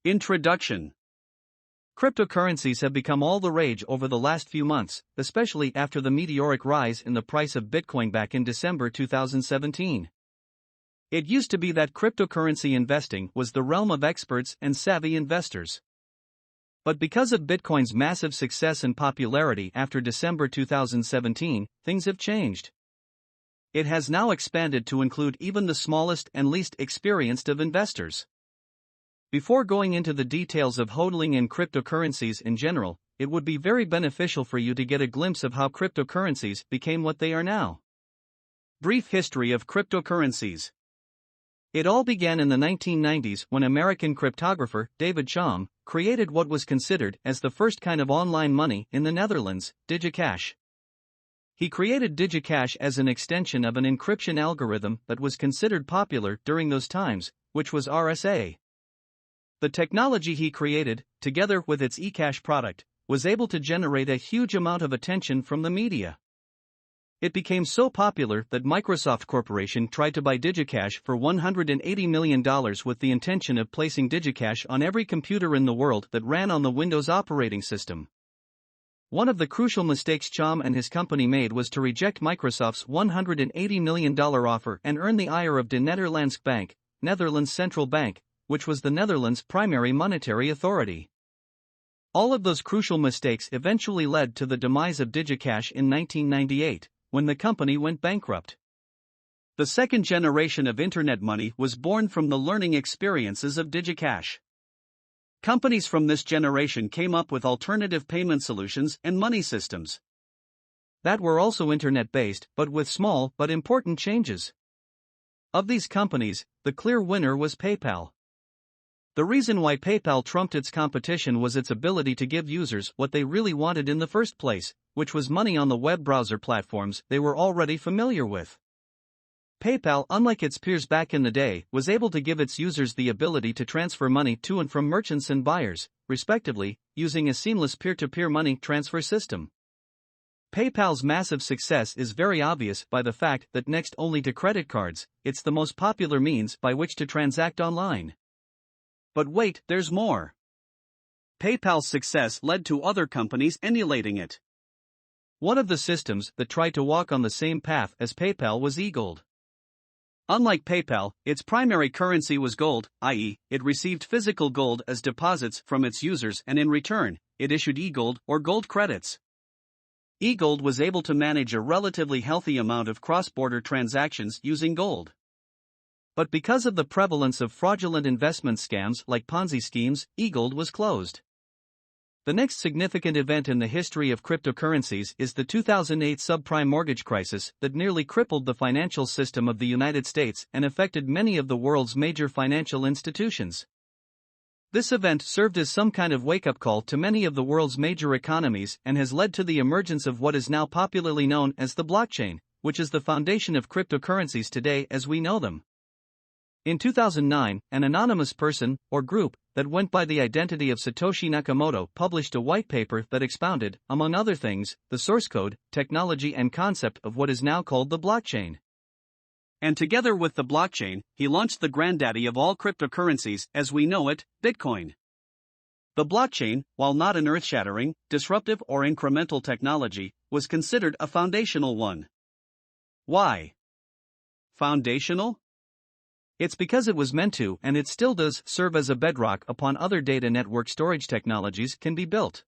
Introduction. Cryptocurrencies have become all the rage over the last few months, especially after the meteoric rise in the price of Bitcoin back in December 2017. It used to be that cryptocurrency investing was the realm of experts and savvy investors. But because of Bitcoin's massive success and popularity after December 2017, things have changed. It has now expanded to include even the smallest and least experienced of investors. Before going into the details of hodling in cryptocurrencies in general, it would be very beneficial for you to get a glimpse of how cryptocurrencies became what they are now. Brief history of cryptocurrencies. It all began in the 1990s when American cryptographer David Chaum created what was considered as the first kind of online money in the Netherlands, DigiCash. He created DigiCash as an extension of an encryption algorithm that was considered popular during those times, which was RSA. The technology he created, together with its eCash product, was able to generate a huge amount of attention from the media. It became so popular that Microsoft Corporation tried to buy DigiCash for $180 million with the intention of placing DigiCash on every computer in the world that ran on the Windows operating system. One of the crucial mistakes Chaum and his company made was to reject Microsoft's $180 million offer and earn the ire of de Nederlandse Bank, Netherlands Central Bank, which was the Netherlands' primary monetary authority. All of those crucial mistakes eventually led to the demise of DigiCash in 1998, when the company went bankrupt. The second generation of Internet money was born from the learning experiences of DigiCash. Companies from this generation came up with alternative payment solutions and money systems that were also Internet-based, but with small but important changes. Of these companies, the clear winner was PayPal. The reason why PayPal trumped its competition was its ability to give users what they really wanted in the first place, which was money on the web browser platforms they were already familiar with. PayPal, unlike its peers back in the day, was able to give its users the ability to transfer money to and from merchants and buyers, respectively, using a seamless peer-to-peer money transfer system. PayPal's massive success is very obvious by the fact that next only to credit cards, it's the most popular means by which to transact online. But wait, there's more. PayPal's success led to other companies emulating it. One of the systems that tried to walk on the same path as PayPal was eGold. Unlike PayPal, its primary currency was gold, i.e., it received physical gold as deposits from its users and in return, it issued eGold or gold credits. eGold was able to manage a relatively healthy amount of cross-border transactions using gold. But because of the prevalence of fraudulent investment scams like Ponzi schemes, eGold was closed. The next significant event in the history of cryptocurrencies is the 2008 subprime mortgage crisis that nearly crippled the financial system of the United States and affected many of the world's major financial institutions. This event served as some kind of wake-up call to many of the world's major economies and has led to the emergence of what is now popularly known as the blockchain, which is the foundation of cryptocurrencies today as we know them. In 2009, an anonymous person, or group, that went by the identity of Satoshi Nakamoto published a white paper that expounded, among other things, the source code, technology and concept of what is now called the blockchain. And together with the blockchain, he launched the granddaddy of all cryptocurrencies as we know it, Bitcoin. The blockchain, while not an earth-shattering, disruptive or incremental technology, was considered a foundational one. Why? Foundational? It's because it was meant to, and it still does, serve as a bedrock upon other data network storage technologies can be built.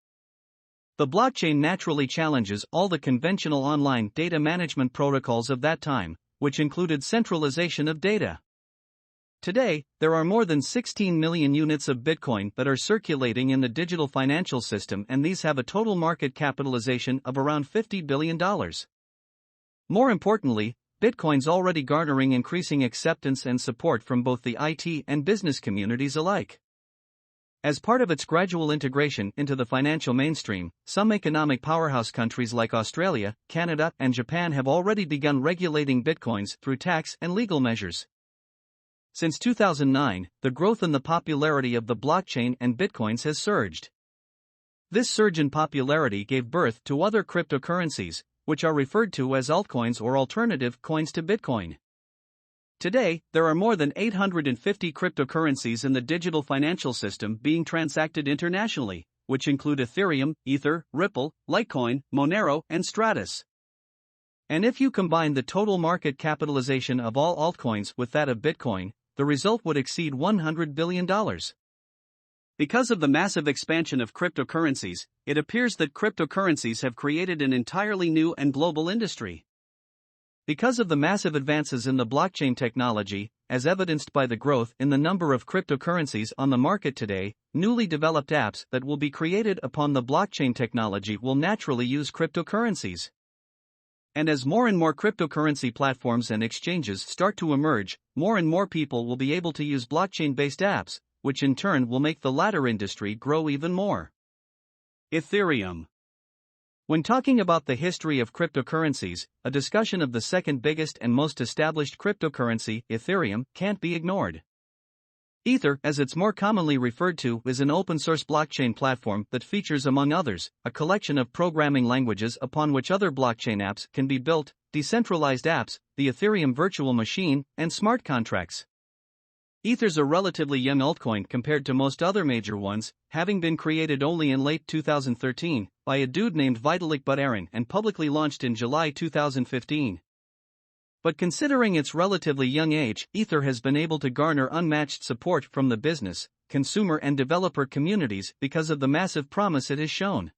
The blockchain naturally challenges all the conventional online data management protocols of that time, which included centralization of data. Today, there are more than 16 million units of Bitcoin that are circulating in the digital financial system, and these have a total market capitalization of around $50 billion. More importantly, Bitcoin's already garnering increasing acceptance and support from both the IT and business communities alike. As part of its gradual integration into the financial mainstream, some economic powerhouse countries like Australia, Canada, and Japan have already begun regulating Bitcoins through tax and legal measures. Since 2009, the growth in the popularity of the blockchain and Bitcoins has surged. This surge in popularity gave birth to other cryptocurrencies, which are referred to as altcoins or alternative coins to Bitcoin. Today, there are more than 850 cryptocurrencies in the digital financial system being transacted internationally, which include Ethereum, Ether, Ripple, Litecoin, Monero, and Stratus. And if you combine the total market capitalization of all altcoins with that of Bitcoin, the result would exceed $100 billion. Because of the massive expansion of cryptocurrencies, it appears that cryptocurrencies have created an entirely new and global industry. Because of the massive advances in the blockchain technology, as evidenced by the growth in the number of cryptocurrencies on the market today, newly developed apps that will be created upon the blockchain technology will naturally use cryptocurrencies. And as more and more cryptocurrency platforms and exchanges start to emerge, more and more people will be able to use blockchain-based apps, which in turn will make the latter industry grow even more. Ethereum. When talking about the history of cryptocurrencies, a discussion of the second biggest and most established cryptocurrency, Ethereum, can't be ignored. Ether, as it's more commonly referred to, is an open-source blockchain platform that features, among others, a collection of programming languages upon which other blockchain apps can be built, decentralized apps, the Ethereum virtual machine, and smart contracts. Ether's a relatively young altcoin compared to most other major ones, having been created only in late 2013 by a dude named Vitalik Buterin and publicly launched in July 2015. But considering its relatively young age, Ether has been able to garner unmatched support from the business, consumer and developer communities because of the massive promise it has shown.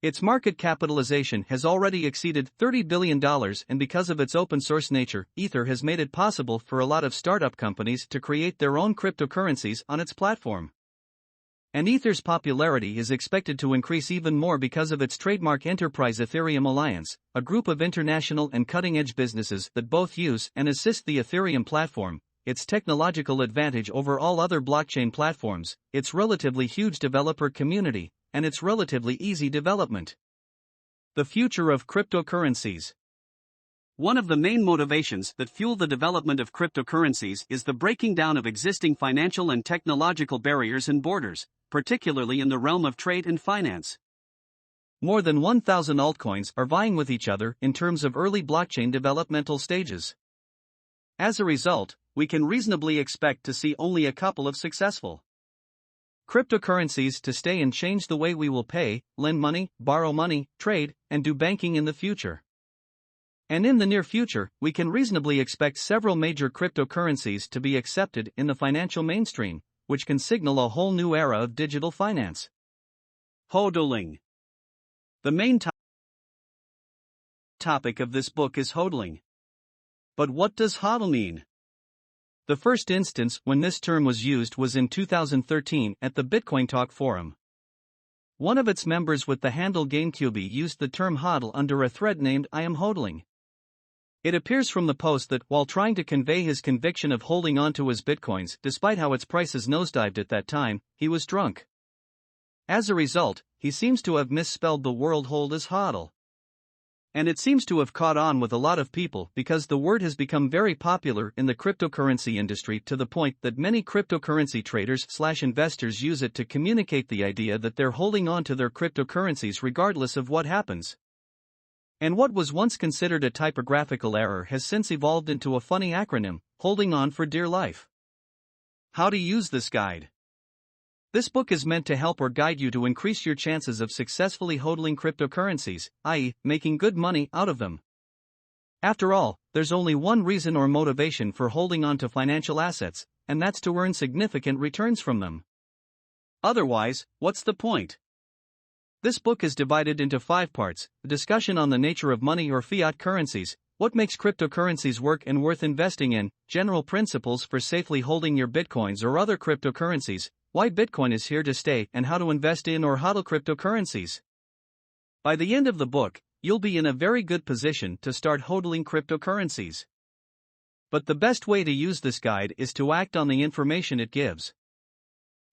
Its market capitalization has already exceeded $30 billion, and because of its open-source nature, Ether has made it possible for a lot of startup companies to create their own cryptocurrencies on its platform. And Ether's popularity is expected to increase even more because of its trademark enterprise Ethereum Alliance, a group of international and cutting-edge businesses that both use and assist the Ethereum platform, its technological advantage over all other blockchain platforms, its relatively huge developer community, and its relatively easy development. The future of cryptocurrencies. One of the main motivations that fuel the development of cryptocurrencies is the breaking down of existing financial and technological barriers and borders, particularly in the realm of trade and finance. More than 1,000 altcoins are vying with each other in terms of early blockchain developmental stages. As a result, we can reasonably expect to see only a couple of successful cryptocurrencies to stay and change the way we will pay, lend money, borrow money, trade, and do banking in the future. And in the near future, we can reasonably expect several major cryptocurrencies to be accepted in the financial mainstream, which can signal a whole new era of digital finance. Hodling. The main topic of this book is hodling. But what does hodl mean? The first instance when this term was used was in 2013 at the Bitcoin Talk forum. One of its members with the handle GameCube used the term hodl under a thread named I am hodling. It appears from the post that, while trying to convey his conviction of holding on to his bitcoins despite how its prices nosedived at that time, he was drunk. As a result, he seems to have misspelled the word hold as hodl. And it seems to have caught on with a lot of people because the word has become very popular in the cryptocurrency industry to the point that many cryptocurrency traders/investors use it to communicate the idea that they're holding on to their cryptocurrencies regardless of what happens. And what was once considered a typographical error has since evolved into a funny acronym, holding on for dear life. How to use this guide. This book is meant to help or guide you to increase your chances of successfully hodling cryptocurrencies, i.e., making good money out of them. After all, there's only one reason or motivation for holding on to financial assets, and that's to earn significant returns from them. Otherwise, what's the point? This book is divided into 5 parts: a discussion on the nature of money or fiat currencies, what makes cryptocurrencies work and worth investing in, general principles for safely holding your bitcoins or other cryptocurrencies, why Bitcoin is here to stay, and how to invest in or hodl cryptocurrencies. By the end of the book, you'll be in a very good position to start hodling cryptocurrencies. But the best way to use this guide is to act on the information it gives.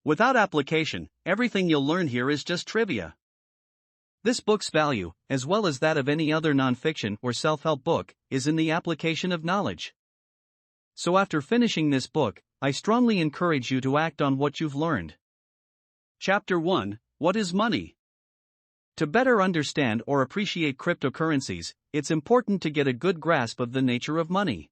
Without application, everything you'll learn here is just trivia. This book's value, as well as that of any other non-fiction or self-help book, is in the application of knowledge. So after finishing this book, I strongly encourage you to act on what you've learned. Chapter 1: What is money? To better understand or appreciate cryptocurrencies, it's important to get a good grasp of the nature of money.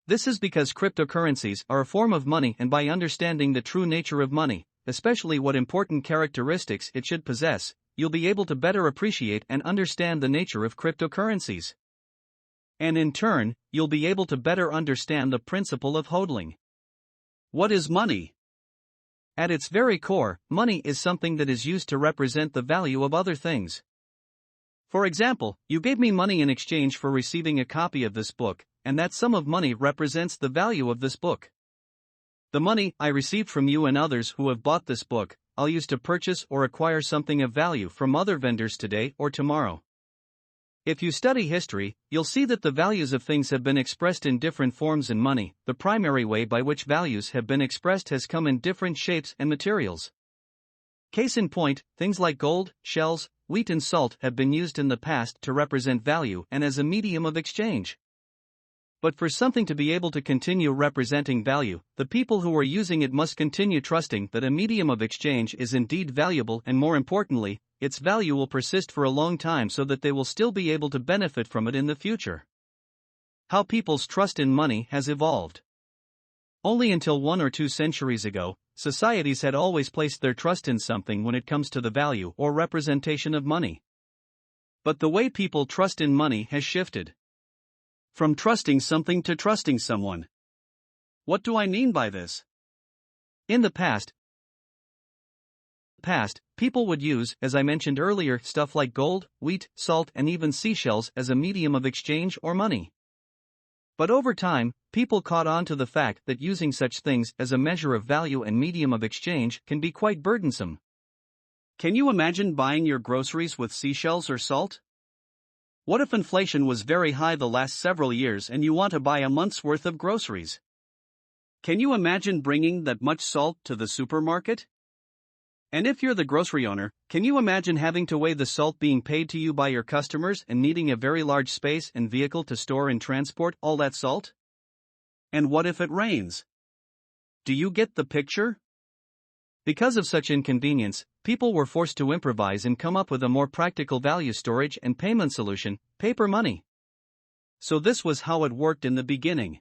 This is because cryptocurrencies are a form of money, and by understanding the true nature of money, especially what important characteristics it should possess, you'll be able to better appreciate and understand the nature of cryptocurrencies. And in turn, you'll be able to better understand the principle of hodling. What is money? At its very core, money is something that is used to represent the value of other things. For example, you gave me money in exchange for receiving a copy of this book, and that sum of money represents the value of this book. The money I received from you and others who have bought this book, I'll use to purchase or acquire something of value from other vendors today or tomorrow. If you study history, you'll see that the values of things have been expressed in different forms in money. The primary way by which values have been expressed has come in different shapes and materials. Case in point, things like gold, shells, wheat and salt have been used in the past to represent value and as a medium of exchange. But for something to be able to continue representing value, the people who are using it must continue trusting that a medium of exchange is indeed valuable, and more importantly, its value will persist for a long time so that they will still be able to benefit from it in the future. How people's trust in money has evolved. Only until 1 or 2 centuries ago, societies had always placed their trust in something when it comes to the value or representation of money. But the way people trust in money has shifted. From trusting something to trusting someone. What do I mean by this? In the past, people would use, as I mentioned earlier, stuff like gold, wheat, salt, and even seashells as a medium of exchange or money. But over time, people caught on to the fact that using such things as a measure of value and medium of exchange can be quite burdensome. Can you imagine buying your groceries with seashells or salt? What if inflation was very high the last several years and you want to buy a month's worth of groceries? Can you imagine bringing that much salt to the supermarket? And if you're the grocery owner, can you imagine having to weigh the salt being paid to you by your customers and needing a very large space and vehicle to store and transport all that salt? And what if it rains? Do you get the picture? Because of such inconvenience, people were forced to improvise and come up with a more practical value storage and payment solution: paper money. So this was how it worked in the beginning.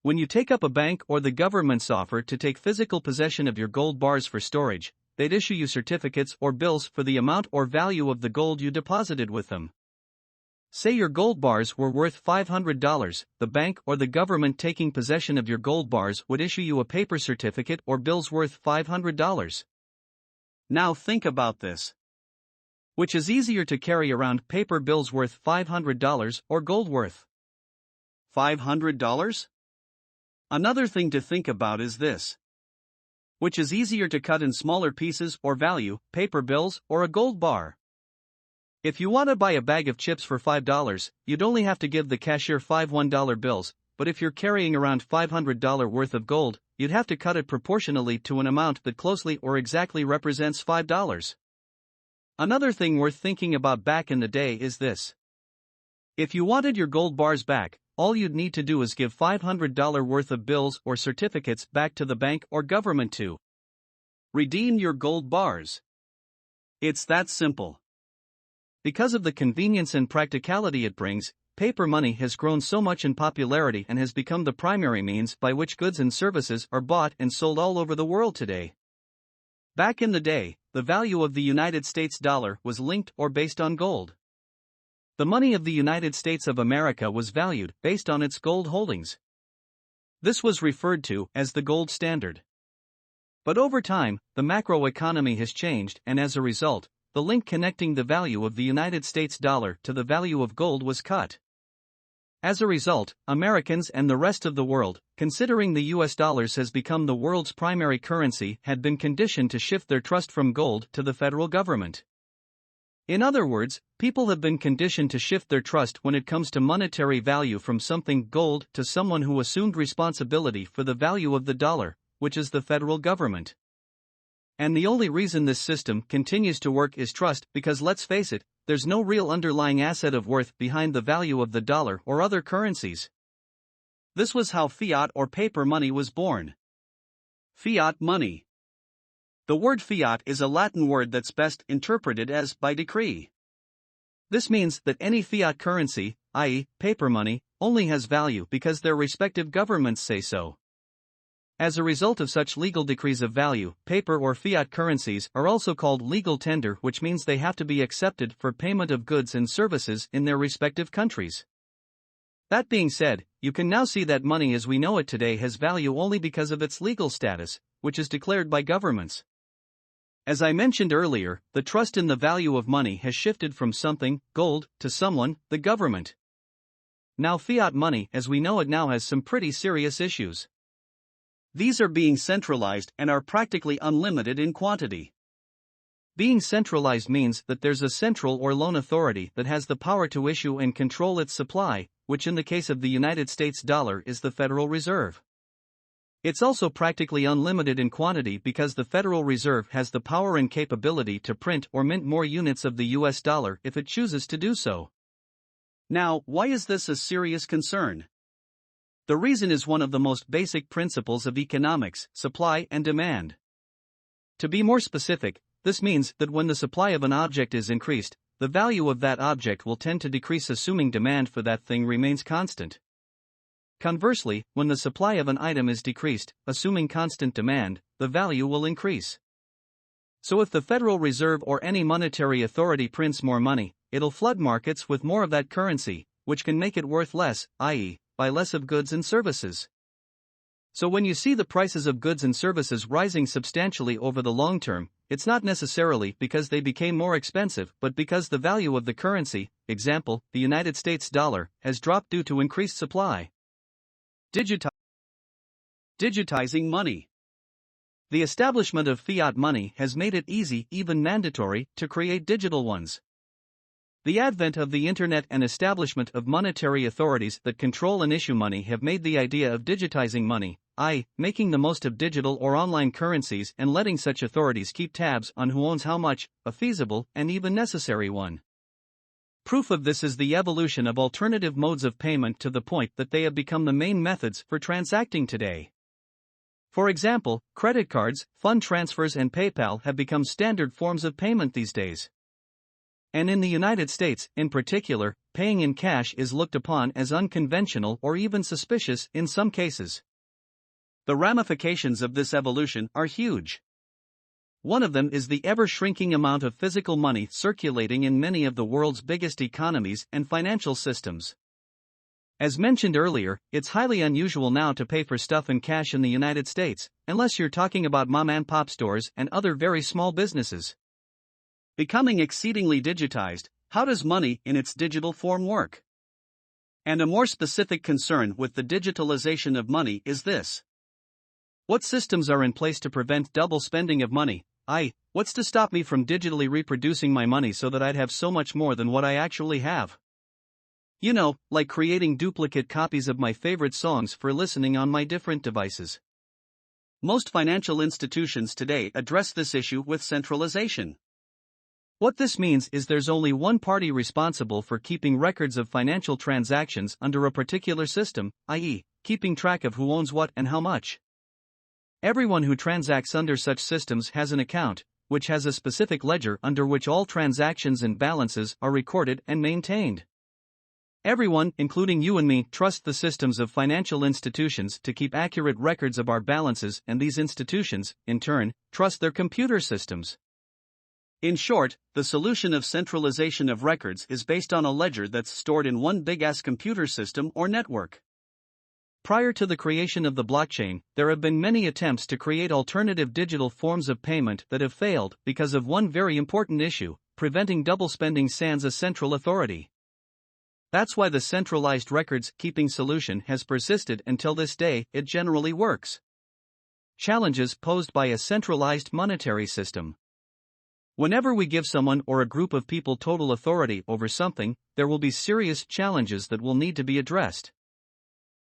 When you take up a bank or the government's offer to take physical possession of your gold bars for storage, they'd issue you certificates or bills for the amount or value of the gold you deposited with them. Say your gold bars were worth $500, the bank or the government taking possession of your gold bars would issue you a paper certificate or bills worth $500. Now think about this. Which is easier to carry around, paper bills worth $500 or gold worth $500? Another thing to think about is this. Which is easier to cut in smaller pieces or value, paper bills or a gold bar? If you want to buy a bag of chips for $5, you'd only have to give the cashier 5 $1 bills, but if you're carrying around $500 worth of gold, you'd have to cut it proportionally to an amount that closely or exactly represents $5. Another thing worth thinking about back in the day is this. If you wanted your gold bars back, all you'd need to do is give $500 worth of bills or certificates back to the bank or government to redeem your gold bars. It's that simple. Because of the convenience and practicality it brings, paper money has grown so much in popularity and has become the primary means by which goods and services are bought and sold all over the world today. Back in the day, the value of the United States dollar was linked or based on gold. The money of the United States of America was valued based on its gold holdings. This was referred to as the gold standard. But over time, the macroeconomy has changed, and as a result, the link connecting the value of the United States dollar to the value of gold was cut. As a result, Americans and the rest of the world, considering the US dollars has become the world's primary currency, had been conditioned to shift their trust from gold to the federal government. In other words, people have been conditioned to shift their trust when it comes to monetary value from something gold to someone who assumed responsibility for the value of the dollar, which is the federal government. And the only reason this system continues to work is trust, because let's face it, there's no real underlying asset of worth behind the value of the dollar or other currencies. This was how fiat or paper money was born. Fiat money. The word fiat is a Latin word that's best interpreted as by decree. This means that any fiat currency, i.e., paper money, only has value because their respective governments say so. As a result of such legal decrees of value, paper or fiat currencies are also called legal tender, which means they have to be accepted for payment of goods and services in their respective countries. That being said, you can now see that money as we know it today has value only because of its legal status, which is declared by governments. As I mentioned earlier, the trust in the value of money has shifted from something, gold, to someone, the government. Now fiat money as we know it now has some pretty serious issues. These are being centralized and are practically unlimited in quantity. Being centralized means that there's a central or lone authority that has the power to issue and control its supply, which in the case of the United States dollar is the Federal Reserve. It's also practically unlimited in quantity because the Federal Reserve has the power and capability to print or mint more units of the US dollar if it chooses to do so. Now, why is this a serious concern? The reason is one of the most basic principles of economics, supply and demand. To be more specific, this means that when the supply of an object is increased, the value of that object will tend to decrease assuming demand for that thing remains constant. Conversely, when the supply of an item is decreased, assuming constant demand, the value will increase. So if the Federal Reserve or any monetary authority prints more money, it'll flood markets with more of that currency, which can make it worth less, i.e., buy less of goods and services. So when you see the prices of goods and services rising substantially over the long term, it's not necessarily because they became more expensive but because the value of the currency, example, the United States dollar, has dropped due to increased supply. Digitizing money. The establishment of fiat money has made it easy, even mandatory, to create digital ones. The advent of the internet and establishment of monetary authorities that control and issue money have made the idea of digitizing money, i.e., making the most of digital or online currencies and letting such authorities keep tabs on who owns how much, a feasible and even necessary one. Proof of this is the evolution of alternative modes of payment to the point that they have become the main methods for transacting today. For example, credit cards, fund transfers and PayPal have become standard forms of payment these days. And in the United States, in particular, paying in cash is looked upon as unconventional or even suspicious in some cases. The ramifications of this evolution are huge. One of them is the ever-shrinking amount of physical money circulating in many of the world's biggest economies and financial systems. As mentioned earlier, it's highly unusual now to pay for stuff in cash in the United States, unless you're talking about mom-and-pop stores and other very small businesses. Becoming exceedingly digitized, how does money in its digital form work? And a more specific concern with the digitalization of money is this. What systems are in place to prevent double spending of money? What's to stop me from digitally reproducing my money so that I'd have so much more than what I actually have? You know, like creating duplicate copies of my favorite songs for listening on my different devices. Most financial institutions today address this issue with centralization. What this means is there's only one party responsible for keeping records of financial transactions under a particular system, i.e., keeping track of who owns what and how much. Everyone who transacts under such systems has an account, which has a specific ledger under which all transactions and balances are recorded and maintained. Everyone, including you and me, trust the systems of financial institutions to keep accurate records of our balances, and these institutions, in turn, trust their computer systems. In short, the solution of centralization of records is based on a ledger that's stored in one big-ass computer system or network. Prior to the creation of the blockchain, there have been many attempts to create alternative digital forms of payment that have failed because of one very important issue: preventing double spending sans a central authority. That's why the centralized records-keeping solution has persisted until this day. It generally works. Challenges posed by a centralized monetary system. Whenever we give someone or a group of people total authority over something, there will be serious challenges that will need to be addressed.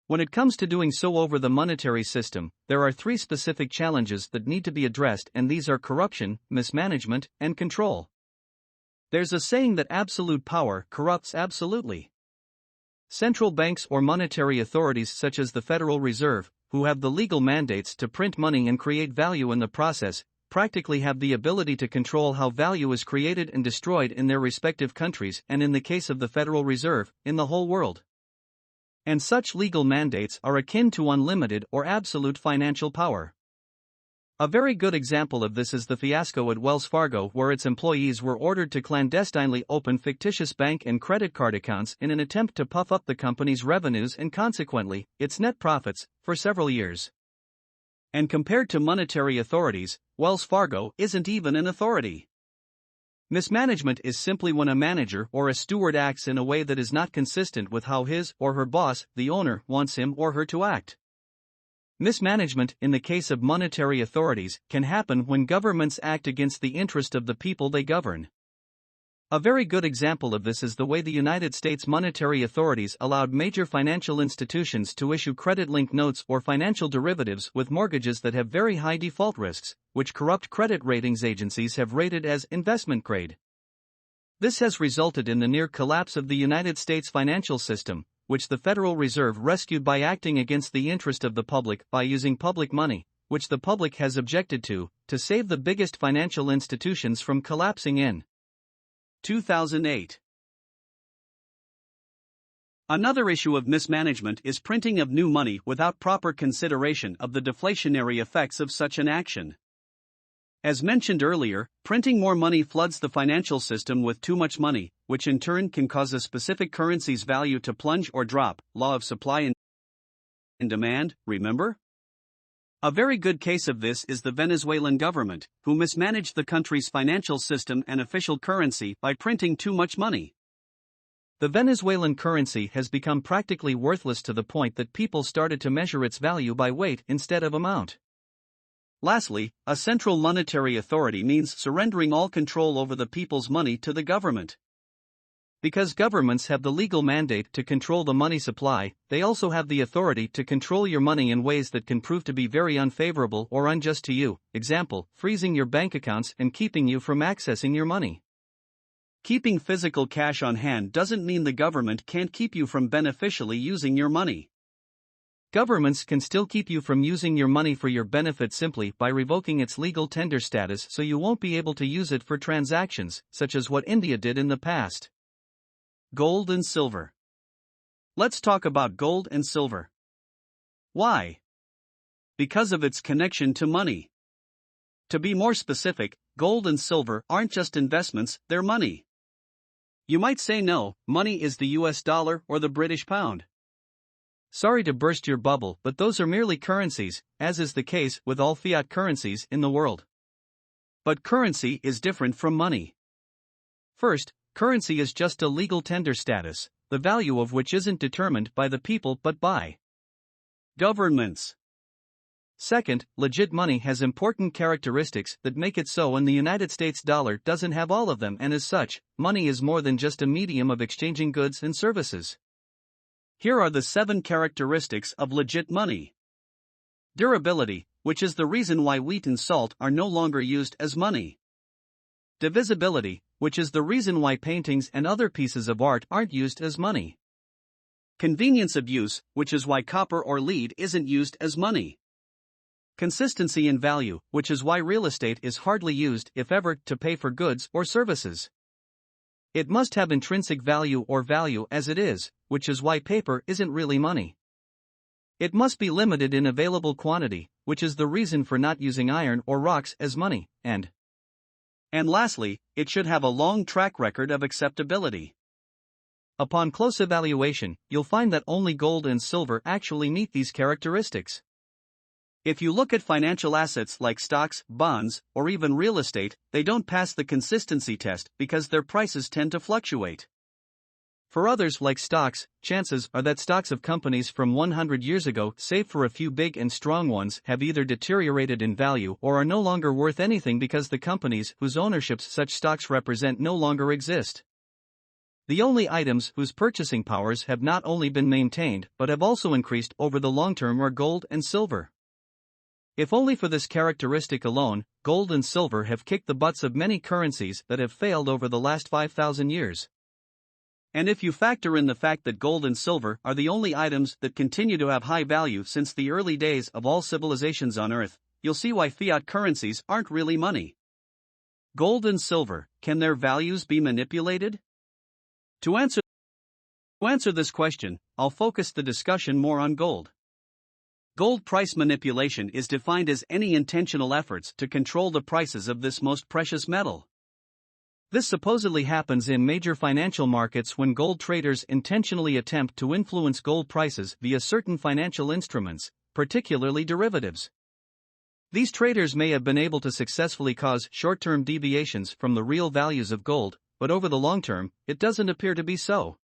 When it comes to doing so over the monetary system, there are three specific challenges that need to be addressed, and these are corruption, mismanagement, and control. There's a saying that absolute power corrupts absolutely. Central banks or monetary authorities such as the Federal Reserve, who have the legal mandates to print money and create value in the process, practically have the ability to control how value is created and destroyed in their respective countries, and in the case of the Federal Reserve, in the whole world. And such legal mandates are akin to unlimited or absolute financial power. A very good example of this is the fiasco at Wells Fargo, where its employees were ordered to clandestinely open fictitious bank and credit card accounts in an attempt to puff up the company's revenues and consequently, its net profits, for several years. And compared to monetary authorities, Wells Fargo isn't even an authority. Mismanagement is simply when a manager or a steward acts in a way that is not consistent with how his or her boss, the owner, wants him or her to act. Mismanagement, in the case of monetary authorities, can happen when governments act against the interest of the people they govern. A very good example of this is the way the United States monetary authorities allowed major financial institutions to issue credit-linked notes or financial derivatives with mortgages that have very high default risks, which corrupt credit ratings agencies have rated as investment grade. This has resulted in the near collapse of the United States financial system, which the Federal Reserve rescued by acting against the interest of the public by using public money, which the public has objected to save the biggest financial institutions from collapsing in 2008. Another issue of mismanagement is printing of new money without proper consideration of the deflationary effects of such an action. As mentioned earlier, printing more money floods the financial system with too much money, which in turn can cause a specific currency's value to plunge or drop, law of supply and demand, remember? A very good case of this is the Venezuelan government, who mismanaged the country's financial system and official currency by printing too much money. The Venezuelan currency has become practically worthless to the point that people started to measure its value by weight instead of amount. Lastly, a central monetary authority means surrendering all control over the people's money to the government. Because governments have the legal mandate to control the money supply, they also have the authority to control your money in ways that can prove to be very unfavorable or unjust to you, example, freezing your bank accounts and keeping you from accessing your money. Keeping physical cash on hand doesn't mean the government can't keep you from beneficially using your money. Governments can still keep you from using your money for your benefit simply by revoking its legal tender status, so you won't be able to use it for transactions, such as what India did in the past. Gold and silver. Let's talk about gold and silver. Why? Because of its connection to money. To be more specific, gold and silver aren't just investments, they're money. You might say no, money is the US dollar or the British pound. Sorry to burst your bubble, but those are merely currencies, as is the case with all fiat currencies in the world. But currency is different from money. First, currency is just a legal tender status, the value of which isn't determined by the people but by governments. Second, legit money has important characteristics that make it so, and the United States dollar doesn't have all of them, and as such, money is more than just a medium of exchanging goods and services. Here are the 7 characteristics of legit money. Durability, which is the reason why wheat and salt are no longer used as money. Divisibility, which is the reason why paintings and other pieces of art aren't used as money. Convenience of use, which is why copper or lead isn't used as money. Consistency in value, which is why real estate is hardly used, if ever, to pay for goods or services. It must have intrinsic value or value as it is, which is why paper isn't really money. It must be limited in available quantity, which is the reason for not using iron or rocks as money, and lastly, it should have a long track record of acceptability. Upon close evaluation, you'll find that only gold and silver actually meet these characteristics. If you look at financial assets like stocks, bonds, or even real estate, they don't pass the consistency test because their prices tend to fluctuate. For others like stocks, chances are that stocks of companies from 100 years ago, save for a few big and strong ones, have either deteriorated in value or are no longer worth anything because the companies whose ownerships such stocks represent no longer exist. The only items whose purchasing powers have not only been maintained but have also increased over the long term are gold and silver. If only for this characteristic alone, gold and silver have kicked the butts of many currencies that have failed over the last 5,000 years. And if you factor in the fact that gold and silver are the only items that continue to have high value since the early days of all civilizations on Earth, you'll see why fiat currencies aren't really money. Gold and silver, can their values be manipulated? To answer To answer this question, I'll focus the discussion more on gold. Gold price manipulation is defined as any intentional efforts to control the prices of this most precious metal. This supposedly happens in major financial markets when gold traders intentionally attempt to influence gold prices via certain financial instruments, particularly derivatives. These traders may have been able to successfully cause short-term deviations from the real values of gold, but over the long term, it doesn't appear to be so.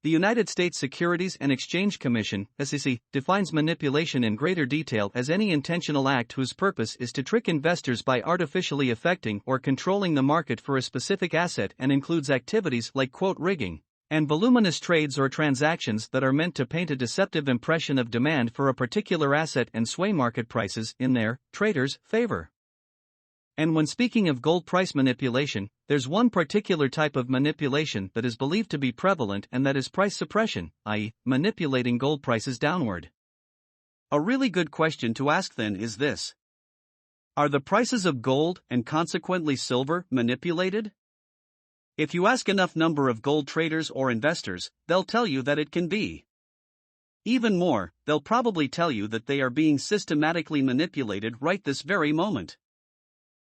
The United States Securities and Exchange Commission, SEC, defines manipulation in greater detail as any intentional act whose purpose is to trick investors by artificially affecting or controlling the market for a specific asset and includes activities like quote rigging and voluminous trades or transactions that are meant to paint a deceptive impression of demand for a particular asset and sway market prices in their traders' favor. And when speaking of gold price manipulation, there's one particular type of manipulation that is believed to be prevalent, and that is price suppression, i.e., manipulating gold prices downward. A really good question to ask then is this: are the prices of gold, and consequently silver, manipulated? If you ask enough number of gold traders or investors, they'll tell you that it can be. Even more, they'll probably tell you that they are being systematically manipulated right this very moment.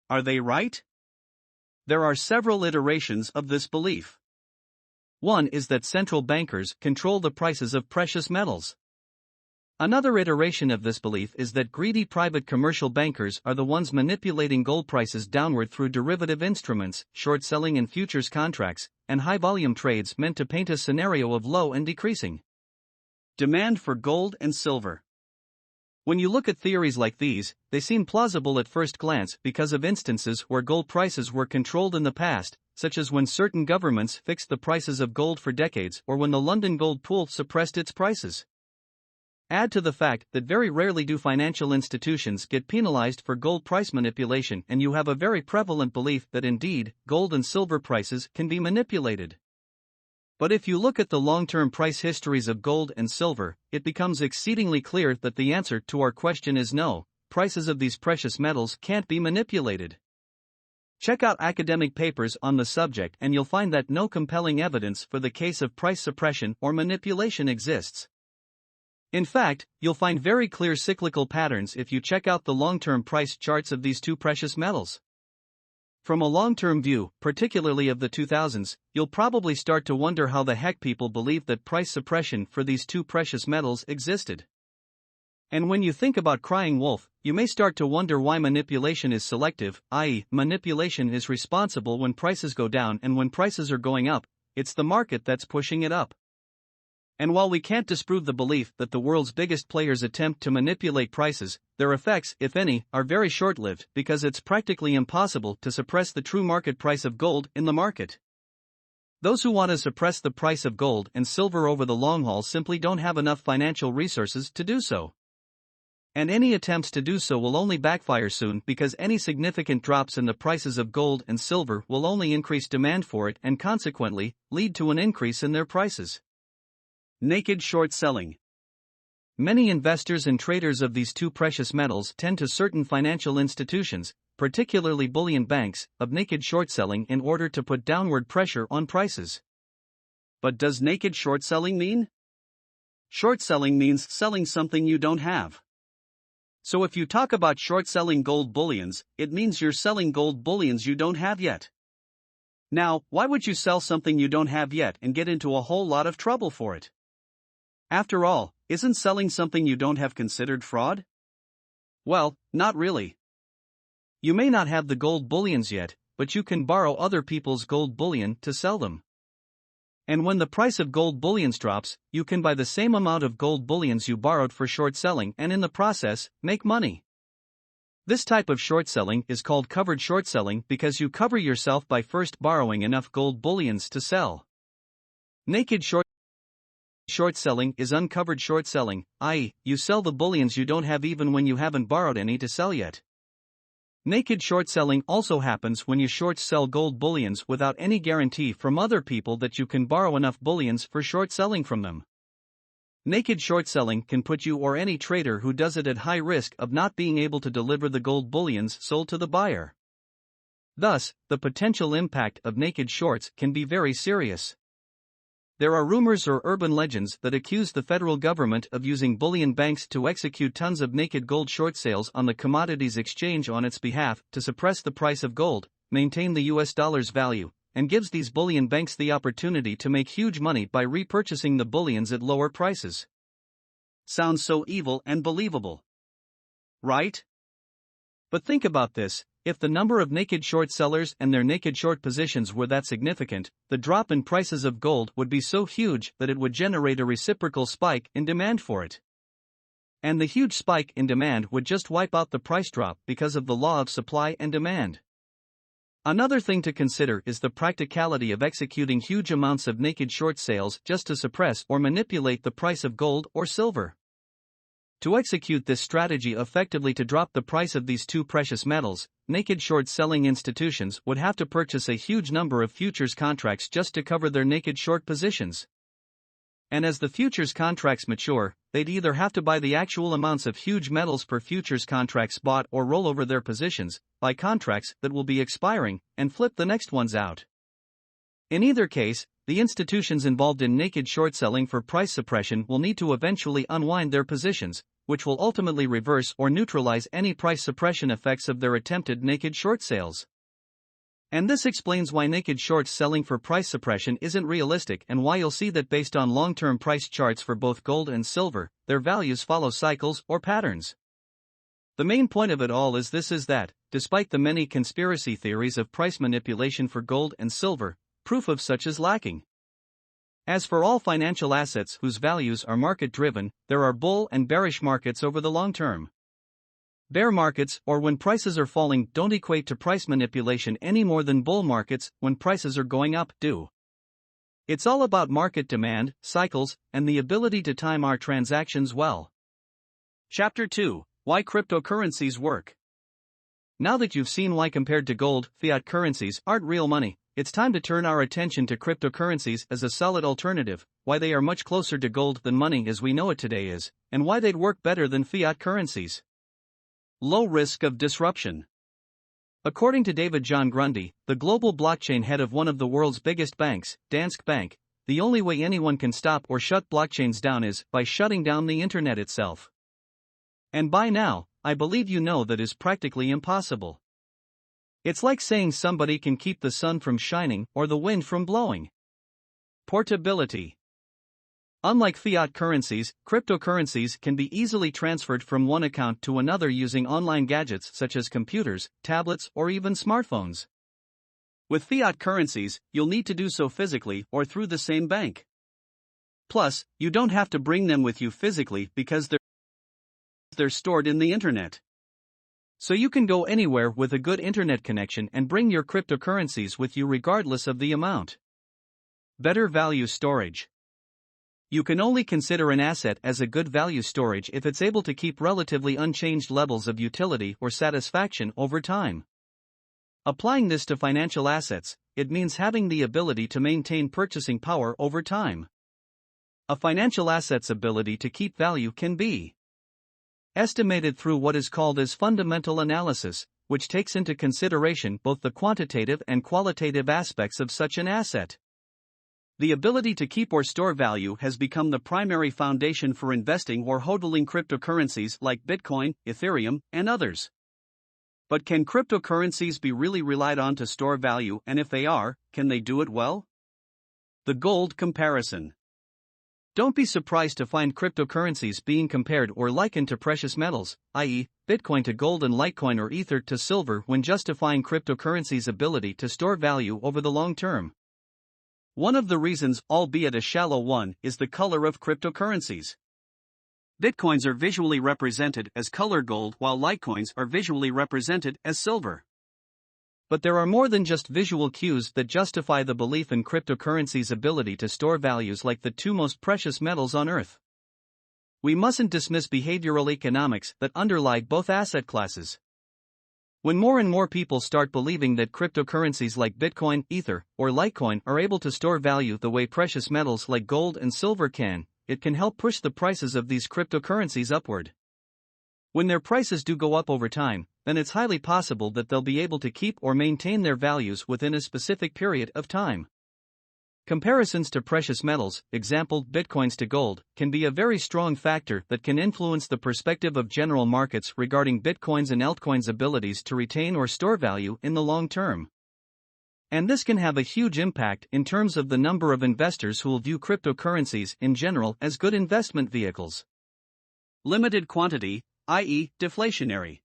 Are they right? There are several iterations of this belief. One is that central bankers control the prices of precious metals. Another iteration of this belief is that greedy private commercial bankers are the ones manipulating gold prices downward through derivative instruments, short selling in futures contracts, and high-volume trades meant to paint a scenario of low and decreasing demand for gold and silver. When you look at theories like these, they seem plausible at first glance because of instances where gold prices were controlled in the past, such as when certain governments fixed the prices of gold for decades or when the London Gold Pool suppressed its prices. Add to the fact that very rarely do financial institutions get penalized for gold price manipulation, and you have a very prevalent belief that indeed, gold and silver prices can be manipulated. But if you look at the long-term price histories of gold and silver, it becomes exceedingly clear that the answer to our question is no, prices of these precious metals can't be manipulated. Check out academic papers on the subject and you'll find that no compelling evidence for the case of price suppression or manipulation exists. In fact, you'll find very clear cyclical patterns if you check out the long-term price charts of these two precious metals. From a long-term view, particularly of the 2000s, you'll probably start to wonder how the heck people believed that price suppression for these two precious metals existed. And when you think about crying wolf, you may start to wonder why manipulation is selective, i.e., manipulation is responsible when prices go down, and when prices are going up, it's the market that's pushing it up. And while we can't disprove the belief that the world's biggest players attempt to manipulate prices, their effects, if any, are very short-lived because it's practically impossible to suppress the true market price of gold in the market. Those who want to suppress the price of gold and silver over the long haul simply don't have enough financial resources to do so. And any attempts to do so will only backfire soon because any significant drops in the prices of gold and silver will only increase demand for it and consequently lead to an increase in their prices. Naked short selling. Many investors and traders of these two precious metals tend to certain financial institutions, particularly bullion banks, of naked short selling in order to put downward pressure on prices. But does naked short selling mean? Short selling means selling something you don't have. So if you talk about short selling gold bullions, it means you're selling gold bullions you don't have yet. Now, why would you sell something you don't have yet and get into a whole lot of trouble for it? After all, isn't selling something you don't have considered fraud? Well, not really. You may not have the gold bullions yet, but you can borrow other people's gold bullion to sell them. And when the price of gold bullions drops, you can buy the same amount of gold bullions you borrowed for short selling and in the process, make money. This type of short selling is called covered short selling because you cover yourself by first borrowing enough gold bullions to sell. Naked short selling is uncovered short selling, i.e., you sell the bullions you don't have even when you haven't borrowed any to sell yet. Naked short selling also happens when you short sell gold bullions without any guarantee from other people that you can borrow enough bullions for short selling from them. Naked short selling can put you or any trader who does it at high risk of not being able to deliver the gold bullions sold to the buyer. Thus, the potential impact of naked shorts can be very serious. There are rumors or urban legends that accuse the federal government of using bullion banks to execute tons of naked gold short sales on the commodities exchange on its behalf to suppress the price of gold, maintain the US dollar's value, and gives these bullion banks the opportunity to make huge money by repurchasing the bullions at lower prices. Sounds so evil and believable, right? But think about this. If the number of naked short sellers and their naked short positions were that significant, the drop in prices of gold would be so huge that it would generate a reciprocal spike in demand for it. And the huge spike in demand would just wipe out the price drop because of the law of supply and demand. Another thing to consider is the practicality of executing huge amounts of naked short sales just to suppress or manipulate the price of gold or silver. To execute this strategy effectively to drop the price of these two precious metals, naked short selling institutions would have to purchase a huge number of futures contracts just to cover their naked short positions. And as the futures contracts mature, they'd either have to buy the actual amounts of huge metals per futures contracts bought or roll over their positions, buy contracts that will be expiring, and flip the next ones out. In either case, the institutions involved in naked short selling for price suppression will need to eventually unwind their positions, which will ultimately reverse or neutralize any price suppression effects of their attempted naked short sales. And this explains why naked short selling for price suppression isn't realistic and why you'll see that based on long-term price charts for both gold and silver, their values follow cycles or patterns. The main point of it all is that, despite the many conspiracy theories of price manipulation for gold and silver, proof of such is lacking. As for all financial assets whose values are market-driven, there are bull and bearish markets over the long term. Bear markets, or when prices are falling, don't equate to price manipulation any more than bull markets, when prices are going up, do. It's all about market demand, cycles, and the ability to time our transactions well. Chapter 2: Why Cryptocurrencies Work. Now that you've seen why compared to gold, fiat currencies aren't real money, it's time to turn our attention to cryptocurrencies as a solid alternative, why they are much closer to gold than money as we know it today is, and why they'd work better than fiat currencies. Low risk of disruption. According to David John Grundy, the global blockchain head of one of the world's biggest banks, Danske Bank, the only way anyone can stop or shut blockchains down is by shutting down the internet itself. And by now, I believe you know that is practically impossible. It's like saying somebody can keep the sun from shining or the wind from blowing. Portability. Unlike fiat currencies, cryptocurrencies can be easily transferred from one account to another using online gadgets such as computers, tablets, or even smartphones. With fiat currencies, you'll need to do so physically or through the same bank. Plus, you don't have to bring them with you physically because they're stored in the internet. So you can go anywhere with a good internet connection and bring your cryptocurrencies with you regardless of the amount. Better value storage. You can only consider an asset as a good value storage if it's able to keep relatively unchanged levels of utility or satisfaction over time. Applying this to financial assets, it means having the ability to maintain purchasing power over time. A financial asset's ability to keep value can be estimated through what is called as fundamental analysis, which takes into consideration both the quantitative and qualitative aspects of such an asset. The ability to keep or store value has become the primary foundation for investing or hodling cryptocurrencies like Bitcoin, Ethereum, and others. But can cryptocurrencies be really relied on to store value, and if they are, can they do it well? The gold comparison. Don't be surprised to find cryptocurrencies being compared or likened to precious metals, i.e., Bitcoin to gold and Litecoin or Ether to silver when justifying cryptocurrencies' ability to store value over the long term. One of the reasons, albeit a shallow one, is the color of cryptocurrencies. Bitcoins are visually represented as color gold while Litecoins are visually represented as silver. But there are more than just visual cues that justify the belief in cryptocurrencies' ability to store values like the two most precious metals on Earth. We mustn't dismiss behavioral economics that underlie both asset classes. When more and more people start believing that cryptocurrencies like Bitcoin, Ether, or Litecoin are able to store value the way precious metals like gold and silver can, it can help push the prices of these cryptocurrencies upward. When their prices do go up over time, then it's highly possible that they'll be able to keep or maintain their values within a specific period of time. Comparisons to precious metals, example bitcoins to gold, can be a very strong factor that can influence the perspective of general markets regarding bitcoins and altcoins' abilities to retain or store value in the long term. And this can have a huge impact in terms of the number of investors who will view cryptocurrencies in general as good investment vehicles. Limited quantity, i.e., deflationary.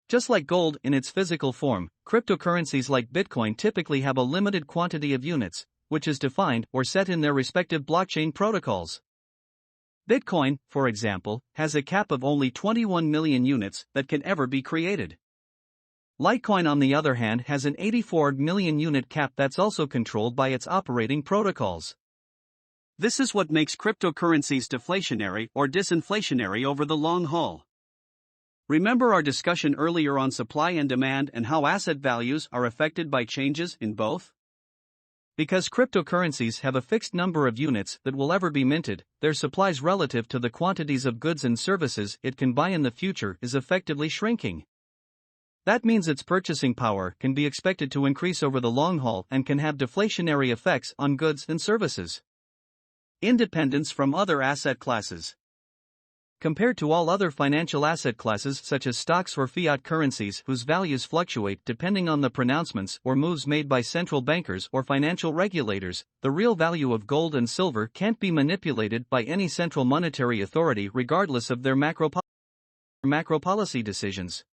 Just like gold in its physical form, cryptocurrencies like Bitcoin typically have a limited quantity of units, which is defined or set in their respective blockchain protocols. Bitcoin, for example, has a cap of only 21 million units that can ever be created. Litecoin, on the other hand, has an 84 million unit cap that's also controlled by its operating protocols. This is what makes cryptocurrencies deflationary or disinflationary over the long haul. Remember our discussion earlier on supply and demand and how asset values are affected by changes in both? Because cryptocurrencies have a fixed number of units that will ever be minted, their supplies relative to the quantities of goods and services it can buy in the future is effectively shrinking. That means its purchasing power can be expected to increase over the long haul and can have deflationary effects on goods and services. Independence from other asset classes. Compared to all other financial asset classes such as stocks or fiat currencies whose values fluctuate depending on the pronouncements or moves made by central bankers or financial regulators, the real value of gold and silver can't be manipulated by any central monetary authority regardless of their macro policy decisions.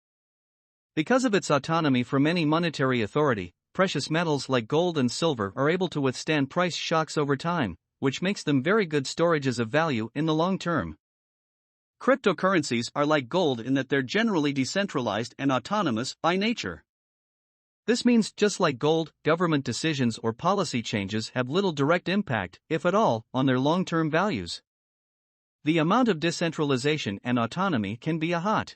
Because of its autonomy from any monetary authority, precious metals like gold and silver are able to withstand price shocks over time, which makes them very good storages of value in the long term. Cryptocurrencies are like gold in that they're generally decentralized and autonomous by nature. This means, just like gold, government decisions or policy changes have little direct impact, if at all, on their long-term values. The amount of decentralization and autonomy can be a hot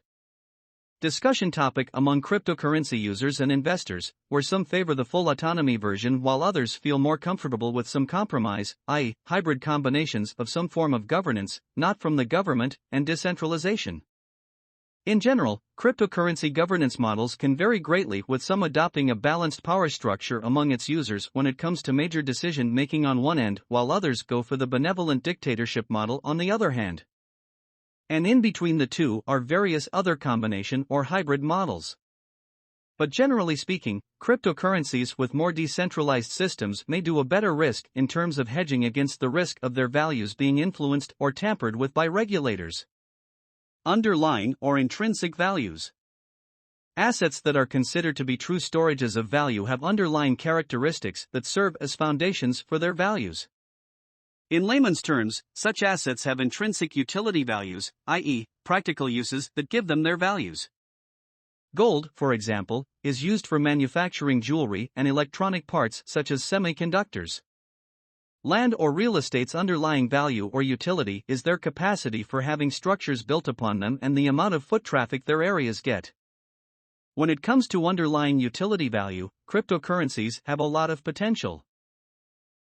discussion topic among cryptocurrency users and investors, where some favor the full autonomy version while others feel more comfortable with some compromise, i.e., hybrid combinations of some form of governance, not from the government, and decentralization. In general, cryptocurrency governance models can vary greatly, with some adopting a balanced power structure among its users when it comes to major decision making on one end, while others go for the benevolent dictatorship model on the other hand. And in between the two are various other combination or hybrid models. But generally speaking, cryptocurrencies with more decentralized systems may do a better risk in terms of hedging against the risk of their values being influenced or tampered with by regulators. Underlying or intrinsic values. Assets that are considered to be true storages of value have underlying characteristics that serve as foundations for their values. In layman's terms, such assets have intrinsic utility values, i.e., practical uses that give them their values. Gold, for example, is used for manufacturing jewelry and electronic parts such as semiconductors. Land or real estate's underlying value or utility is their capacity for having structures built upon them and the amount of foot traffic their areas get. When it comes to underlying utility value, cryptocurrencies have a lot of potential.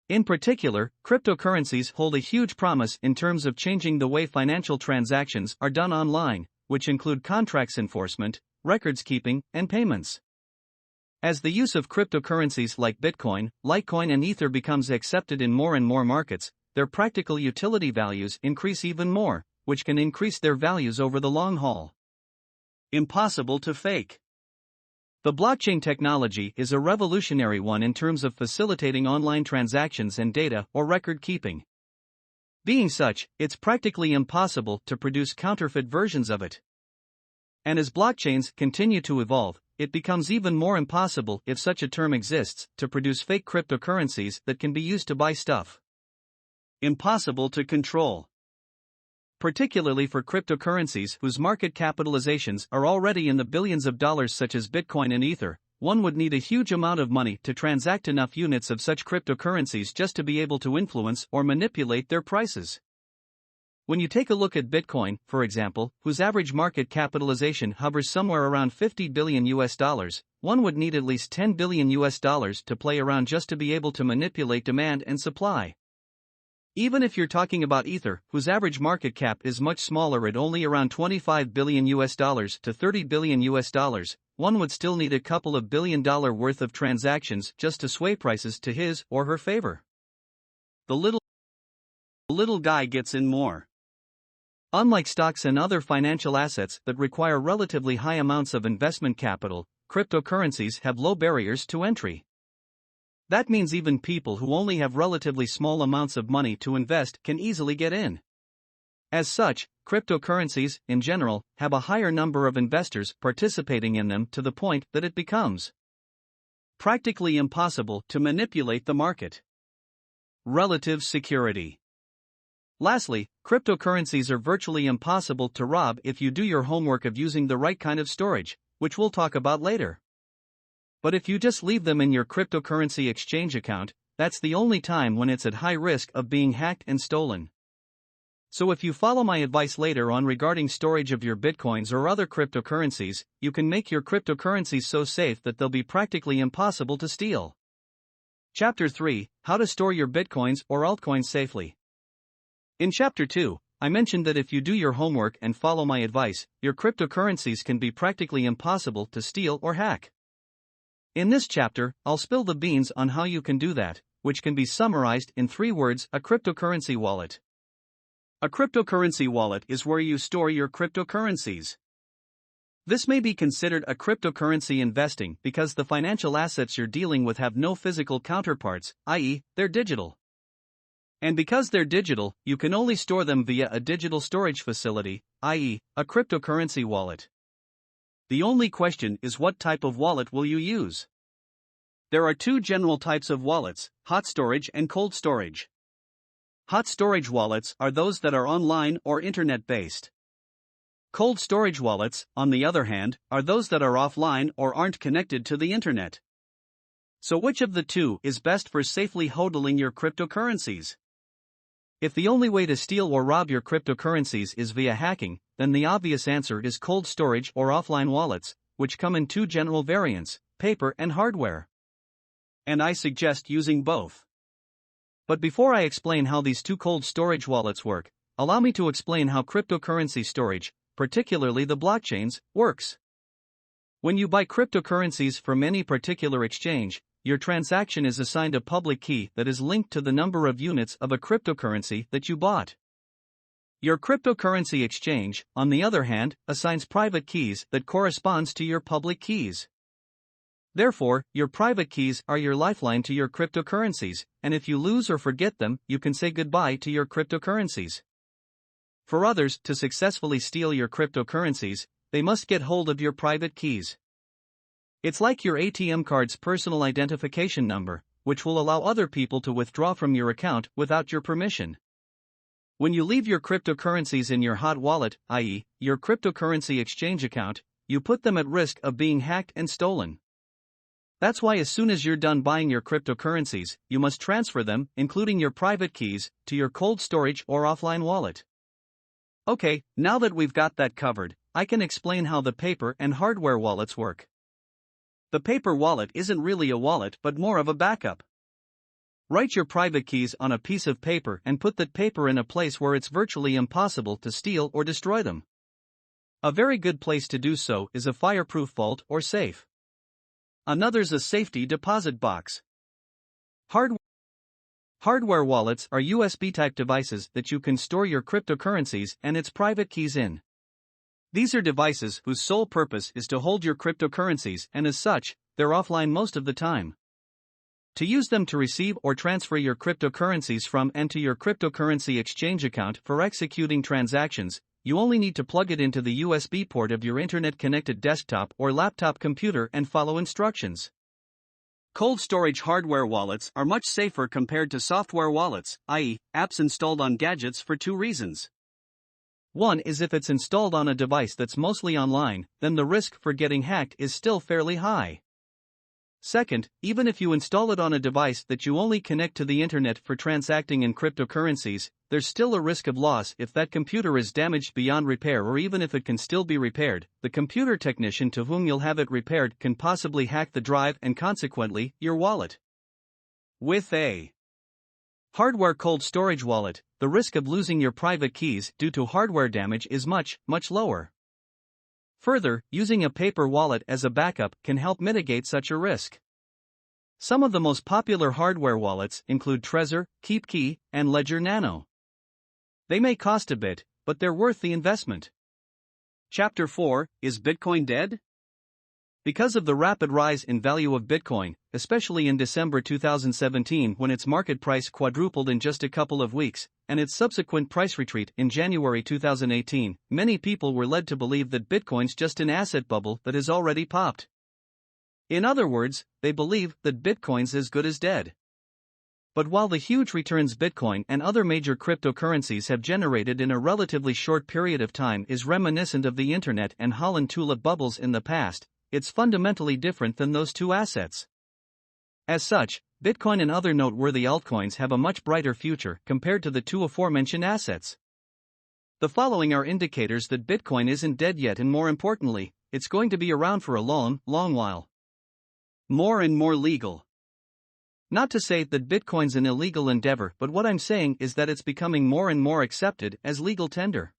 In particular, cryptocurrencies hold a huge promise in terms of changing the way financial transactions are done online, which include contracts enforcement, records keeping, and payments. As the use of cryptocurrencies like Bitcoin, Litecoin, and Ether becomes accepted in more and more markets, their practical utility values increase even more, which can increase their values over the long haul. Impossible to fake. The blockchain technology is a revolutionary one in terms of facilitating online transactions and data or record keeping. Being such, it's practically impossible to produce counterfeit versions of it. And as blockchains continue to evolve, it becomes even more impossible, if such a term exists, to produce fake cryptocurrencies that can be used to buy stuff. Impossible to control. Particularly for cryptocurrencies whose market capitalizations are already in the billions of dollars such as Bitcoin and Ether, one would need a huge amount of money to transact enough units of such cryptocurrencies just to be able to influence or manipulate their prices. When you take a look at Bitcoin, for example, whose average market capitalization hovers somewhere around $50 billion, one would need at least $10 billion to play around just to be able to manipulate demand and supply. Even if you're talking about Ether, whose average market cap is much smaller at only around $25 billion to $30 billion, one would still need a couple of $1 billion worth of transactions just to sway prices to his or her favor. the little guy gets in more. Unlike stocks and other financial assets that require relatively high amounts of investment capital, cryptocurrencies have low barriers to entry. That means even people who only have relatively small amounts of money to invest can easily get in. As such, cryptocurrencies, in general, have a higher number of investors participating in them to the point that it becomes practically impossible to manipulate the market. Relative security. Lastly, cryptocurrencies are virtually impossible to rob if you do your homework of using the right kind of storage, which we'll talk about later. But if you just leave them in your cryptocurrency exchange account, that's the only time when it's at high risk of being hacked and stolen. So if you follow my advice later on regarding storage of your bitcoins or other cryptocurrencies, you can make your cryptocurrencies so safe that they'll be practically impossible to steal. Chapter 3: How to store your bitcoins or altcoins safely. In Chapter 2, I mentioned that if you do your homework and follow my advice, your cryptocurrencies can be practically impossible to steal or hack. In this chapter, I'll spill the beans on how you can do that, which can be summarized in 3 words: a cryptocurrency wallet. A cryptocurrency wallet is where you store your cryptocurrencies. This may be considered a cryptocurrency investing because the financial assets you're dealing with have no physical counterparts, i.e., they're digital. And because they're digital, you can only store them via a digital storage facility, i.e., a cryptocurrency wallet. The only question is, what type of wallet will you use? There are 2 general types of wallets: hot storage and cold storage. Hot storage wallets are those that are online or internet-based. Cold storage wallets, on the other hand, are those that are offline or aren't connected to the internet. So which of the 2 is best for safely hodling your cryptocurrencies? If the only way to steal or rob your cryptocurrencies is via hacking, then the obvious answer is cold storage or offline wallets, which come in 2 general variants: paper and hardware. And I suggest using both. But before I explain how these 2 cold storage wallets work, allow me to explain how cryptocurrency storage, particularly the blockchains, works. When you buy cryptocurrencies from any particular exchange, your transaction is assigned a public key that is linked to the number of units of a cryptocurrency that you bought. Your cryptocurrency exchange, on the other hand, assigns private keys that corresponds to your public keys. Therefore, your private keys are your lifeline to your cryptocurrencies, and if you lose or forget them, you can say goodbye to your cryptocurrencies. For others to successfully steal your cryptocurrencies, they must get hold of your private keys. It's like your ATM card's personal identification number, which will allow other people to withdraw from your account without your permission. When you leave your cryptocurrencies in your hot wallet, i.e., your cryptocurrency exchange account, you put them at risk of being hacked and stolen. That's why as soon as you're done buying your cryptocurrencies, you must transfer them, including your private keys, to your cold storage or offline wallet. Okay, now that we've got that covered, I can explain how the paper and hardware wallets work. The paper wallet isn't really a wallet but more of a backup. Write your private keys on a piece of paper and put that paper in a place where it's virtually impossible to steal or destroy them. A very good place to do so is a fireproof vault or safe. Another's a safety deposit box. Hardware wallets are USB-type devices that you can store your cryptocurrencies and its private keys in. These are devices whose sole purpose is to hold your cryptocurrencies, and as such, they're offline most of the time. To use them to receive or transfer your cryptocurrencies from and to your cryptocurrency exchange account for executing transactions, you only need to plug it into the USB port of your internet-connected desktop or laptop computer and follow instructions. Cold storage hardware wallets are much safer compared to software wallets, i.e., apps installed on gadgets, for 2 reasons. One is, if it's installed on a device that's mostly online, then the risk for getting hacked is still fairly high. Second, even if you install it on a device that you only connect to the internet for transacting in cryptocurrencies, there's still a risk of loss if that computer is damaged beyond repair, or even if it can still be repaired, the computer technician to whom you'll have it repaired can possibly hack the drive and consequently, your wallet. With a hardware cold storage wallet, the risk of losing your private keys due to hardware damage is much, much lower. Further, using a paper wallet as a backup can help mitigate such a risk. Some of the most popular hardware wallets include Trezor, KeepKey, and Ledger Nano. They may cost a bit, but they're worth the investment. Chapter 4: Is Bitcoin dead? Because of the rapid rise in value of Bitcoin, especially in December 2017 when its market price quadrupled in just a couple of weeks, and its subsequent price retreat in January 2018, many people were led to believe that Bitcoin's just an asset bubble that has already popped. In other words, they believe that Bitcoin's as good as dead. But while the huge returns Bitcoin and other major cryptocurrencies have generated in a relatively short period of time is reminiscent of the internet and Holland tulip bubbles in the past, it's fundamentally different than those two assets. As such, Bitcoin and other noteworthy altcoins have a much brighter future compared to the two aforementioned assets. The following are indicators that Bitcoin isn't dead yet, and more importantly, it's going to be around for a long, long while. More and more legal. Not to say that Bitcoin's an illegal endeavor, but what I'm saying is that it's becoming more and more accepted as legal tender.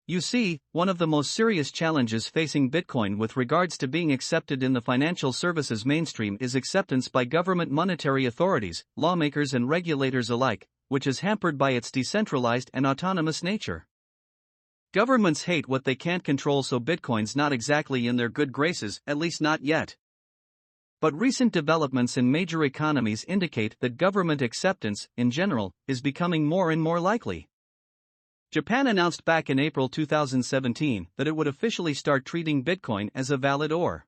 You see, one of the most serious challenges facing Bitcoin with regards to being accepted in the financial services mainstream is acceptance by government monetary authorities, lawmakers and regulators alike, which is hampered by its decentralized and autonomous nature. Governments hate what they can't control, so Bitcoin's not exactly in their good graces, at least not yet. But recent developments in major economies indicate that government acceptance, in general, is becoming more and more likely. Japan announced back in April 2017 that it would officially start treating Bitcoin as a valid or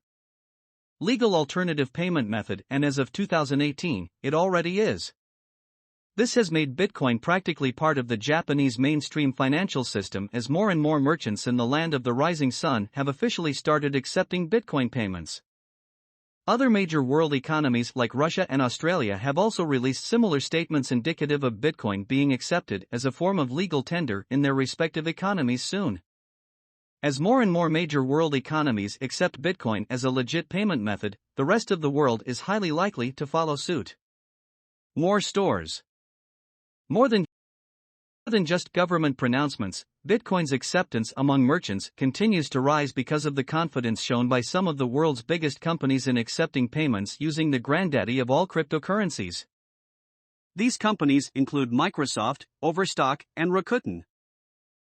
legal alternative payment method, and as of 2018, it already is. This has made Bitcoin practically part of the Japanese mainstream financial system, as more and more merchants in the land of the rising sun have officially started accepting Bitcoin payments. Other major world economies like Russia and Australia have also released similar statements indicative of Bitcoin being accepted as a form of legal tender in their respective economies soon. As more and more major world economies accept Bitcoin as a legit payment method, the rest of the world is highly likely to follow suit. More stores. More than just government pronouncements, Bitcoin's acceptance among merchants continues to rise because of the confidence shown by some of the world's biggest companies in accepting payments using the granddaddy of all cryptocurrencies. These companies include Microsoft, Overstock, and Rakuten.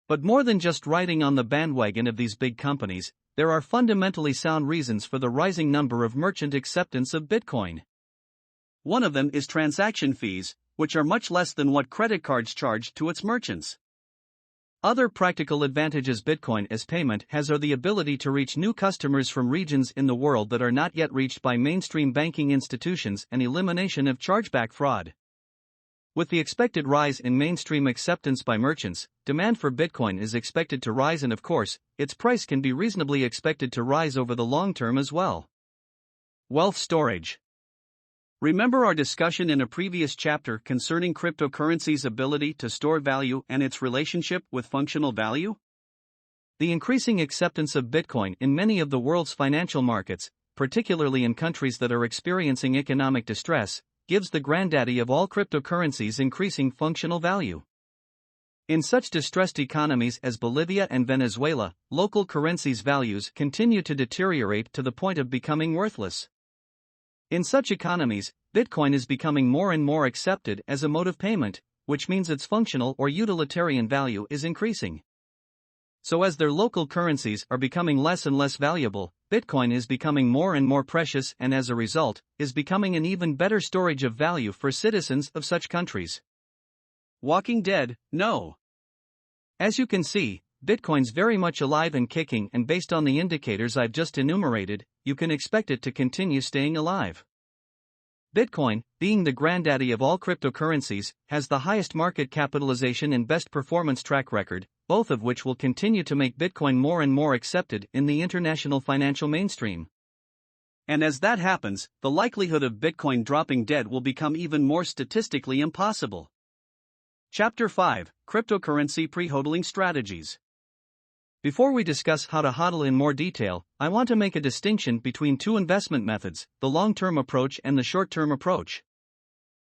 But more than just riding on the bandwagon of these big companies, there are fundamentally sound reasons for the rising number of merchant acceptance of Bitcoin. One of them is transaction fees, which are much less than what credit cards charge to its merchants. Other practical advantages Bitcoin as payment has are the ability to reach new customers from regions in the world that are not yet reached by mainstream banking institutions and elimination of chargeback fraud. With the expected rise in mainstream acceptance by merchants, demand for Bitcoin is expected to rise, and of course, its price can be reasonably expected to rise over the long term as well. Wealth storage. Remember our discussion in a previous chapter concerning cryptocurrency's ability to store value and its relationship with functional value? The increasing acceptance of Bitcoin in many of the world's financial markets, particularly in countries that are experiencing economic distress, gives the granddaddy of all cryptocurrencies increasing functional value. In such distressed economies as Bolivia and Venezuela, local currencies' values continue to deteriorate to the point of becoming worthless. In such economies, Bitcoin is becoming more and more accepted as a mode of payment, which means its functional or utilitarian value is increasing. So as their local currencies are becoming less and less valuable, Bitcoin is becoming more and more precious, and as a result, is becoming an even better storage of value for citizens of such countries. Walking dead? No. As you can see, Bitcoin's very much alive and kicking, and based on the indicators I've just enumerated, you can expect it to continue staying alive. Bitcoin, being the granddaddy of all cryptocurrencies, has the highest market capitalization and best performance track record, both of which will continue to make Bitcoin more and more accepted in the international financial mainstream. And as that happens, the likelihood of Bitcoin dropping dead will become even more statistically impossible. Chapter 5: Cryptocurrency Pre-HODLing Strategies. Before we discuss how to HODL in more detail, I want to make a distinction between two investment methods, the long-term approach and the short-term approach.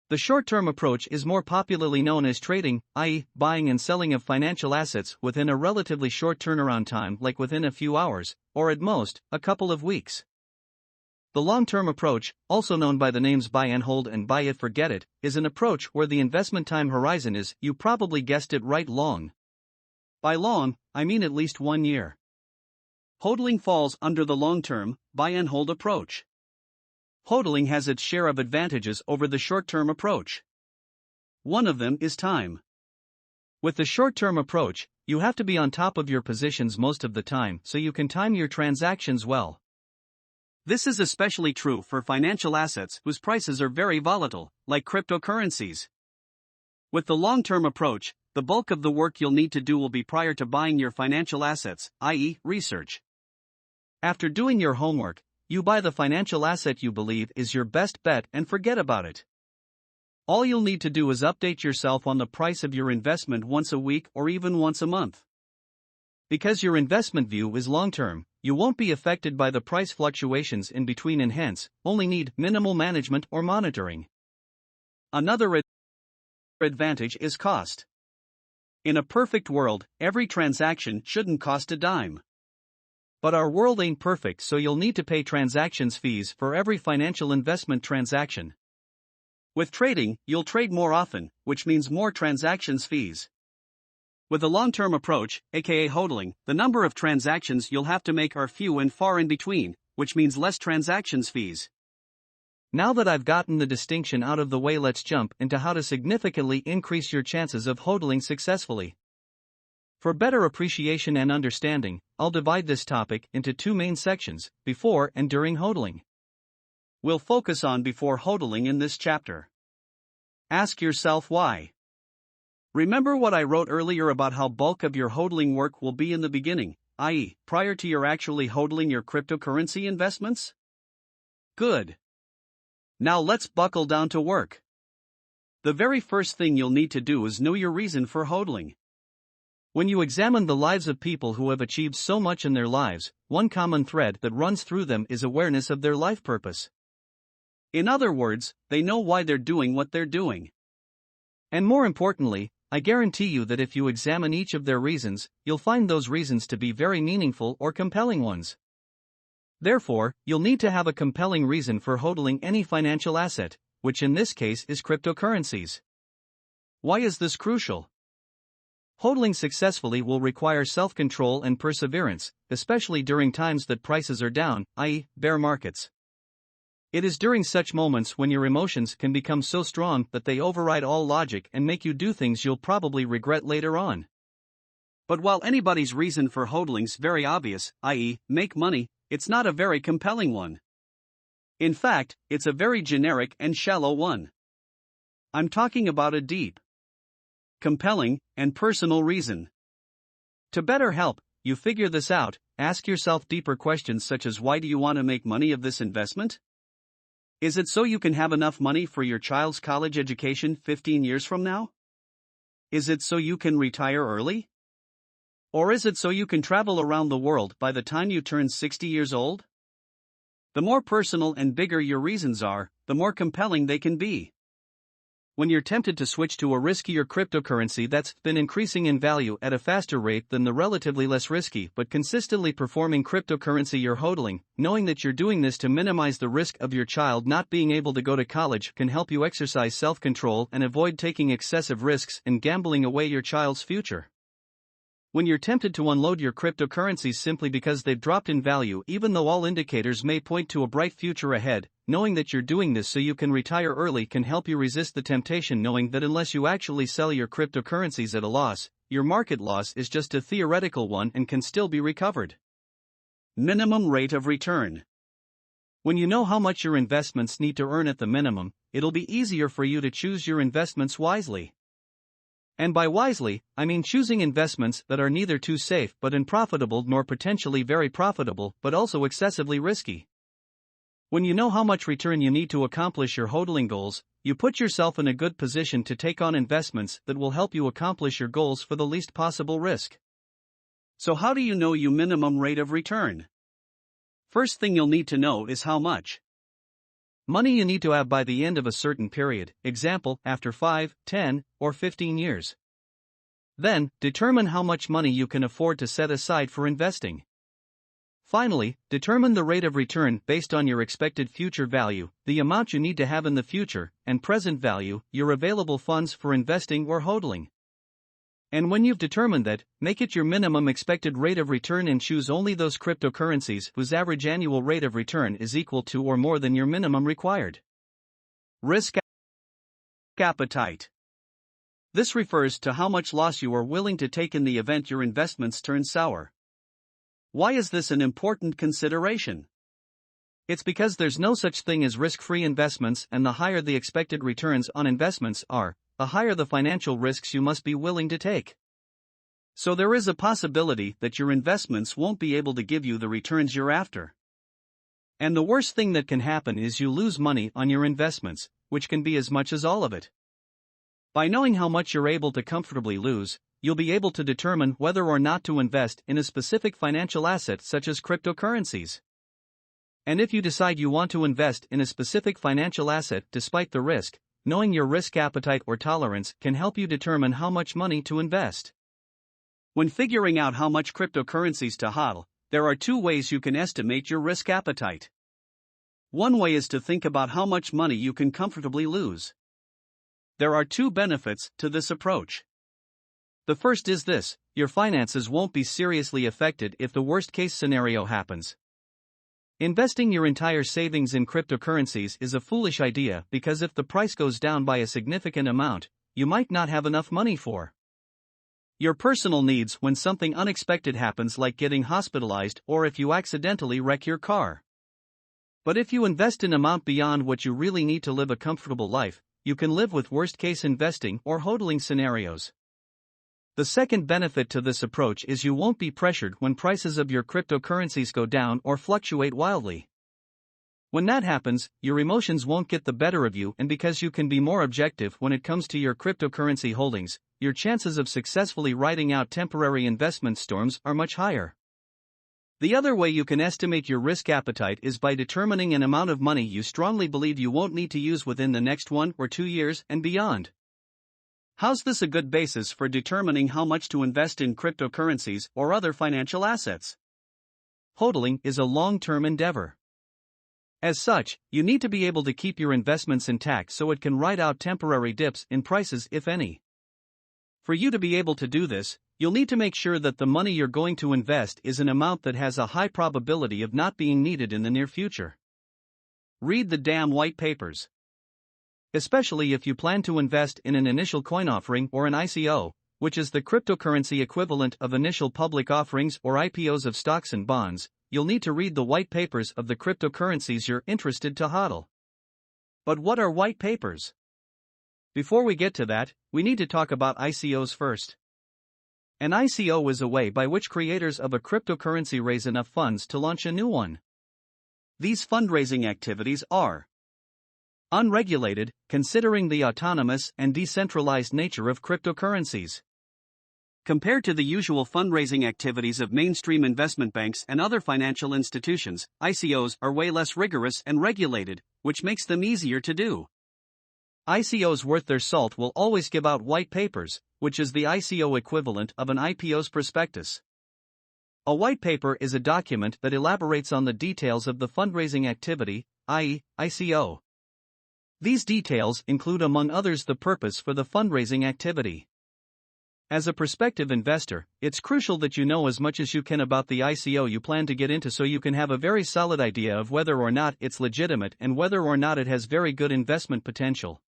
The short-term approach is more popularly known as trading, i.e., buying and selling of financial assets within a relatively short turnaround time, like within a few hours, or at most, a couple of weeks. The long-term approach, also known by the names buy and hold and buy it forget it, is an approach where the investment time horizon is, you probably guessed it right, long. By long, I mean at least 1 year. Hodling falls under the long-term, buy and hold approach. Hodling has its share of advantages over the short-term approach. One of them is time. With the short-term approach, you have to be on top of your positions most of the time so you can time your transactions well. This is especially true for financial assets whose prices are very volatile, like cryptocurrencies. With the long-term approach, the bulk of the work you'll need to do will be prior to buying your financial assets, i.e., research. After doing your homework, you buy the financial asset you believe is your best bet and forget about it. All you'll need to do is update yourself on the price of your investment once a week or even once a month. Because your investment view is long-term, you won't be affected by the price fluctuations in between and hence, only need minimal management or monitoring. Another advantage is cost. In a perfect world, every transaction shouldn't cost a dime. But our world ain't perfect, so you'll need to pay transactions fees for every financial investment transaction. With trading, you'll trade more often, which means more transactions fees. With a long-term approach, aka hodling, the number of transactions you'll have to make are few and far in between, which means less transactions fees. Now that I've gotten the distinction out of the way, let's jump into how to significantly increase your chances of hodling successfully. For better appreciation and understanding, I'll divide this topic into 2 main sections, before and during hodling. We'll focus on before hodling in this chapter. Ask yourself why. Remember what I wrote earlier about how bulk of your hodling work will be in the beginning, i.e., prior to your actually hodling your cryptocurrency investments? Good. Now let's buckle down to work. The very first thing you'll need to do is know your reason for hodling. When you examine the lives of people who have achieved so much in their lives, one common thread that runs through them is awareness of their life purpose. In other words, they know why they're doing what they're doing. And more importantly, I guarantee you that if you examine each of their reasons, you'll find those reasons to be very meaningful or compelling ones. Therefore, you'll need to have a compelling reason for hodling any financial asset, which in this case is cryptocurrencies. Why is this crucial? Hodling successfully will require self-control and perseverance, especially during times that prices are down, i.e., bear markets. It is during such moments when your emotions can become so strong that they override all logic and make you do things you'll probably regret later on. But while anybody's reason for hodling's very obvious, i.e., make money, it's not a very compelling one. In fact, it's a very generic and shallow one. I'm talking about a deep, compelling, and personal reason. To better help you figure this out, ask yourself deeper questions such as, why do you want to make money of this investment? Is it so you can have enough money for your child's college education 15 years from now? Is it so you can retire early? Or is it so you can travel around the world by the time you turn 60 years old? The more personal and bigger your reasons are, the more compelling they can be. When you're tempted to switch to a riskier cryptocurrency that's been increasing in value at a faster rate than the relatively less risky but consistently performing cryptocurrency you're hodling, knowing that you're doing this to minimize the risk of your child not being able to go to college can help you exercise self-control and avoid taking excessive risks and gambling away your child's future. When you're tempted to unload your cryptocurrencies simply because they've dropped in value even though all indicators may point to a bright future ahead, knowing that you're doing this so you can retire early can help you resist the temptation, knowing that unless you actually sell your cryptocurrencies at a loss, your market loss is just a theoretical one and can still be recovered. Minimum rate of return. When you know how much your investments need to earn at the minimum, it'll be easier for you to choose your investments wisely. And by wisely, I mean choosing investments that are neither too safe but unprofitable nor potentially very profitable but also excessively risky. When you know how much return you need to accomplish your hodling goals, you put yourself in a good position to take on investments that will help you accomplish your goals for the least possible risk. So how do you know your minimum rate of return? First thing you'll need to know is how much money you need to have by the end of a certain period, example, after 5, 10, or 15 years. Then, determine how much money you can afford to set aside for investing. Finally, determine the rate of return based on your expected future value, the amount you need to have in the future, and present value, your available funds for investing or hodling. And when you've determined that, make it your minimum expected rate of return and choose only those cryptocurrencies whose average annual rate of return is equal to or more than your minimum required. Risk appetite. This refers to how much loss you are willing to take in the event your investments turn sour. Why is this an important consideration? It's because there's no such thing as risk-free investments, and the higher the expected returns on investments are, the higher the financial risks you must be willing to take. So there is a possibility that your investments won't be able to give you the returns you're after. And the worst thing that can happen is you lose money on your investments, which can be as much as all of it. By knowing how much you're able to comfortably lose, you'll be able to determine whether or not to invest in a specific financial asset such as cryptocurrencies. And if you decide you want to invest in a specific financial asset despite the risk, knowing your risk appetite or tolerance can help you determine how much money to invest. When figuring out how much cryptocurrencies to hodl, there are two ways you can estimate your risk appetite. One way is to think about how much money you can comfortably lose. There are two benefits to this approach. The first is this: your finances won't be seriously affected if the worst-case scenario happens. Investing your entire savings in cryptocurrencies is a foolish idea because if the price goes down by a significant amount, you might not have enough money for your personal needs when something unexpected happens, like getting hospitalized or if you accidentally wreck your car. But if you invest an amount beyond what you really need to live a comfortable life, you can live with worst-case investing or hodling scenarios. The second benefit to this approach is you won't be pressured when prices of your cryptocurrencies go down or fluctuate wildly. When that happens, your emotions won't get the better of you, and because you can be more objective when it comes to your cryptocurrency holdings, your chances of successfully riding out temporary investment storms are much higher. The other way you can estimate your risk appetite is by determining an amount of money you strongly believe you won't need to use within the next 1 or 2 years and beyond. How's this a good basis for determining how much to invest in cryptocurrencies or other financial assets? Hodling is a long-term endeavor. As such, you need to be able to keep your investments intact so it can ride out temporary dips in prices, if any. For you to be able to do this, you'll need to make sure that the money you're going to invest is an amount that has a high probability of not being needed in the near future. Read the damn white papers. Especially if you plan to invest in an initial coin offering or an ICO, which is the cryptocurrency equivalent of initial public offerings or IPOs of stocks and bonds, you'll need to read the white papers of the cryptocurrencies you're interested to hodl. But what are white papers? Before we get to that, we need to talk about ICOs first. An ICO is a way by which creators of a cryptocurrency raise enough funds to launch a new one. These fundraising activities are unregulated, considering the autonomous and decentralized nature of cryptocurrencies. Compared to the usual fundraising activities of mainstream investment banks and other financial institutions, ICOs are way less rigorous and regulated, which makes them easier to do. ICOs worth their salt will always give out white papers, which is the ICO equivalent of an IPO's prospectus. A white paper is a document that elaborates on the details of the fundraising activity, i.e., ICO. These details include, among others, the purpose for the fundraising activity. As a prospective investor, it's crucial that you know as much as you can about the ICO you plan to get into so you can have a very solid idea of whether or not it's legitimate and whether or not it has very good investment potential.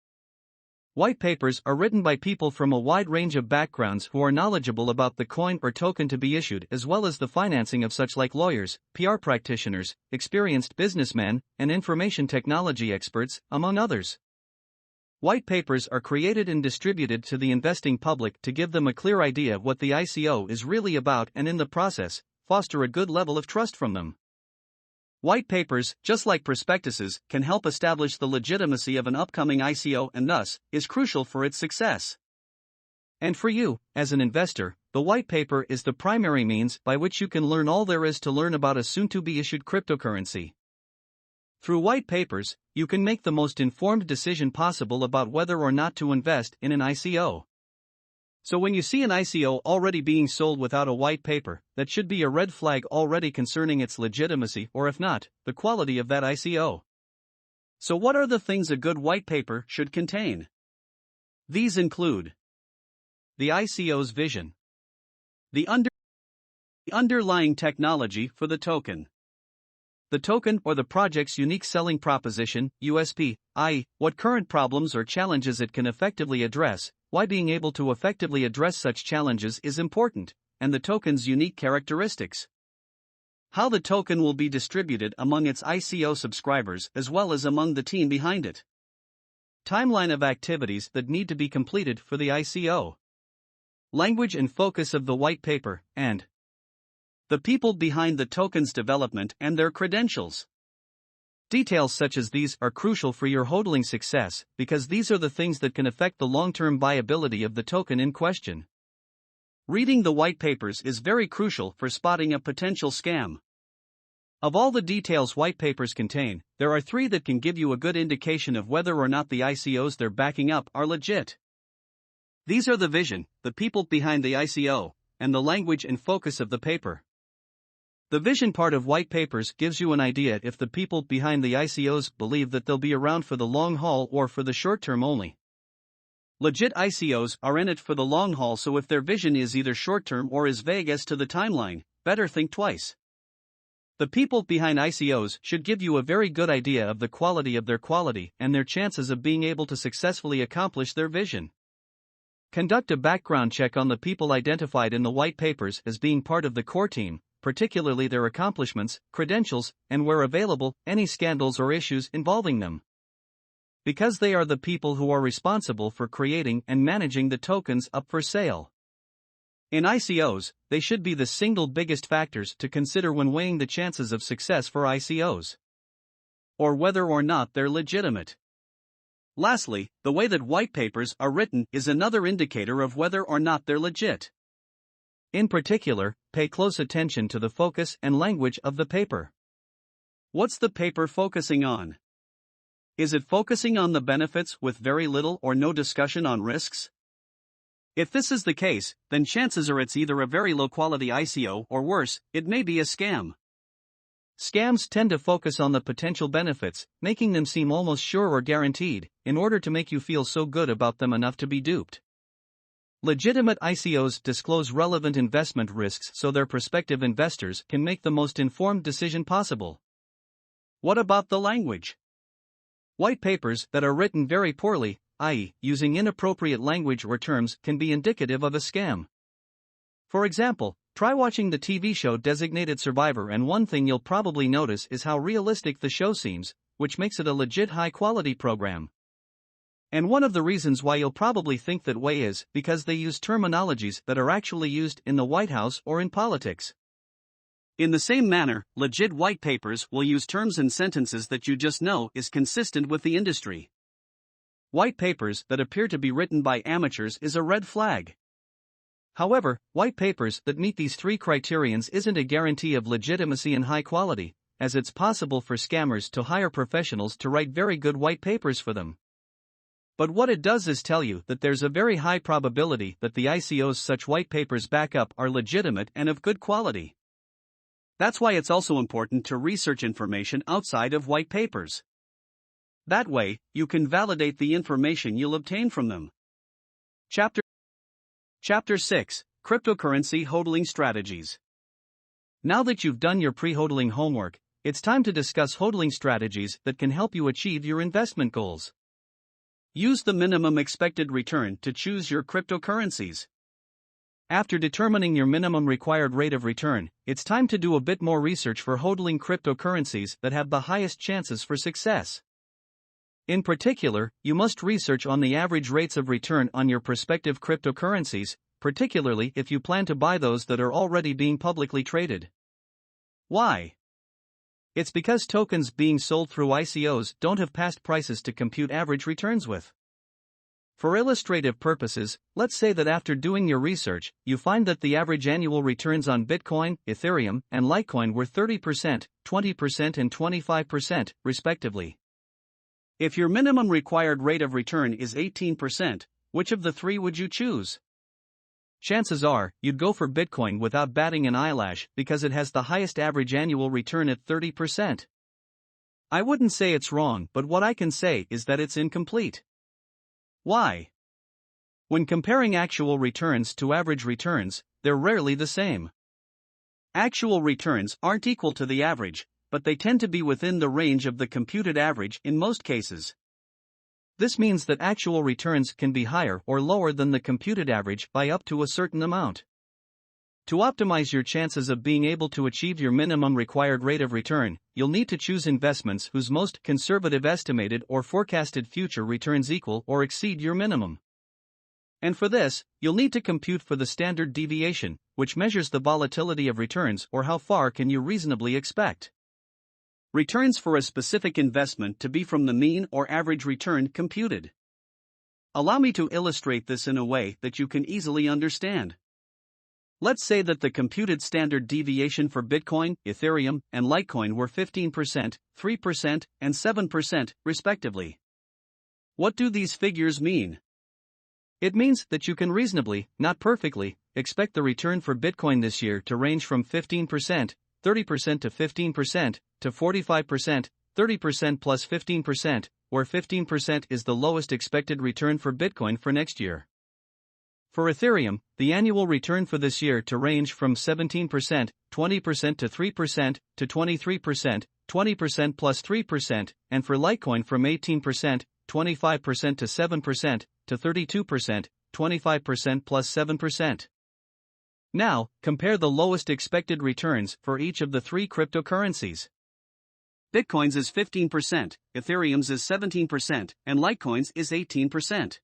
White papers are written by people from a wide range of backgrounds who are knowledgeable about the coin or token to be issued, as well as the financing of such, like lawyers, PR practitioners, experienced businessmen, and information technology experts, among others. White papers are created and distributed to the investing public to give them a clear idea of what the ICO is really about and, in the process, foster a good level of trust from them. White papers, just like prospectuses, can help establish the legitimacy of an upcoming ICO and thus, is crucial for its success. And for you, as an investor, the white paper is the primary means by which you can learn all there is to learn about a soon-to-be-issued cryptocurrency. Through white papers, you can make the most informed decision possible about whether or not to invest in an ICO. So when you see an ICO already being sold without a white paper, that should be a red flag already concerning its legitimacy, or if not, the quality of that ICO. So what are the things a good white paper should contain? These include the ICO's vision, the underlying technology for the token, the token or the project's unique selling proposition, USP, i.e., what current problems or challenges it can effectively address, why being able to effectively address such challenges is important, and the token's unique characteristics. How the token will be distributed among its ICO subscribers as well as among the team behind it. Timeline of activities that need to be completed for the ICO. Language and focus of the white paper, and the people behind the token's development and their credentials. Details such as these are crucial for your hodling success because these are the things that can affect the long-term viability of the token in question. Reading the white papers is very crucial for spotting a potential scam. Of all the details white papers contain, there are 3 that can give you a good indication of whether or not the ICOs they're backing up are legit. These are the vision, the people behind the ICO, and the language and focus of the paper. The vision part of white papers gives you an idea if the people behind the ICOs believe that they'll be around for the long haul or for the short term only. Legit ICOs are in it for the long haul, so if their vision is either short term or is vague as to the timeline, better think twice. The people behind ICOs should give you a very good idea of the quality of their quality and their chances of being able to successfully accomplish their vision. Conduct a background check on the people identified in the white papers as being part of the core team, particularly their accomplishments, credentials, and where available, any scandals or issues involving them. Because they are the people who are responsible for creating and managing the tokens up for sale. In ICOs, they should be the single biggest factors to consider when weighing the chances of success for ICOs. Or whether or not they're legitimate. Lastly, the way that white papers are written is another indicator of whether or not they're legit. In particular, pay close attention to the focus and language of the paper. What's the paper focusing on? Is it focusing on the benefits with very little or no discussion on risks? If this is the case, then chances are it's either a very low-quality ICO or worse, it may be a scam. Scams tend to focus on the potential benefits, making them seem almost sure or guaranteed, in order to make you feel so good about them enough to be duped. Legitimate ICOs disclose relevant investment risks so their prospective investors can make the most informed decision possible. What about the language? White papers that are written very poorly, i.e., using inappropriate language or terms, can be indicative of a scam. For example, try watching the TV show Designated Survivor, and one thing you'll probably notice is how realistic the show seems, which makes it a legit high-quality program. And one of the reasons why you'll probably think that way is because they use terminologies that are actually used in the White House or in politics. In the same manner, legit white papers will use terms and sentences that you just know is consistent with the industry. White papers that appear to be written by amateurs is a red flag. However, white papers that meet these 3 criterions isn't a guarantee of legitimacy and high quality, as it's possible for scammers to hire professionals to write very good white papers for them. But what it does is tell you that there's a very high probability that the ICOs such white papers back up are legitimate and of good quality. That's why it's also important to research information outside of white papers. That way, you can validate the information you'll obtain from them. Chapter 6, Cryptocurrency Hodling Strategies. Now that you've done your pre-hodling homework, it's time to discuss hodling strategies that can help you achieve your investment goals. Use the minimum expected return to choose your cryptocurrencies. After determining your minimum required rate of return, it's time to do a bit more research for hodling cryptocurrencies that have the highest chances for success. In particular, you must research on the average rates of return on your prospective cryptocurrencies, particularly if you plan to buy those that are already being publicly traded. Why? It's because tokens being sold through ICOs don't have past prices to compute average returns with. For illustrative purposes, let's say that after doing your research, you find that the average annual returns on Bitcoin, Ethereum, and Litecoin were 30%, 20%, and 25%, respectively. If your minimum required rate of return is 18%, which of the 3 would you choose? chances are you'd go for Bitcoin without batting an eyelash because it has the highest average annual return at 30%. I wouldn't say it's wrong, but what I can say is that it's incomplete. Why? When comparing actual returns to average returns, they're rarely the same. Actual returns aren't equal to the average, but they tend to be within the range of the computed average in most cases. This means that actual returns can be higher or lower than the computed average by up to a certain amount. To optimize your chances of being able to achieve your minimum required rate of return, you'll need to choose investments whose most conservative estimated or forecasted future returns equal or exceed your minimum. And for this, you'll need to compute for the standard deviation, which measures the volatility of returns or how far can you reasonably expect returns for a specific investment to be from the mean or average return computed. Allow me to illustrate this in a way that you can easily understand. Let's say that the computed standard deviation for Bitcoin, Ethereum, and Litecoin were 15%, 3%, and 7%, respectively. What do these figures mean? It means that you can reasonably, not perfectly, expect the return for Bitcoin this year to range from 15%, 30% to 15%, to 45%, 30% plus 15%, where 15% is the lowest expected return for Bitcoin for next year. For Ethereum, the annual return for this year to range from 17%, 20% to 3%, to 23%, 20% plus 3%, and for Litecoin from 18%, 25% to 7%, to 32%, 25% plus 7%. Now, compare the lowest expected returns for each of the three cryptocurrencies. Bitcoin's is 15%, Ethereum's is 17%, and Litecoin's is 18%.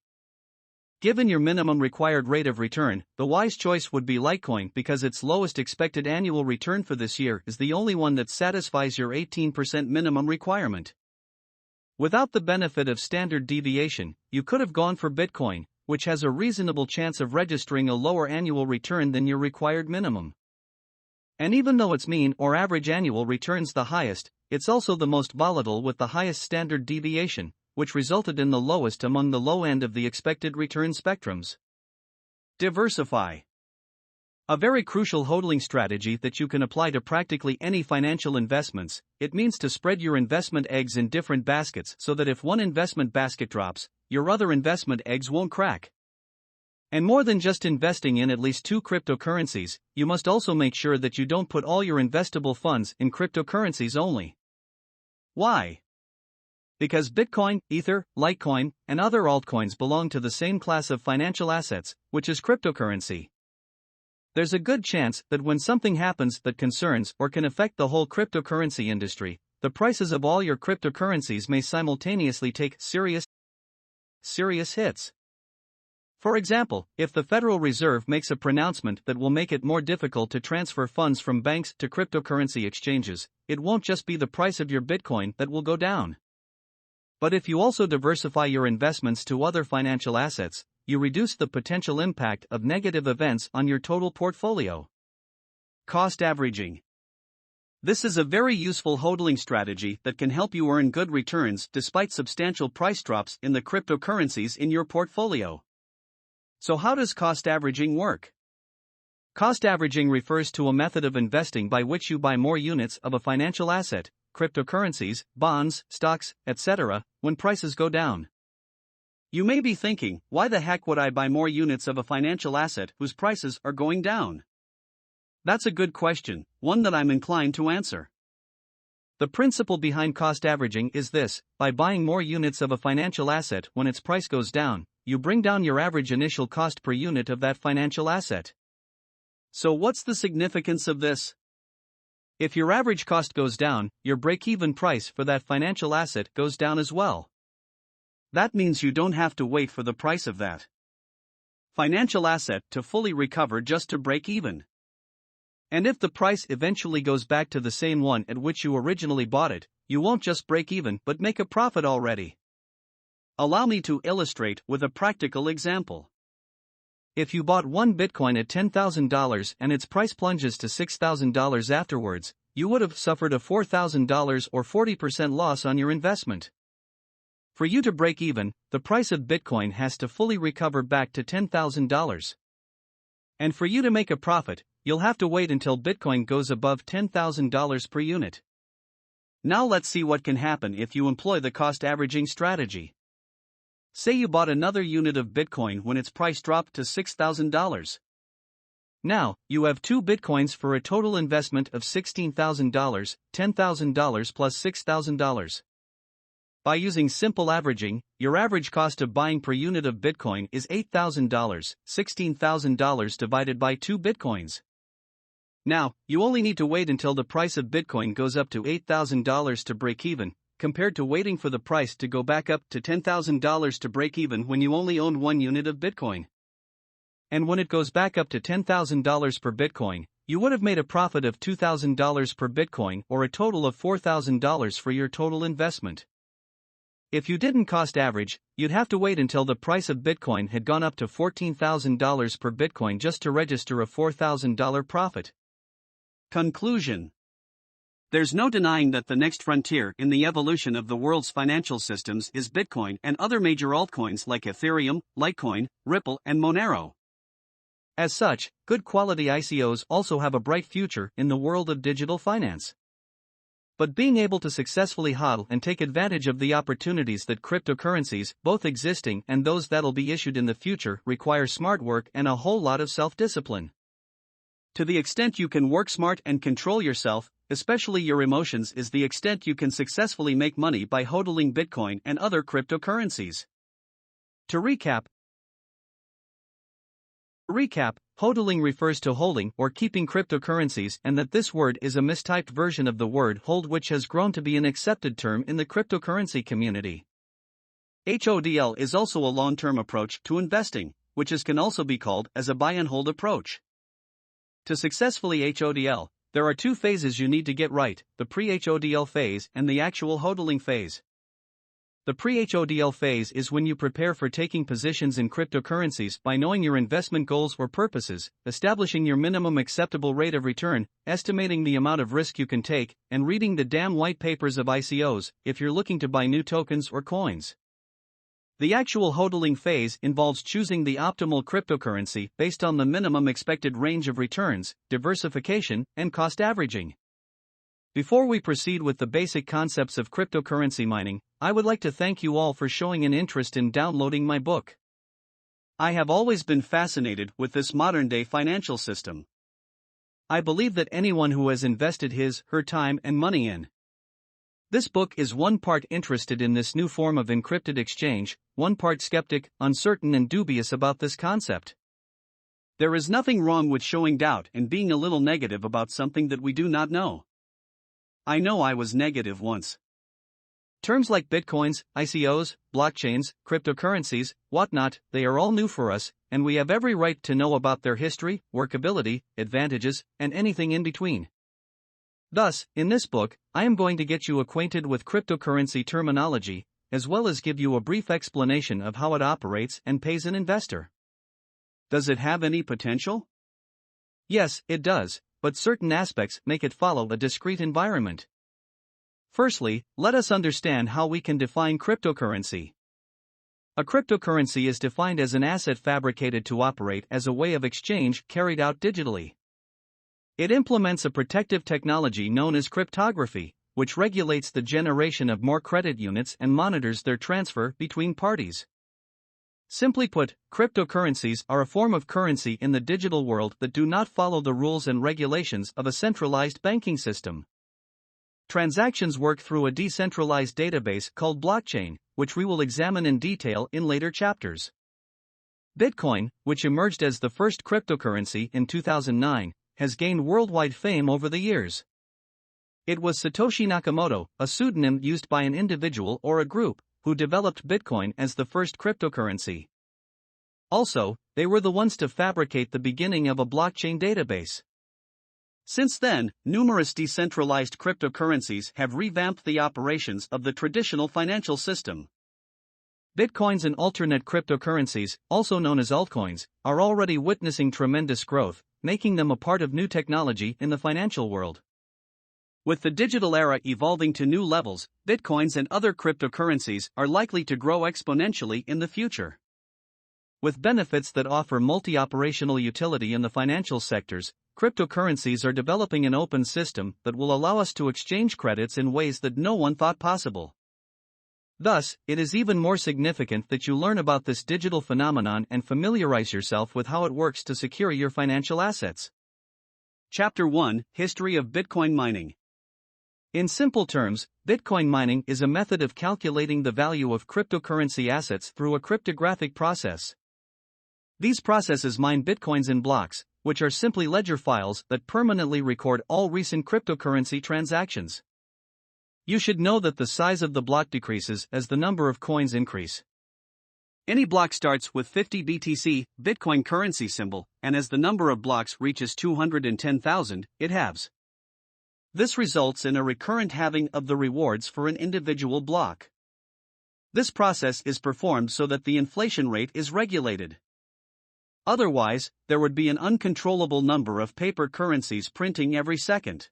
Given your minimum required rate of return, the wise choice would be Litecoin because its lowest expected annual return for this year is the only one that satisfies your 18% minimum requirement. Without the benefit of standard deviation, you could have gone for Bitcoin, which has a reasonable chance of registering a lower annual return than your required minimum. And even though its mean or average annual return's the highest, it's also the most volatile with the highest standard deviation, which resulted in the lowest among the low end of the expected return spectrums. Diversify. A very crucial hodling strategy that you can apply to practically any financial investments. It means to spread your investment eggs in different baskets so that if one investment basket drops, your other investment eggs won't crack. And more than just investing in at least two cryptocurrencies, you must also make sure that you don't put all your investable funds in cryptocurrencies only. Why? Because Bitcoin, Ether, Litecoin, and other altcoins belong to the same class of financial assets, which is cryptocurrency. There's a good chance that when something happens that concerns or can affect the whole cryptocurrency industry, the prices of all your cryptocurrencies may simultaneously take serious hits. For example, if the Federal Reserve makes a pronouncement that will make it more difficult to transfer funds from banks to cryptocurrency exchanges, it won't just be the price of your Bitcoin that will go down. But if you also diversify your investments to other financial assets, you reduce the potential impact of negative events on your total portfolio. Cost averaging. This is a very useful hodling strategy that can help you earn good returns despite substantial price drops in the cryptocurrencies in your portfolio. So how does cost averaging work? Cost averaging refers to a method of investing by which you buy more units of a financial asset, cryptocurrencies, bonds, stocks, etc., when prices go down. You may be thinking, why the heck would I buy more units of a financial asset whose prices are going down? That's a good question, one that I'm inclined to answer. The principle behind cost averaging is this: by buying more units of a financial asset when its price goes down, you bring down your average initial cost per unit of that financial asset. So what's the significance of this? If your average cost goes down, your break-even price for that financial asset goes down as well. That means you don't have to wait for the price of that financial asset to fully recover just to break even. And if the price eventually goes back to the same one at which you originally bought it, you won't just break even but make a profit already. Allow me to illustrate with a practical example. If you bought one Bitcoin at $10,000 and its price plunges to $6,000 afterwards, you would have suffered a $4,000 or 40% loss on your investment. For you to break even, the price of Bitcoin has to fully recover back to $10,000. And for you to make a profit, you'll have to wait until Bitcoin goes above $10,000 per unit. Now let's see what can happen if you employ the cost averaging strategy. Say you bought another unit of Bitcoin when its price dropped to $6,000. Now, you have 2 Bitcoins for a total investment of $16,000, $10,000 plus $6,000. By using simple averaging, your average cost of buying per unit of Bitcoin is $8,000, $16,000 divided by 2 Bitcoins. Now, you only need to wait until the price of Bitcoin goes up to $8,000 to break even, compared to waiting for the price to go back up to $10,000 to break even when you only owned 1 unit of Bitcoin. And when it goes back up to $10,000 per Bitcoin, you would have made a profit of $2,000 per Bitcoin or a total of $4,000 for your total investment. If you didn't cost average, you'd have to wait until the price of Bitcoin had gone up to $14,000 per Bitcoin just to register a $4,000 profit. Conclusion: there's no denying that the next frontier in the evolution of the world's financial systems is Bitcoin and other major altcoins like Ethereum, Litecoin, Ripple, and Monero. As such, good quality ICOs also have a bright future in the world of digital finance. But being able to successfully hodl and take advantage of the opportunities that cryptocurrencies, both existing and those that'll be issued in the future, require smart work and a whole lot of self-discipline. To the extent you can work smart and control yourself, especially your emotions, is the extent you can successfully make money by hodling Bitcoin and other cryptocurrencies. To recap, hodling refers to holding or keeping cryptocurrencies, and that this word is a mistyped version of the word hold, which has grown to be an accepted term in the cryptocurrency community. HODL is also a long-term approach to investing, which can also be called as a buy and hold approach. To successfully HODL, there are 2 phases you need to get right: the pre-HODL phase and the actual hodling phase. The pre-HODL phase is when you prepare for taking positions in cryptocurrencies by knowing your investment goals or purposes, establishing your minimum acceptable rate of return, estimating the amount of risk you can take, and reading the damn white papers of ICOs if you're looking to buy new tokens or coins. The actual hodling phase involves choosing the optimal cryptocurrency based on the minimum expected range of returns, diversification, and cost averaging. Before we proceed with the basic concepts of cryptocurrency mining, I would like to thank you all for showing an interest in downloading my book. I have always been fascinated with this modern-day financial system. I believe that anyone who has invested her time and money in this book is 1 part interested in this new form of encrypted exchange, 1 part skeptic, uncertain and dubious about this concept. There is nothing wrong with showing doubt and being a little negative about something that we do not know. I know I was negative once. Terms like Bitcoins, ICOs, blockchains, cryptocurrencies, whatnot, they are all new for us, and we have every right to know about their history, workability, advantages, and anything in between. Thus, in this book, I am going to get you acquainted with cryptocurrency terminology, as well as give you a brief explanation of how it operates and pays an investor. Does it have any potential? Yes, it does, but certain aspects make it follow a discrete environment. Firstly, let us understand how we can define cryptocurrency. A cryptocurrency is defined as an asset fabricated to operate as a way of exchange carried out digitally. It implements a protective technology known as cryptography, which regulates the generation of more credit units and monitors their transfer between parties. Simply put, cryptocurrencies are a form of currency in the digital world that do not follow the rules and regulations of a centralized banking system. Transactions work through a decentralized database called blockchain, which we will examine in detail in later chapters. Bitcoin, which emerged as the first cryptocurrency in 2009, has gained worldwide fame over the years. It was Satoshi Nakamoto, a pseudonym used by an individual or a group, who developed Bitcoin as the first cryptocurrency. Also, they were the ones to fabricate the beginning of a blockchain database. Since then, numerous decentralized cryptocurrencies have revamped the operations of the traditional financial system. Bitcoins and alternate cryptocurrencies, also known as altcoins, are already witnessing tremendous growth, making them a part of new technology in the financial world. With the digital era evolving to new levels, Bitcoins and other cryptocurrencies are likely to grow exponentially in the future. With benefits that offer multi-operational utility in the financial sectors, cryptocurrencies are developing an open system that will allow us to exchange credits in ways that no one thought possible. Thus, it is even more significant that you learn about this digital phenomenon and familiarize yourself with how it works to secure your financial assets. Chapter 1: History of Bitcoin Mining. In simple terms, Bitcoin mining is a method of calculating the value of cryptocurrency assets through a cryptographic process. These processes mine Bitcoins in blocks, which are simply ledger files that permanently record all recent cryptocurrency transactions. You should know that the size of the block decreases as the number of coins increase. Any block starts with 50 BTC, Bitcoin currency symbol, and as the number of blocks reaches 210,000, it halves. This results in a recurrent halving of the rewards for an individual block. This process is performed so that the inflation rate is regulated. Otherwise, there would be an uncontrollable number of paper currencies printing every second.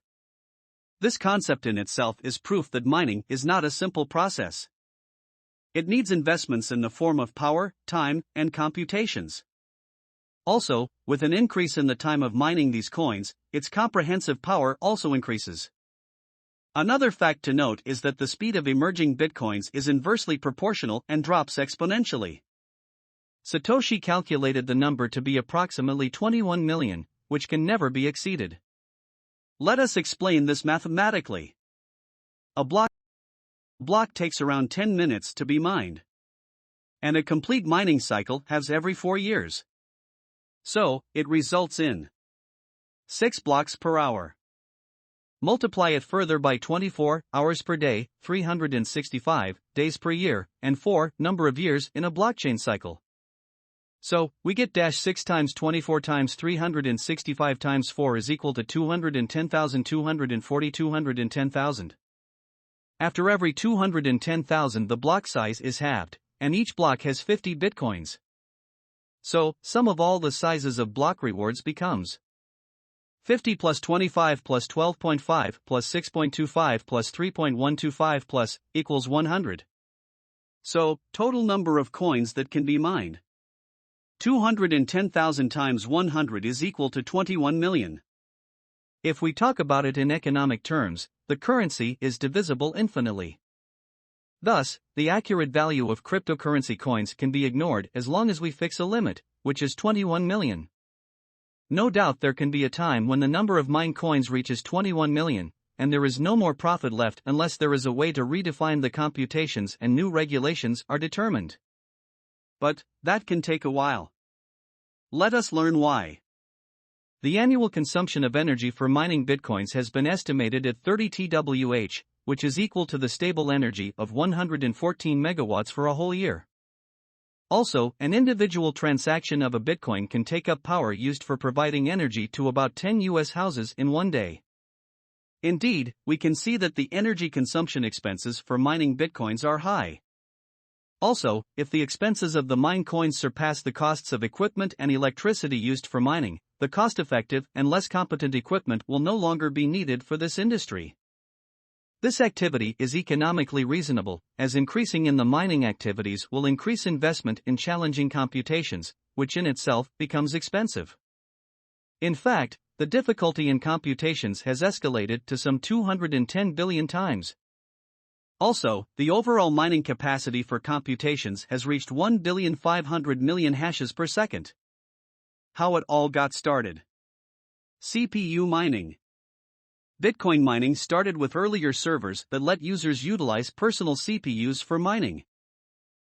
This concept in itself is proof that mining is not a simple process. It needs investments in the form of power, time, and computations. Also, with an increase in the time of mining these coins, its comprehensive power also increases. Another fact to note is that the speed of emerging bitcoins is inversely proportional and drops exponentially. Satoshi calculated the number to be approximately 21 million, which can never be exceeded. Let us explain this mathematically. A block takes around 10 minutes to be mined. And a complete mining cycle has every 4 years. So, it results in 6 blocks per hour. Multiply it further by 24 hours per day, 365 days per year, and 4 number of years in a blockchain cycle. So, we get -6 times 24 times 365 times 4 is equal to 210,240 210,000. After every 210,000 the block size is halved, and each block has 50 bitcoins. So, sum of all the sizes of block rewards becomes 50 plus 25 plus 12.5 plus 6.25 plus 3.125 plus equals 100. So, total number of coins that can be mined. 210,000 times 100 is equal to 21 million. If we talk about it in economic terms, the currency is divisible infinitely. Thus, the accurate value of cryptocurrency coins can be ignored as long as we fix a limit, which is 21 million. No doubt there can be a time when the number of mined coins reaches 21 million, and there is no more profit left unless there is a way to redefine the computations and new regulations are determined. But that can take a while. Let us learn why. The annual consumption of energy for mining bitcoins has been estimated at 30 TWh, which is equal to the stable energy of 114 megawatts for a whole year. Also, an individual transaction of a bitcoin can take up power used for providing energy to about 10 US houses in one day. Indeed, we can see that the energy consumption expenses for mining bitcoins are high. Also, if the expenses of the mined coins surpass the costs of equipment and electricity used for mining, the cost-effective and less competent equipment will no longer be needed for this industry. This activity is economically reasonable, as increasing in the mining activities will increase investment in challenging computations, which in itself becomes expensive. In fact, the difficulty in computations has escalated to some 210 billion times. Also, the overall mining capacity for computations has reached 1,500,000,000 hashes per second. How it all got started. CPU mining. Bitcoin mining started with earlier servers that let users utilize personal CPUs for mining.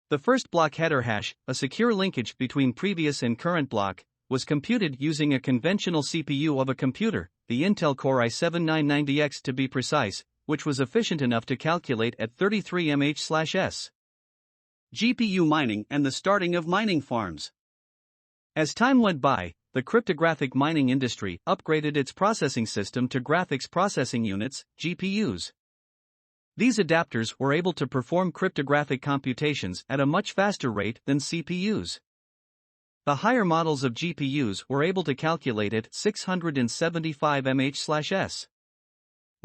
The first block header hash, a secure linkage between previous and current block, was computed using a conventional CPU of a computer, the Intel Core i7-9900X to be precise, which was efficient enough to calculate at 33 mH/s. GPU mining and the starting of mining farms. As time went by, the cryptographic mining industry upgraded its processing system to graphics processing units, GPUs. These adapters were able to perform cryptographic computations at a much faster rate than CPUs. The higher models of GPUs were able to calculate at 675 mH/s.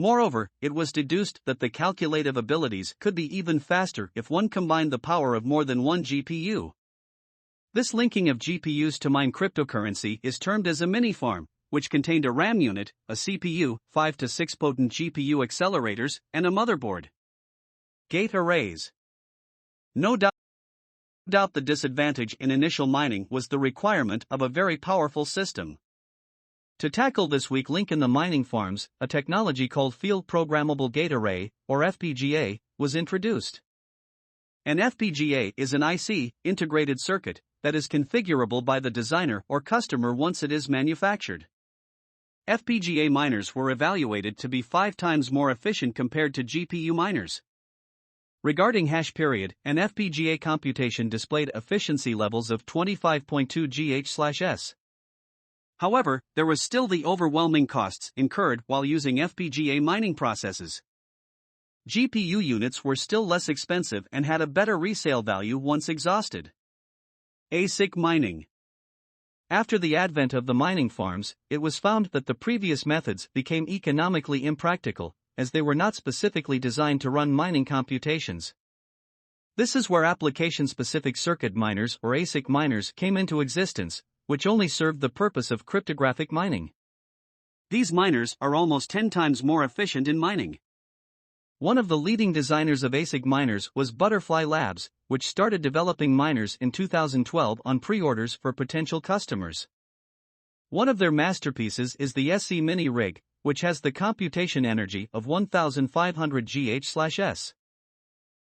Moreover, it was deduced that the calculative abilities could be even faster if one combined the power of more than one GPU. This linking of GPUs to mine cryptocurrency is termed as a mini-farm, which contained a RAM unit, a CPU, 5 to 6 potent GPU accelerators, and a motherboard. Gate arrays. No doubt the disadvantage in initial mining was the requirement of a very powerful system. To tackle this weak link in the mining farms, a technology called Field Programmable Gate Array, or FPGA, was introduced. An FPGA is an IC, integrated circuit, that is configurable by the designer or customer once it is manufactured. FPGA miners were evaluated to be 5 times more efficient compared to GPU miners. Regarding hash period, an FPGA computation displayed efficiency levels of 25.2 GH/s. However, there was still the overwhelming costs incurred while using FPGA mining processes. GPU units were still less expensive and had a better resale value once exhausted. ASIC mining. After the advent of the mining farms, it was found that the previous methods became economically impractical, as they were not specifically designed to run mining computations. This is where application-specific circuit miners or ASIC miners came into existence, which only served the purpose of cryptographic mining. These miners are almost 10 times more efficient in mining. One of the leading designers of ASIC miners was Butterfly Labs, which started developing miners in 2012 on pre-orders for potential customers. One of their masterpieces is the SC Mini Rig, which has the computation energy of 1500 GH/s.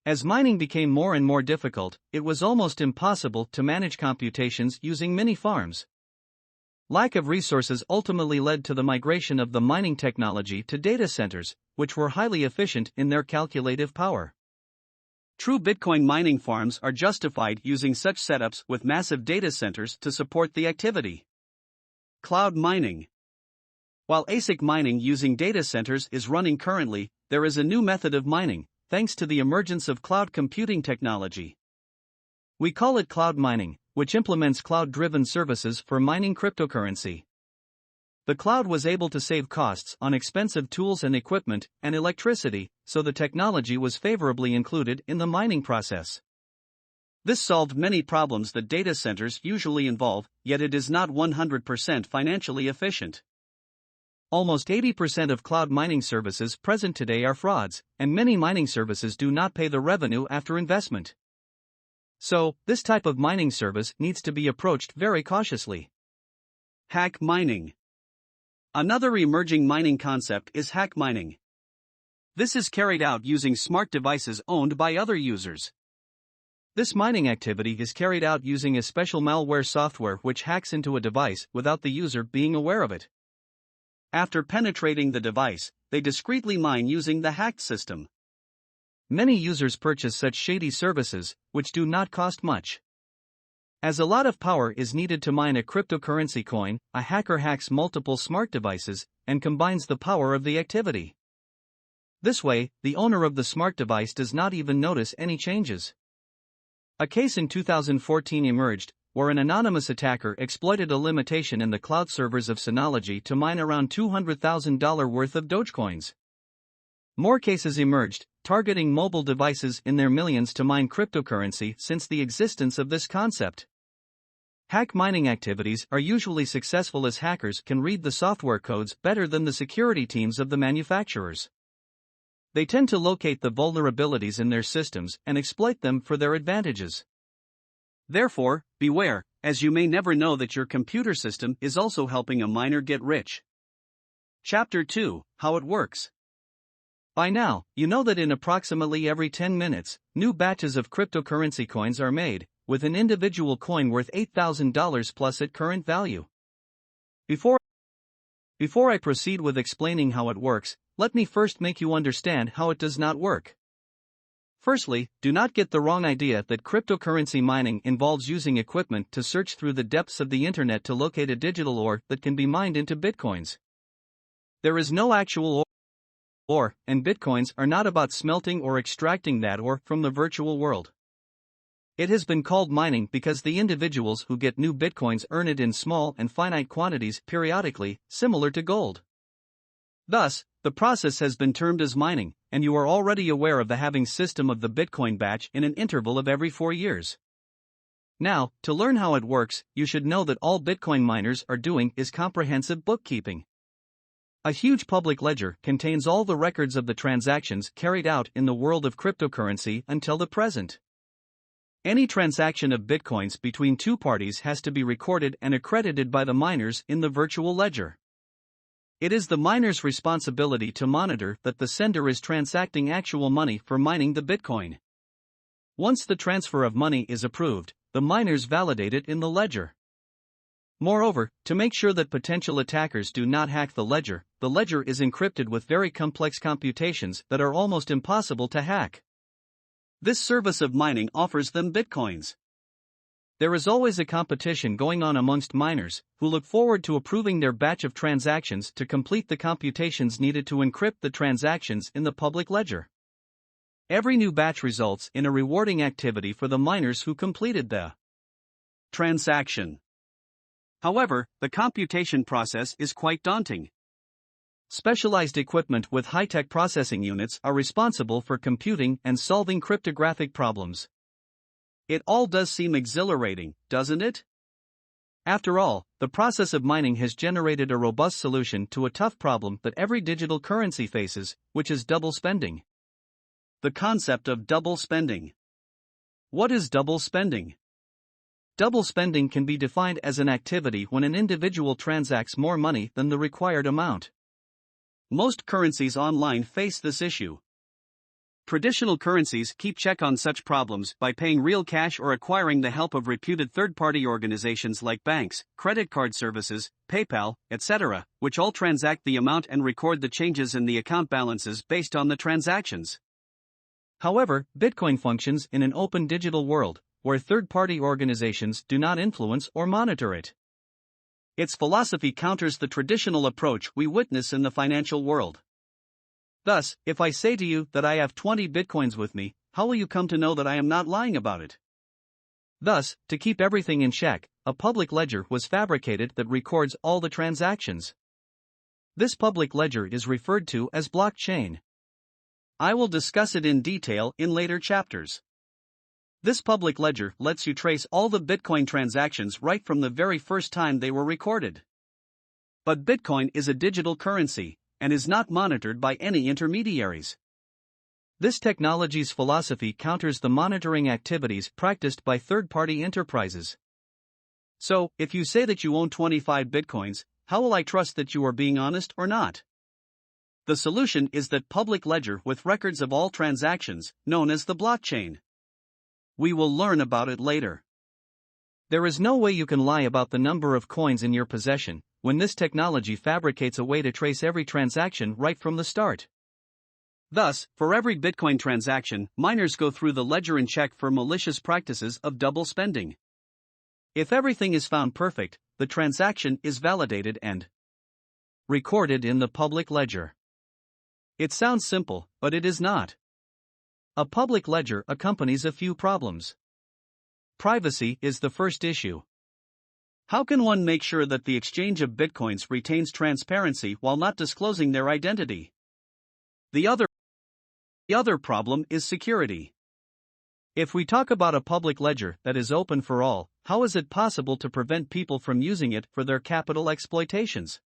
As mining became more and more difficult, it was almost impossible to manage computations using mini farms. Lack of resources ultimately led to the migration of the mining technology to data centers, which were highly efficient in their calculative power. True Bitcoin mining farms are justified using such setups with massive data centers to support the activity. Cloud mining. While ASIC mining using data centers is running currently, there is a new method of mining, thanks to the emergence of cloud computing technology. We call it cloud mining, which implements cloud-driven services for mining cryptocurrency. The cloud was able to save costs on expensive tools and equipment and electricity, so the technology was favorably included in the mining process. This solved many problems that data centers usually involve, yet it is not 100% financially efficient. Almost 80% of cloud mining services present today are frauds, and many mining services do not pay the revenue after investment. So, this type of mining service needs to be approached very cautiously. Hack mining. Another emerging mining concept is hack mining. This is carried out using smart devices owned by other users. This mining activity is carried out using a special malware software which hacks into a device without the user being aware of it. After penetrating the device, they discreetly mine using the hacked system. Many users purchase such shady services, which do not cost much. As a lot of power is needed to mine a cryptocurrency coin, a hacker hacks multiple smart devices and combines the power of the activity. This way, the owner of the smart device does not even notice any changes. A case in 2014 emerged, where an anonymous attacker exploited a limitation in the cloud servers of Synology to mine around $200,000 worth of Dogecoins. More cases emerged, targeting mobile devices in their millions to mine cryptocurrency since the existence of this concept. Hack mining activities are usually successful as hackers can read the software codes better than the security teams of the manufacturers. They tend to locate the vulnerabilities in their systems and exploit them for their advantages. Therefore, beware, as you may never know that your computer system is also helping a miner get rich. Chapter 2: How it works. By now, you know that in approximately every 10 minutes, new batches of cryptocurrency coins are made, with an individual coin worth $8,000 plus at current value. Before I proceed with explaining how it works, let me first make you understand how it does not work. Firstly, do not get the wrong idea that cryptocurrency mining involves using equipment to search through the depths of the internet to locate a digital ore that can be mined into bitcoins. There is no actual ore, and bitcoins are not about smelting or extracting that ore from the virtual world. It has been called mining because the individuals who get new bitcoins earn it in small and finite quantities periodically, similar to gold. Thus, the process has been termed as mining, and you are already aware of the halving system of the Bitcoin batch in an interval of every 4 years. Now, to learn how it works, you should know that all Bitcoin miners are doing is comprehensive bookkeeping. A huge public ledger contains all the records of the transactions carried out in the world of cryptocurrency until the present. Any transaction of Bitcoins between two parties has to be recorded and accredited by the miners in the virtual ledger. It is the miner's responsibility to monitor that the sender is transacting actual money for mining the Bitcoin. Once the transfer of money is approved, the miners validate it in the ledger. Moreover, to make sure that potential attackers do not hack the ledger is encrypted with very complex computations that are almost impossible to hack. This service of mining offers them Bitcoins. There is always a competition going on amongst miners, who look forward to approving their batch of transactions to complete the computations needed to encrypt the transactions in the public ledger. Every new batch results in a rewarding activity for the miners who completed the transaction. However, the computation process is quite daunting. Specialized equipment with high-tech processing units are responsible for computing and solving cryptographic problems. It all does seem exhilarating, doesn't it? After all, the process of mining has generated a robust solution to a tough problem that every digital currency faces, which is double spending. The concept of double spending. What is double spending? Double spending can be defined as an activity when an individual transacts more money than the required amount. Most currencies online face this issue. Traditional currencies keep check on such problems by paying real cash or acquiring the help of reputed third-party organizations like banks, credit card services, PayPal, etc., which all transact the amount and record the changes in the account balances based on the transactions. However, Bitcoin functions in an open digital world, where third-party organizations do not influence or monitor it. Its philosophy counters the traditional approach we witness in the financial world. Thus, if I say to you that I have 20 Bitcoins with me, how will you come to know that I am not lying about it? Thus, to keep everything in check, a public ledger was fabricated that records all the transactions. This public ledger is referred to as blockchain. I will discuss it in detail in later chapters. This public ledger lets you trace all the Bitcoin transactions right from the very first time they were recorded. But Bitcoin is a digital currency, and is not monitored by any intermediaries. This technology's philosophy counters the monitoring activities practiced by third-party enterprises. So, if you say that you own 25 Bitcoins, how will I trust that you are being honest or not? The solution is that public ledger with records of all transactions, known as the blockchain. We will learn about it later. There is no way you can lie about the number of coins in your possession, when this technology fabricates a way to trace every transaction right from the start. Thus, for every Bitcoin transaction, miners go through the ledger and check for malicious practices of double spending. If everything is found perfect, the transaction is validated and recorded in the public ledger. It sounds simple, but it is not. A public ledger accompanies a few problems. Privacy is the first issue. How can one make sure that the exchange of Bitcoins retains transparency while not disclosing their identity? The other problem is security. If we talk about a public ledger that is open for all, how is it possible to prevent people from using it for their capital exploitations?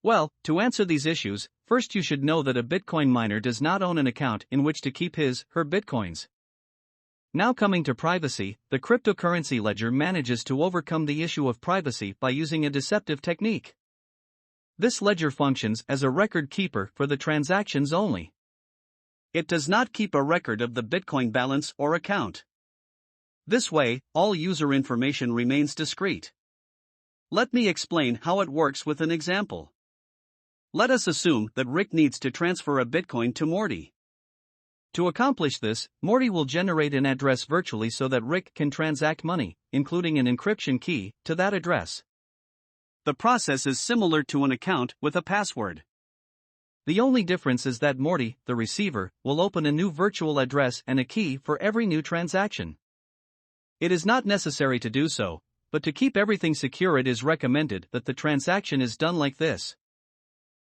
Well, to answer these issues, first you should know that a Bitcoin miner does not own an account in which to keep his/her Bitcoins. Now coming to privacy, the cryptocurrency ledger manages to overcome the issue of privacy by using a deceptive technique. This ledger functions as a record keeper for the transactions only. It does not keep a record of the Bitcoin balance or account. This way, all user information remains discreet. Let me explain how it works with an example. Let us assume that Rick needs to transfer a Bitcoin to Morty. To accomplish this, Morty will generate an address virtually so that Rick can transact money, including an encryption key, to that address. The process is similar to an account with a password. The only difference is that Morty, the receiver, will open a new virtual address and a key for every new transaction. It is not necessary to do so, but to keep everything secure it is recommended that the transaction is done like this.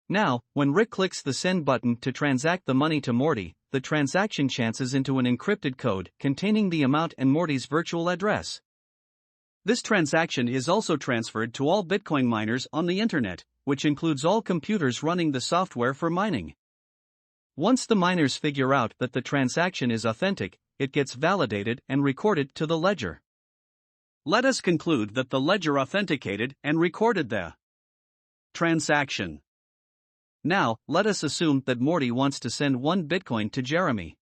Now, when Rick clicks the send button to transact the money to Morty, the transaction chances into an encrypted code containing the amount and Morty's virtual address. This transaction is also transferred to all Bitcoin miners on the internet, which includes all computers running the software for mining. Once the miners figure out that the transaction is authentic, it gets validated and recorded to the ledger. Let us conclude that the ledger authenticated and recorded the transaction. Now, let us assume that Morty wants to send 1 Bitcoin to Jeremy.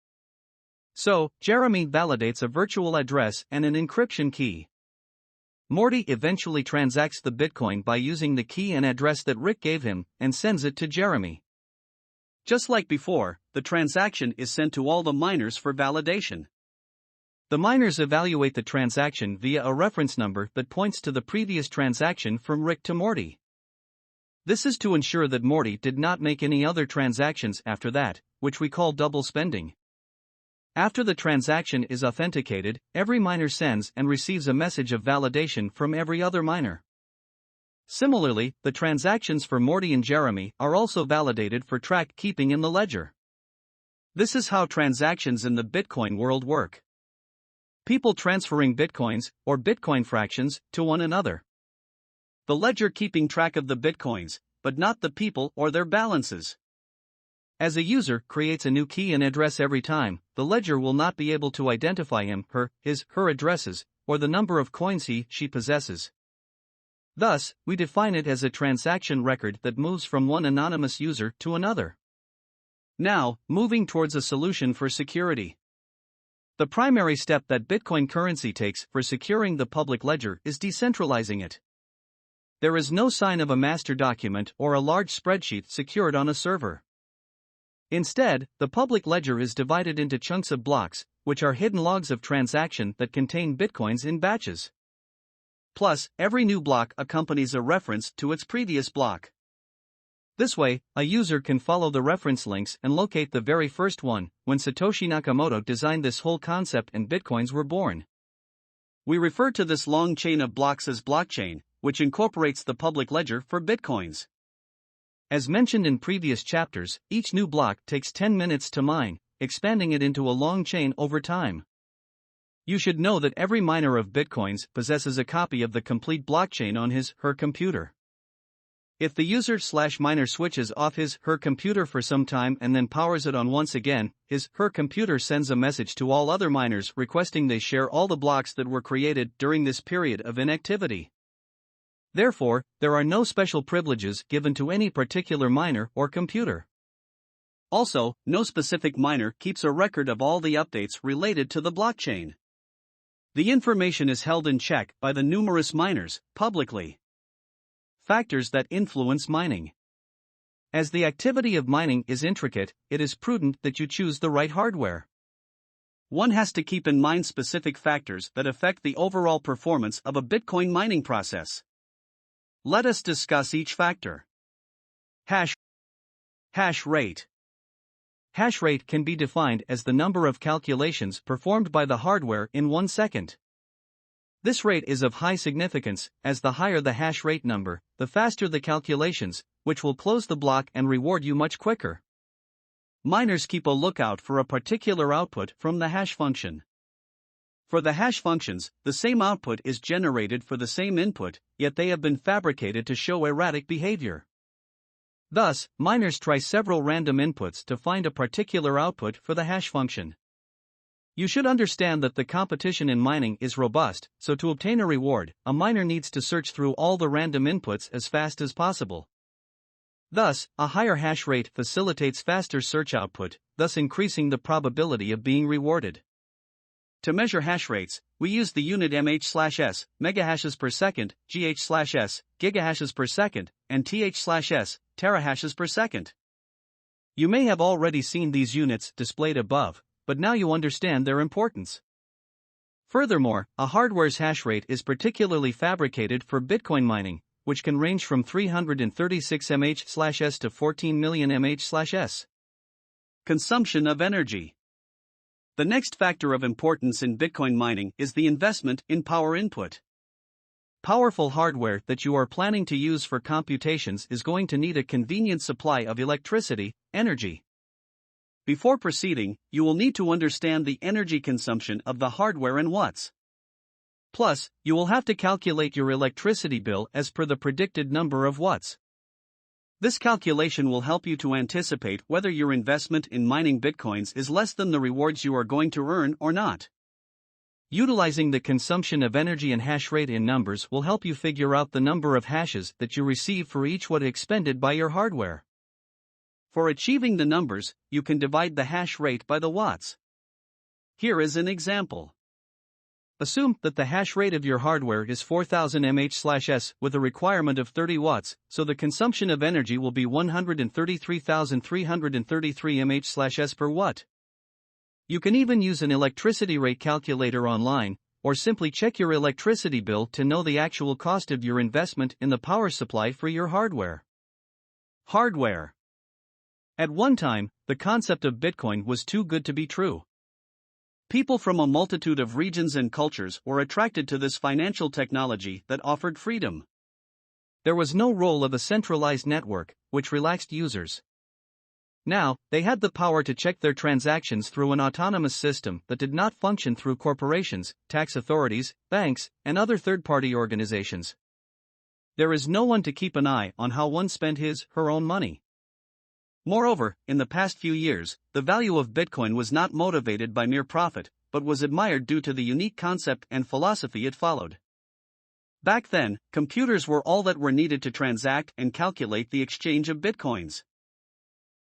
So, Jeremy validates a virtual address and an encryption key. Morty eventually transacts the Bitcoin by using the key and address that Rick gave him and sends it to Jeremy. Just like before, the transaction is sent to all the miners for validation. The miners evaluate the transaction via a reference number that points to the previous transaction from Rick to Morty. This is to ensure that Morty did not make any other transactions after that, which we call double spending. After the transaction is authenticated, every miner sends and receives a message of validation from every other miner. Similarly, the transactions for Morty and Jeremy are also validated for track keeping in the ledger. This is how transactions in the Bitcoin world work. People transferring Bitcoins, or Bitcoin fractions, to one another. The ledger keeping track of the Bitcoins, but not the people or their balances. As a user creates a new key and address every time, the ledger will not be able to identify him, her addresses, or the number of coins she possesses. Thus, we define it as a transaction record that moves from one anonymous user to another. Now, moving towards a solution for security. The primary step that Bitcoin currency takes for securing the public ledger is decentralizing it. There is no sign of a master document or a large spreadsheet secured on a server. Instead, the public ledger is divided into chunks of blocks, which are hidden logs of transaction that contain Bitcoins in batches. Plus, every new block accompanies a reference to its previous block. This way, a user can follow the reference links and locate the very first one. When Satoshi Nakamoto designed this whole concept and Bitcoins were born. We refer to this long chain of blocks as blockchain, which incorporates the public ledger for Bitcoins. As mentioned in previous chapters, each new block takes 10 minutes to mine, expanding it into a long chain over time. You should know that every miner of Bitcoins possesses a copy of the complete blockchain on his/her computer. If the user/miner switches off his/her computer for some time and then powers it on once again, his/her computer sends a message to all other miners requesting they share all the blocks that were created during this period of inactivity. Therefore, there are no special privileges given to any particular miner or computer. Also, no specific miner keeps a record of all the updates related to the blockchain. The information is held in check by the numerous miners, publicly. Factors that influence mining. As the activity of mining is intricate, it is prudent that you choose the right hardware. One has to keep in mind specific factors that affect the overall performance of a Bitcoin mining process. Let us discuss each factor. Hash rate. Hash rate can be defined as the number of calculations performed by the hardware in 1 second. This rate is of high significance, as the higher the hash rate number, the faster the calculations, which will close the block and reward you much quicker. Miners keep a lookout for a particular output from the hash function. For the hash functions, the same output is generated for the same input, yet they have been fabricated to show erratic behavior. Thus, miners try several random inputs to find a particular output for the hash function. You should understand that the competition in mining is robust, so to obtain a reward, a miner needs to search through all the random inputs as fast as possible. Thus, a higher hash rate facilitates faster search output, thus increasing the probability of being rewarded. To measure hash rates, we use the unit mh/s, megahashes per second, gh/s, gigahashes per second, and th/s, terahashes per second. You may have already seen these units displayed above, but now you understand their importance. Furthermore, a hardware's hash rate is particularly fabricated for Bitcoin mining, which can range from 336 mh/s to 14 million mh/s. Consumption of energy. The next factor of importance in Bitcoin mining is the investment in power input. Powerful hardware that you are planning to use for computations is going to need a convenient supply of electricity, energy. Before proceeding, you will need to understand the energy consumption of the hardware in watts. Plus, you will have to calculate your electricity bill as per the predicted number of watts. This calculation will help you to anticipate whether your investment in mining bitcoins is less than the rewards you are going to earn or not. Utilizing the consumption of energy and hash rate in numbers will help you figure out the number of hashes that you receive for each watt expended by your hardware. For achieving the numbers, you can divide the hash rate by the watts. Here is an example. Assume that the hash rate of your hardware is 4000 mAh/s with a requirement of 30 watts, so the consumption of energy will be 133,333 mAh/s per watt. You can even use an electricity rate calculator online, or simply check your electricity bill to know the actual cost of your investment in the power supply for your hardware. Hardware. At one time, the concept of Bitcoin was too good to be true. People from a multitude of regions and cultures were attracted to this financial technology that offered freedom. There was no role of a centralized network, which relaxed users. Now, they had the power to check their transactions through an autonomous system that did not function through corporations, tax authorities, banks, and other third-party organizations. There is no one to keep an eye on how one spent her own money. Moreover, in the past few years, the value of Bitcoin was not motivated by mere profit, but was admired due to the unique concept and philosophy it followed. Back then, computers were all that were needed to transact and calculate the exchange of Bitcoins.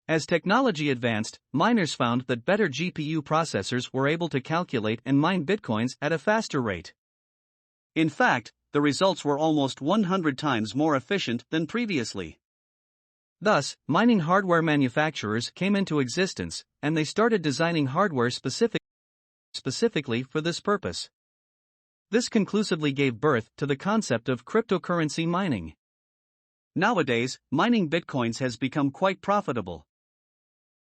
As technology advanced, miners found that better GPU processors were able to calculate and mine Bitcoins at a faster rate. In fact, the results were almost 100 times more efficient than previously. Thus, mining hardware manufacturers came into existence, and they started designing hardware specifically for this purpose. This conclusively gave birth to the concept of cryptocurrency mining. Nowadays, mining bitcoins has become quite profitable.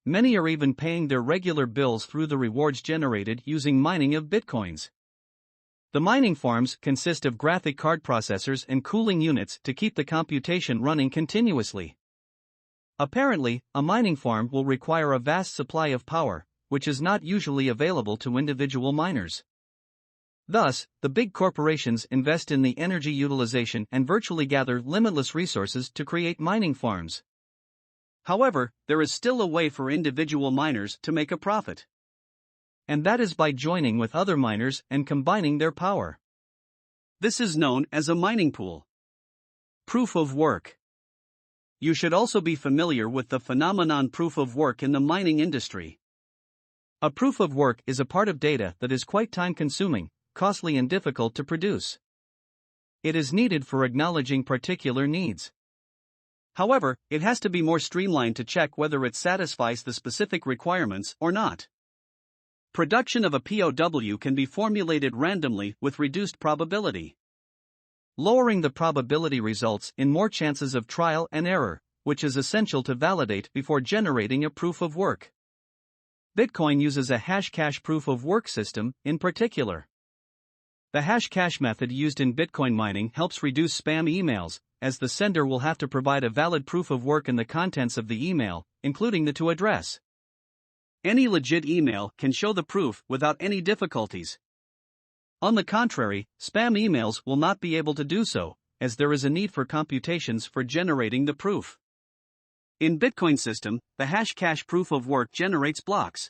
Many are even paying their regular bills through the rewards generated using mining of bitcoins. The mining farms consist of graphic card processors and cooling units to keep the computation running continuously. Apparently, a mining farm will require a vast supply of power, which is not usually available to individual miners. Thus, the big corporations invest in the energy utilization and virtually gather limitless resources to create mining farms. However, there is still a way for individual miners to make a profit. And that is by joining with other miners and combining their power. This is known as a mining pool. Proof of work. You should also be familiar with the phenomenon proof of work in the mining industry. A proof of work is a part of data that is quite time-consuming, costly and difficult to produce. It is needed for acknowledging particular needs. However, it has to be more streamlined to check whether it satisfies the specific requirements or not. Production of a POW can be formulated randomly with reduced probability. Lowering the probability results in more chances of trial and error, which is essential to validate before generating a proof of work. Bitcoin uses a Hashcash proof of work system, in particular. The Hashcash method used in Bitcoin mining helps reduce spam emails, as the sender will have to provide a valid proof of work in the contents of the email, including the to address. Any legit email can show the proof without any difficulties. On the contrary, spam emails will not be able to do so, as there is a need for computations for generating the proof. In Bitcoin system, the Hashcash proof of work generates blocks.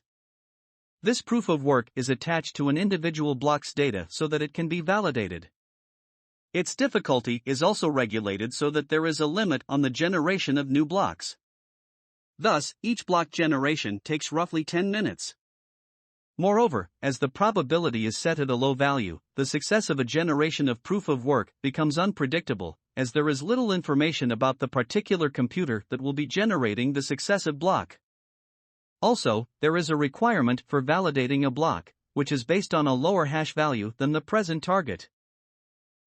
This proof of work is attached to an individual block's data so that it can be validated. Its difficulty is also regulated so that there is a limit on the generation of new blocks. Thus, each block generation takes roughly 10 minutes. Moreover, as the probability is set at a low value, the success of a generation of proof of work becomes unpredictable, as there is little information about the particular computer that will be generating the successive block. Also, there is a requirement for validating a block, which is based on a lower hash value than the present target.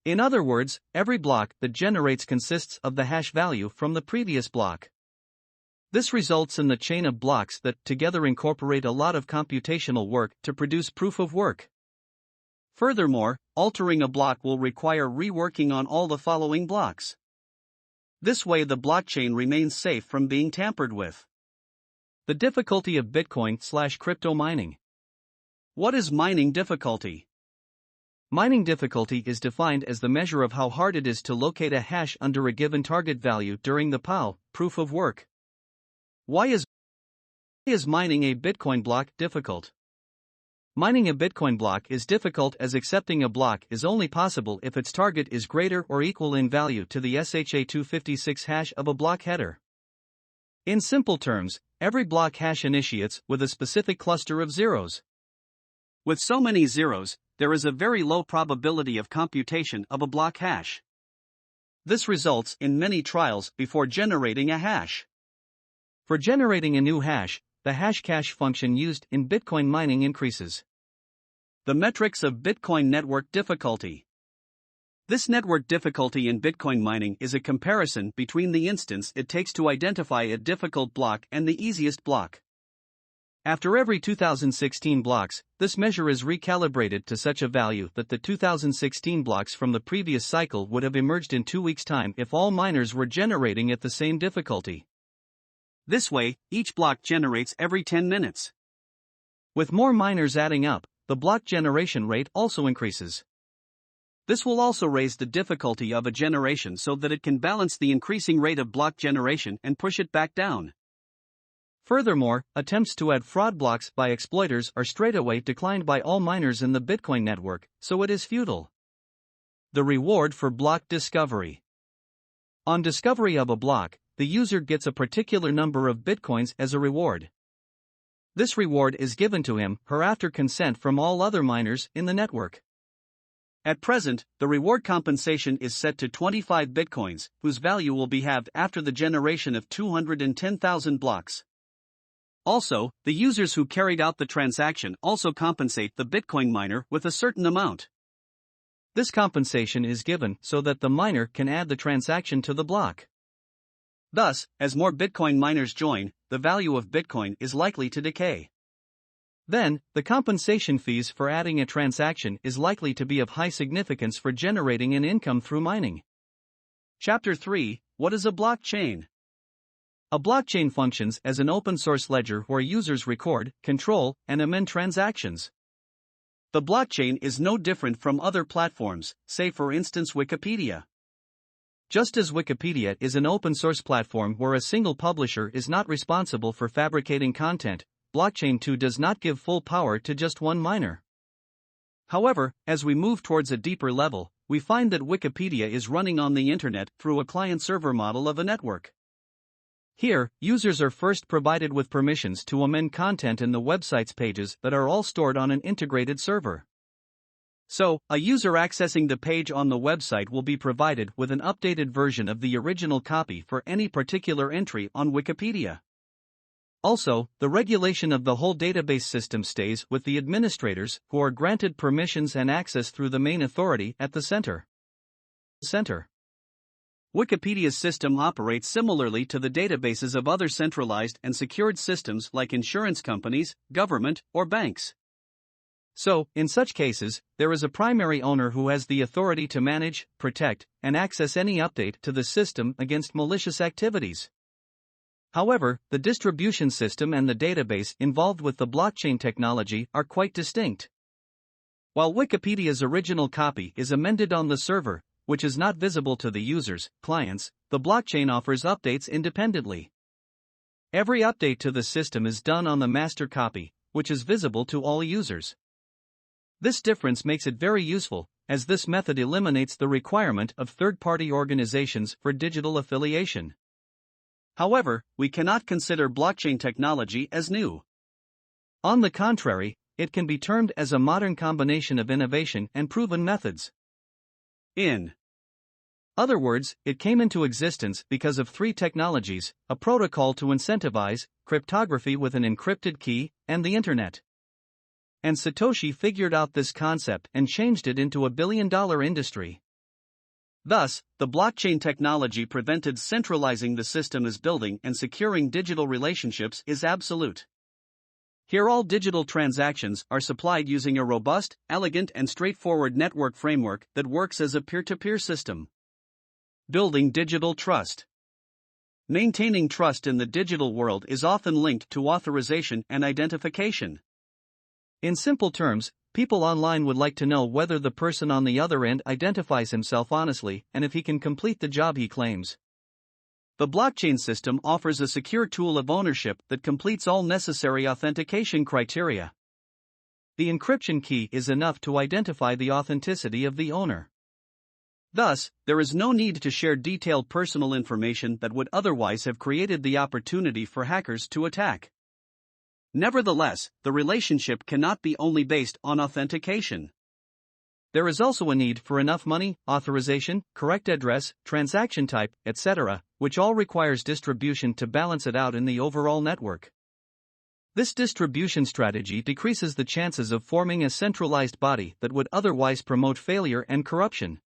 In other words, every block that generates consists of the hash value from the previous block. This results in the chain of blocks that together incorporate a lot of computational work to produce proof of work. Furthermore, altering a block will require reworking on all the following blocks. This way the blockchain remains safe from being tampered with. The difficulty of Bitcoin/crypto mining. What is mining difficulty? Mining difficulty is defined as the measure of how hard it is to locate a hash under a given target value during the POW, proof of work. Why is mining a Bitcoin block difficult? Mining a Bitcoin block is difficult as accepting a block is only possible if its target is greater or equal in value to the SHA-256 hash of a block header. In simple terms, every block hash initiates with a specific cluster of zeros. With so many zeros, there is a very low probability of computation of a block hash. This results in many trials before generating a hash. For generating a new hash, the hashcash function used in Bitcoin mining increases the metrics of Bitcoin network difficulty. This network difficulty in Bitcoin mining is a comparison between the instance it takes to identify a difficult block and the easiest block. After every 2016 blocks, this measure is recalibrated to such a value that the 2016 blocks from the previous cycle would have emerged in 2 weeks' time if all miners were generating at the same difficulty. This way, each block generates every 10 minutes. With more miners adding up, the block generation rate also increases. This will also raise the difficulty of a generation so that it can balance the increasing rate of block generation and push it back down. Furthermore, attempts to add fraud blocks by exploiters are straightaway declined by all miners in the Bitcoin network, so it is futile. The reward for block discovery. On discovery of a block, the user gets a particular number of Bitcoins as a reward. This reward is given to him/her after consent from all other miners in the network. At present, the reward compensation is set to 25 Bitcoins, whose value will be halved after the generation of 210,000 blocks. Also, the users who carried out the transaction also compensate the Bitcoin miner with a certain amount. This compensation is given so that the miner can add the transaction to the block. Thus, as more Bitcoin miners join, the value of Bitcoin is likely to decay. Then, the compensation fees for adding a transaction is likely to be of high significance for generating an income through mining. Chapter 3: What is a blockchain? A blockchain functions as an open-source ledger where users record, control, and amend transactions. The blockchain is no different from other platforms, say for instance Wikipedia. Just as Wikipedia is an open-source platform where a single publisher is not responsible for fabricating content, blockchain too does not give full power to just one miner. However, as we move towards a deeper level, we find that Wikipedia is running on the internet through a client-server model of a network. Here, users are first provided with permissions to amend content in the website's pages that are all stored on an integrated server. So, a user accessing the page on the website will be provided with an updated version of the original copy for any particular entry on Wikipedia. Also, the regulation of the whole database system stays with the administrators, who are granted permissions and access through the main authority at the center. Wikipedia's system operates similarly to the databases of other centralized and secured systems like insurance companies, government, or banks. So, in such cases, there is a primary owner who has the authority to manage, protect, and access any update to the system against malicious activities. However, the distribution system and the database involved with the blockchain technology are quite distinct. While Wikipedia's original copy is amended on the server, which is not visible to the users, clients, the blockchain offers updates independently. Every update to the system is done on the master copy, which is visible to all users. This difference makes it very useful, as this method eliminates the requirement of third-party organizations for digital affiliation. However, we cannot consider blockchain technology as new. On the contrary, it can be termed as a modern combination of innovation and proven methods. In other words, it came into existence because of three technologies: a protocol to incentivize, cryptography with an encrypted key, and the Internet. And Satoshi figured out this concept and changed it into a billion-dollar industry. Thus, the blockchain technology prevented centralizing the system as building and securing digital relationships is absolute. Here all digital transactions are supplied using a robust, elegant and straightforward network framework that works as a peer-to-peer system. Building digital trust. Maintaining trust in the digital world is often linked to authorization and identification. In simple terms, People online would like to know whether the person on the other end identifies himself honestly and if he can complete the job he claims. The blockchain system offers a secure tool of ownership that completes all necessary authentication criteria. The encryption key is enough to identify the authenticity of the owner. Thus, there is no need to share detailed personal information that would otherwise have created the opportunity for hackers to attack. Nevertheless, the relationship cannot be only based on authentication. There is also a need for enough money, authorization, correct address, transaction type, etc., which all requires distribution to balance it out in the overall network. This distribution strategy decreases the chances of forming a centralized body that would otherwise promote failure and corruption.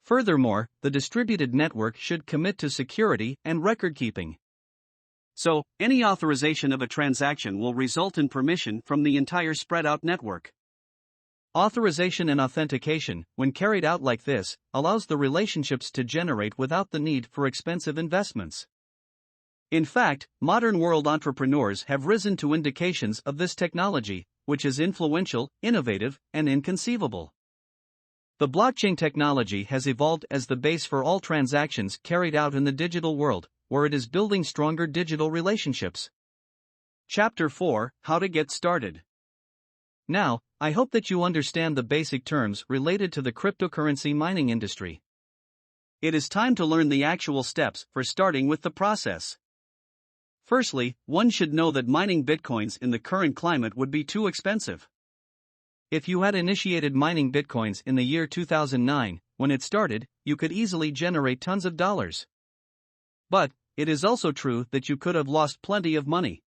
Furthermore, the distributed network should commit to security and record-keeping. So, any authorization of a transaction will result in permission from the entire spread-out network. Authorization and authentication, when carried out like this, allows the relationships to generate without the need for expensive investments. In fact, modern world entrepreneurs have risen to indications of this technology, which is influential, innovative, and inconceivable. The blockchain technology has evolved as the base for all transactions carried out in the digital world, where it is building stronger digital relationships. Chapter 4: How to Get Started. Now, I hope that you understand the basic terms related to the cryptocurrency mining industry. It is time to learn the actual steps for starting with the process. Firstly, one should know that mining bitcoins in the current climate would be too expensive. If you had initiated mining bitcoins in the year 2009, when it started, you could easily generate tons of dollars. But, it is also true that you could have lost plenty of money.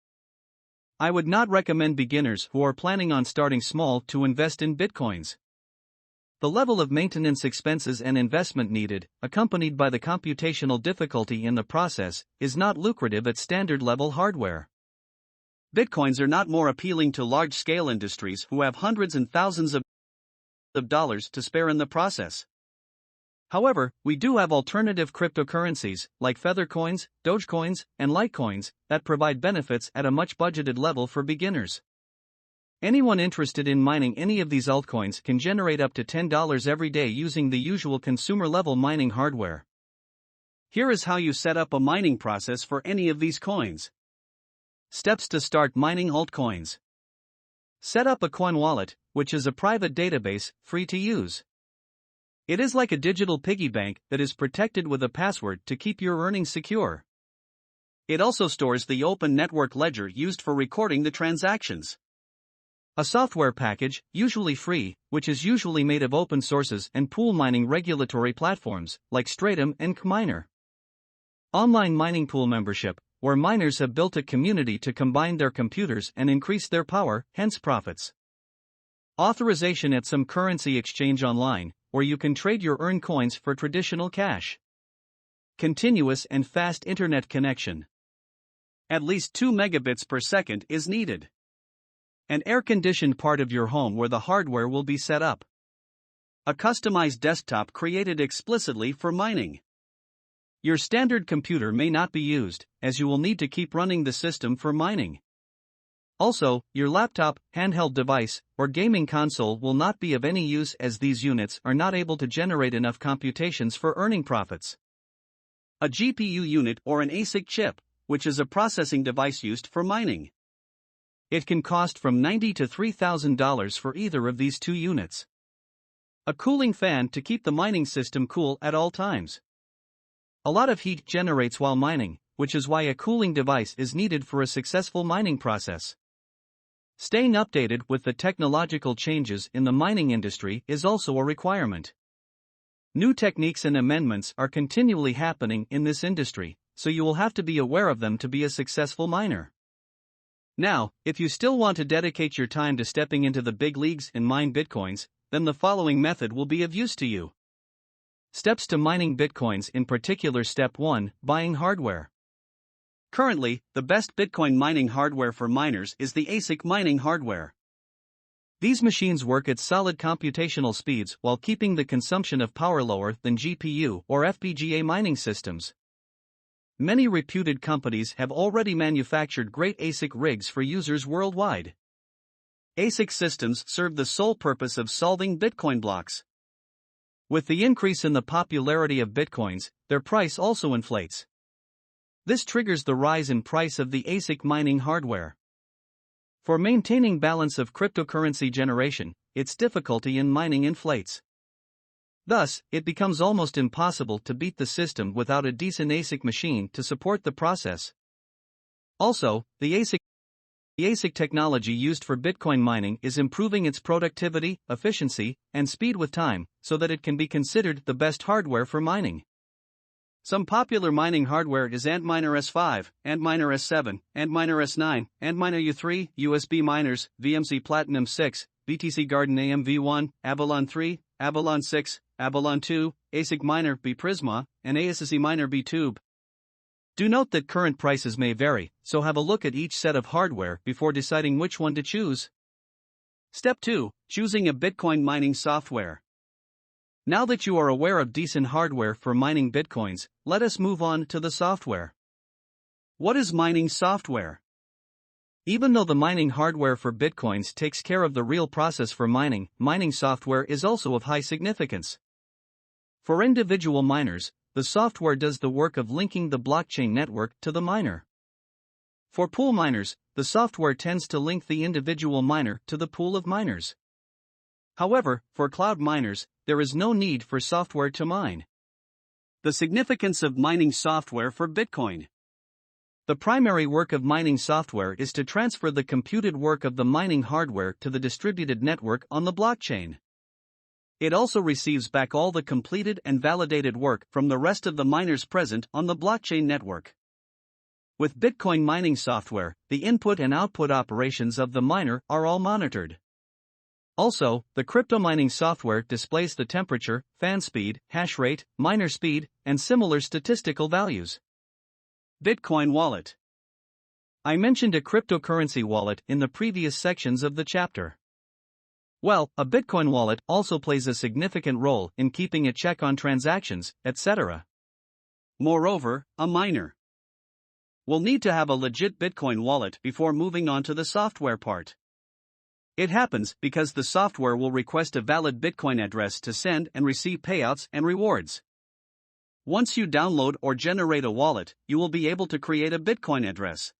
I would not recommend beginners who are planning on starting small to invest in bitcoins. The level of maintenance expenses and investment needed, accompanied by the computational difficulty in the process, is not lucrative at standard-level hardware. Bitcoins are not more appealing to large-scale industries who have hundreds and thousands of dollars to spare in the process. However, we do have alternative cryptocurrencies, like Feathercoins, Dogecoins, and Litecoins, that provide benefits at a much budgeted level for beginners. Anyone interested in mining any of these altcoins can generate up to $10 every day using the usual consumer-level mining hardware. Here is how you set up a mining process for any of these coins. Steps to start mining altcoins. Set up a coin wallet, which is a private database, free to use. It is like a digital piggy bank that is protected with a password to keep your earnings secure. It also stores the open network ledger used for recording the transactions. A software package, usually free, which is usually made of open sources and pool mining regulatory platforms, like Stratum and Kminer. Online mining pool membership, where miners have built a community to combine their computers and increase their power, hence profits. Authorization at some currency exchange online, where you can trade your earned coins for traditional cash. Continuous and fast internet connection. At least 2 megabits per second is needed. An air-conditioned part of your home where the hardware will be set up. A customized desktop created explicitly for mining. Your standard computer may not be used, as you will need to keep running the system for mining. Also, your laptop, handheld device, or gaming console will not be of any use as these units are not able to generate enough computations for earning profits. A GPU unit or an ASIC chip, which is a processing device used for mining. It can cost from $90 to $3,000 for either of these two units. A cooling fan to keep the mining system cool at all times. A lot of heat generates while mining, which is why a cooling device is needed for a successful mining process. Staying updated with the technological changes in the mining industry is also a requirement. New techniques and amendments are continually happening in this industry, so you will have to be aware of them to be a successful miner. Now, if you still want to dedicate your time to stepping into the big leagues and mine bitcoins, then the following method will be of use to you. Steps to mining bitcoins, in particular. Step 1: Buying hardware. Currently, the best Bitcoin mining hardware for miners is the ASIC mining hardware. These machines work at solid computational speeds while keeping the consumption of power lower than GPU or FPGA mining systems. Many reputed companies have already manufactured great ASIC rigs for users worldwide. ASIC systems serve the sole purpose of solving Bitcoin blocks. With the increase in the popularity of Bitcoins, their price also inflates. This triggers the rise in price of the ASIC mining hardware. For maintaining balance of cryptocurrency generation, its difficulty in mining inflates. Thus, it becomes almost impossible to beat the system without a decent ASIC machine to support the process. Also, the ASIC technology used for Bitcoin mining is improving its productivity, efficiency, and speed with time, so that it can be considered the best hardware for mining. Some popular mining hardware is Antminer S5, Antminer S7, Antminer S9, Antminer U3, USB miners, VMC Platinum 6, BTC Garden AM-V1, Avalon 3, Avalon 6, Avalon 2, ASIC Miner B Prisma, and ASIC Miner B Tube. Do note that current prices may vary, so have a look at each set of hardware before deciding which one to choose. Step 2. Choosing a Bitcoin mining software. Now that you are aware of decent hardware for mining Bitcoins, let us move on to the software. What is mining software? Even though the mining hardware for Bitcoins takes care of the real process for mining, mining software is also of high significance. For individual miners, the software does the work of linking the blockchain network to the miner. For pool miners, the software tends to link the individual miner to the pool of miners. However, for cloud miners, there is no need for software to mine. The significance of mining software for Bitcoin. The primary work of mining software is to transfer the computed work of the mining hardware to the distributed network on the blockchain. It also receives back all the completed and validated work from the rest of the miners present on the blockchain network. With Bitcoin mining software, the input and output operations of the miner are all monitored. Also, the crypto mining software displays the temperature, fan speed, hash rate, miner speed, and similar statistical values. Bitcoin wallet. I mentioned a cryptocurrency wallet in the previous sections of the chapter. Well, a Bitcoin wallet also plays a significant role in keeping a check on transactions, etc. Moreover, a miner will need to have a legit Bitcoin wallet before moving on to the software part. It happens because the software will request a valid Bitcoin address to send and receive payouts and rewards. Once you download or generate a wallet, you will be able to create a Bitcoin address.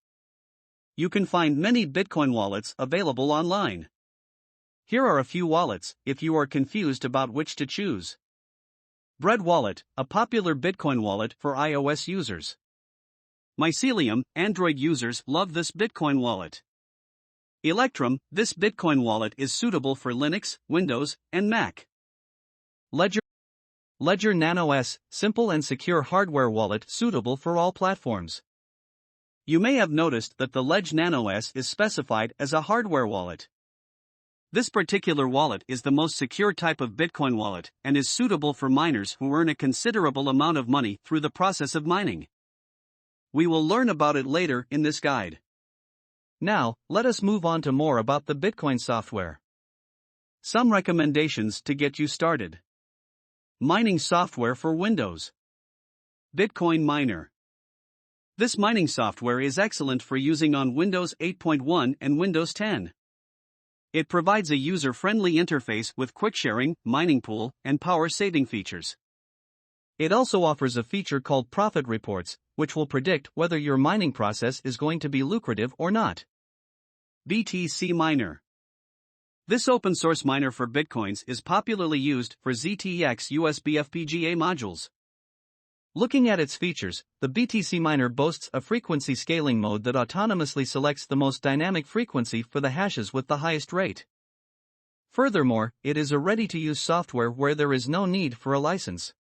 You can find many Bitcoin wallets available online. Here are a few wallets, if you are confused about which to choose. Bread Wallet, a popular Bitcoin wallet for iOS users. Mycelium, Android users love this Bitcoin wallet. Electrum, this Bitcoin wallet is suitable for Linux, Windows, and Mac. Ledger Nano S, simple and secure hardware wallet suitable for all platforms. You may have noticed that the Ledger Nano S is specified as a hardware wallet. This particular wallet is the most secure type of Bitcoin wallet and is suitable for miners who earn a considerable amount of money through the process of mining. We will learn about it later in this guide. Now, let us move on to more about the Bitcoin software. Some recommendations to get you started. Mining software for Windows. Bitcoin Miner. This mining software is excellent for using on Windows 8.1 and Windows 10. It provides a user-friendly interface with quick sharing, mining pool, and power saving features. It also offers a feature called Profit Reports, which will predict whether your mining process is going to be lucrative or not. BTC Miner. This open-source miner for Bitcoins is popularly used for ZTX USB FPGA modules. Looking at its features, the BTC Miner boasts a frequency scaling mode that autonomously selects the most dynamic frequency for the hashes with the highest rate. Furthermore, it is a ready-to-use software where there is no need for a license.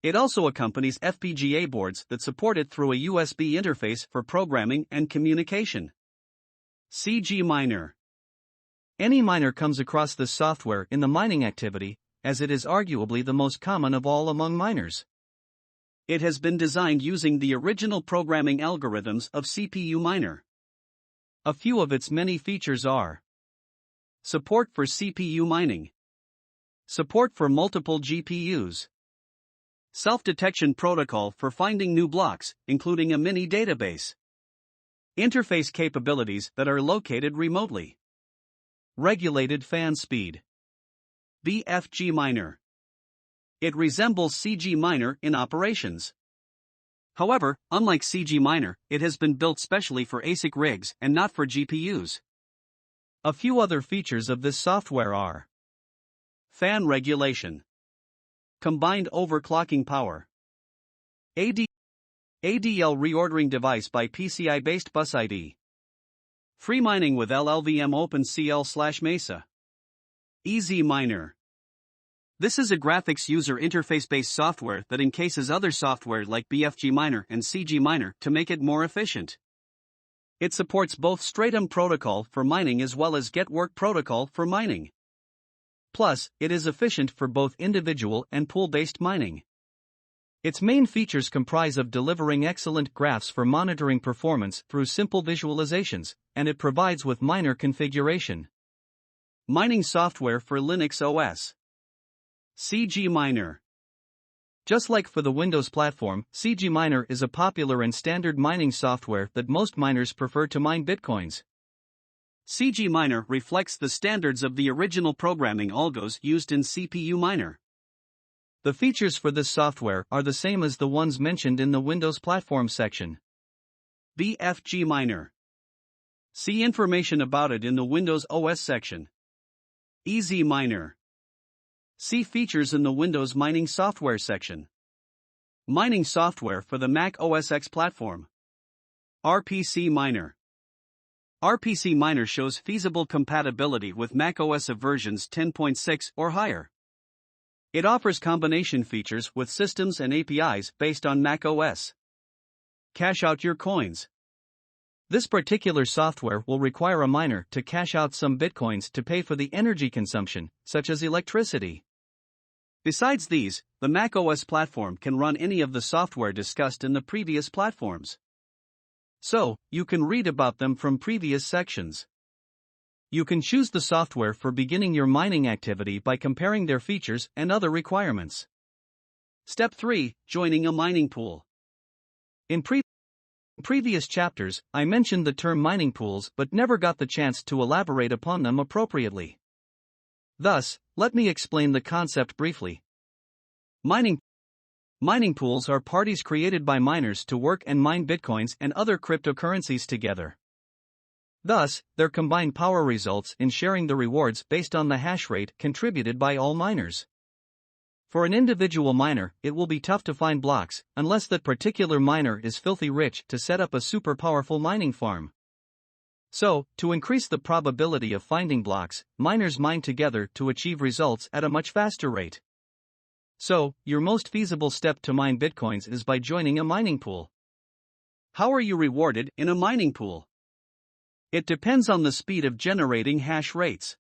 It also accompanies FPGA boards that support it through a USB interface for programming and communication. CG Miner. Any miner comes across this software in the mining activity, as it is arguably the most common of all among miners. It has been designed using the original programming algorithms of CPU Miner. A few of its many features are: support for CPU mining, support for multiple GPUs, self-detection protocol for finding new blocks, including a mini database, interface capabilities that are located remotely. Regulated fan speed. BFG miner. It resembles CG miner in operations. However, unlike CG miner, it has been built specially for ASIC rigs and not for GPUs. A few other features of this software are: fan regulation, combined overclocking power, ADL reordering device by PCI-based bus ID, free mining with LLVM OpenCL/Mesa, Easy Miner. This is a graphics user interface-based software that encases other software like BFG Miner and CG Miner to make it more efficient. It supports both Stratum protocol for mining as well as Get-Work protocol for mining. Plus, it is efficient for both individual and pool-based mining. Its main features comprise of delivering excellent graphs for monitoring performance through simple visualizations, and it provides with miner configuration. Mining software for Linux OS. CG Miner. Just like for the Windows platform, CG Miner is a popular and standard mining software that most miners prefer to mine bitcoins. CG Miner reflects the standards of the original programming algos used in CPU Miner. The features for this software are the same as the ones mentioned in the Windows platform section. BFG Miner. See information about it in the Windows OS section. Easy Miner. See features in the Windows mining software section. Mining software for the Mac OS X platform. RPC Miner. RPC Miner shows feasible compatibility with Mac OS of versions 10.6 or higher. It offers combination features with systems and APIs based on Mac OS. Cash out your coins. This particular software will require a miner to cash out some bitcoins to pay for the energy consumption, such as electricity. Besides these, the Mac OS platform can run any of the software discussed in the previous platforms. So, you can read about them from previous sections. You can choose the software for beginning your mining activity by comparing their features and other requirements. Step 3. Joining a mining pool. In previous chapters, I mentioned the term mining pools but never got the chance to elaborate upon them appropriately. Thus, let me explain the concept briefly. Mining pools are parties created by miners to work and mine bitcoins and other cryptocurrencies together. Thus, their combined power results in sharing the rewards based on the hash rate contributed by all miners. For an individual miner, it will be tough to find blocks, unless that particular miner is filthy rich to set up a super powerful mining farm. So, to increase the probability of finding blocks, miners mine together to achieve results at a much faster rate. So, your most feasible step to mine bitcoins is by joining a mining pool. How are you rewarded in a mining pool? It depends on the speed of generating hash rates.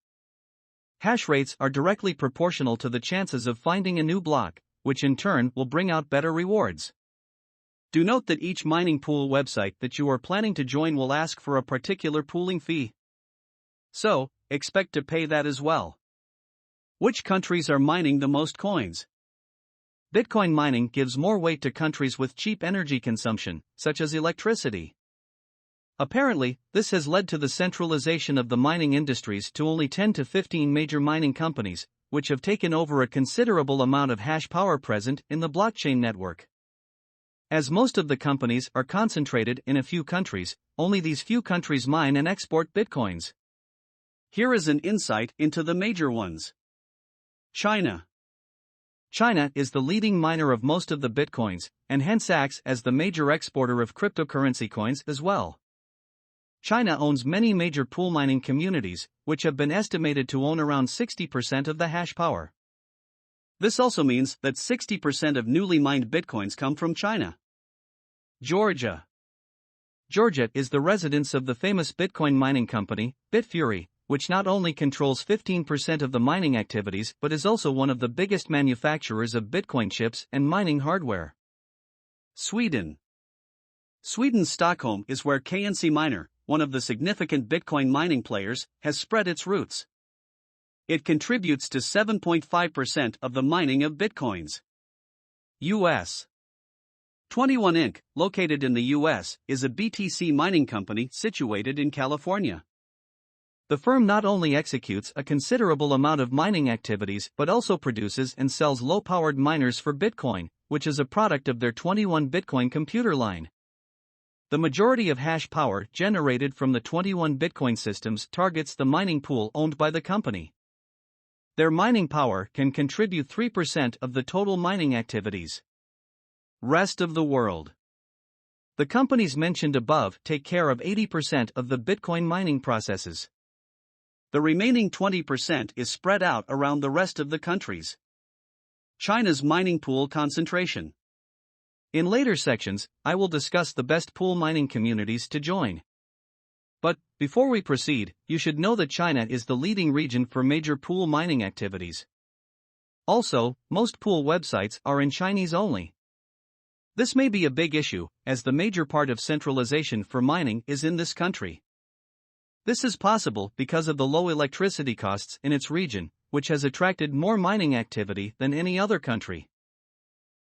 Hash rates are directly proportional to the chances of finding a new block, which in turn will bring out better rewards. Do note that each mining pool website that you are planning to join will ask for a particular pooling fee. So, expect to pay that as well. Which countries are mining the most coins? Bitcoin mining gives more weight to countries with cheap energy consumption, such as electricity. Apparently, this has led to the centralization of the mining industries to only 10 to 15 major mining companies, which have taken over a considerable amount of hash power present in the blockchain network. As most of the companies are concentrated in a few countries, only these few countries mine and export bitcoins. Here is an insight into the major ones. China. China is the leading miner of most of the bitcoins, and hence acts as the major exporter of cryptocurrency coins as well. China owns many major pool mining communities, which have been estimated to own around 60% of the hash power. This also means that 60% of newly mined bitcoins come from China. Georgia. Georgia is the residence of the famous Bitcoin mining company, Bitfury, which not only controls 15% of the mining activities but is also one of the biggest manufacturers of Bitcoin chips and mining hardware. Sweden. Sweden's Stockholm is where KNC Miner, one of the significant Bitcoin mining players, has spread its roots. It contributes to 7.5% of the mining of Bitcoins. U.S. 21 Inc., located in the U.S., is a BTC mining company situated in California. The firm not only executes a considerable amount of mining activities but also produces and sells low-powered miners for Bitcoin, which is a product of their 21 Bitcoin computer line. The majority of hash power generated from the 21 Bitcoin systems targets the mining pool owned by the company. Their mining power can contribute 3% of the total mining activities. Rest of the world. The companies mentioned above take care of 80% of the Bitcoin mining processes. The remaining 20% is spread out around the rest of the countries. China's mining pool concentration. In later sections, I will discuss the best pool mining communities to join. But, before we proceed, you should know that China is the leading region for major pool mining activities. Also, most pool websites are in Chinese only. This may be a big issue, as the major part of centralization for mining is in this country. This is possible because of the low electricity costs in its region, which has attracted more mining activity than any other country.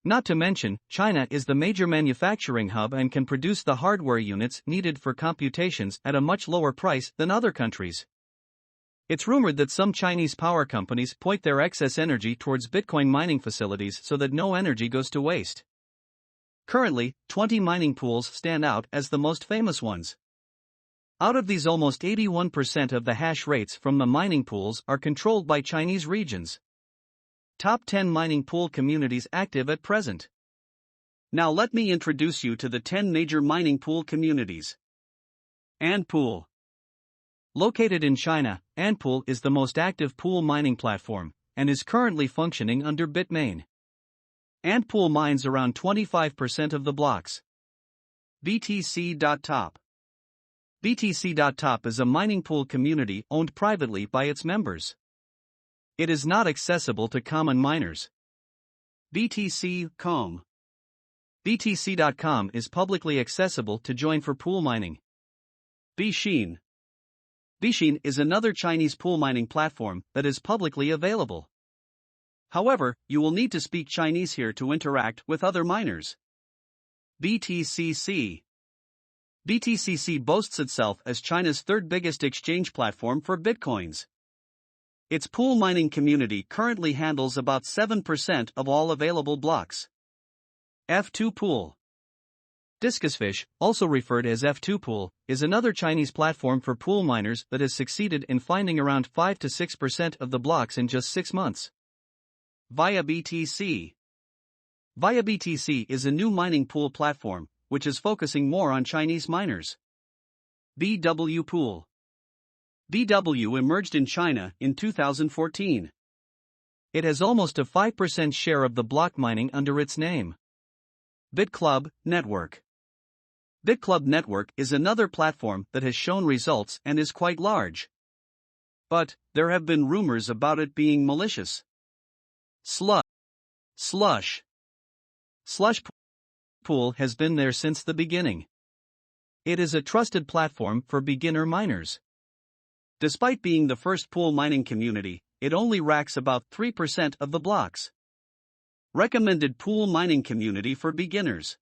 Not to mention, China is the major manufacturing hub and can produce the hardware units needed for computations at a much lower price than other countries. It's rumored that some Chinese power companies point their excess energy towards Bitcoin mining facilities so that no energy goes to waste. Currently, 20 mining pools stand out as the most famous ones. Out of these, almost 81% of the hash rates from the mining pools are controlled by Chinese regions. Top 10 mining pool communities active at present. Now let me introduce you to the 10 major mining pool communities. Antpool. Located in China, Antpool is the most active pool mining platform, and is currently functioning under Bitmain. Antpool mines around 25% of the blocks. BTC.top. BTC.top is a mining pool community owned privately by its members. It is not accessible to common miners. BTC.com. BTC.com is publicly accessible to join for pool mining. Bixin. Bixin is another Chinese pool mining platform that is publicly available. However, you will need to speak Chinese here to interact with other miners. BTCC. BTCC boasts itself as China's third biggest exchange platform for Bitcoins. Its pool mining community currently handles about 7% of all available blocks. F2 Pool. Discusfish, also referred as F2 Pool, is another Chinese platform for pool miners that has succeeded in finding around 5 to 6% of the blocks in just 6 months. Via BTC. Via BTC is a new mining pool platform, which is focusing more on Chinese miners. BW Pool. BW emerged in China in 2014. It has almost a 5% share of the block mining under its name. BitClub Network. BitClub Network is another platform that has shown results and is quite large. But, there have been rumors about it being malicious. Slush Pool has been there since the beginning. It is a trusted platform for beginner miners. Despite being the first pool mining community, it only racks about 3% of the blocks. Recommended pool mining community for beginners.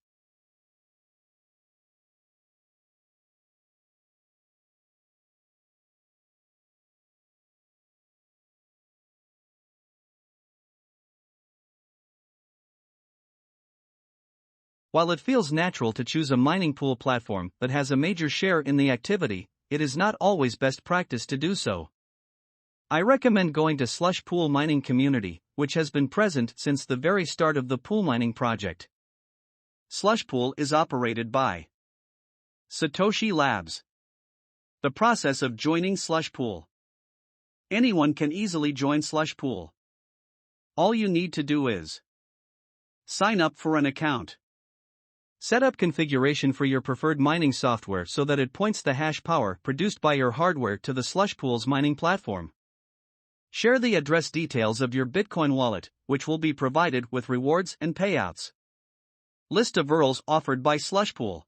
While it feels natural to choose a mining pool platform that has a major share in the activity, it is not always best practice to do so. I recommend going to Slush Pool Mining Community, which has been present since the very start of the pool mining project. Slush Pool is operated by Satoshi Labs. The process of joining Slush Pool. Anyone can easily join Slush Pool. All you need to do is sign up for an account. Set up configuration for your preferred mining software so that it points the hash power produced by your hardware to the Slush Pool's mining platform. Share the address details of your Bitcoin wallet, which will be provided with rewards and payouts. List of URLs offered by Slush Pool.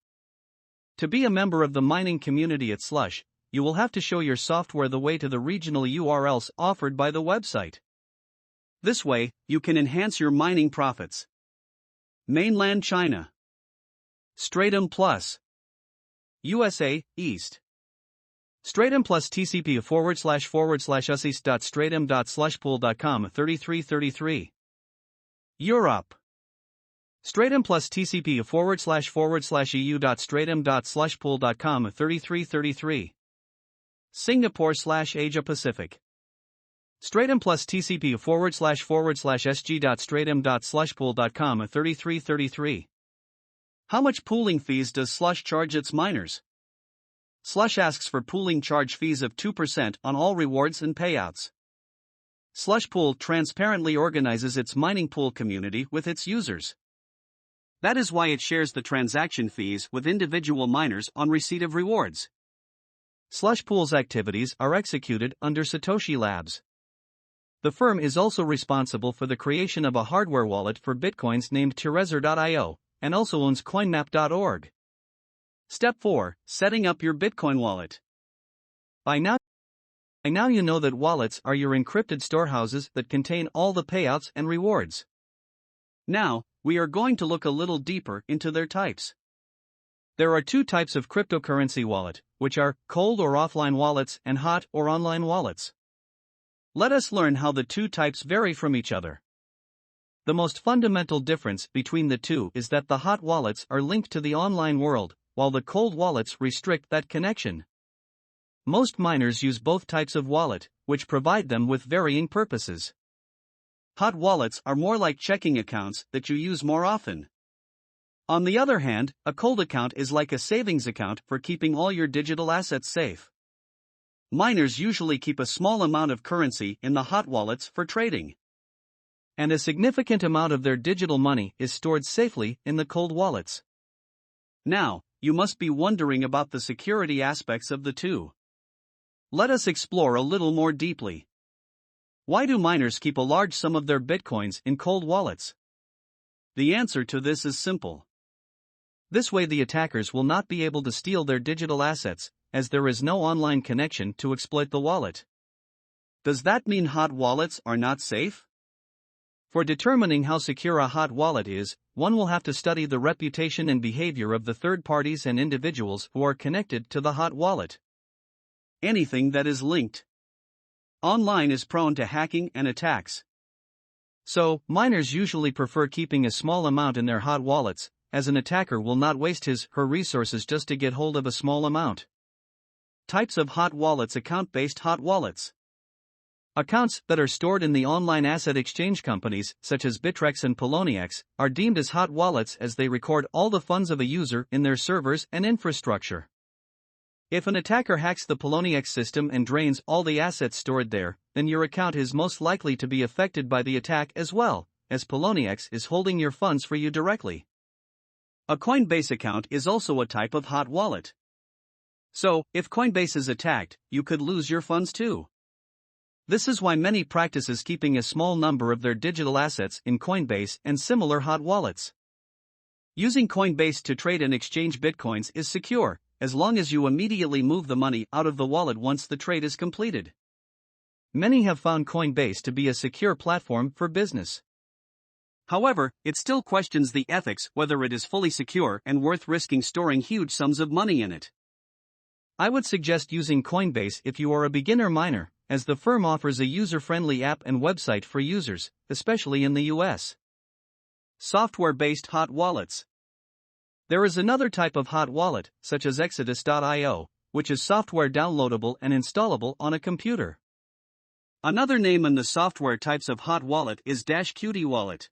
To be a member of the mining community at Slush, you will have to show your software the way to the regional URLs offered by the website. This way, you can enhance your mining profits. Mainland China. Stratum Plus. USA, East. Stratum plus TCP //usis.stratum.slushpool.com 3333. Europe. Stratum plus TCP //eu.stratum.slushpool.com 3333. Singapore / Asia Pacific. Stratum plus TCP //sg.stratum.slushpool.com 3333. How much pooling fees does Slush charge its miners? Slush asks for pooling charge fees of 2% on all rewards and payouts. Slush Pool transparently organizes its mining pool community with its users. That is why it shares the transaction fees with individual miners on receipt of rewards. Slush Pool's activities are executed under Satoshi Labs. The firm is also responsible for the creation of a hardware wallet for bitcoins named Trezor.io, and also owns coinmap.org. Step 4. Setting up your Bitcoin wallet. By now you know that wallets are your encrypted storehouses that contain all the payouts and rewards. Now, we are going to look a little deeper into their types. There are two types of cryptocurrency wallet, which are cold or offline wallets and hot or online wallets. Let us learn how the two types vary from each other. The most fundamental difference between the two is that the hot wallets are linked to the online world, while the cold wallets restrict that connection. Most miners use both types of wallet, which provide them with varying purposes. Hot wallets are more like checking accounts that you use more often. On the other hand, a cold account is like a savings account for keeping all your digital assets safe. Miners usually keep a small amount of currency in the hot wallets for trading. And a significant amount of their digital money is stored safely in the cold wallets. Now, you must be wondering about the security aspects of the two. Let us explore a little more deeply. Why do miners keep a large sum of their bitcoins in cold wallets? The answer to this is simple. This way the attackers will not be able to steal their digital assets, as there is no online connection to exploit the wallet. Does that mean hot wallets are not safe? For determining how secure a hot wallet is, one will have to study the reputation and behavior of the third parties and individuals who are connected to the hot wallet. Anything that is linked online is prone to hacking and attacks. So, miners usually prefer keeping a small amount in their hot wallets, as an attacker will not waste his/her resources just to get hold of a small amount. Types of hot wallets. Account-based hot wallets. Accounts that are stored in the online asset exchange companies, such as Bittrex and Poloniex, are deemed as hot wallets as they record all the funds of a user in their servers and infrastructure. If an attacker hacks the Poloniex system and drains all the assets stored there, then your account is most likely to be affected by the attack as well, as Poloniex is holding your funds for you directly. A Coinbase account is also a type of hot wallet. So, if Coinbase is attacked, you could lose your funds too. This is why many practices keeping a small number of their digital assets in Coinbase and similar hot wallets. Using Coinbase to trade and exchange bitcoins is secure, as long as you immediately move the money out of the wallet once the trade is completed. Many have found Coinbase to be a secure platform for business. However, it still questions the ethics whether it is fully secure and worth risking storing huge sums of money in it. I would suggest using Coinbase if you are a beginner miner, as the firm offers a user-friendly app and website for users, especially in the US. Software-based hot wallets. There is another type of hot wallet, such as Exodus.io, which is software downloadable and installable on a computer. Another name in the software types of hot wallet is Qt Wallet.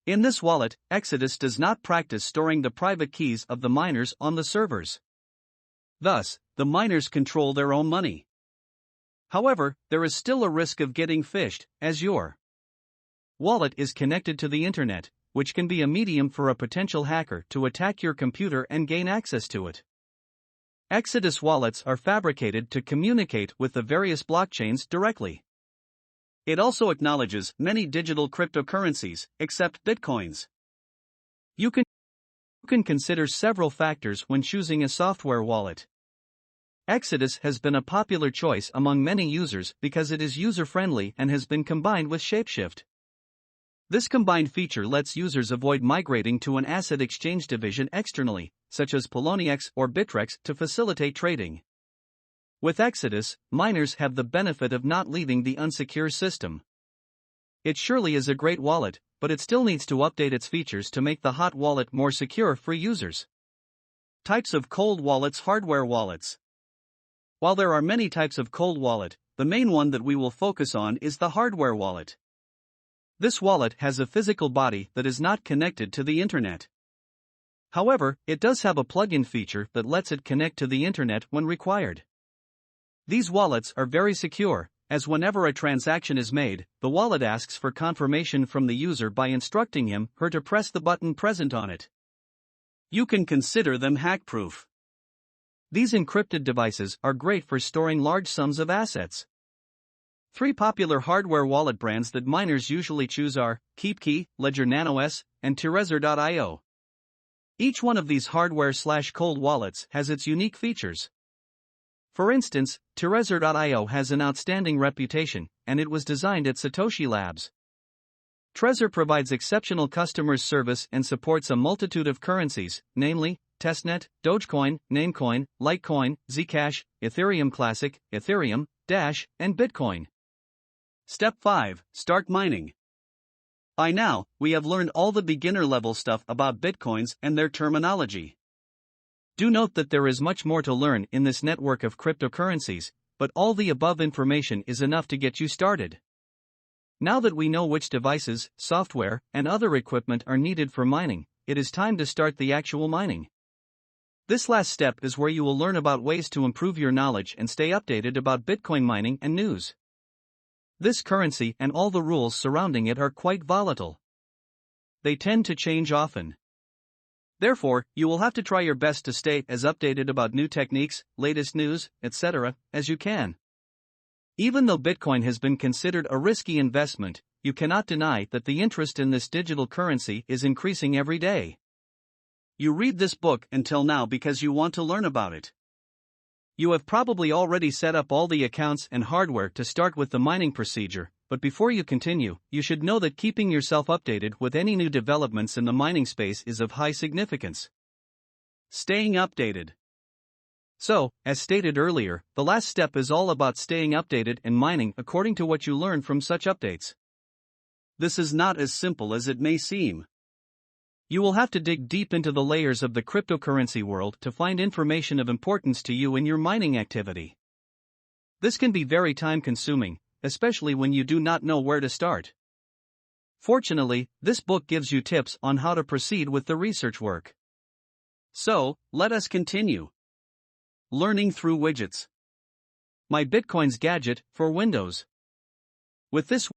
In this wallet, Exodus does not practice storing the private keys of the miners on the servers. Thus, the miners control their own money. However, there is still a risk of getting phished, as your wallet is connected to the internet, which can be a medium for a potential hacker to attack your computer and gain access to it. Exodus wallets are fabricated to communicate with the various blockchains directly. It also acknowledges many digital cryptocurrencies, except bitcoins. You can consider several factors when choosing a software wallet. Exodus has been a popular choice among many users because it is user-friendly and has been combined with Shapeshift. This combined feature lets users avoid migrating to an asset exchange division externally, such as Poloniex or Bittrex, to facilitate trading. With Exodus, miners have the benefit of not leaving the unsecure system. It surely is a great wallet, but it still needs to update its features to make the hot wallet more secure for users. Types of cold wallets. Hardware wallets. While there are many types of cold wallet, the main one that we will focus on is the hardware wallet. This wallet has a physical body that is not connected to the internet. However, it does have a plug-in feature that lets it connect to the internet when required. These wallets are very secure, as whenever a transaction is made, the wallet asks for confirmation from the user by instructing him/her to press the button present on it. You can consider them hack-proof. These encrypted devices are great for storing large sums of assets. 3 popular hardware wallet brands that miners usually choose are KeepKey, Ledger Nano S, and Trezor.io. Each one of these hardware/cold wallets has its unique features. For instance, Trezor.io has an outstanding reputation, and it was designed at Satoshi Labs. Trezor provides exceptional customer service and supports a multitude of currencies, namely, Testnet, Dogecoin, Namecoin, Litecoin, Zcash, Ethereum Classic, Ethereum, Dash, and Bitcoin. Step 5. Start mining. By now, we have learned all the beginner-level stuff about Bitcoins and their terminology. Do note that there is much more to learn in this network of cryptocurrencies, but all the above information is enough to get you started. Now that we know which devices, software, and other equipment are needed for mining, it is time to start the actual mining. This last step is where you will learn about ways to improve your knowledge and stay updated about Bitcoin mining and news. This currency and all the rules surrounding it are quite volatile. They tend to change often. Therefore, you will have to try your best to stay as updated about new techniques, latest news, etc., as you can. Even though Bitcoin has been considered a risky investment, you cannot deny that the interest in this digital currency is increasing every day. You read this book until now because you want to learn about it. You have probably already set up all the accounts and hardware to start with the mining procedure, but before you continue, you should know that keeping yourself updated with any new developments in the mining space is of high significance. Staying updated. So, as stated earlier, the last step is all about staying updated and mining according to what you learn from such updates. This is not as simple as it may seem. You will have to dig deep into the layers of the cryptocurrency world to find information of importance to you in your mining activity. This can be very time-consuming, especially when you do not know where to start. Fortunately, this book gives you tips on how to proceed with the research work. So, let us continue. Learning through widgets. My Bitcoins gadget for Windows. With this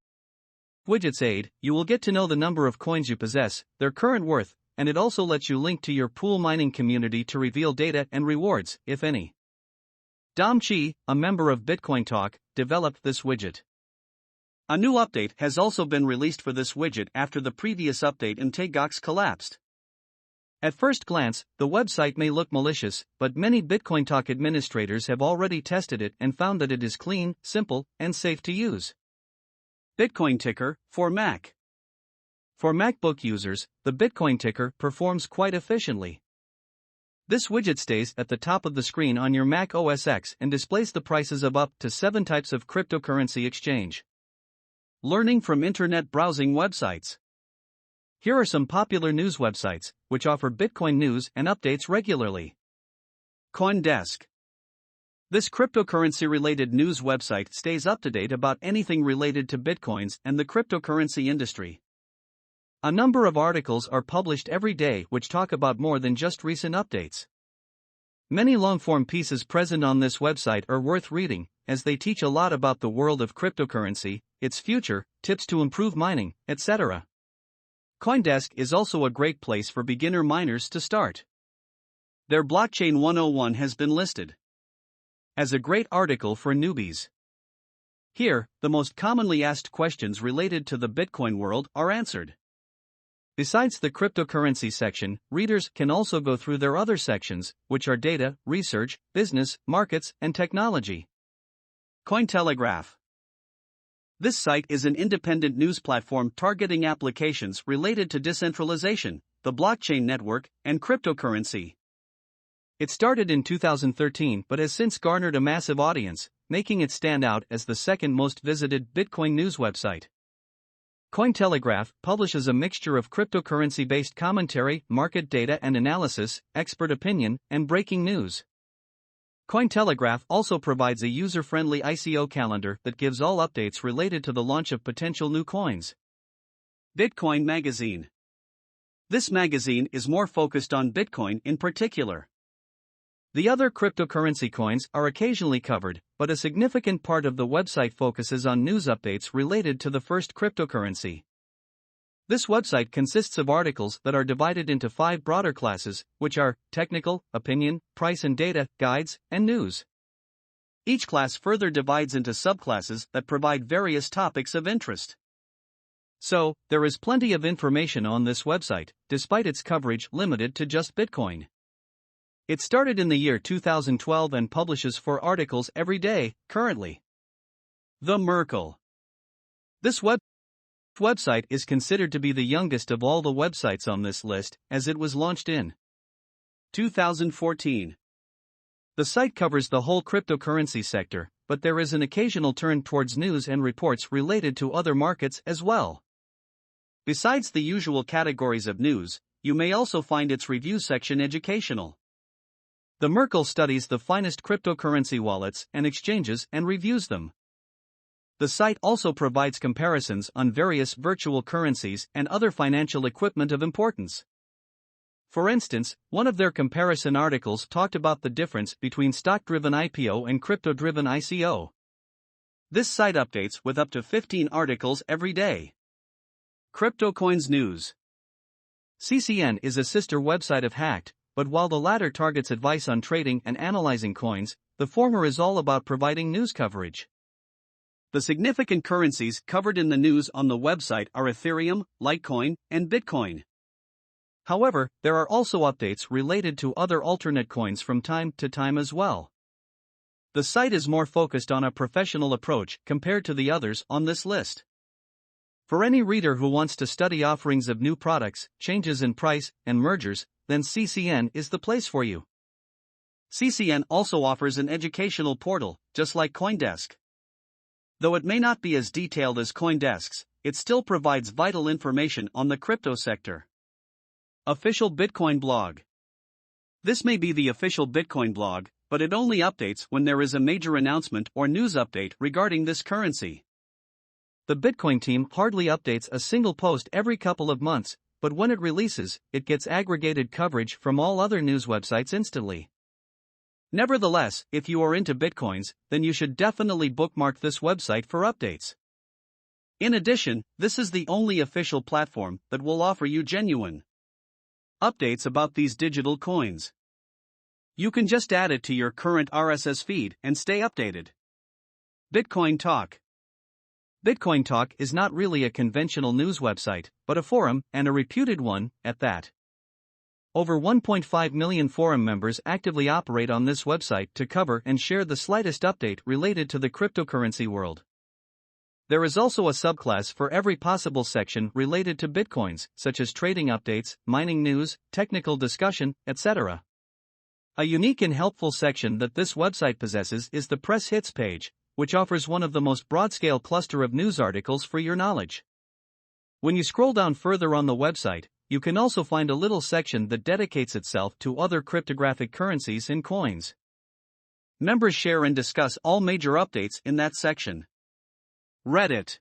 widget's aid, you will get to know the number of coins you possess, their current worth, and it also lets you link to your pool mining community to reveal data and rewards, if any. Dom Chi, a member of Bitcoin Talk, developed this widget. A new update has also been released for this widget after the previous update in Tagox collapsed. At first glance, the website may look malicious, but many Bitcoin Talk administrators have already tested it and found that it is clean, simple, and safe to use. Bitcoin Ticker for Mac. For MacBook users, the Bitcoin Ticker performs quite efficiently. This widget stays at the top of the screen on your Mac OS X and displays the prices of up to 7 types of cryptocurrency exchange. Learning from internet browsing websites. Here are some popular news websites, which offer Bitcoin news and updates regularly. CoinDesk. This cryptocurrency-related news website stays up to date about anything related to Bitcoins and the cryptocurrency industry. A number of articles are published every day which talk about more than just recent updates. Many long-form pieces present on this website are worth reading, as they teach a lot about the world of cryptocurrency, its future, tips to improve mining, etc. CoinDesk is also a great place for beginner miners to start. Their Blockchain 101 has been listed as a great article for newbies. Here, the most commonly asked questions related to the Bitcoin world are answered. Besides the cryptocurrency section, readers can also go through their other sections, which are data, research, business, markets, and technology. Cointelegraph. This site is an independent news platform targeting applications related to decentralization, the blockchain network, and cryptocurrency. It started in 2013 but has since garnered a massive audience, making it stand out as the second most visited Bitcoin news website. Cointelegraph publishes a mixture of cryptocurrency-based commentary, market data and analysis, expert opinion, and breaking news. Cointelegraph also provides a user-friendly ICO calendar that gives all updates related to the launch of potential new coins. Bitcoin Magazine. This magazine is more focused on Bitcoin in particular. The other cryptocurrency coins are occasionally covered, but a significant part of the website focuses on news updates related to the first cryptocurrency. This website consists of articles that are divided into 5 broader classes, which are technical, opinion, price and data, guides, and news. Each class further divides into subclasses that provide various topics of interest. So, there is plenty of information on this website, despite its coverage limited to just Bitcoin. It started in the year 2012 and publishes 4 articles every day, currently. The Merkle. This website is considered to be the youngest of all the websites on this list, as it was launched in 2014. The site covers the whole cryptocurrency sector, but there is an occasional turn towards news and reports related to other markets as well. Besides the usual categories of news, you may also find its review section educational. The Merkle studies the finest cryptocurrency wallets and exchanges and reviews them. The site also provides comparisons on various virtual currencies and other financial equipment of importance. For instance, one of their comparison articles talked about the difference between stock-driven IPO and crypto-driven ICO. This site updates with up to 15 articles every day. CryptoCoins News. CCN is a sister website of Hacked, but while the latter targets advice on trading and analyzing coins, the former is all about providing news coverage. The significant currencies covered in the news on the website are Ethereum, Litecoin, and Bitcoin. However, there are also updates related to other alternate coins from time to time as well. The site is more focused on a professional approach compared to the others on this list. For any reader who wants to study offerings of new products, changes in price, and mergers, then CCN is the place for you. CCN also offers an educational portal, just like CoinDesk. Though it may not be as detailed as CoinDesk's, it still provides vital information on the crypto sector. Official Bitcoin blog. This may be the official Bitcoin blog, but it only updates when there is a major announcement or news update regarding this currency. The Bitcoin team hardly updates a single post every couple of months, but when it releases, it gets aggregated coverage from all other news websites instantly. Nevertheless, if you are into Bitcoins, then you should definitely bookmark this website for updates. In addition, this is the only official platform that will offer you genuine updates about these digital coins. You can just add it to your current RSS feed and stay updated. Bitcoin Talk. Bitcoin Talk is not really a conventional news website, but a forum, and a reputed one, at that. Over 1.5 million forum members actively operate on this website to cover and share the slightest update related to the cryptocurrency world. There is also a subclass for every possible section related to Bitcoins, such as trading updates, mining news, technical discussion, etc. A unique and helpful section that this website possesses is the Press Hits page, which offers one of the most broad-scale cluster of news articles for your knowledge. When you scroll down further on the website, you can also find a little section that dedicates itself to other cryptographic currencies and coins. Members share and discuss all major updates in that section. Reddit.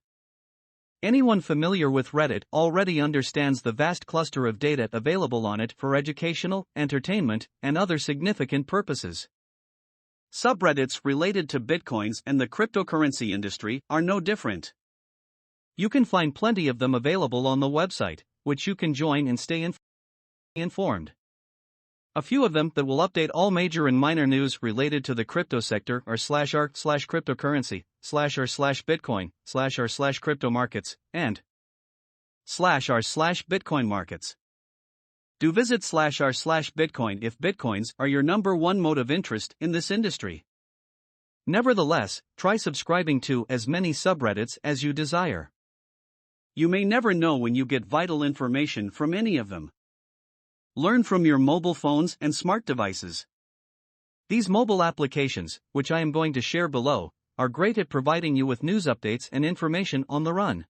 Anyone familiar with Reddit already understands the vast cluster of data available on it for educational, entertainment, and other significant purposes. Subreddits related to Bitcoins and the cryptocurrency industry are no different. You can find plenty of them available on the website, which you can join and stay informed. A few of them that will update all major and minor news related to the crypto sector are /r/cryptocurrency, /r/Bitcoin, /r/crypto markets, and /r/Bitcoin markets. Do visit /r/Bitcoin if Bitcoins are your number one mode of interest in this industry. Nevertheless, try subscribing to as many subreddits as you desire. You may never know when you get vital information from any of them. Learn from your mobile phones and smart devices. These mobile applications, which I am going to share below, are great at providing you with news updates and information on the run.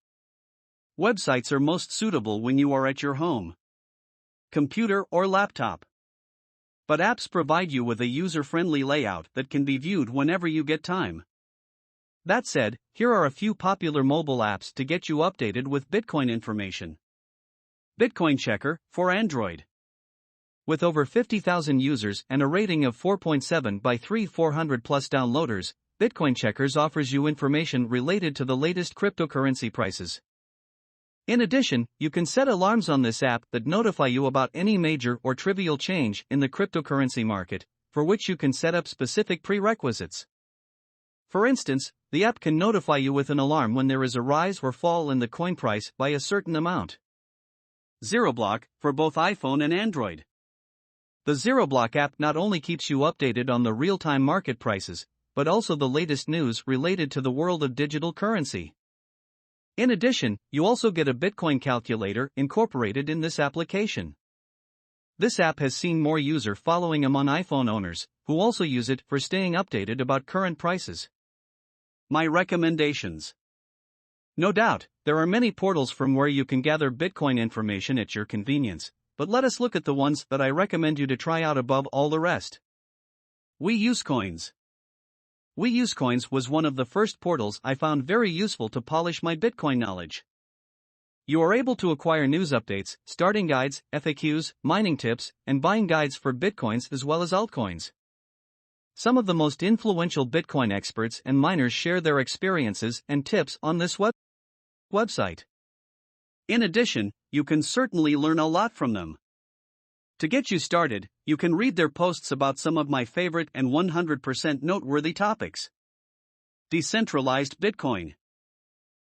Websites are most suitable when you are at your home, computer, or laptop. But apps provide you with a user-friendly layout that can be viewed whenever you get time. That said, here are a few popular mobile apps to get you updated with Bitcoin information. Bitcoin Checker for Android. With over 50,000 users and a rating of 4.7 by 400 plus downloaders, Bitcoin Checkers offers you information related to the latest cryptocurrency prices. In addition, you can set alarms on this app that notify you about any major or trivial change in the cryptocurrency market, for which you can set up specific prerequisites. For instance, the app can notify you with an alarm when there is a rise or fall in the coin price by a certain amount. ZeroBlock for both iPhone and Android. The ZeroBlock app not only keeps you updated on the real-time market prices, but also the latest news related to the world of digital currency. In addition, you also get a Bitcoin calculator incorporated in this application. This app has seen more user following among iPhone owners, who also use it for staying updated about current prices. My recommendations. No doubt, there are many portals from where you can gather Bitcoin information at your convenience, but let us look at the ones that I recommend you to try out above all the rest. WeUseCoins. WeUseCoins was one of the first portals I found very useful to polish my Bitcoin knowledge. You are able to acquire news updates, starting guides, FAQs, mining tips, and buying guides for Bitcoins as well as altcoins. Some of the most influential Bitcoin experts and miners share their experiences and tips on this website. In addition, you can certainly learn a lot from them. To get you started, you can read their posts about some of my favorite and 100% noteworthy topics. Decentralized Bitcoin.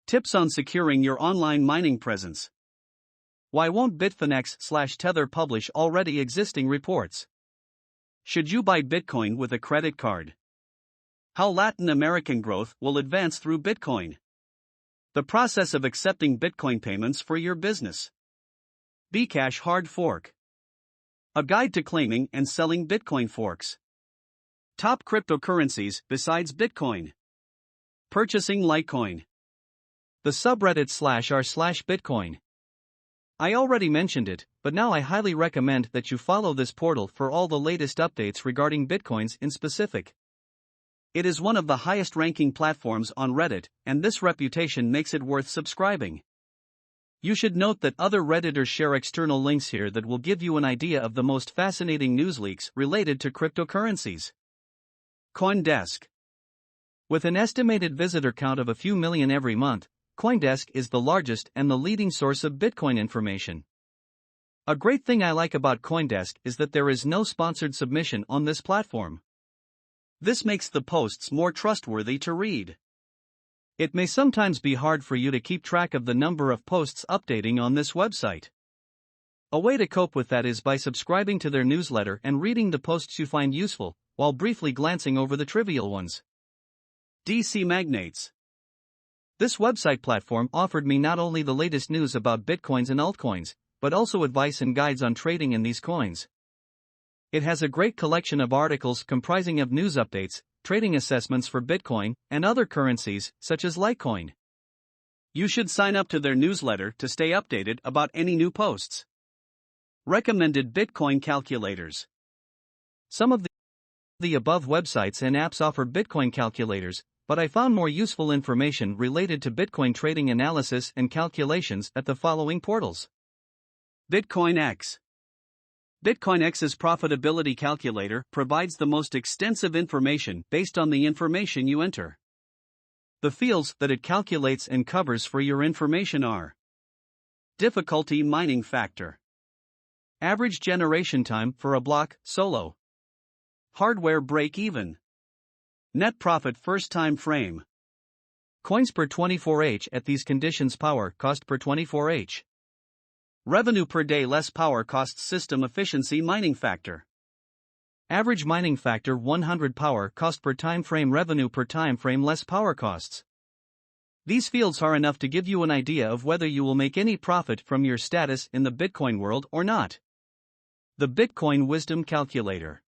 Tips on securing your online mining presence. Why won't Bitfinex/Tether publish already existing reports? Should you buy Bitcoin with a credit card? How Latin American growth will advance through Bitcoin. The process of accepting Bitcoin payments for your business. Bcash hard fork. A guide to claiming and selling Bitcoin forks. Top cryptocurrencies besides Bitcoin. Purchasing Litecoin. The subreddit /r/Bitcoin. I already mentioned it, but now I highly recommend that you follow this portal for all the latest updates regarding Bitcoins in specific. It is one of the highest ranking platforms on Reddit, and this reputation makes it worth subscribing. You should note that other Redditors share external links here that will give you an idea of the most fascinating news leaks related to cryptocurrencies. CoinDesk. With an estimated visitor count of a few million every month, CoinDesk is the largest and the leading source of Bitcoin information. A great thing I like about CoinDesk is that there is no sponsored submission on this platform. This makes the posts more trustworthy to read. It may sometimes be hard for you to keep track of the number of posts updating on this website. A way to cope with that is by subscribing to their newsletter and reading the posts you find useful, while briefly glancing over the trivial ones. DC Magnates. This website platform offered me not only the latest news about Bitcoins and altcoins, but also advice and guides on trading in these coins. It has a great collection of articles comprising of news updates, trading assessments for Bitcoin, and other currencies, such as Litecoin. You should sign up to their newsletter to stay updated about any new posts. Recommended Bitcoin calculators. Some of the above websites and apps offer Bitcoin calculators, but I found more useful information related to Bitcoin trading analysis and calculations at the following portals. BitcoinX. BitcoinX's profitability calculator provides the most extensive information based on the information you enter. The fields that it calculates and covers for your information are: difficulty mining factor, average generation time for a block, solo, hardware break-even, net profit first time frame, coins per 24H at these conditions, power cost per 24H, revenue per day less power costs, system efficiency mining factor, average mining factor 100, power cost per time frame, revenue per time frame less power costs. These fields are enough to give you an idea of whether you will make any profit from your status in the Bitcoin world or not. The Bitcoin Wisdom Calculator.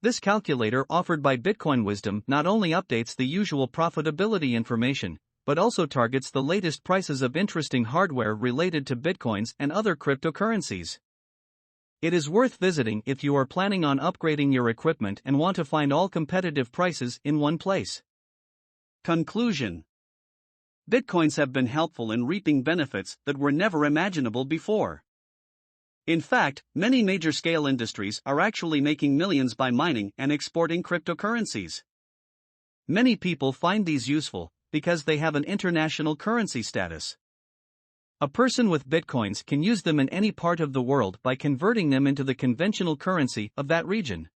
This calculator offered by Bitcoin Wisdom not only updates the usual profitability information, but also targets the latest prices of interesting hardware related to Bitcoins and other cryptocurrencies. It is worth visiting if you are planning on upgrading your equipment and want to find all competitive prices in one place. Conclusion: Bitcoins have been helpful in reaping benefits that were never imaginable before. In fact, many major scale industries are actually making millions by mining and exporting cryptocurrencies. Many people find these useful because they have an international currency status. A person with Bitcoins can use them in any part of the world by converting them into the conventional currency of that region.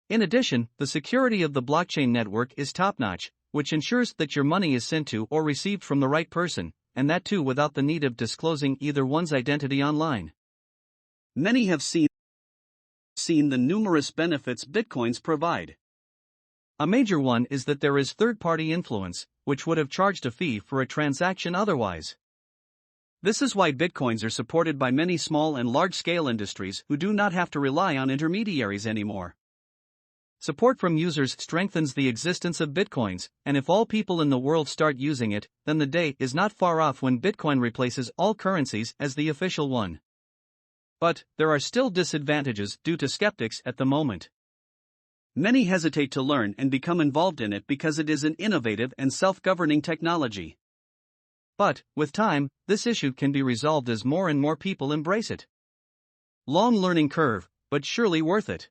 In addition, the security of the blockchain network is top-notch, which ensures that your money is sent to or received from the right person, and that too without the need of disclosing either one's identity online. Many have seen the numerous benefits Bitcoins provide. A major one is that there is third-party influence, which would have charged a fee for a transaction otherwise. This is why Bitcoins are supported by many small and large-scale industries who do not have to rely on intermediaries anymore. Support from users strengthens the existence of Bitcoins, and if all people in the world start using it, then the day is not far off when Bitcoin replaces all currencies as the official one. But there are still disadvantages due to skeptics at the moment. Many hesitate to learn and become involved in it because it is an innovative and self-governing technology. But, with time, this issue can be resolved as more and more people embrace it. Long learning curve, but surely worth it.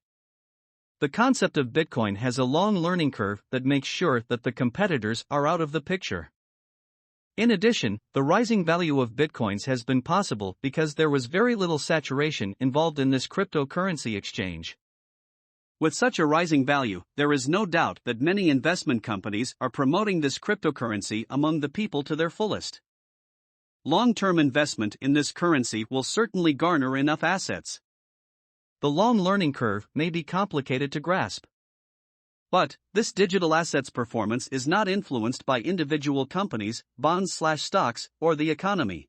The concept of Bitcoin has a long learning curve that makes sure that the competitors are out of the picture. In addition, the rising value of Bitcoins has been possible because there was very little saturation involved in this cryptocurrency exchange. With such a rising value, there is no doubt that many investment companies are promoting this cryptocurrency among the people to their fullest. Long-term investment in this currency will certainly garner enough assets. The long learning curve may be complicated to grasp. But, this digital asset's performance is not influenced by individual companies, bonds/stocks, or the economy.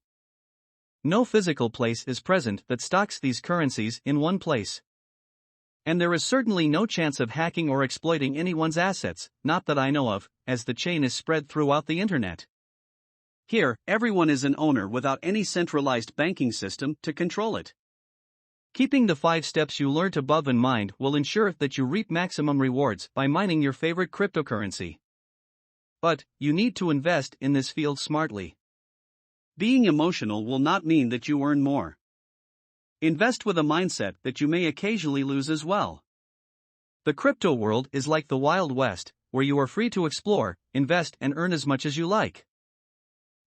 No physical place is present that stocks these currencies in one place. And there is certainly no chance of hacking or exploiting anyone's assets, not that I know of, as the chain is spread throughout the internet. Here, everyone is an owner without any centralized banking system to control it. Keeping the 5 steps you learned above in mind will ensure that you reap maximum rewards by mining your favorite cryptocurrency. But, you need to invest in this field smartly. Being emotional will not mean that you earn more. Invest with a mindset that you may occasionally lose as well. The crypto world is like the Wild West, where you are free to explore, invest, and earn as much as you like.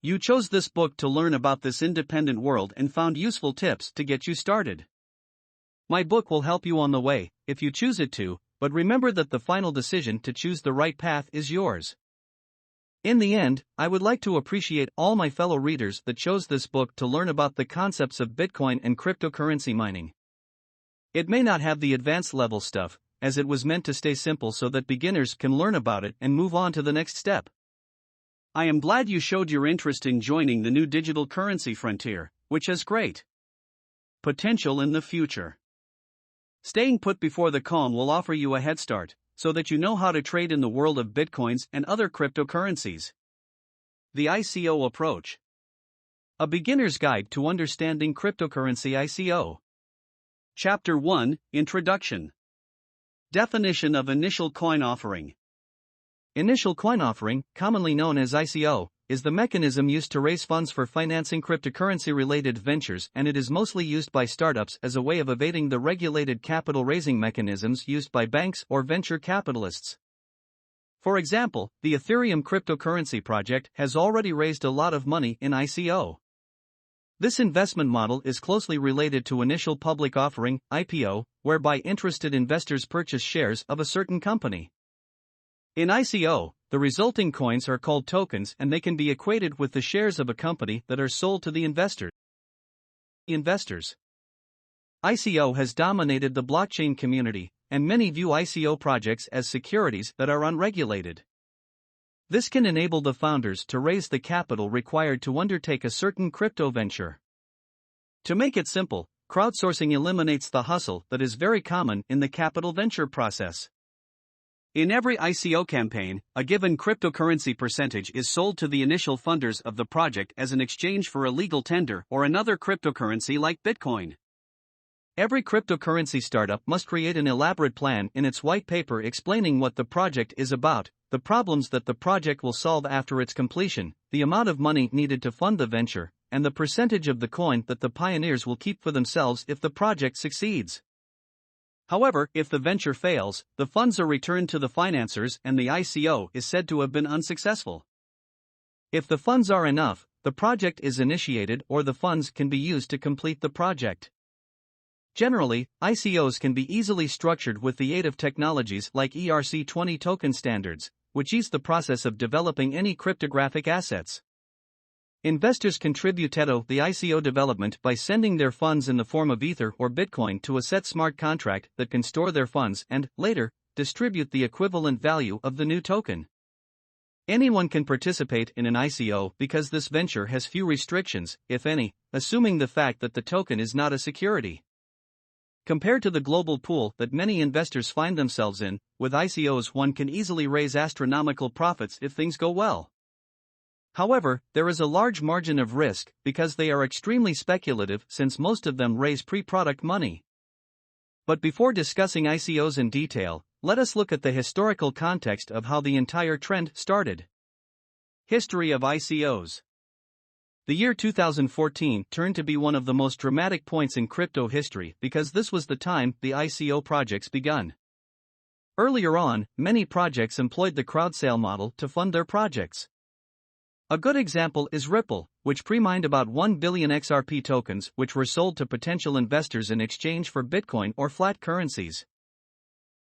You chose this book to learn about this independent world and found useful tips to get you started. My book will help you on the way, if you choose it to, but remember that the final decision to choose the right path is yours. In the end, I would like to appreciate all my fellow readers that chose this book to learn about the concepts of Bitcoin and cryptocurrency mining. It may not have the advanced level stuff, as it was meant to stay simple so that beginners can learn about it and move on to the next step. I am glad you showed your interest in joining the new digital currency frontier, which has great potential in the future. Staying put before the calm will offer you a head start, so that you know how to trade in the world of Bitcoins and other cryptocurrencies. The ICO approach. A beginner's guide to understanding cryptocurrency ICO. Chapter 1, Introduction. Definition of initial coin offering. Initial coin offering, commonly known as ICO, is the mechanism used to raise funds for financing cryptocurrency-related ventures, and it is mostly used by startups as a way of evading the regulated capital raising mechanisms used by banks or venture capitalists. For example, the Ethereum cryptocurrency project has already raised a lot of money in ICO. This investment model is closely related to initial public offering, IPO, whereby interested investors purchase shares of a certain company. In ICO, the resulting coins are called tokens, and they can be equated with the shares of a company that are sold to the investors. ICO has dominated the blockchain community, and many view ICO projects as securities that are unregulated. This can enable the founders to raise the capital required to undertake a certain crypto venture. To make it simple, crowdsourcing eliminates the hustle that is very common in the capital venture process. In every ICO campaign, a given cryptocurrency percentage is sold to the initial funders of the project as an exchange for a legal tender or another cryptocurrency like Bitcoin. Every cryptocurrency startup must create an elaborate plan in its white paper explaining what the project is about, the problems that the project will solve after its completion, the amount of money needed to fund the venture, and the percentage of the coin that the pioneers will keep for themselves if the project succeeds. However, if the venture fails, the funds are returned to the financiers and the ICO is said to have been unsuccessful. If the funds are enough, the project is initiated or the funds can be used to complete the project. Generally, ICOs can be easily structured with the aid of technologies like ERC20 token standards, which ease the process of developing any cryptographic assets. Investors contribute to the ICO development by sending their funds in the form of Ether or Bitcoin to a set smart contract that can store their funds and, later, distribute the equivalent value of the new token. Anyone can participate in an ICO because this venture has few restrictions, if any, assuming the fact that the token is not a security. Compared to the global pool that many investors find themselves in, with ICOs one can easily raise astronomical profits if things go well. However, there is a large margin of risk because they are extremely speculative since most of them raise pre-product money. But before discussing ICOs in detail, let us look at the historical context of how the entire trend started. History of ICOs. The year 2014 turned to be one of the most dramatic points in crypto history because this was the time the ICO projects begun. Earlier on, many projects employed the crowd sale model to fund their projects. A good example is Ripple, which pre-mined about 1 billion XRP tokens which were sold to potential investors in exchange for Bitcoin or fiat currencies.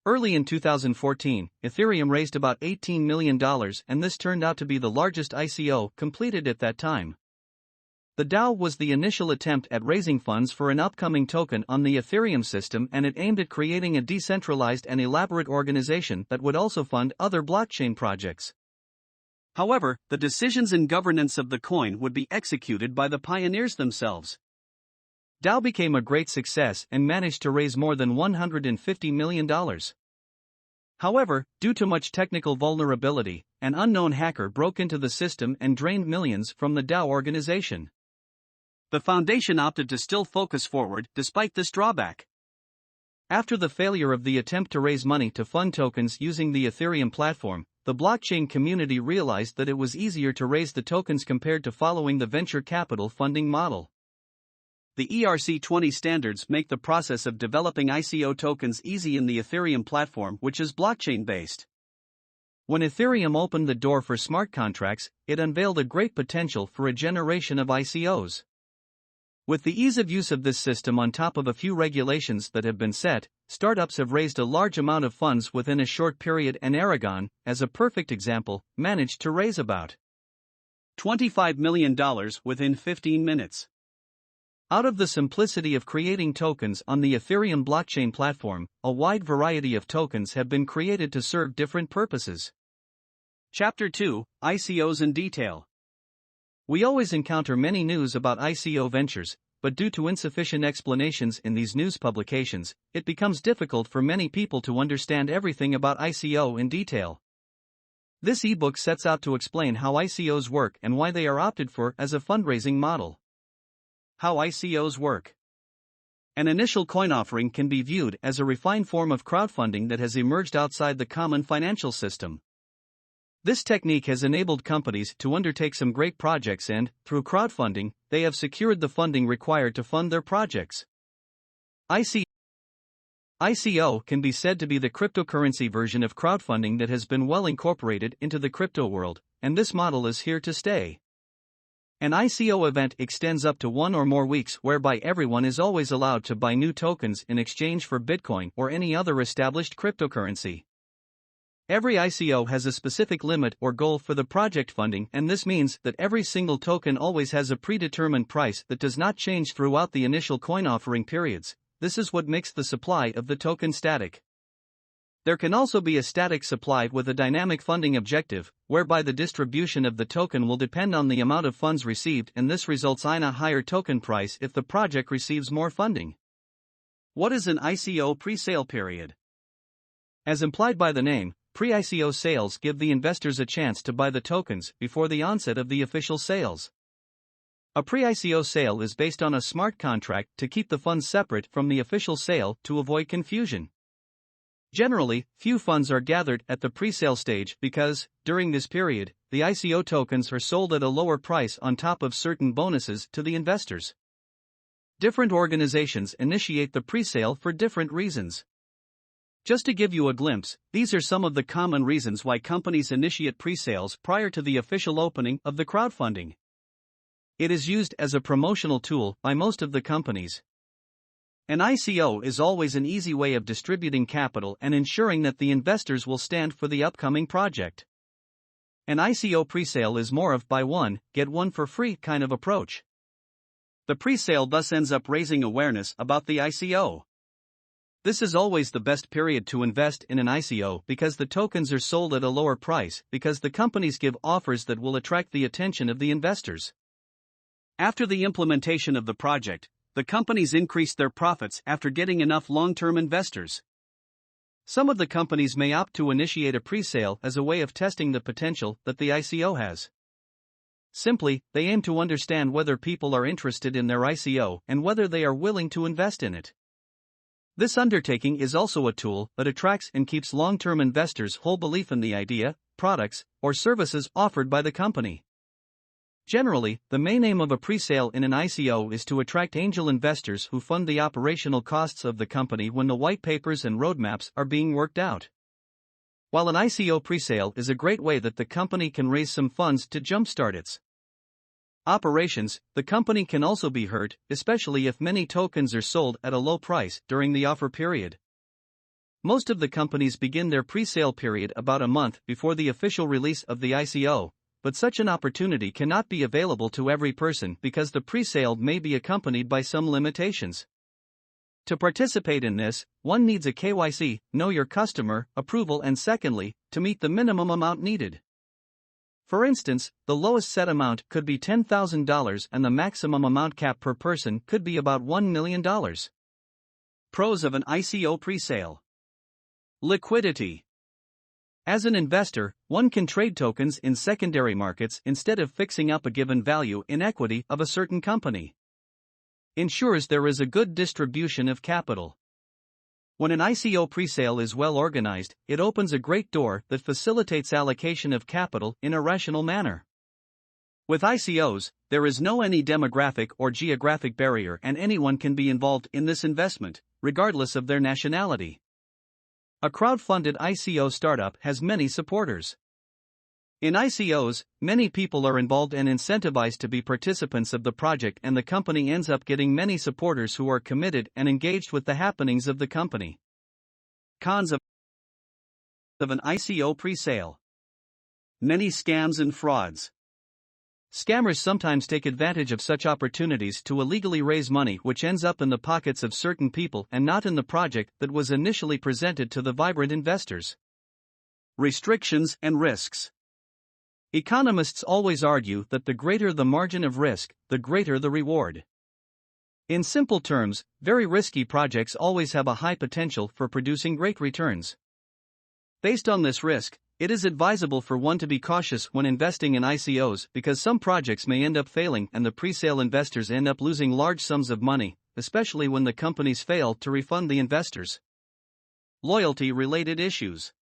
Early in 2014, Ethereum raised about $18 million and this turned out to be the largest ICO completed at that time. The DAO was the initial attempt at raising funds for an upcoming token on the Ethereum system and it aimed at creating a decentralized and elaborate organization that would also fund other blockchain projects. However, the decisions and governance of the coin would be executed by the pioneers themselves. DAO became a great success and managed to raise more than $150 million. However, due to much technical vulnerability, an unknown hacker broke into the system and drained millions from the DAO organization. The foundation opted to still focus forward despite this drawback. After the failure of the attempt to raise money to fund tokens using the Ethereum platform, the blockchain community realized that it was easier to raise the tokens compared to following the venture capital funding model. The ERC20 standards make the process of developing ICO tokens easy in the Ethereum platform, which is blockchain-based. When Ethereum opened the door for smart contracts, it unveiled a great potential for a generation of ICOs. With the ease of use of this system on top of a few regulations that have been set, startups have raised a large amount of funds within a short period and Aragon, as a perfect example, managed to raise about $25 million within 15 minutes. Out of the simplicity of creating tokens on the Ethereum blockchain platform, a wide variety of tokens have been created to serve different purposes. Chapter 2, ICOs in detail. We always encounter many news about ICO ventures, but due to insufficient explanations in these news publications, it becomes difficult for many people to understand everything about ICO in detail. This ebook sets out to explain how ICOs work and why they are opted for as a fundraising model. How ICOs work. An initial coin offering can be viewed as a refined form of crowdfunding that has emerged outside the common financial system. This technique has enabled companies to undertake some great projects and, through crowdfunding, they have secured the funding required to fund their projects. ICO can be said to be the cryptocurrency version of crowdfunding that has been well incorporated into the crypto world, and this model is here to stay. An ICO event extends up to 1 or more weeks whereby everyone is always allowed to buy new tokens in exchange for Bitcoin or any other established cryptocurrency. Every ICO has a specific limit or goal for the project funding, and this means that every single token always has a predetermined price that does not change throughout the initial coin offering periods. This is what makes the supply of the token static. There can also be a static supply with a dynamic funding objective, whereby the distribution of the token will depend on the amount of funds received, and this results in a higher token price if the project receives more funding. What is an ICO pre-sale period? As implied by the name, pre-ICO sales give the investors a chance to buy the tokens before the onset of the official sales. A pre-ICO sale is based on a smart contract to keep the funds separate from the official sale to avoid confusion. Generally, few funds are gathered at the pre-sale stage because, during this period, the ICO tokens are sold at a lower price on top of certain bonuses to the investors. Different organizations initiate the pre-sale for different reasons. Just to give you a glimpse, these are some of the common reasons why companies initiate pre-sales prior to the official opening of the crowdfunding. It is used as a promotional tool by most of the companies. An ICO is always an easy way of distributing capital and ensuring that the investors will stand for the upcoming project. An ICO presale is more of buy one, get one for free kind of approach. The presale thus ends up raising awareness about the ICO. This is always the best period to invest in an ICO because the tokens are sold at a lower price because the companies give offers that will attract the attention of the investors. After the implementation of the project, the companies increase their profits after getting enough long-term investors. Some of the companies may opt to initiate a pre-sale as a way of testing the potential that the ICO has. Simply, they aim to understand whether people are interested in their ICO and whether they are willing to invest in it. This undertaking is also a tool that attracts and keeps long-term investors' whole belief in the idea, products, or services offered by the company. Generally, the main aim of a pre-sale in an ICO is to attract angel investors who fund the operational costs of the company when the white papers and roadmaps are being worked out. While an ICO pre-sale is a great way that the company can raise some funds to jumpstart its operations, the company can also be hurt, especially if many tokens are sold at a low price during the offer period. Most of the companies begin their pre-sale period about a month before the official release of the ICO. But such an opportunity cannot be available to every person because the pre-sale may be accompanied by some limitations. To participate in this, one needs a KYC, know your customer, approval, and secondly, to meet the minimum amount needed. For instance, the lowest set amount could be $10,000 and the maximum amount cap per person could be about $1 million. Pros of an ICO pre-sale. Liquidity. As an investor, one can trade tokens in secondary markets instead of fixing up a given value in equity of a certain company. Ensures there is a good distribution of capital. When an ICO presale is well organized, it opens a great door that facilitates allocation of capital in a rational manner. With ICOs, there is no any demographic or geographic barrier and anyone can be involved in this investment, regardless of their nationality. A crowd-funded ICO startup has many supporters. In ICOs, many people are involved and incentivized to be participants of the project, and the company ends up getting many supporters who are committed and engaged with the happenings of the company. Cons of an ICO pre-sale. Many scams and frauds. Scammers sometimes take advantage of such opportunities to illegally raise money, which ends up in the pockets of certain people and not in the project that was initially presented to the vibrant investors. Restrictions and risks. Economists always argue that the greater the margin of risk, the greater the reward. In simple terms, very risky projects always have a high potential for producing great returns. Based on this risk, it is advisable for one to be cautious when investing in ICOs because some projects may end up failing and the pre-sale investors end up losing large sums of money, especially when the companies fail to refund the investors. Loyalty-related issues.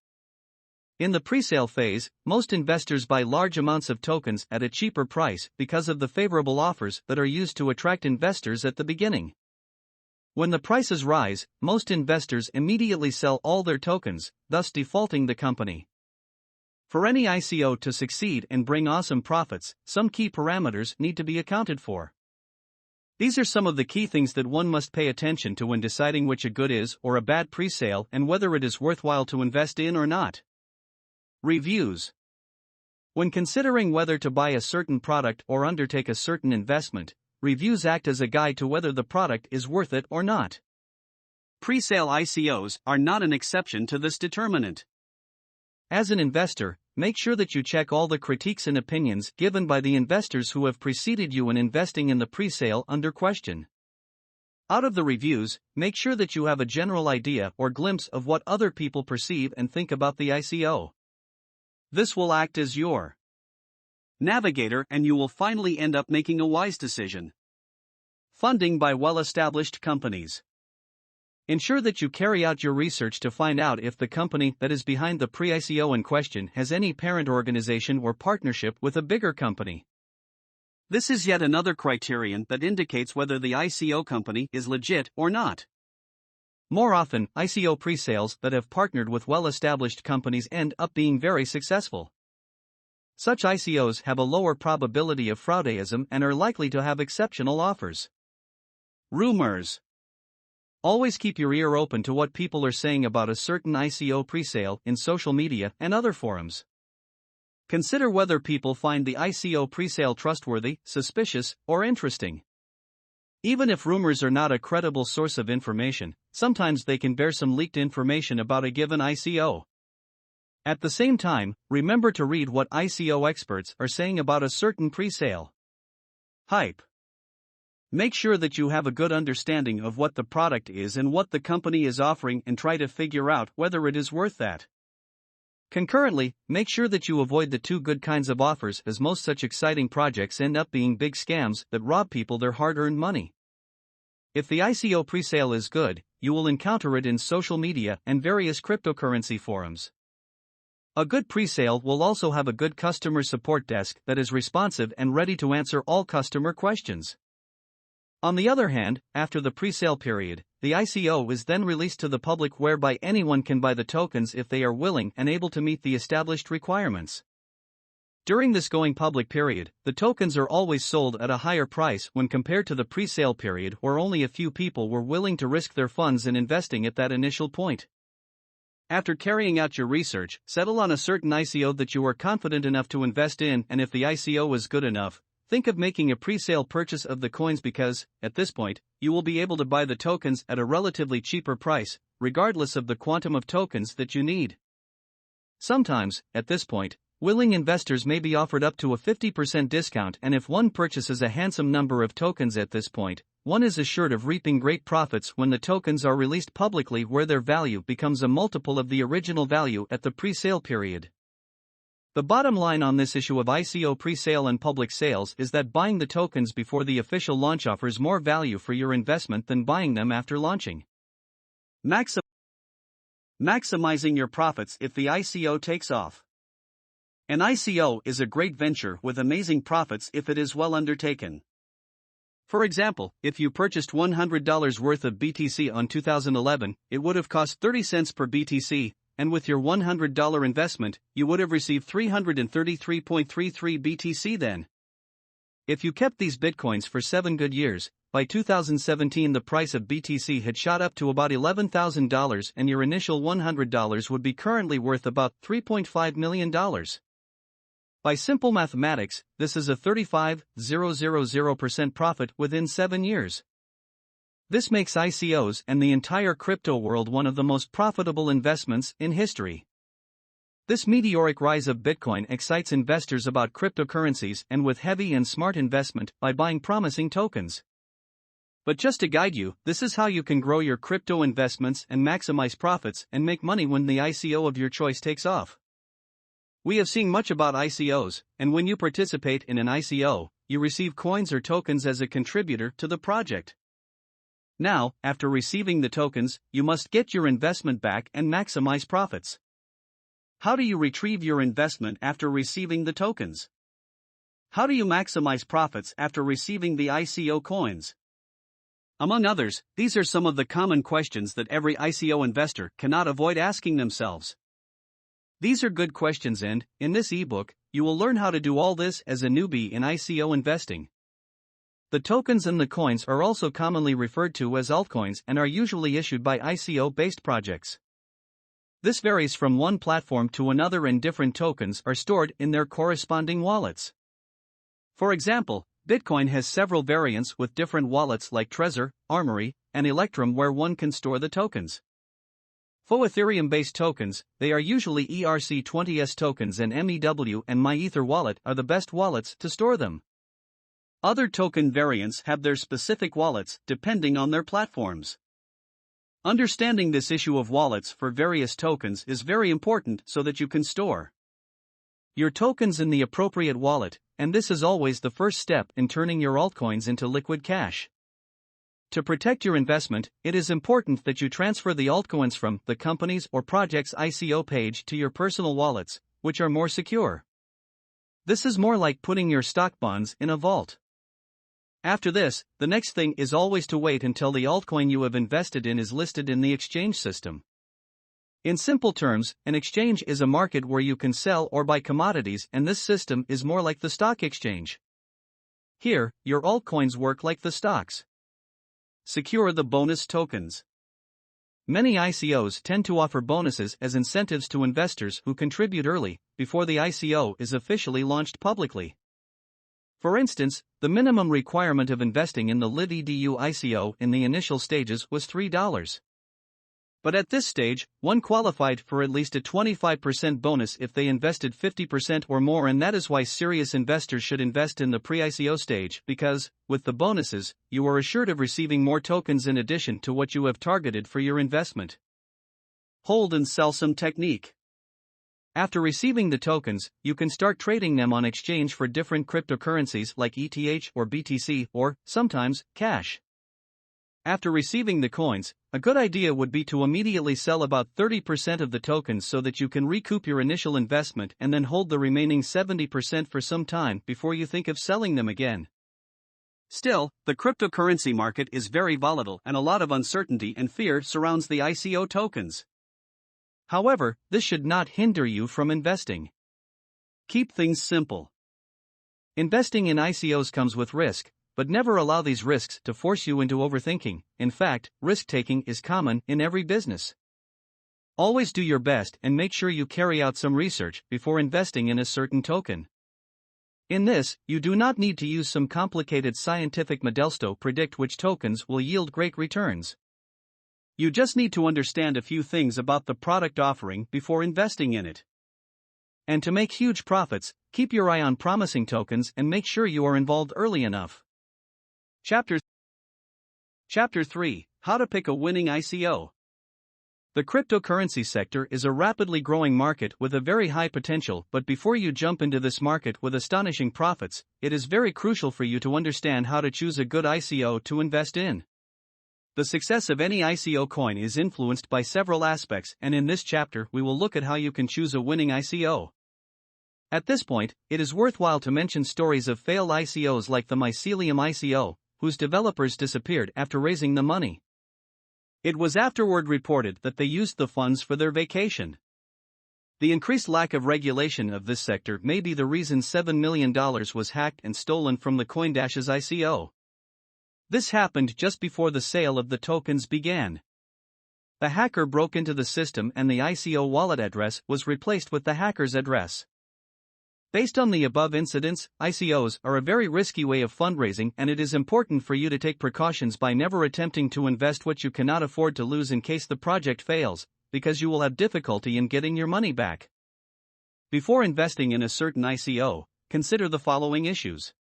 In the pre-sale phase, most investors buy large amounts of tokens at a cheaper price because of the favorable offers that are used to attract investors at the beginning. When the prices rise, most investors immediately sell all their tokens, thus defaulting the company. For any ICO to succeed and bring awesome profits, some key parameters need to be accounted for. These are some of the key things that one must pay attention to when deciding which a good is or a bad pre-sale and whether it is worthwhile to invest in or not. Reviews. When considering whether to buy a certain product or undertake a certain investment, reviews act as a guide to whether the product is worth it or not. pre-sale ICOs are not an exception to this determinant. As an investor, make sure that you check all the critiques and opinions given by the investors who have preceded you in investing in the pre-sale under question. Out of the reviews, make sure that you have a general idea or glimpse of what other people perceive and think about the ICO. This will act as your navigator and you will finally end up making a wise decision. Funding by well-established companies. Ensure that you carry out your research to find out if the company that is behind the pre-ICO in question has any parent organization or partnership with a bigger company. This is yet another criterion that indicates whether the ICO company is legit or not. More often, ICO pre-sales that have partnered with well-established companies end up being very successful. Such ICOs have a lower probability of fraudeism and are likely to have exceptional offers. Rumors. Always keep your ear open to what people are saying about a certain ICO presale in social media and other forums. Consider whether people find the ICO presale trustworthy, suspicious, or interesting. Even if rumors are not a credible source of information, sometimes they can bear some leaked information about a given ICO. At the same time, remember to read what ICO experts are saying about a certain presale. Hype. Make sure that you have a good understanding of what the product is and what the company is offering and try to figure out whether it is worth that. Concurrently, make sure that you avoid the two good kinds of offers, as most such exciting projects end up being big scams that rob people their hard-earned money. If the ICO presale is good, you will encounter it in social media and various cryptocurrency forums. A good presale will also have a good customer support desk that is responsive and ready to answer all customer questions. On the other hand, after the presale period, the ICO is then released to the public, whereby anyone can buy the tokens if they are willing and able to meet the established requirements. During this going public period, the tokens are always sold at a higher price when compared to the presale period, where only a few people were willing to risk their funds in investing at that initial point. After carrying out your research, settle on a certain ICO that you are confident enough to invest in, and if the ICO is good enough, think of making a pre-sale purchase of the coins because, at this point, you will be able to buy the tokens at a relatively cheaper price, regardless of the quantum of tokens that you need. Sometimes, at this point, willing investors may be offered up to a 50% discount, and if one purchases a handsome number of tokens at this point, one is assured of reaping great profits when the tokens are released publicly, where their value becomes a multiple of the original value at the pre-sale period. The bottom line on this issue of ICO presale and public sales is that buying the tokens before the official launch offers more value for your investment than buying them after launching. Maximizing your profits if the ICO takes off. An ICO is a great venture with amazing profits if it is well undertaken. For example, if you purchased $100 worth of BTC on 2011, it would have cost 30 cents per BTC. And with your $100 investment, you would have received 333.33 BTC then. If you kept these bitcoins for 7 good years, by 2017 the price of BTC had shot up to about $11,000 and your initial $100 would be currently worth about $3.5 million. By simple mathematics, this is a 35,000% profit within 7 years. This makes ICOs and the entire crypto world one of the most profitable investments in history. This meteoric rise of Bitcoin excites investors about cryptocurrencies and with heavy and smart investment by buying promising tokens. But just to guide you, this is how you can grow your crypto investments and maximize profits and make money when the ICO of your choice takes off. We have seen much about ICOs, and when you participate in an ICO, you receive coins or tokens as a contributor to the project. Now, after receiving the tokens, you must get your investment back and maximize profits. How do you retrieve your investment after receiving the tokens? How do you maximize profits after receiving the ICO coins? Among others, these are some of the common questions that every ICO investor cannot avoid asking themselves. These are good questions, and, in this ebook, you will learn how to do all this as a newbie in ICO investing. The tokens and the coins are also commonly referred to as altcoins and are usually issued by ICO-based projects. This varies from one platform to another, and different tokens are stored in their corresponding wallets. For example, Bitcoin has several variants with different wallets like Trezor, Armory, and Electrum where one can store the tokens. For Ethereum-based tokens, they are usually ERC20s tokens, and MEW and MyEther wallet are the best wallets to store them. Other token variants have their specific wallets depending on their platforms. Understanding this issue of wallets for various tokens is very important so that you can store your tokens in the appropriate wallet, and this is always the first step in turning your altcoins into liquid cash. To protect your investment, it is important that you transfer the altcoins from the company's or project's ICO page to your personal wallets, which are more secure. This is more like putting your stock bonds in a vault. After this, the next thing is always to wait until the altcoin you have invested in is listed in the exchange system. In simple terms, an exchange is a market where you can sell or buy commodities, and this system is more like the stock exchange. Here, your altcoins work like the stocks. Secure the bonus tokens. Many ICOs tend to offer bonuses as incentives to investors who contribute early, before the ICO is officially launched publicly. For instance, the minimum requirement of investing in the LID-EDU ICO in the initial stages was $3. But at this stage, one qualified for at least a 25% bonus if they invested 50% or more, and that is why serious investors should invest in the pre-ICO stage, because, with the bonuses, you are assured of receiving more tokens in addition to what you have targeted for your investment. Hold and sell some technique. After receiving the tokens, you can start trading them on exchange for different cryptocurrencies like ETH or BTC or, sometimes, cash. After receiving the coins, a good idea would be to immediately sell about 30% of the tokens so that you can recoup your initial investment and then hold the remaining 70% for some time before you think of selling them again. Still, the cryptocurrency market is very volatile and a lot of uncertainty and fear surrounds the ICO tokens. However, this should not hinder you from investing. Keep things simple. Investing in ICOs comes with risk, but never allow these risks to force you into overthinking. In fact, risk-taking is common in every business. Always do your best and make sure you carry out some research before investing in a certain token. In this, you do not need to use some complicated scientific models to predict which tokens will yield great returns. You just need to understand a few things about the product offering before investing in it. And to make huge profits, keep your eye on promising tokens and make sure you are involved early enough. Chapter 3: How to Pick a Winning ICO. The cryptocurrency sector is a rapidly growing market with a very high potential, but before you jump into this market with astonishing profits, it is very crucial for you to understand how to choose a good ICO to invest in. The success of any ICO coin is influenced by several aspects, and in this chapter we will look at how you can choose a winning ICO. At this point, it is worthwhile to mention stories of failed ICOs like the Mycelium ICO, whose developers disappeared after raising the money. It was afterward reported that they used the funds for their vacation. The increased lack of regulation of this sector may be the reason $7 million was hacked and stolen from the CoinDash's ICO. This happened just before the sale of the tokens began. The hacker broke into the system and the ICO wallet address was replaced with the hacker's address. Based on the above incidents, ICOs are a very risky way of fundraising, and it is important for you to take precautions by never attempting to invest what you cannot afford to lose in case the project fails, because you will have difficulty in getting your money back. Before investing in a certain ICO, consider the following issues.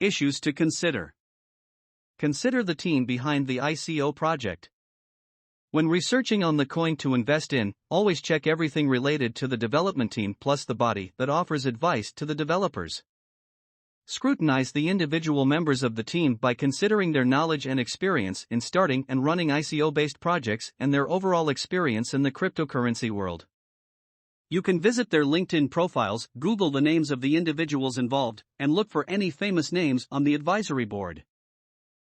Issues to consider. Consider the team behind the ICO project. When researching on the coin to invest in, always check everything related to the development team plus the body that offers advice to the developers. Scrutinize the individual members of the team by considering their knowledge and experience in starting and running ICO-based projects and their overall experience in the cryptocurrency world. You can visit their LinkedIn profiles, Google the names of the individuals involved, and look for any famous names on the advisory board.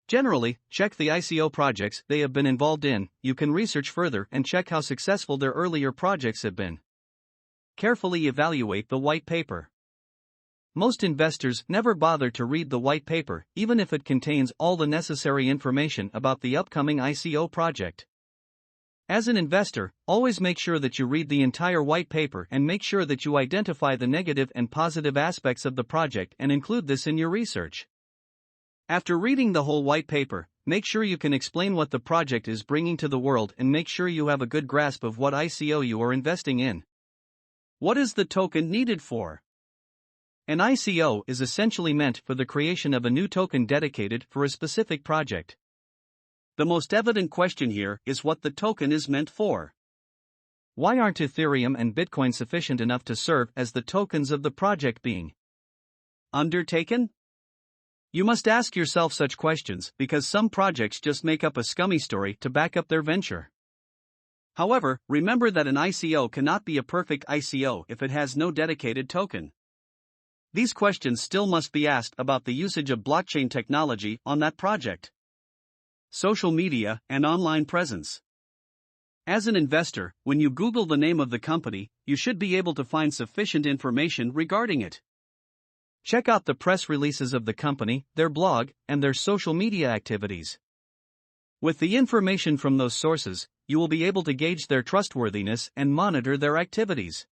Generally, check the ICO projects they have been involved in. You can research further and check how successful their earlier projects have been. Carefully evaluate the white paper. Most investors never bother to read the white paper, even if it contains all the necessary information about the upcoming ICO project. As an investor, always make sure that you read the entire white paper and make sure that you identify the negative and positive aspects of the project and include this in your research. After reading the whole white paper, make sure you can explain what the project is bringing to the world and make sure you have a good grasp of what ICO you are investing in. What is the token needed for? An ICO is essentially meant for the creation of a new token dedicated for a specific project. The most evident question here is what the token is meant for. Why aren't Ethereum and Bitcoin sufficient enough to serve as the tokens of the project being undertaken? You must ask yourself such questions because some projects just make up a scummy story to back up their venture. However, remember that an ICO cannot be a perfect ICO if it has no dedicated token. These questions still must be asked about the usage of blockchain technology on that project, social media, and online presence. As an investor, when you Google the name of the company, you should be able to find sufficient information regarding it. Check out the press releases of the company, their blog, and their social media activities. With the information from those sources, you will be able to gauge their trustworthiness and monitor their activities.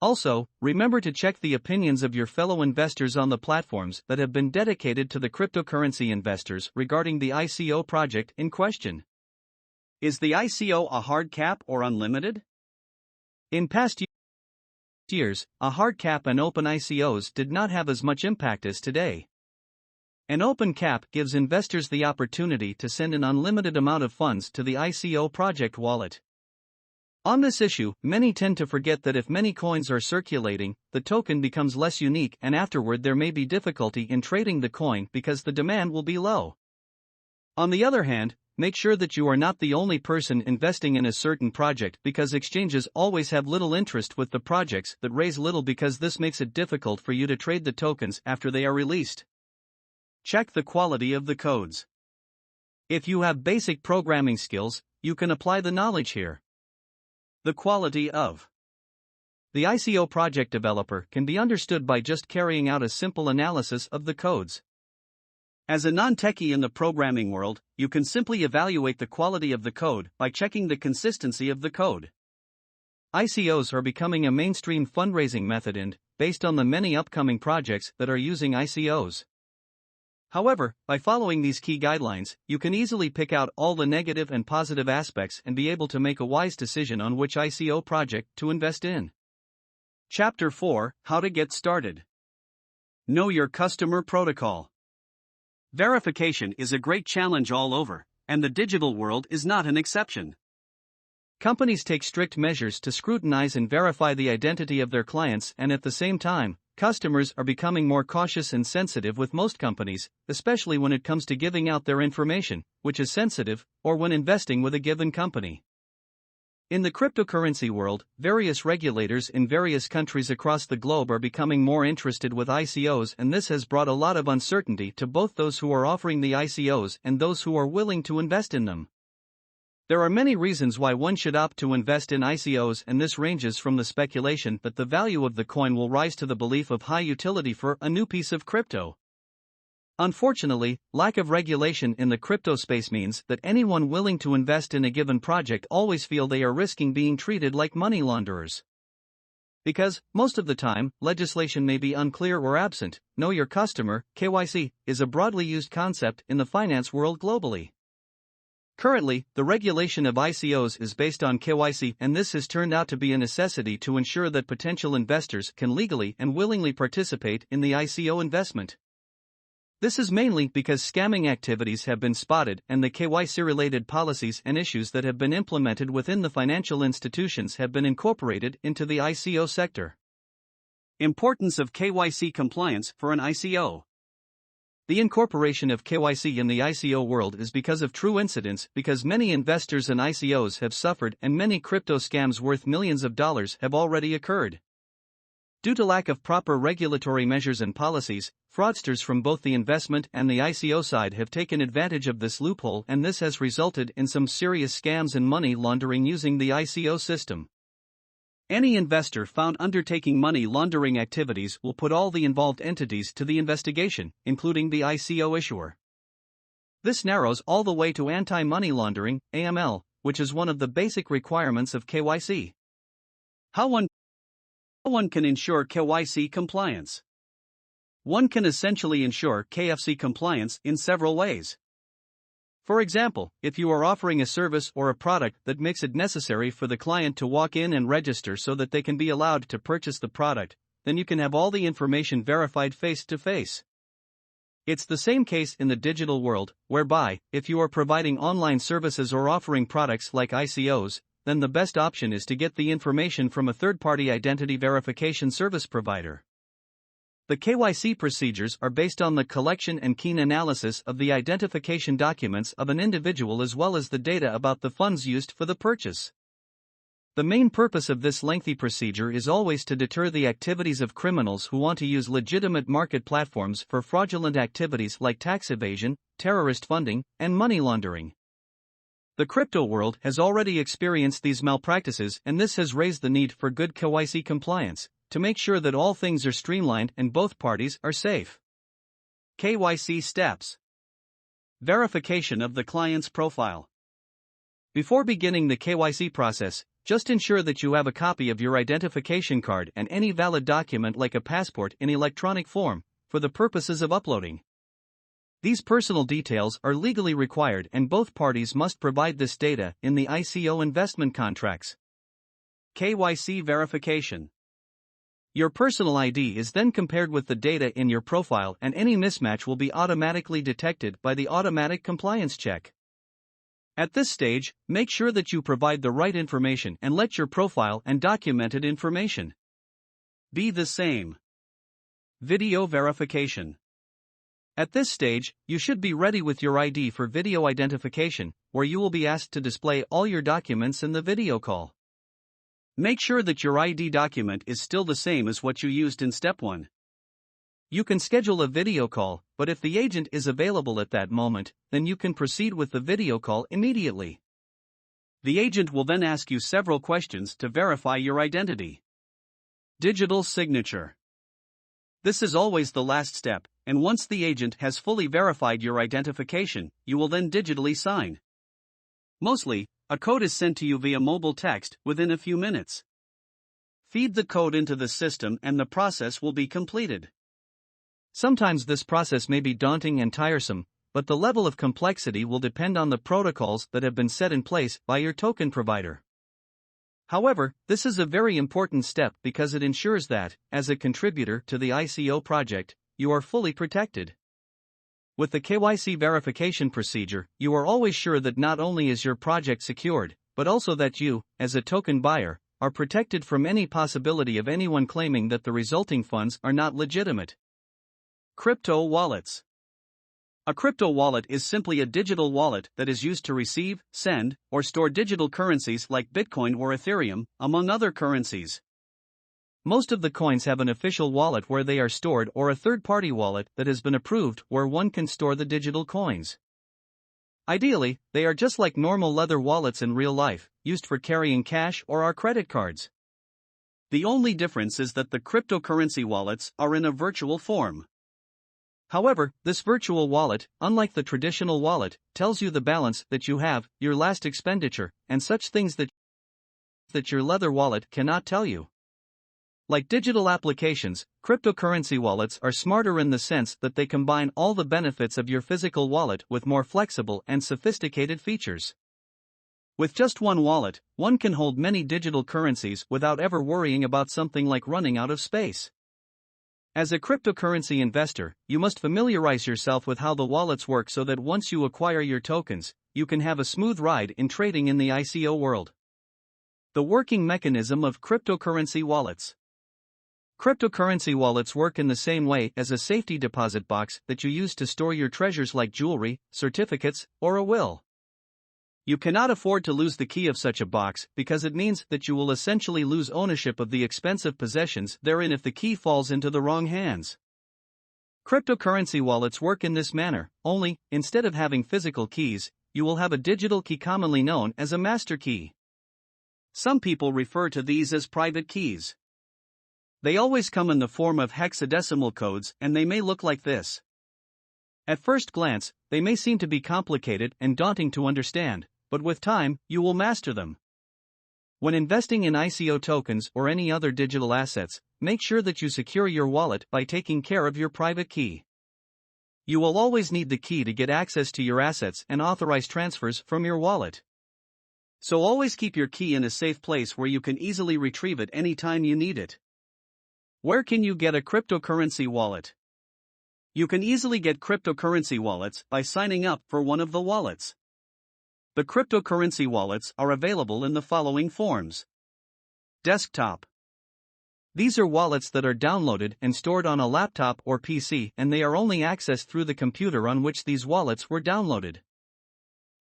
Also, remember to check the opinions of your fellow investors on the platforms that have been dedicated to the cryptocurrency investors regarding the ICO project in question. Is the ICO a hard cap or unlimited? In past years, a hard cap and open ICOs did not have as much impact as today. An open cap gives investors the opportunity to send an unlimited amount of funds to the ICO project wallet. On this issue, many tend to forget that if many coins are circulating, the token becomes less unique and afterward there may be difficulty in trading the coin because the demand will be low. On the other hand, make sure that you are not the only person investing in a certain project because exchanges always have little interest with the projects that raise little because this makes it difficult for you to trade the tokens after they are released. Check the quality of the codes. If you have basic programming skills, you can apply the knowledge here. The quality of the ICO project developer can be understood by just carrying out a simple analysis of the codes. As a non-techie in the programming world, you can simply evaluate the quality of the code by checking the consistency of the code. ICOs are becoming a mainstream fundraising method and, based on the many upcoming projects that are using ICOs. However, by following these key guidelines, you can easily pick out all the negative and positive aspects and be able to make a wise decision on which ICO project to invest in. Chapter 4: How to Get Started. Know your customer protocol. Verification is a great challenge all over, and the digital world is not an exception. Companies take strict measures to scrutinize and verify the identity of their clients, and at the same time, customers are becoming more cautious and sensitive with most companies, especially when it comes to giving out their information, which is sensitive, or when investing with a given company. In the cryptocurrency world, various regulators in various countries across the globe are becoming more interested with ICOs, and this has brought a lot of uncertainty to both those who are offering the ICOs and those who are willing to invest in them. There are many reasons why one should opt to invest in ICOs, and this ranges from the speculation that the value of the coin will rise to the belief of high utility for a new piece of crypto. Unfortunately, lack of regulation in the crypto space means that anyone willing to invest in a given project always feel they are risking being treated like money launderers. Because, most of the time, legislation may be unclear or absent. Know your customer, KYC, is a broadly used concept in the finance world globally. Currently, the regulation of ICOs is based on KYC, and this has turned out to be a necessity to ensure that potential investors can legally and willingly participate in the ICO investment. This is mainly because scamming activities have been spotted, and the KYC-related policies and issues that have been implemented within the financial institutions have been incorporated into the ICO sector. Importance of KYC compliance for an ICO. The incorporation of KYC in the ICO world is because of true incidents, because many investors and ICOs have suffered and many crypto scams worth millions of dollars have already occurred. Due to lack of proper regulatory measures and policies, fraudsters from both the investment and the ICO side have taken advantage of this loophole, and this has resulted in some serious scams and money laundering using the ICO system. Any investor found undertaking money laundering activities will put all the involved entities to the investigation, including the ICO issuer. This narrows all the way to anti-money laundering (AML), which is one of the basic requirements of KYC. How one can ensure KYC compliance? One can essentially ensure KYC compliance in several ways. For example, if you are offering a service or a product that makes it necessary for the client to walk in and register so that they can be allowed to purchase the product, then you can have all the information verified face to face. It's the same case in the digital world, whereby, if you are providing online services or offering products like ICOs, then the best option is to get the information from a third-party identity verification service provider. The KYC procedures are based on the collection and keen analysis of the identification documents of an individual as well as the data about the funds used for the purchase. The main purpose of this lengthy procedure is always to deter the activities of criminals who want to use legitimate market platforms for fraudulent activities like tax evasion, terrorist funding, and money laundering. The crypto world has already experienced these malpractices, and this has raised the need for good KYC compliance, to make sure that all things are streamlined and both parties are safe. KYC steps. Verification of the client's profile. Before beginning the KYC process, just ensure that you have a copy of your identification card and any valid document like a passport in electronic form, for the purposes of uploading. These personal details are legally required and both parties must provide this data in the ICO investment contracts. KYC verification. Your personal ID is then compared with the data in your profile and any mismatch will be automatically detected by the automatic compliance check. At this stage, make sure that you provide the right information and let your profile and documented information be the same. Video verification. At this stage, you should be ready with your ID for video identification, where you will be asked to display all your documents in the video call. Make sure that your ID document is still the same as what you used in step 1. You can schedule a video call, but if the agent is available at that moment, then you can proceed with the video call immediately. The agent will then ask you several questions to verify your identity. Digital signature. This is always the last step, and once the agent has fully verified your identification, you will then digitally sign. Mostly, a code is sent to you via mobile text within a few minutes. Feed the code into the system and the process will be completed. Sometimes this process may be daunting and tiresome, but the level of complexity will depend on the protocols that have been set in place by your token provider. However, this is a very important step because it ensures that, as a contributor to the ICO project, you are fully protected. With the KYC verification procedure, you are always sure that not only is your project secured, but also that you, as a token buyer, are protected from any possibility of anyone claiming that the resulting funds are not legitimate. Crypto wallets. A crypto wallet is simply a digital wallet that is used to receive, send, or store digital currencies like Bitcoin or Ethereum, among other currencies. Most of the coins have an official wallet where they are stored or a third-party wallet that has been approved where one can store the digital coins. Ideally, they are just like normal leather wallets in real life, used for carrying cash or our credit cards. The only difference is that the cryptocurrency wallets are in a virtual form. However, this virtual wallet, unlike the traditional wallet, tells you the balance that you have, your last expenditure, and such things that your leather wallet cannot tell you. Like digital applications, cryptocurrency wallets are smarter in the sense that they combine all the benefits of your physical wallet with more flexible and sophisticated features. With just one wallet, one can hold many digital currencies without ever worrying about something like running out of space. As a cryptocurrency investor, you must familiarize yourself with how the wallets work so that once you acquire your tokens, you can have a smooth ride in trading in the ICO world. The working mechanism of cryptocurrency wallets. Cryptocurrency wallets work in the same way as a safety deposit box that you use to store your treasures like jewelry, certificates, or a will. You cannot afford to lose the key of such a box because it means that you will essentially lose ownership of the expensive possessions therein if the key falls into the wrong hands. Cryptocurrency wallets work in this manner, only, instead of having physical keys, you will have a digital key commonly known as a master key. Some people refer to these as private keys. They always come in the form of hexadecimal codes and they may look like this. At first glance, they may seem to be complicated and daunting to understand, but with time, you will master them. When investing in ICO tokens or any other digital assets, make sure that you secure your wallet by taking care of your private key. You will always need the key to get access to your assets and authorize transfers from your wallet. So always keep your key in a safe place where you can easily retrieve it anytime you need it. Where can you get a cryptocurrency wallet? You can easily get cryptocurrency wallets by signing up for one of the wallets. The cryptocurrency wallets are available in the following forms. Desktop. These are wallets that are downloaded and stored on a laptop or PC, and they are only accessed through the computer on which these wallets were downloaded.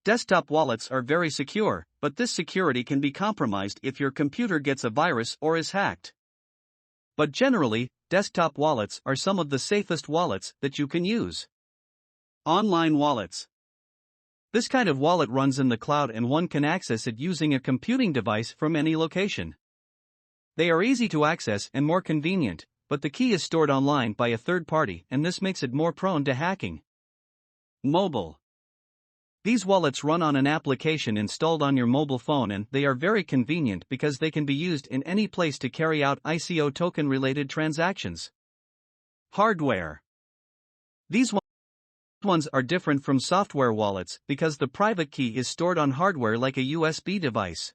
Desktop wallets are very secure, but this security can be compromised if your computer gets a virus or is hacked. But generally, desktop wallets are some of the safest wallets that you can use. Online wallets. This kind of wallet runs in the cloud and one can access it using a computing device from any location. They are easy to access and more convenient, but the key is stored online by a third party, and this makes it more prone to hacking. Mobile. These wallets run on an application installed on your mobile phone, and they are very convenient because they can be used in any place to carry out ICO token-related transactions. Hardware. These ones are different from software wallets because the private key is stored on hardware like a USB device.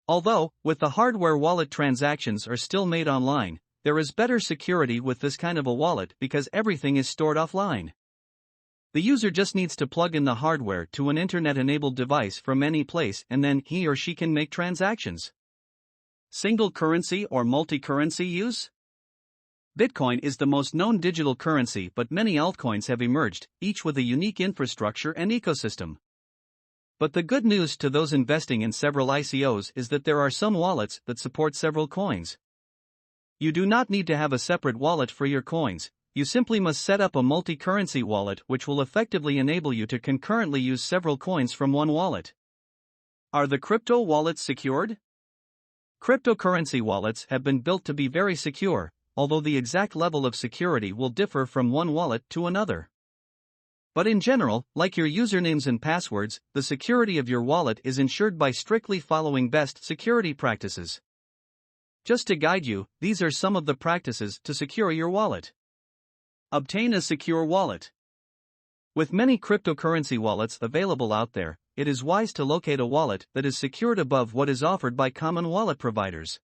Although, with the hardware wallet transactions are still made online, there is better security with this kind of a wallet because everything is stored offline. The user just needs to plug in the hardware to an internet-enabled device from any place, and then he or she can make transactions. Single currency or multi-currency use? Bitcoin is the most known digital currency, but many altcoins have emerged, each with a unique infrastructure and ecosystem. But the good news to those investing in several ICOs is that there are some wallets that support several coins. You do not need to have a separate wallet for your coins. You simply must set up a multi-currency wallet which will effectively enable you to concurrently use several coins from one wallet. Are the crypto wallets secured? Cryptocurrency wallets have been built to be very secure, although the exact level of security will differ from one wallet to another. But in general, like your usernames and passwords, the security of your wallet is ensured by strictly following best security practices. Just to guide you, these are some of the practices to secure your wallet. Obtain a secure wallet. With many cryptocurrency wallets available out there, it is wise to locate a wallet that is secured above what is offered by common wallet providers.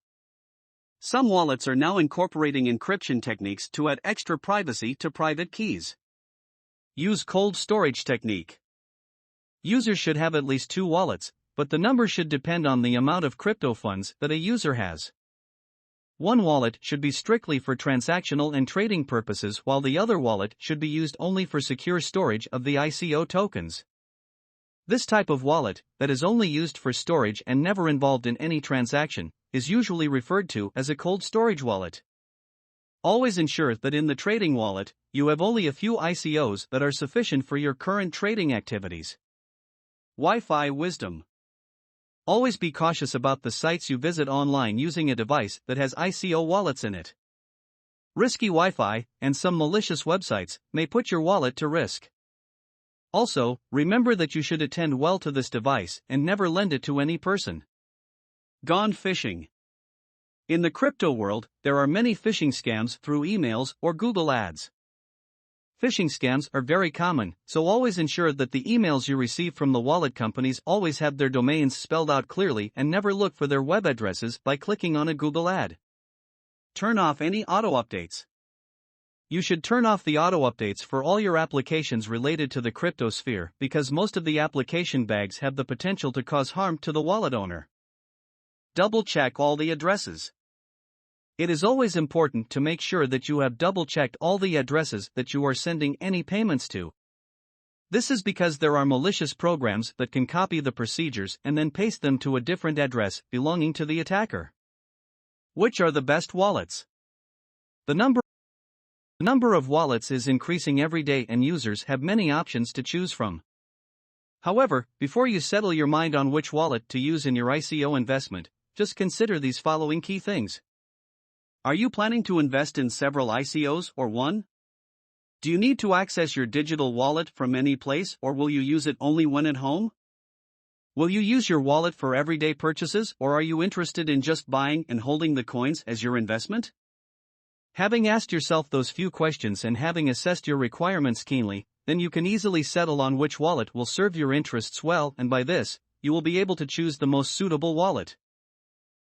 Some wallets are now incorporating encryption techniques to add extra privacy to private keys. Use cold storage technique. Users should have at least 2 wallets, but the number should depend on the amount of crypto funds that a user has. One wallet should be strictly for transactional and trading purposes, while the other wallet should be used only for secure storage of the ICO tokens. This type of wallet, that is only used for storage and never involved in any transaction, is usually referred to as a cold storage wallet. Always ensure that in the trading wallet, you have only a few ICOs that are sufficient for your current trading activities. Wi-Fi wisdom. Always be cautious about the sites you visit online using a device that has ICO wallets in it. Risky Wi-Fi and some malicious websites may put your wallet to risk. Also, remember that you should attend well to this device and never lend it to any person. Gone phishing. In the crypto world, there are many phishing scams through emails or Google Ads. Phishing scams are very common, so always ensure that the emails you receive from the wallet companies always have their domains spelled out clearly, and never look for their web addresses by clicking on a Google ad. Turn off any auto updates. You should turn off the auto updates for all your applications related to the crypto sphere, because most of the application bags have the potential to cause harm to the wallet owner. Double-check all the addresses. It is always important to make sure that you have double-checked all the addresses that you are sending any payments to. This is because there are malicious programs that can copy the procedures and then paste them to a different address belonging to the attacker. Which are the best wallets? The number of wallets is increasing every day, and users have many options to choose from. However, before you settle your mind on which wallet to use in your ICO investment, just consider these following key things. Are you planning to invest in several ICOs or one? Do you need to access your digital wallet from any place, or will you use it only when at home? Will you use your wallet for everyday purchases, or are you interested in just buying and holding the coins as your investment? Having asked yourself those few questions and having assessed your requirements keenly, then you can easily settle on which wallet will serve your interests well, and by this, you will be able to choose the most suitable wallet.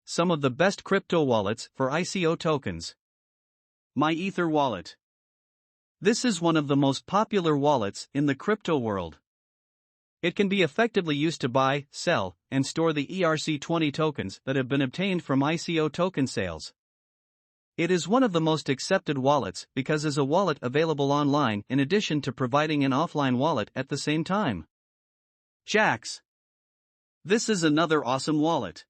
Some of the best crypto wallets for ICO tokens. My Ether wallet. This is one of the most popular wallets in the crypto world. It can be effectively used to buy, sell, and store the ERC20 tokens that have been obtained from ICO token sales. It is one of the most accepted wallets because it is a wallet available online in addition to providing an offline wallet at the same time. Jax. This is another awesome wallet.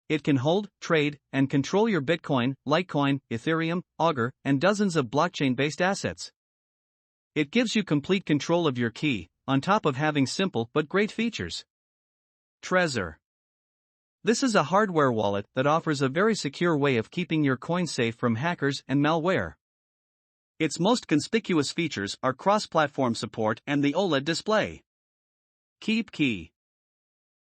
It can hold, trade, and control your Bitcoin, Litecoin, Ethereum, Augur, and dozens of blockchain-based assets. It gives you complete control of your key, on top of having simple but great features. Trezor. This is a hardware wallet that offers a very secure way of keeping your coins safe from hackers and malware. Its most conspicuous features are cross-platform support and the OLED display. KeepKey.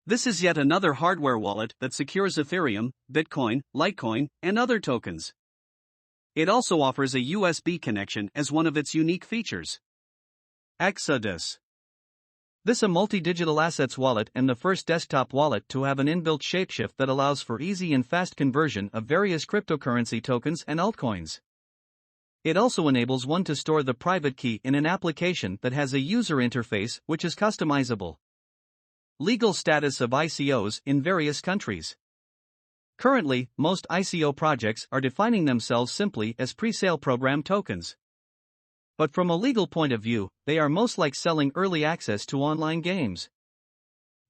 This is yet another hardware wallet that secures Ethereum, Bitcoin, Litecoin, and other tokens. It also offers a USB connection as one of its unique features. Exodus. This is a multi-digital assets wallet and the first desktop wallet to have an inbuilt shapeshift that allows for easy and fast conversion of various cryptocurrency tokens and altcoins. It also enables one to store the private key in an application that has a user interface which is customizable. Legal status of ICOs in various countries. Currently, most ICO projects are defining themselves simply as pre-sale program tokens. But from a legal point of view, they are most like selling early access to online games.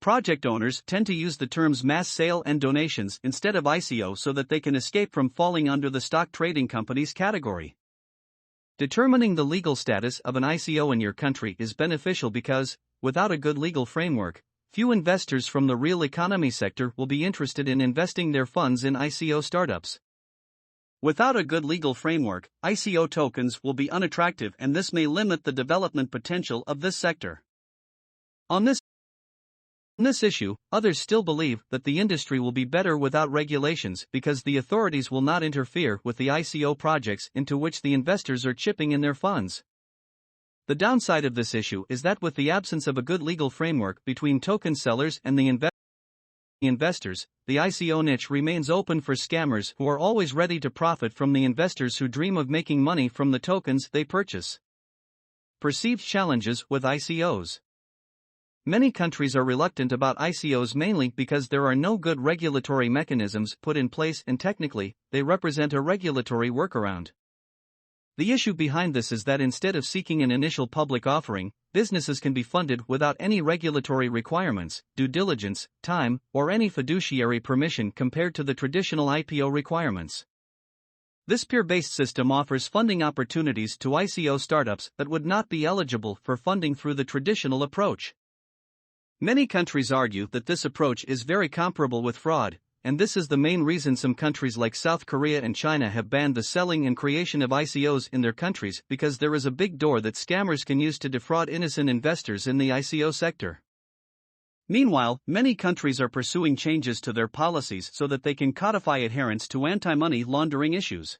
Project owners tend to use the terms mass sale and donations instead of ICO so that they can escape from falling under the stock trading companies category. Determining the legal status of an ICO in your country is beneficial because, without a good legal framework, few investors from the real economy sector will be interested in investing their funds in ICO startups. Without a good legal framework, ICO tokens will be unattractive, and this may limit the development potential of this sector. On this issue, others still believe that the industry will be better without regulations because the authorities will not interfere with the ICO projects into which the investors are chipping in their funds. The downside of this issue is that with the absence of a good legal framework between token sellers and the investors, the ICO niche remains open for scammers who are always ready to profit from the investors who dream of making money from the tokens they purchase. Perceived challenges with ICOs. Many countries are reluctant about ICOs mainly because there are no good regulatory mechanisms put in place, and technically, they represent a regulatory workaround. The issue behind this is that instead of seeking an initial public offering, businesses can be funded without any regulatory requirements, due diligence, time, or any fiduciary permission compared to the traditional IPO requirements. This peer-based system offers funding opportunities to ICO startups that would not be eligible for funding through the traditional approach. Many countries argue that this approach is very comparable with fraud, and this is the main reason some countries like South Korea and China have banned the selling and creation of ICOs in their countries, because there is a big door that scammers can use to defraud innocent investors in the ICO sector. Meanwhile, many countries are pursuing changes to their policies so that they can codify adherence to anti-money laundering issues.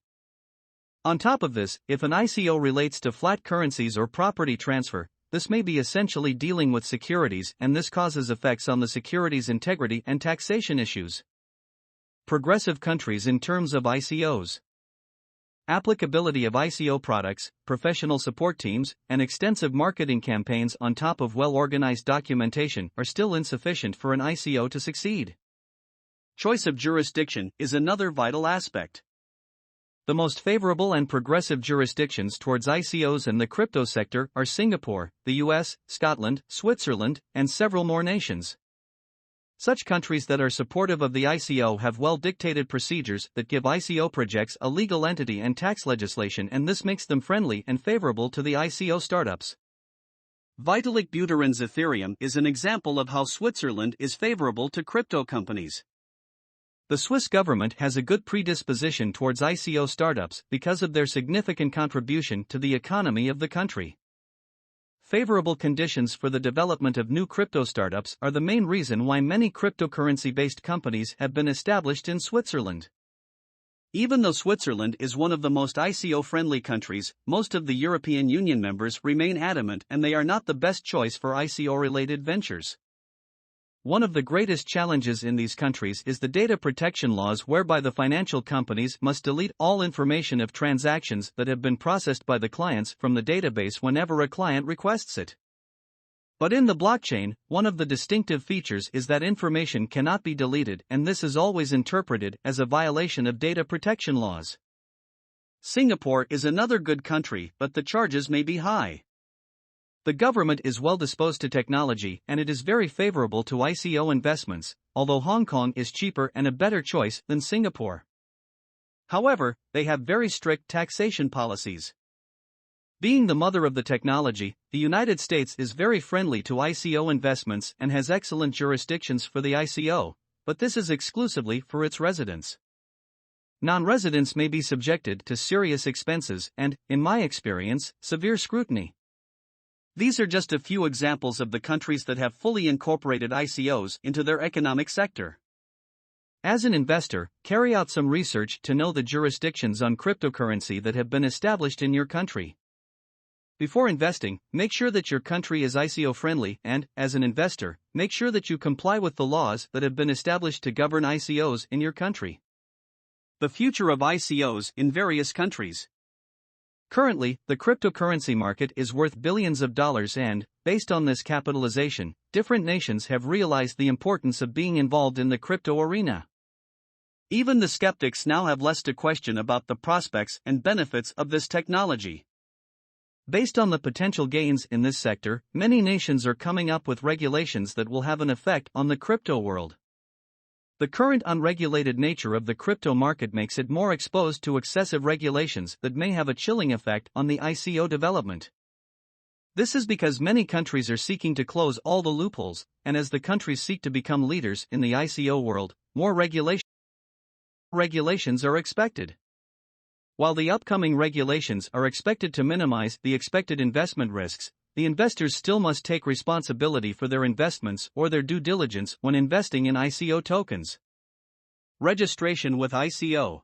On top of this, if an ICO relates to flat currencies or property transfer, this may be essentially dealing with securities, and this causes effects on the securities' integrity and taxation issues. Progressive countries in terms of ICOs. Applicability of ICO products, professional support teams, and extensive marketing campaigns on top of well-organized documentation are still insufficient for an ICO to succeed. Choice of jurisdiction is another vital aspect. The most favorable and progressive jurisdictions towards ICOs in the crypto sector are Singapore, the US, Scotland, Switzerland, and several more nations. Such countries that are supportive of the ICO have well-dictated procedures that give ICO projects a legal entity and tax legislation, and this makes them friendly and favorable to the ICO startups. Vitalik Buterin's Ethereum is an example of how Switzerland is favorable to crypto companies. The Swiss government has a good predisposition towards ICO startups because of their significant contribution to the economy of the country. Favorable conditions for the development of new crypto startups are the main reason why many cryptocurrency-based companies have been established in Switzerland. Even though Switzerland is one of the most ICO-friendly countries, most of the European Union members remain adamant and they are not the best choice for ICO-related ventures. One of the greatest challenges in these countries is the data protection laws, whereby the financial companies must delete all information of transactions that have been processed by the clients from the database whenever a client requests it. But in the blockchain, one of the distinctive features is that information cannot be deleted, and this is always interpreted as a violation of data protection laws. Singapore is another good country, but the charges may be high. The government is well disposed to technology and it is very favorable to ICO investments, although Hong Kong is cheaper and a better choice than Singapore. However, they have very strict taxation policies. Being the mother of the technology, the United States is very friendly to ICO investments and has excellent jurisdictions for the ICO, but this is exclusively for its residents. Non-residents may be subjected to serious expenses and, in my experience, severe scrutiny. These are just a few examples of the countries that have fully incorporated ICOs into their economic sector. As an investor, carry out some research to know the jurisdictions on cryptocurrency that have been established in your country. Before investing, make sure that your country is ICO friendly and, as an investor, make sure that you comply with the laws that have been established to govern ICOs in your country. The future of ICOs in various countries. Currently, the cryptocurrency market is worth billions of dollars and, based on this capitalization, different nations have realized the importance of being involved in the crypto arena. Even the skeptics now have less to question about the prospects and benefits of this technology. Based on the potential gains in this sector, many nations are coming up with regulations that will have an effect on the crypto world. The current unregulated nature of the crypto market makes it more exposed to excessive regulations that may have a chilling effect on the ICO development. This is because many countries are seeking to close all the loopholes, and as the countries seek to become leaders in the ICO world, more regulations are expected. While the upcoming regulations are expected to minimize the expected investment risks, the investors still must take responsibility for their investments or their due diligence when investing in ICO tokens. Registration with ICO.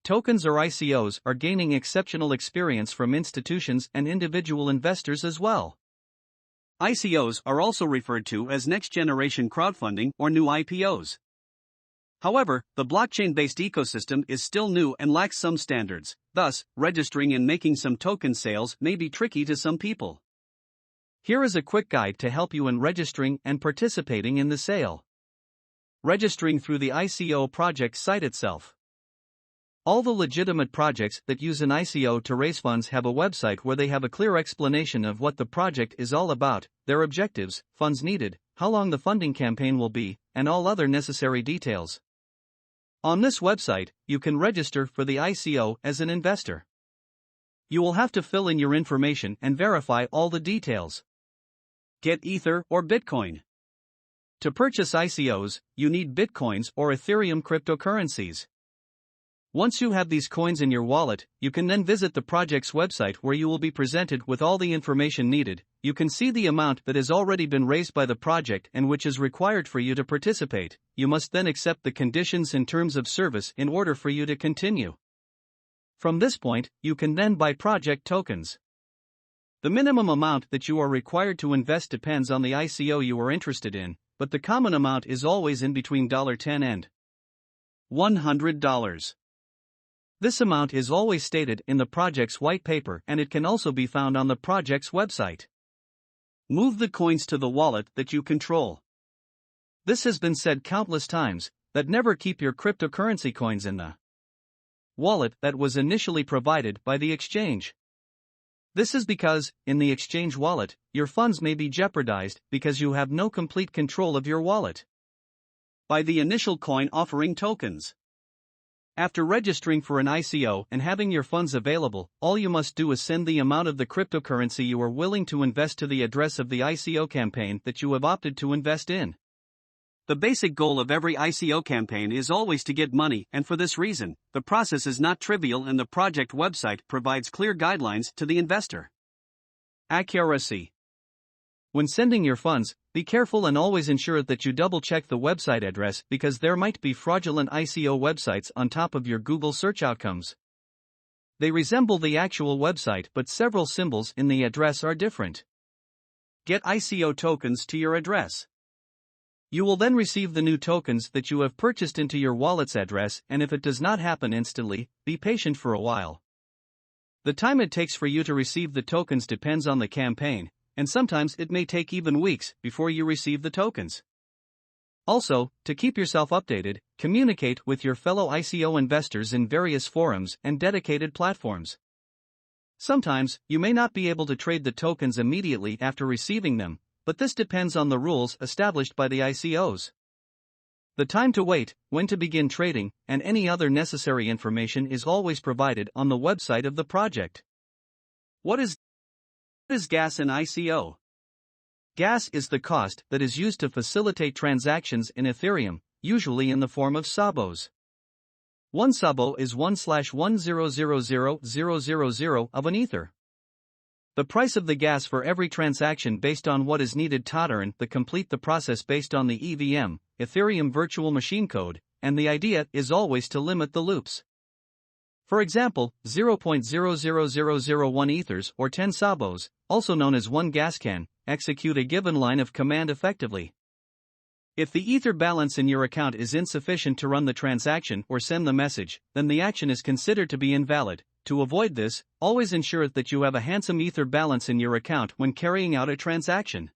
Tokens or ICOs are gaining exceptional experience from institutions and individual investors as well. ICOs are also referred to as next-generation crowdfunding or new IPOs. However, the blockchain-based ecosystem is still new and lacks some standards, thus, registering and making some token sales may be tricky to some people. Here is a quick guide to help you in registering and participating in the sale. Registering through the ICO project site itself. All the legitimate projects that use an ICO to raise funds have a website where they have a clear explanation of what the project is all about, their objectives, funds needed, how long the funding campaign will be, and all other necessary details. On this website, you can register for the ICO as an investor. You will have to fill in your information and verify all the details. Get Ether or Bitcoin. To purchase ICOs, you need Bitcoins or Ethereum cryptocurrencies. Once you have these coins in your wallet, you can then visit the project's website where you will be presented with all the information needed. You can see the amount that has already been raised by the project and which is required for you to participate. You must then accept the conditions and terms of service in order for you to continue. From this point, you can then buy project tokens. The minimum amount that you are required to invest depends on the ICO you are interested in, but the common amount is always in between $10 and $100. This amount is always stated in the project's white paper and it can also be found on the project's website. Move the coins to the wallet that you control. This has been said countless times, that never keep your cryptocurrency coins in the wallet that was initially provided by the exchange. This is because, in the exchange wallet, your funds may be jeopardized because you have no complete control of your wallet. By the initial coin offering tokens. After registering for an ICO and having your funds available, all you must do is send the amount of the cryptocurrency you are willing to invest to the address of the ICO campaign that you have opted to invest in. The basic goal of every ICO campaign is always to get money, and for this reason, the process is not trivial and the project website provides clear guidelines to the investor. Accuracy. When sending your funds, be careful and always ensure that you double-check the website address because there might be fraudulent ICO websites on top of your Google search outcomes. They resemble the actual website but several symbols in the address are different. Get ICO tokens to your address. You will then receive the new tokens that you have purchased into your wallet's address, and if it does not happen instantly, be patient for a while. The time it takes for you to receive the tokens depends on the campaign, and sometimes it may take even weeks before you receive the tokens. Also, to keep yourself updated, communicate with your fellow ICO investors in various forums and dedicated platforms. Sometimes, you may not be able to trade the tokens immediately after receiving them, but this depends on the rules established by the ICOs. The time to wait, when to begin trading, and any other necessary information is always provided on the website of the project. What is gas in ICO? Gas is the cost that is used to facilitate transactions in Ethereum, usually in the form of sabos. One sabo is 1/1000000 of an ether. The price of the gas for every transaction based on what is needed to complete the process based on the EVM, Ethereum Virtual Machine Code, and the idea is always to limit the loops. For example, 0.00001 ethers or 10 sabos, also known as 1 gas can, execute a given line of command effectively. If the ether balance in your account is insufficient to run the transaction or send the message, then the action is considered to be invalid. To avoid this, always ensure that you have a handsome ether balance in your account when carrying out a transaction.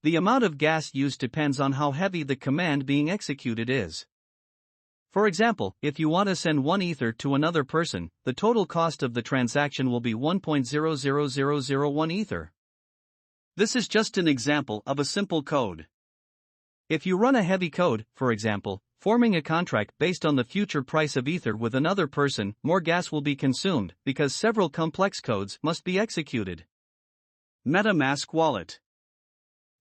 The amount of gas used depends on how heavy the command being executed is. For example, if you want to send 1 ether to another person, the total cost of the transaction will be 1.00001 ether. This is just an example of a simple code. If you run a heavy code, for example, forming a contract based on the future price of ether with another person, more gas will be consumed because several complex codes must be executed. MetaMask Wallet.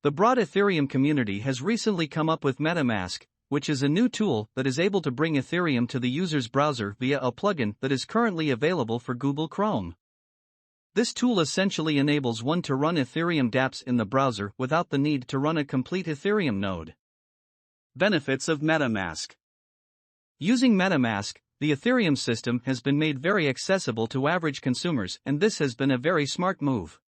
The broad Ethereum community has recently come up with MetaMask, which is a new tool that is able to bring Ethereum to the user's browser via a plugin that is currently available for Google Chrome. This tool essentially enables one to run Ethereum dApps in the browser without the need to run a complete Ethereum node. Benefits of MetaMask. Using MetaMask, the Ethereum system has been made very accessible to average consumers, and this has been a very smart move.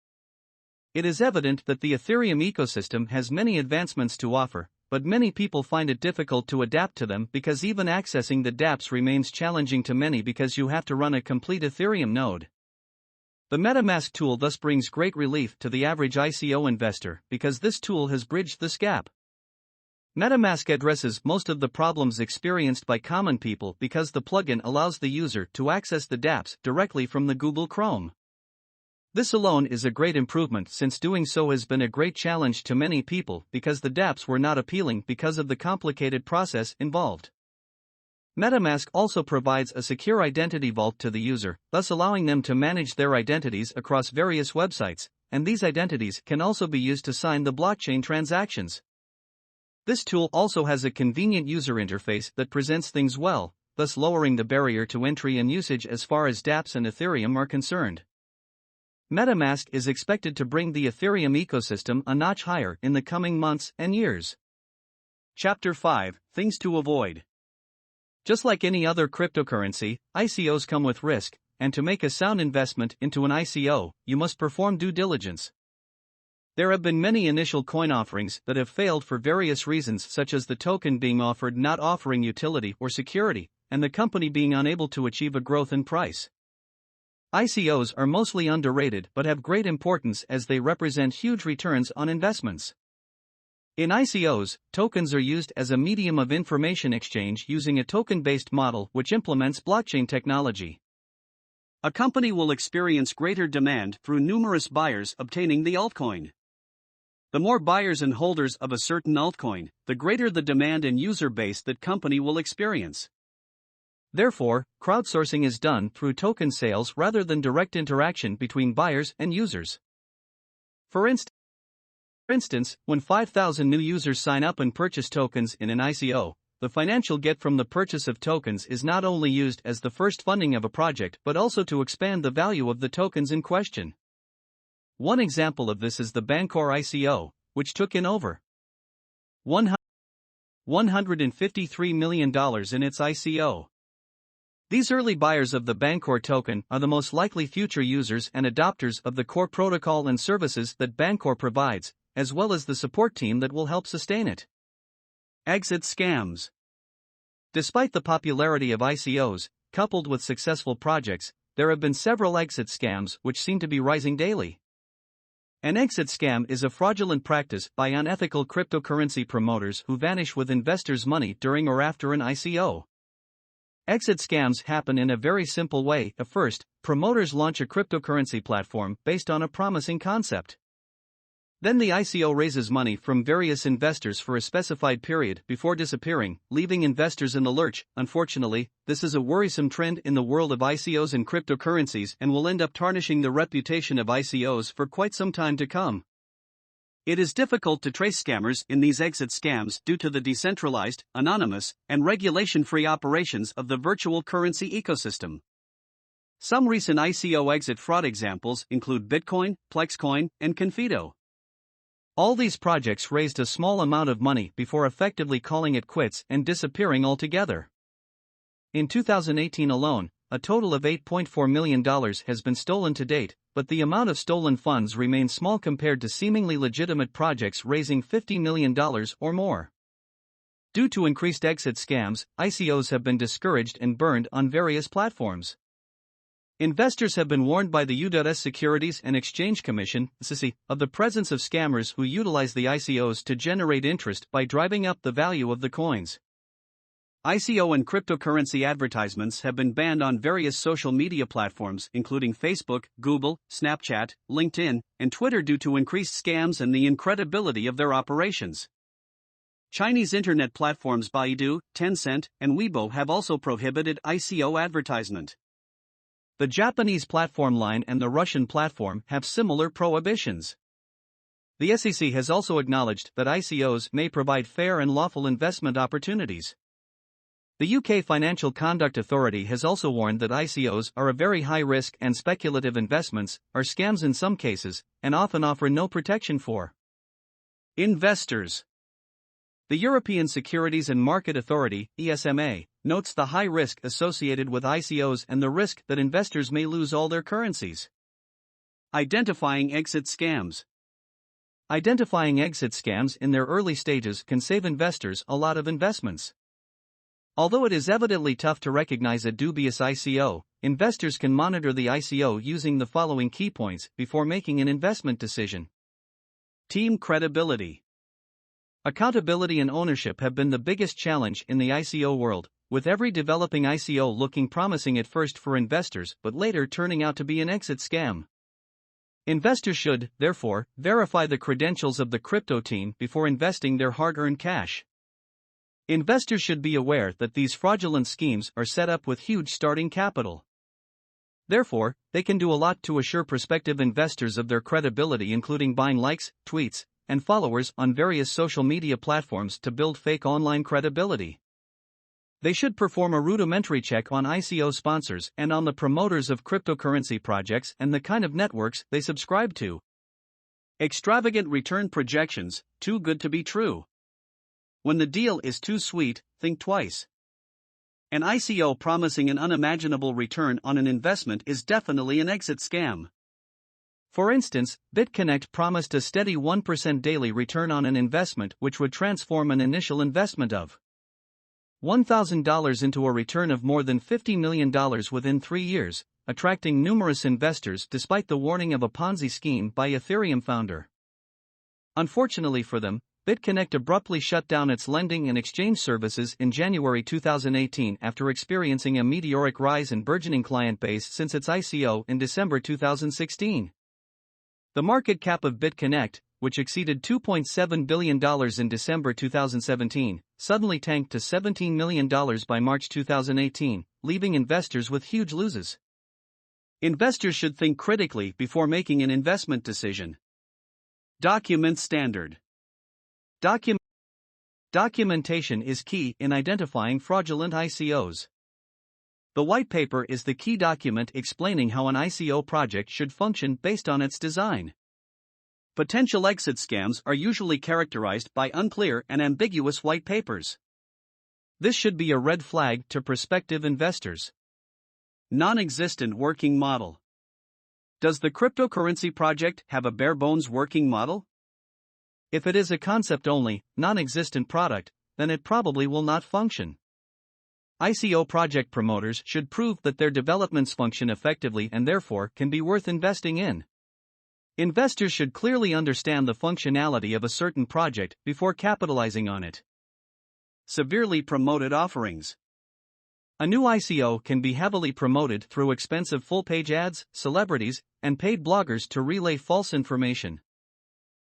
It is evident that the Ethereum ecosystem has many advancements to offer, but many people find it difficult to adapt to them because even accessing the dApps remains challenging to many because you have to run a complete Ethereum node. The MetaMask tool thus brings great relief to the average ICO investor because this tool has bridged this gap. MetaMask addresses most of the problems experienced by common people because the plugin allows the user to access the dApps directly from the Google Chrome. This alone is a great improvement since doing so has been a great challenge to many people because the dApps were not appealing because of the complicated process involved. MetaMask also provides a secure identity vault to the user, thus allowing them to manage their identities across various websites, and these identities can also be used to sign the blockchain transactions. This tool also has a convenient user interface that presents things well, thus lowering the barrier to entry and usage as far as dApps and Ethereum are concerned. MetaMask is expected to bring the Ethereum ecosystem a notch higher in the coming months and years. Chapter 5: Things to Avoid. Just like any other cryptocurrency, ICOs come with risk, and to make a sound investment into an ICO, you must perform due diligence. There have been many initial coin offerings that have failed for various reasons, such as the token being offered not offering utility or security, and the company being unable to achieve a growth in price. ICOs are mostly underrated but have great importance as they represent huge returns on investments. In ICOs, tokens are used as a medium of information exchange using a token-based model which implements blockchain technology. A company will experience greater demand through numerous buyers obtaining the altcoin. The more buyers and holders of a certain altcoin, the greater the demand and user base that company will experience. Therefore, crowdsourcing is done through token sales rather than direct interaction between buyers and users. For instance, when 5,000 new users sign up and purchase tokens in an ICO, the financial get from the purchase of tokens is not only used as the first funding of a project but also to expand the value of the tokens in question. One example of this is the Bancor ICO, which took in over $153 million in its ICO. These early buyers of the Bancor token are the most likely future users and adopters of the core protocol and services that Bancor provides, as well as the support team that will help sustain it. Exit scams. Despite the popularity of ICOs, coupled with successful projects, there have been several exit scams which seem to be rising daily. An exit scam is a fraudulent practice by unethical cryptocurrency promoters who vanish with investors' money during or after an ICO. Exit scams happen in a very simple way. First, promoters launch a cryptocurrency platform based on a promising concept. Then the ICO raises money from various investors for a specified period before disappearing, leaving investors in the lurch. Unfortunately, this is a worrisome trend in the world of ICOs and cryptocurrencies and will end up tarnishing the reputation of ICOs for quite some time to come. It is difficult to trace scammers in these exit scams due to the decentralized, anonymous, and regulation-free operations of the virtual currency ecosystem. Some recent ICO exit fraud examples include Bitcoin, Plexcoin, and Confido. All these projects raised a small amount of money before effectively calling it quits and disappearing altogether. In 2018 alone, a total of $8.4 million has been stolen to date, but the amount of stolen funds remains small compared to seemingly legitimate projects raising $50 million or more. Due to increased exit scams, ICOs have been discouraged and burned on various platforms. Investors have been warned by the U.S. Securities and Exchange Commission (SEC) of the presence of scammers who utilize the ICOs to generate interest by driving up the value of the coins. ICO and cryptocurrency advertisements have been banned on various social media platforms including Facebook, Google, Snapchat, LinkedIn, and Twitter due to increased scams and the incredibility of their operations. Chinese internet platforms Baidu, Tencent, and Weibo have also prohibited ICO advertisement. The Japanese platform Line and the Russian platform have similar prohibitions. The SEC has also acknowledged that ICOs may provide fair and lawful investment opportunities. The UK Financial Conduct Authority has also warned that ICOs are a very high risk and speculative investments, are scams in some cases, and often offer no protection for investors. The European Securities and Market Authority, ESMA, notes the high risk associated with ICOs and the risk that investors may lose all their currencies. Identifying exit scams. Identifying exit scams in their early stages can save investors a lot of investments. Although it is evidently tough to recognize a dubious ICO, investors can monitor the ICO using the following key points before making an investment decision. Team credibility. Accountability and ownership have been the biggest challenge in the ICO world, with every developing ICO looking promising at first for investors but later turning out to be an exit scam. Investors should, therefore, verify the credentials of the crypto team before investing their hard-earned cash. Investors should be aware that these fraudulent schemes are set up with huge starting capital. Therefore, they can do a lot to assure prospective investors of their credibility, including buying likes, tweets, and followers on various social media platforms to build fake online credibility. They should perform a rudimentary check on ICO sponsors and on the promoters of cryptocurrency projects and the kind of networks they subscribe to. Extravagant return projections, too good to be true. When the deal is too sweet, think twice. An ICO promising an unimaginable return on an investment is definitely an exit scam. For instance, BitConnect promised a steady 1% daily return on an investment which would transform an initial investment of $1,000 into a return of more than $50 million within 3 years, attracting numerous investors despite the warning of a Ponzi scheme by Ethereum founder. Unfortunately for them, BitConnect abruptly shut down its lending and exchange services in January 2018 after experiencing a meteoric rise in burgeoning client base since its ICO in December 2016. The market cap of BitConnect, which exceeded $2.7 billion in December 2017, suddenly tanked to $17 million by March 2018, leaving investors with huge losses. Investors should think critically before making an investment decision. Document standard. Documentation is key in identifying fraudulent ICOs. The white paper is the key document explaining how an ICO project should function based on its design. Potential exit scams are usually characterized by unclear and ambiguous white papers. This should be a red flag to prospective investors. Non-existent working model. Does the cryptocurrency project have a bare-bones working model? If it is a concept-only, non-existent product, then it probably will not function. ICO project promoters should prove that their developments function effectively and therefore can be worth investing in. Investors should clearly understand the functionality of a certain project before capitalizing on it. Severely promoted offerings. A new ICO can be heavily promoted through expensive full-page ads, celebrities, and paid bloggers to relay false information.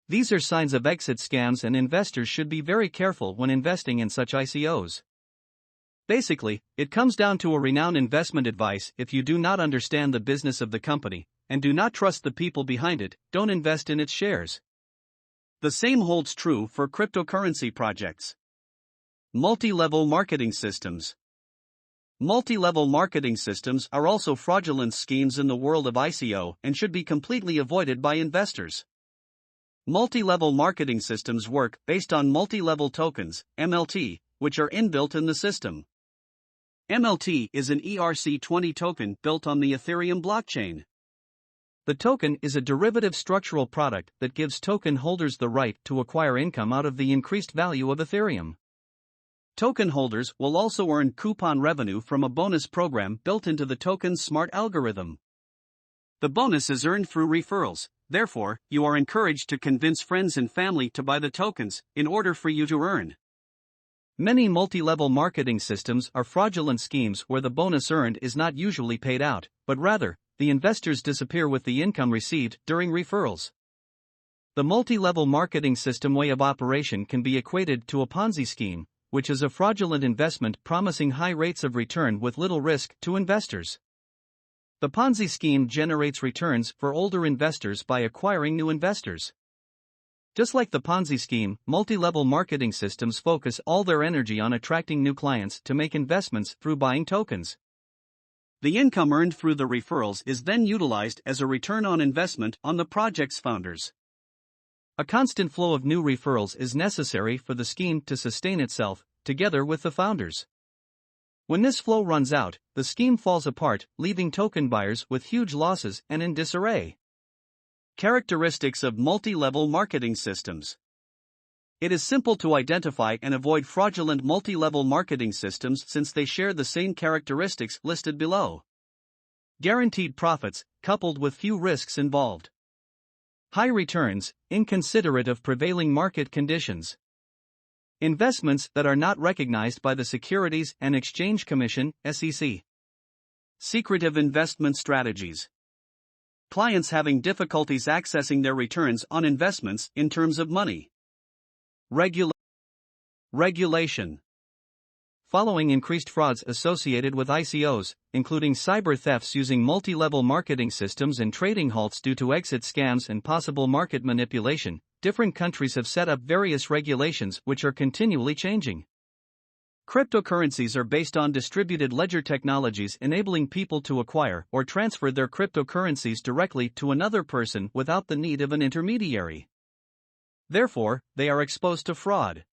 These are signs of exit scams, and investors should be very careful when investing in such ICOs. Basically, it comes down to a renowned investment advice: if you do not understand the business of the company, and do not trust the people behind it, don't invest in its shares. The same holds true for cryptocurrency projects. Multi-level marketing systems. Multi-level marketing systems are also fraudulent schemes in the world of ICO and should be completely avoided by investors. Multi-level marketing systems work based on multi-level tokens, MLT, which are inbuilt in the system. MLT is an ERC20 token built on the Ethereum blockchain. The token is a derivative structural product that gives token holders the right to acquire income out of the increased value of Ethereum. Token holders will also earn coupon revenue from a bonus program built into the token's smart algorithm. The bonus is earned through referrals, therefore, you are encouraged to convince friends and family to buy the tokens in order for you to earn. Many multi-level marketing systems are fraudulent schemes where the bonus earned is not usually paid out, but rather, the investors disappear with the income received during referrals. The multi-level marketing system way of operation can be equated to a Ponzi scheme, which is a fraudulent investment promising high rates of return with little risk to investors. The Ponzi scheme generates returns for older investors by acquiring new investors. Just like the Ponzi scheme, multi-level marketing systems focus all their energy on attracting new clients to make investments through buying tokens. The income earned through the referrals is then utilized as a return on investment on the project's founders. A constant flow of new referrals is necessary for the scheme to sustain itself, together with the founders. When this flow runs out, the scheme falls apart, leaving token buyers with huge losses and in disarray. Characteristics of multi-level marketing systems. It is simple to identify and avoid fraudulent multi-level marketing systems since they share the same characteristics listed below. Guaranteed profits, coupled with few risks involved. High returns, inconsiderate of prevailing market conditions. Investments that are not recognized by the Securities and Exchange Commission, SEC. Secretive investment strategies. Clients having difficulties accessing their returns on investments in terms of money. Regulation. Following increased frauds associated with ICOs, including cyber thefts using multi-level marketing systems and trading halts due to exit scams and possible market manipulation, different countries have set up various regulations which are continually changing. Cryptocurrencies are based on distributed ledger technologies, enabling people to acquire or transfer their cryptocurrencies directly to another person without the need of an intermediary. Therefore, they are exposed to fraud.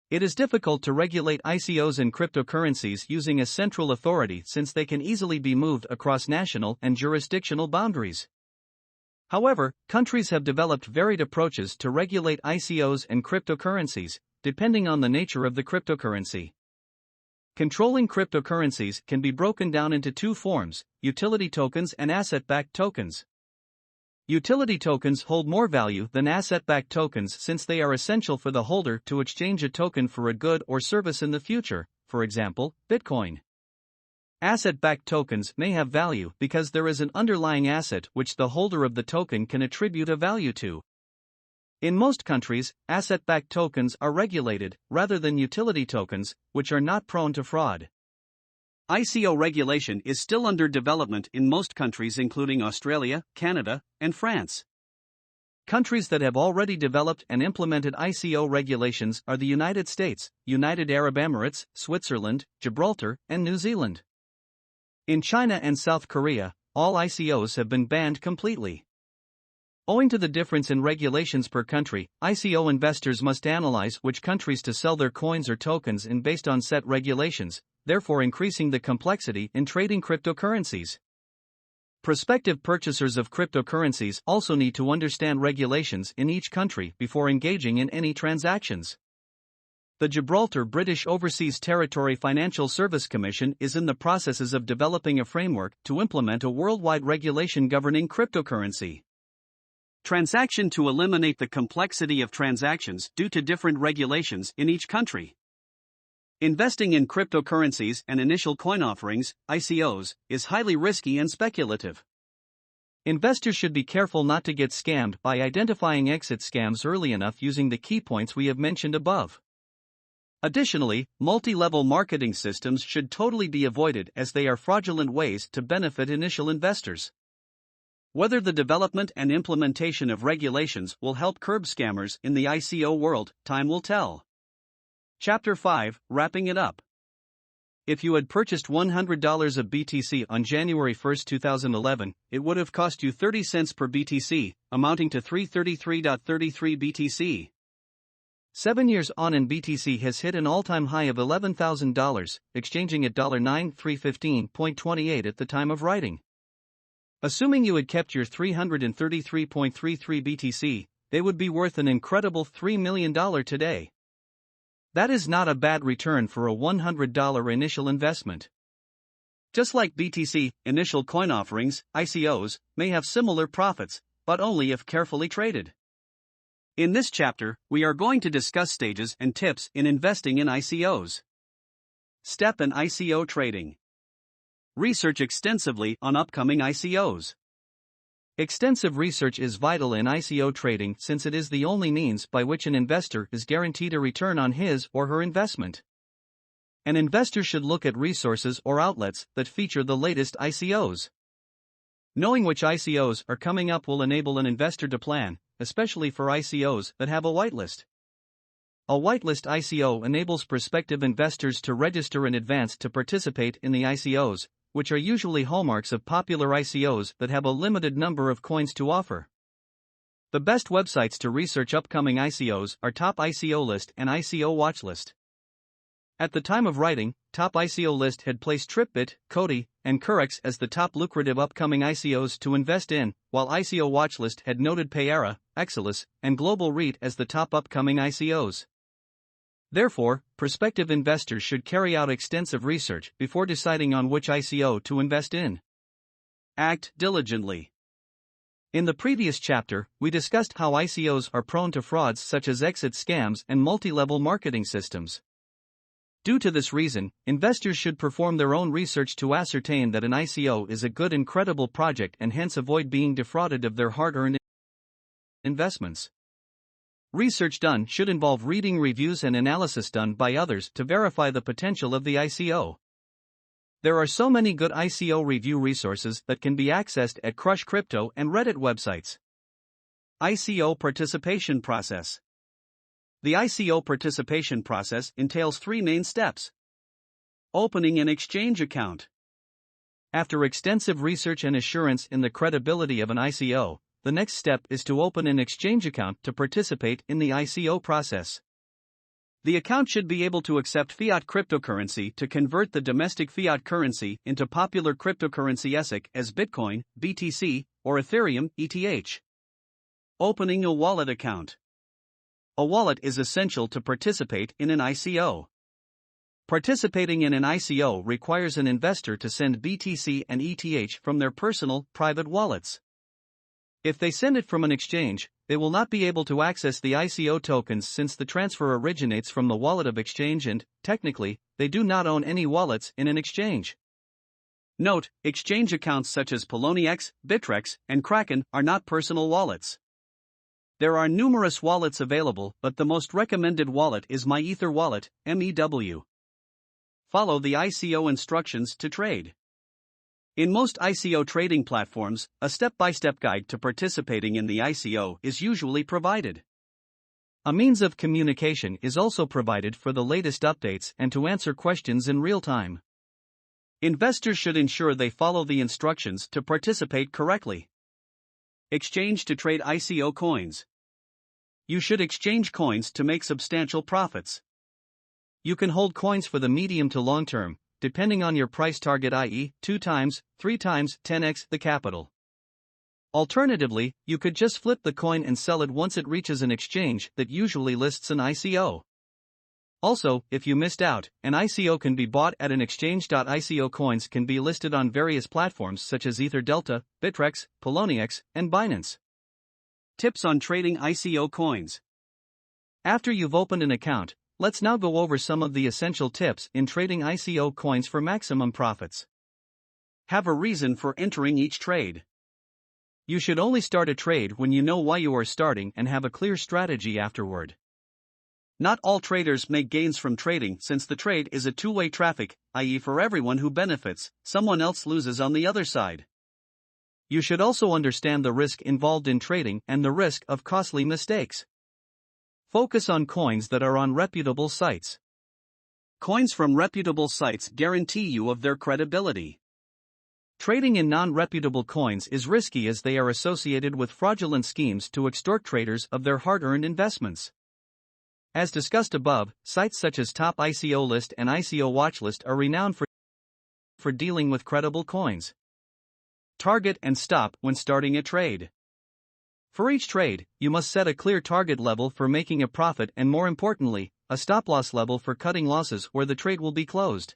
It is difficult to regulate ICOs and cryptocurrencies using a central authority since they can easily be moved across national and jurisdictional boundaries. However, countries have developed varied approaches to regulate ICOs and cryptocurrencies, depending on the nature of the cryptocurrency. Controlling cryptocurrencies can be broken down into two forms: utility tokens and asset-backed tokens. Utility tokens hold more value than asset-backed tokens since they are essential for the holder to exchange a token for a good or service in the future, for example, Bitcoin. Asset-backed tokens may have value because there is an underlying asset which the holder of the token can attribute a value to. In most countries, asset-backed tokens are regulated, rather than utility tokens, which are not prone to fraud. ICO regulation is still under development in most countries including Australia, Canada, and France. Countries that have already developed and implemented ICO regulations are the United States, United Arab Emirates, Switzerland, Gibraltar, and New Zealand. In China and South Korea, all ICOs have been banned completely. Owing to the difference in regulations per country, ICO investors must analyze which countries to sell their coins or tokens in based on set regulations, therefore increasing the complexity in trading cryptocurrencies. Prospective purchasers of cryptocurrencies also need to understand regulations in each country before engaging in any transactions. The Gibraltar British Overseas Territory Financial Service Commission is in the processes of developing a framework to implement a worldwide regulation governing cryptocurrency transaction to eliminate the complexity of transactions due to different regulations in each country. Investing in cryptocurrencies and initial coin offerings, ICOs, is highly risky and speculative. Investors should be careful not to get scammed by identifying exit scams early enough using the key points we have mentioned above. Additionally, multi-level marketing systems should totally be avoided as they are fraudulent ways to benefit initial investors. Whether the development and implementation of regulations will help curb scammers in the ICO world, time will tell. Chapter 5, Wrapping it up. If you had purchased $100 of BTC on January 1, 2011, it would have cost you 30 cents per BTC, amounting to 333.33 BTC. 7 years on and BTC has hit an all-time high of $11,000, exchanging at $9,315.28 at the time of writing. Assuming you had kept your 333.33 BTC, they would be worth an incredible $3 million today. That is not a bad return for a $100 initial investment. Just like BTC, initial coin offerings, ICOs, may have similar profits, but only if carefully traded. In this chapter, we are going to discuss stages and tips in investing in ICOs. Step in ICO trading. Research extensively on upcoming ICOs. Extensive research is vital in ICO trading since it is the only means by which an investor is guaranteed a return on his or her investment. An investor should look at resources or outlets that feature the latest ICOs. Knowing which ICOs are coming up will enable an investor to plan, especially for ICOs that have a whitelist. A whitelist ICO enables prospective investors to register in advance to participate in the ICOs, which are usually hallmarks of popular ICOs that have a limited number of coins to offer. The best websites to research upcoming ICOs are Top ICO List and ICO Watchlist. At the time of writing, Top ICO List had placed TripBit, Cody, and Curex as the top lucrative upcoming ICOs to invest in, while ICO Watchlist had noted Payara, Exelis, and Global REIT as the top upcoming ICOs. Therefore, prospective investors should carry out extensive research before deciding on which ICO to invest in. Act diligently. In the previous chapter, we discussed how ICOs are prone to frauds such as exit scams and multi-level marketing systems. Due to this reason, investors should perform their own research to ascertain that an ICO is a good and credible project and hence avoid being defrauded of their hard-earned investments. Research done should involve reading reviews and analysis done by others to verify the potential of the ICO. There are so many good ICO review resources that can be accessed at Crush Crypto and Reddit websites. ICO participation process. The ICO participation process entails 3 main steps. Opening an exchange account. After extensive research and assurance in the credibility of an ICO, the next step is to open an exchange account to participate in the ICO process. The account should be able to accept fiat cryptocurrency to convert the domestic fiat currency into popular cryptocurrency ESIC as Bitcoin, BTC, or Ethereum, ETH. Opening a wallet account. A wallet is essential to participate in an ICO. Participating in an ICO requires an investor to send BTC and ETH from their personal, private wallets. If they send it from an exchange, they will not be able to access the ICO tokens since the transfer originates from the wallet of exchange and, technically, they do not own any wallets in an exchange. Note, exchange accounts such as Poloniex, Bittrex, and Kraken are not personal wallets. There are numerous wallets available, but the most recommended wallet is MyEtherWallet, MEW. Follow the ICO instructions to trade. In most ICO trading platforms, a step-by-step guide to participating in the ICO is usually provided. A means of communication is also provided for the latest updates and to answer questions in real time. Investors should ensure they follow the instructions to participate correctly. Exchange to trade ICO coins. You should exchange coins to make substantial profits. You can hold coins for the medium to long term, depending on your price target, i.e., 2 times, 3 times, 10x the capital. Alternatively, you could just flip the coin and sell it once it reaches an exchange that usually lists an ICO. Also, if you missed out, an ICO can be bought at an exchange. ICO coins can be listed on various platforms such as EtherDelta, Bittrex, Poloniex, and Binance. Tips on trading ICO coins. After you've opened an account, let's now go over some of the essential tips in trading ICO coins for maximum profits. Have a reason for entering each trade. You should only start a trade when you know why you are starting and have a clear strategy afterward. Not all traders make gains from trading, since the trade is a two-way traffic, i.e., for everyone who benefits, someone else loses on the other side. You should also understand the risk involved in trading and the risk of costly mistakes. Focus on coins that are on reputable sites. Coins from reputable sites guarantee you of their credibility. Trading in non-reputable coins is risky as they are associated with fraudulent schemes to extort traders of their hard-earned investments. As discussed above, sites such as Top ICO List and ICO Watchlist are renowned for dealing with credible coins. Target and stop when starting a trade. For each trade, you must set a clear target level for making a profit and, more importantly, a stop-loss level for cutting losses where the trade will be closed.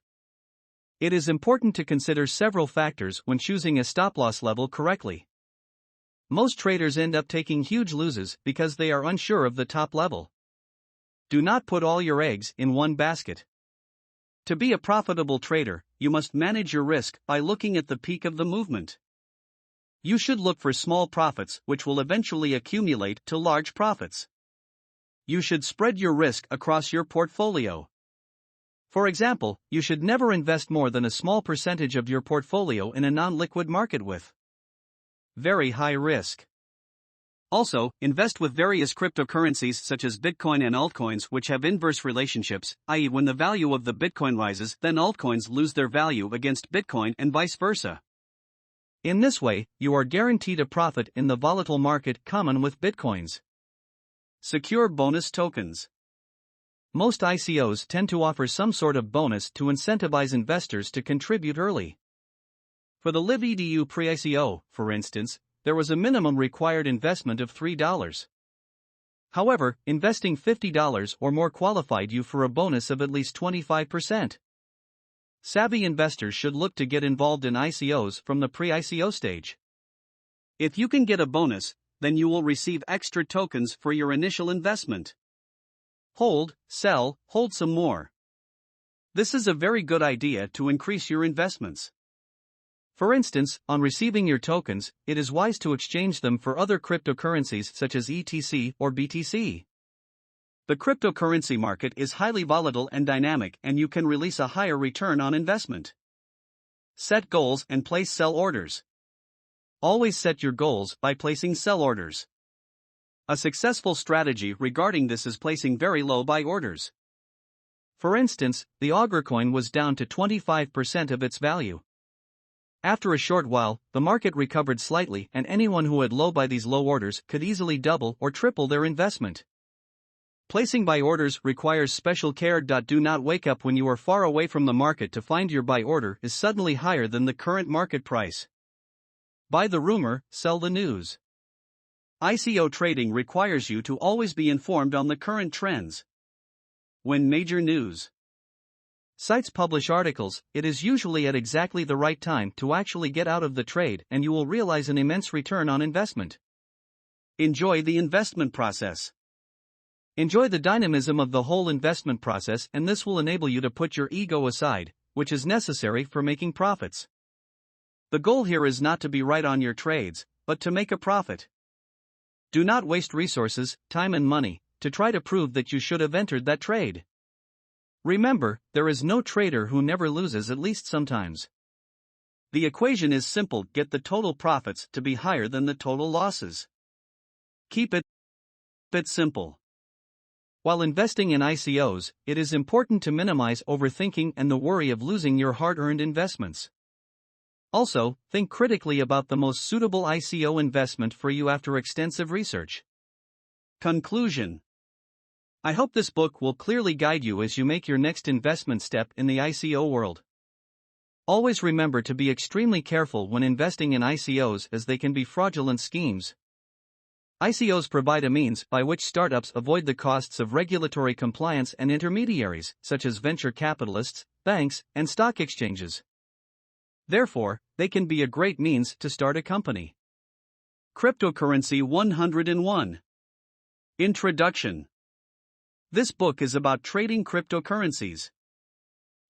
It is important to consider several factors when choosing a stop-loss level correctly. Most traders end up taking huge losses because they are unsure of the top level. Do not put all your eggs in one basket. To be a profitable trader, you must manage your risk by looking at the peak of the movement. You should look for small profits which will eventually accumulate to large profits. You should spread your risk across your portfolio. For example, you should never invest more than a small percentage of your portfolio in a non-liquid market with very high risk. Also, invest with various cryptocurrencies such as Bitcoin and altcoins which have inverse relationships, i.e., when the value of the Bitcoin rises, then altcoins lose their value against Bitcoin and vice versa. In this way, you are guaranteed a profit in the volatile market common with Bitcoins. Secure bonus tokens. Most ICOs tend to offer some sort of bonus to incentivize investors to contribute early. For the LiveEDU pre-ICO, for instance, there was a minimum required investment of $3. However, investing $50 or more qualified you for a bonus of at least 25%. Savvy investors should look to get involved in ICOs from the pre-ICO stage. If you can get a bonus, then you will receive extra tokens for your initial investment. Hold, sell, hold some more. This is a very good idea to increase your investments. For instance, on receiving your tokens, it is wise to exchange them for other cryptocurrencies such as ETC or BTC. The cryptocurrency market is highly volatile and dynamic, and you can release a higher return on investment. Set goals and place sell orders. Always set your goals by placing sell orders. A successful strategy regarding this is placing very low buy orders. For instance, the Augur coin was down to 25% of its value. After a short while, the market recovered slightly, and anyone who had low buy these low orders could easily double or triple their investment. Placing buy orders requires special care. Do not wake up when you are far away from the market to find your buy order is suddenly higher than the current market price. Buy the rumor, sell the news. ICO trading requires you to always be informed on the current trends. When major news sites publish articles, it is usually at exactly the right time to actually get out of the trade, and you will realize an immense return on investment. Enjoy the investment process. Enjoy the dynamism of the whole investment process, and this will enable you to put your ego aside, which is necessary for making profits. The goal here is not to be right on your trades, but to make a profit. Do not waste resources, time and money, to try to prove that you should have entered that trade. Remember, there is no trader who never loses at least sometimes. The equation is simple: get the total profits to be higher than the total losses. Keep it simple. While investing in ICOs, it is important to minimize overthinking and the worry of losing your hard-earned investments. Also, think critically about the most suitable ICO investment for you after extensive research. Conclusion. I hope this book will clearly guide you as you make your next investment step in the ICO world. Always remember to be extremely careful when investing in ICOs, as they can be fraudulent schemes. ICOs provide a means by which startups avoid the costs of regulatory compliance and intermediaries, such as venture capitalists, banks, and stock exchanges. Therefore, they can be a great means to start a company. Cryptocurrency 101. Introduction. This book is about trading cryptocurrencies.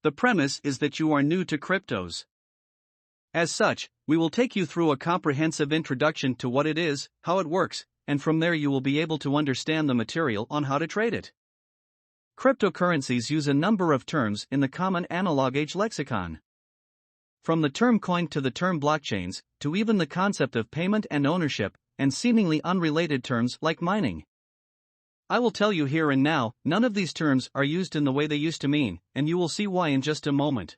The premise is that you are new to cryptos. As such, we will take you through a comprehensive introduction to what it is, how it works, and from there you will be able to understand the material on how to trade it. Cryptocurrencies use a number of terms in the common analog age lexicon. From the term coin to the term blockchains, to even the concept of payment and ownership, and seemingly unrelated terms like mining. I will tell you here and now, none of these terms are used in the way they used to mean, and you will see why in just a moment.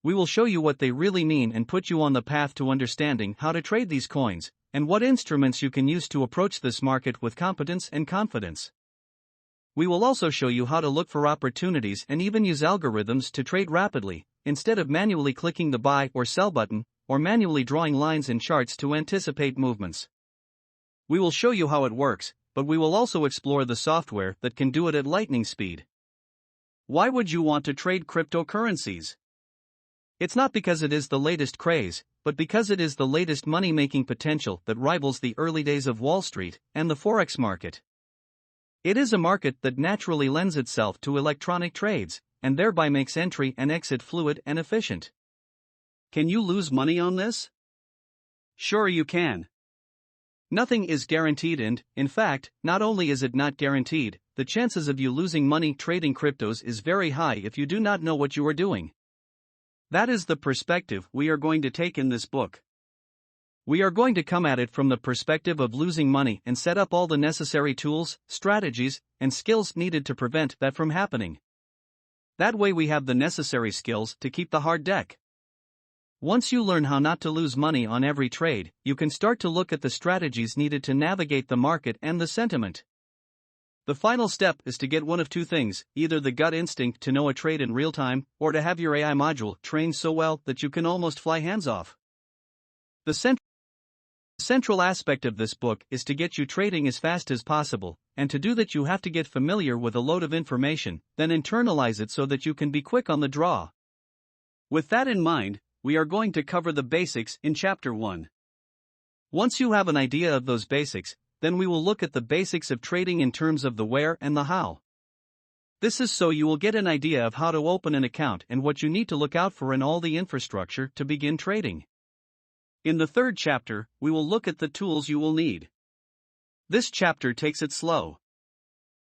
We will show you what they really mean and put you on the path to understanding how to trade these coins, and what instruments you can use to approach this market with competence and confidence. We will also show you how to look for opportunities and even use algorithms to trade rapidly, instead of manually clicking the buy or sell button, or manually drawing lines in charts to anticipate movements. We will show you how it works, but we will also explore the software that can do it at lightning speed. Why would you want to trade cryptocurrencies? It's not because it is the latest craze, but because it is the latest money-making potential that rivals the early days of Wall Street and the Forex market. It is a market that naturally lends itself to electronic trades, and thereby makes entry and exit fluid and efficient. Can you lose money on this? Sure you can. Nothing is guaranteed and, in fact, not only is it not guaranteed, the chances of you losing money trading cryptos is very high if you do not know what you are doing. That is the perspective we are going to take in this book. We are going to come at it from the perspective of losing money and set up all the necessary tools, strategies, and skills needed to prevent that from happening. That way we have the necessary skills to keep the hard deck. Once you learn how not to lose money on every trade, you can start to look at the strategies needed to navigate the market and the sentiment. The final step is to get one of two things, either the gut instinct to know a trade in real time, or to have your AI module trained so well that you can almost fly hands off. The central aspect of this book is to get you trading as fast as possible, and to do that you have to get familiar with a load of information, then internalize it so that you can be quick on the draw. With that in mind, we are going to cover the basics in Chapter 1. Once you have an idea of those basics, then we will look at the basics of trading in terms of the where and the how. This is so you will get an idea of how to open an account and what you need to look out for in all the infrastructure to begin trading. In the third chapter, we will look at the tools you will need. This chapter takes it slow.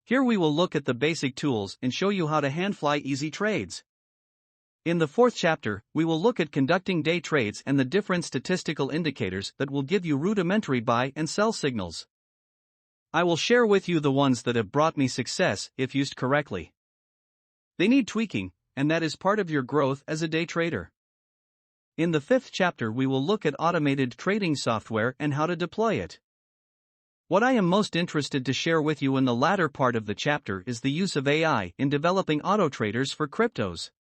Here we will look at the basic tools and show you how to hand-fly easy trades. In the fourth chapter, we will look at conducting day trades and the different statistical indicators that will give you rudimentary buy and sell signals. I will share with you the ones that have brought me success if used correctly. They need tweaking, and that is part of your growth as a day trader. In the fifth chapter, we will look at automated trading software and how to deploy it. What I am most interested to share with you in the latter part of the chapter is the use of AI in developing auto traders for cryptos.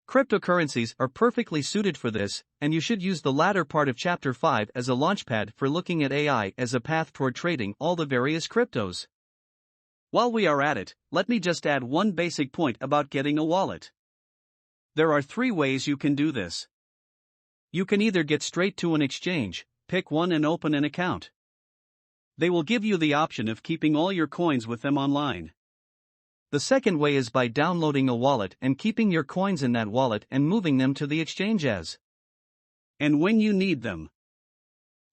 Cryptocurrencies are perfectly suited for this, and you should use the latter part of Chapter 5 as a launchpad for looking at AI as a path toward trading all the various cryptos. While we are at it, let me just add one basic point about getting a wallet. There are 3 ways you can do this. You can either get straight to an exchange, pick one and open an account. They will give you the option of keeping all your coins with them online. The second way is by downloading a wallet and keeping your coins in that wallet and moving them to the exchange as and when you need them.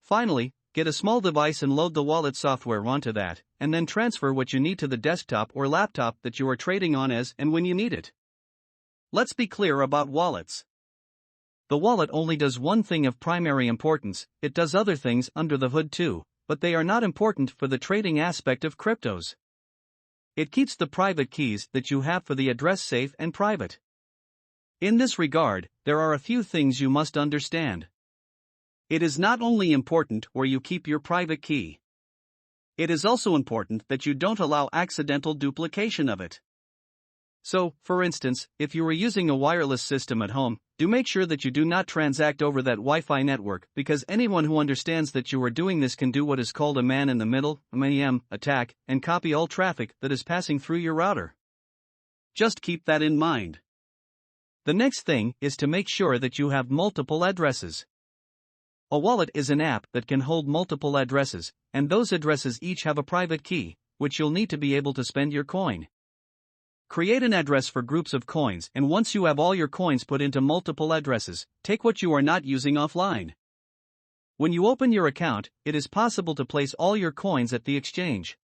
Finally, get a small device and load the wallet software onto that, and then transfer what you need to the desktop or laptop that you are trading on as and when you need it. Let's be clear about wallets. The wallet only does one thing of primary importance, it does other things under the hood too, but they are not important for the trading aspect of cryptos. It keeps the private keys that you have for the address safe and private. In this regard, there are a few things you must understand. It is not only important where you keep your private key. It is also important that you don't allow accidental duplication of it. So, for instance, if you are using a wireless system at home, do make sure that you do not transact over that Wi-Fi network, because anyone who understands that you are doing this can do what is called a man-in-the-middle (MIM) attack and copy all traffic that is passing through your router. Just keep that in mind. The next thing is to make sure that you have multiple addresses. A wallet is an app that can hold multiple addresses, and those addresses each have a private key, which you'll need to be able to spend your coin. Create an address for groups of coins, and once you have all your coins put into multiple addresses, take what you are not using offline. When you open your account, it is possible to place all your coins at the exchange.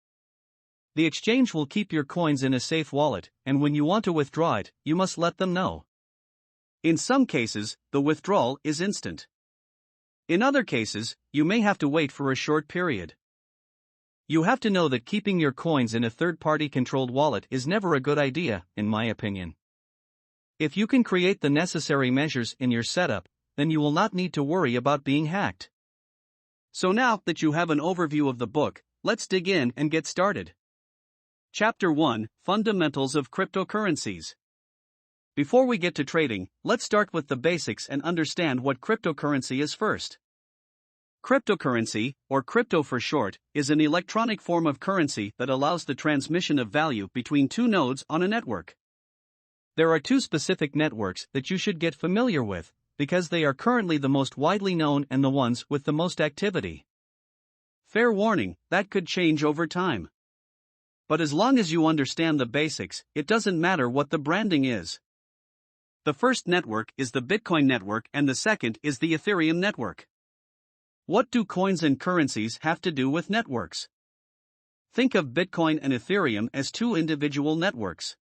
The exchange will keep your coins in a safe wallet, and when you want to withdraw it, you must let them know. In some cases, the withdrawal is instant. In other cases, you may have to wait for a short period. You have to know that keeping your coins in a third-party controlled wallet is never a good idea, in my opinion. If you can create the necessary measures in your setup, then you will not need to worry about being hacked. So now that you have an overview of the book, let's dig in and get started. Chapter 1: Fundamentals of Cryptocurrencies. Before we get to trading, let's start with the basics and understand what cryptocurrency is first. Cryptocurrency, or crypto for short, is an electronic form of currency that allows the transmission of value between two nodes on a network. There are two specific networks that you should get familiar with, because they are currently the most widely known and the ones with the most activity. Fair warning, that could change over time. But as long as you understand the basics, it doesn't matter what the branding is. The first network is the Bitcoin network and the second is the Ethereum network. What do coins and currencies have to do with networks? Think of Bitcoin and Ethereum as two individual networks.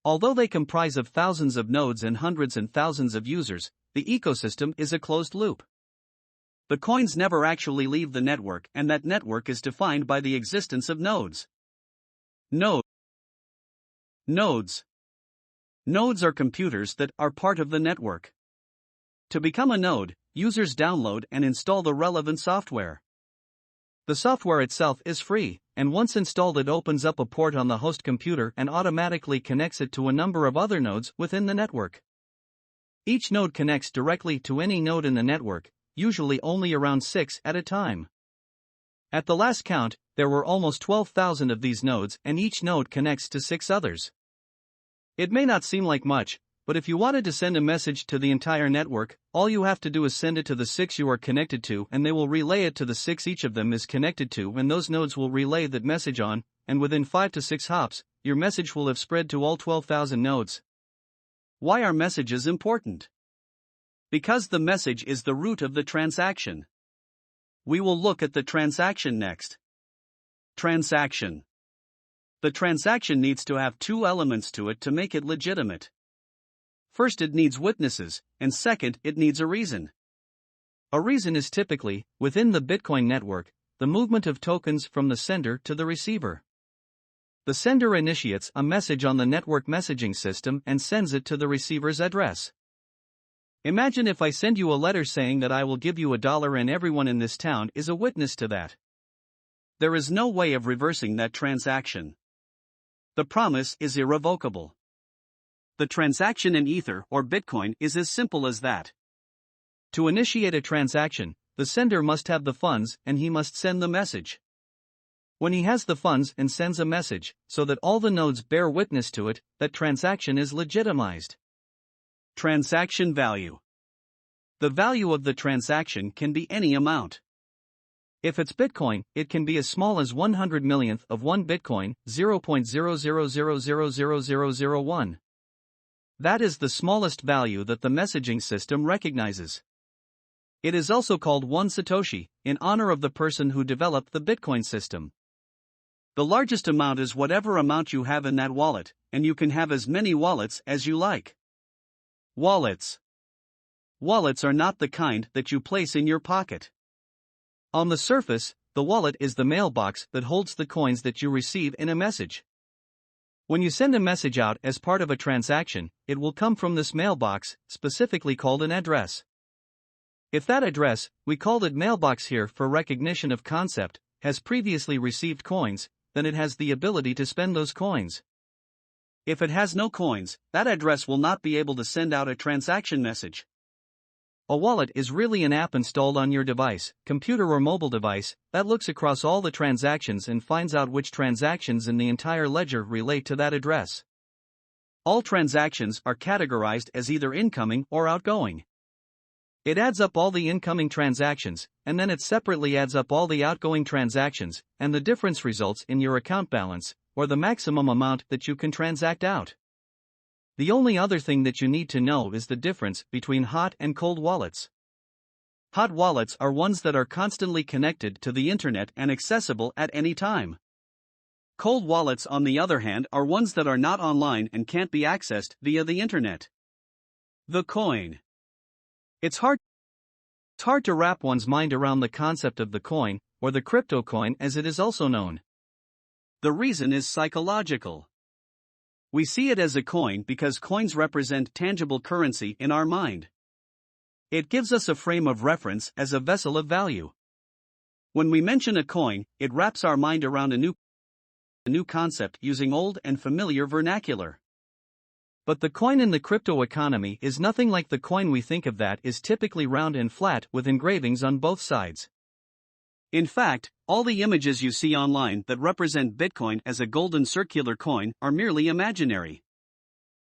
Although they comprise of thousands of nodes and hundreds and thousands of users, the ecosystem is a closed loop. The coins never actually leave the network, and that network is defined by the existence of nodes. Nodes. Nodes are computers that are part of the network. To become a node, users download and install the relevant software. The software itself is free, and once installed it opens up a port on the host computer and automatically connects it to a number of other nodes within the network. Each node connects directly to any node in the network, usually only around 6 at a time. At the last count, there were almost 12,000 of these nodes, and each node connects to 6 others. It may not seem like much, but if you wanted to send a message to the entire network, all you have to do is send it to the 6 you are connected to, and they will relay it to the 6 each of them is connected to, and those nodes will relay that message on, and within 5 to 6 hops, your message will have spread to all 12,000 nodes. Why are messages important? Because the message is the root of the transaction. We will look at the transaction next. Transaction. The transaction needs to have two elements to it to make it legitimate. First, it needs witnesses, and second, it needs a reason. A reason is typically, within the Bitcoin network, the movement of tokens from the sender to the receiver. The sender initiates a message on the network messaging system and sends it to the receiver's address. Imagine if I send you a letter saying that I will give you $1 and everyone in this town is a witness to that. There is no way of reversing that transaction. The promise is irrevocable. The transaction in Ether or Bitcoin is as simple as that. To initiate a transaction, the sender must have the funds and he must send the message. When he has the funds and sends a message, so that all the nodes bear witness to it, that transaction is legitimized. Transaction value. The value of the transaction can be any amount. If it's Bitcoin, it can be as small as 100 millionth of 1 Bitcoin, 0.00000001. That is the smallest value that the messaging system recognizes. It is also called 1 Satoshi, in honor of the person who developed the Bitcoin system. The largest amount is whatever amount you have in that wallet, and you can have as many wallets as you like. Wallets. Wallets are not the kind that you place in your pocket. On the surface, the wallet is the mailbox that holds the coins that you receive in a message. When you send a message out as part of a transaction, it will come from this mailbox, specifically called an address. If that address, we called it mailbox here for recognition of concept, has previously received coins, then it has the ability to spend those coins. If it has no coins, that address will not be able to send out a transaction message. A wallet is really an app installed on your device, computer or mobile device, that looks across all the transactions and finds out which transactions in the entire ledger relate to that address. All transactions are categorized as either incoming or outgoing. It adds up all the incoming transactions, and then it separately adds up all the outgoing transactions, and the difference results in your account balance, or the maximum amount that you can transact out. The only other thing that you need to know is the difference between hot and cold wallets. Hot wallets are ones that are constantly connected to the internet and accessible at any time. Cold wallets, on the other hand, are ones that are not online and can't be accessed via the internet. The coin. It's hard to wrap one's mind around the concept of the coin, or the crypto coin as it is also known. The reason is psychological. We see it as a coin because coins represent tangible currency in our mind. It gives us a frame of reference as a vessel of value. When we mention a coin, it wraps our mind around a new concept using old and familiar vernacular. But the coin in the crypto economy is nothing like the coin we think of that is typically round and flat with engravings on both sides. In fact, all the images you see online that represent Bitcoin as a golden circular coin are merely imaginary.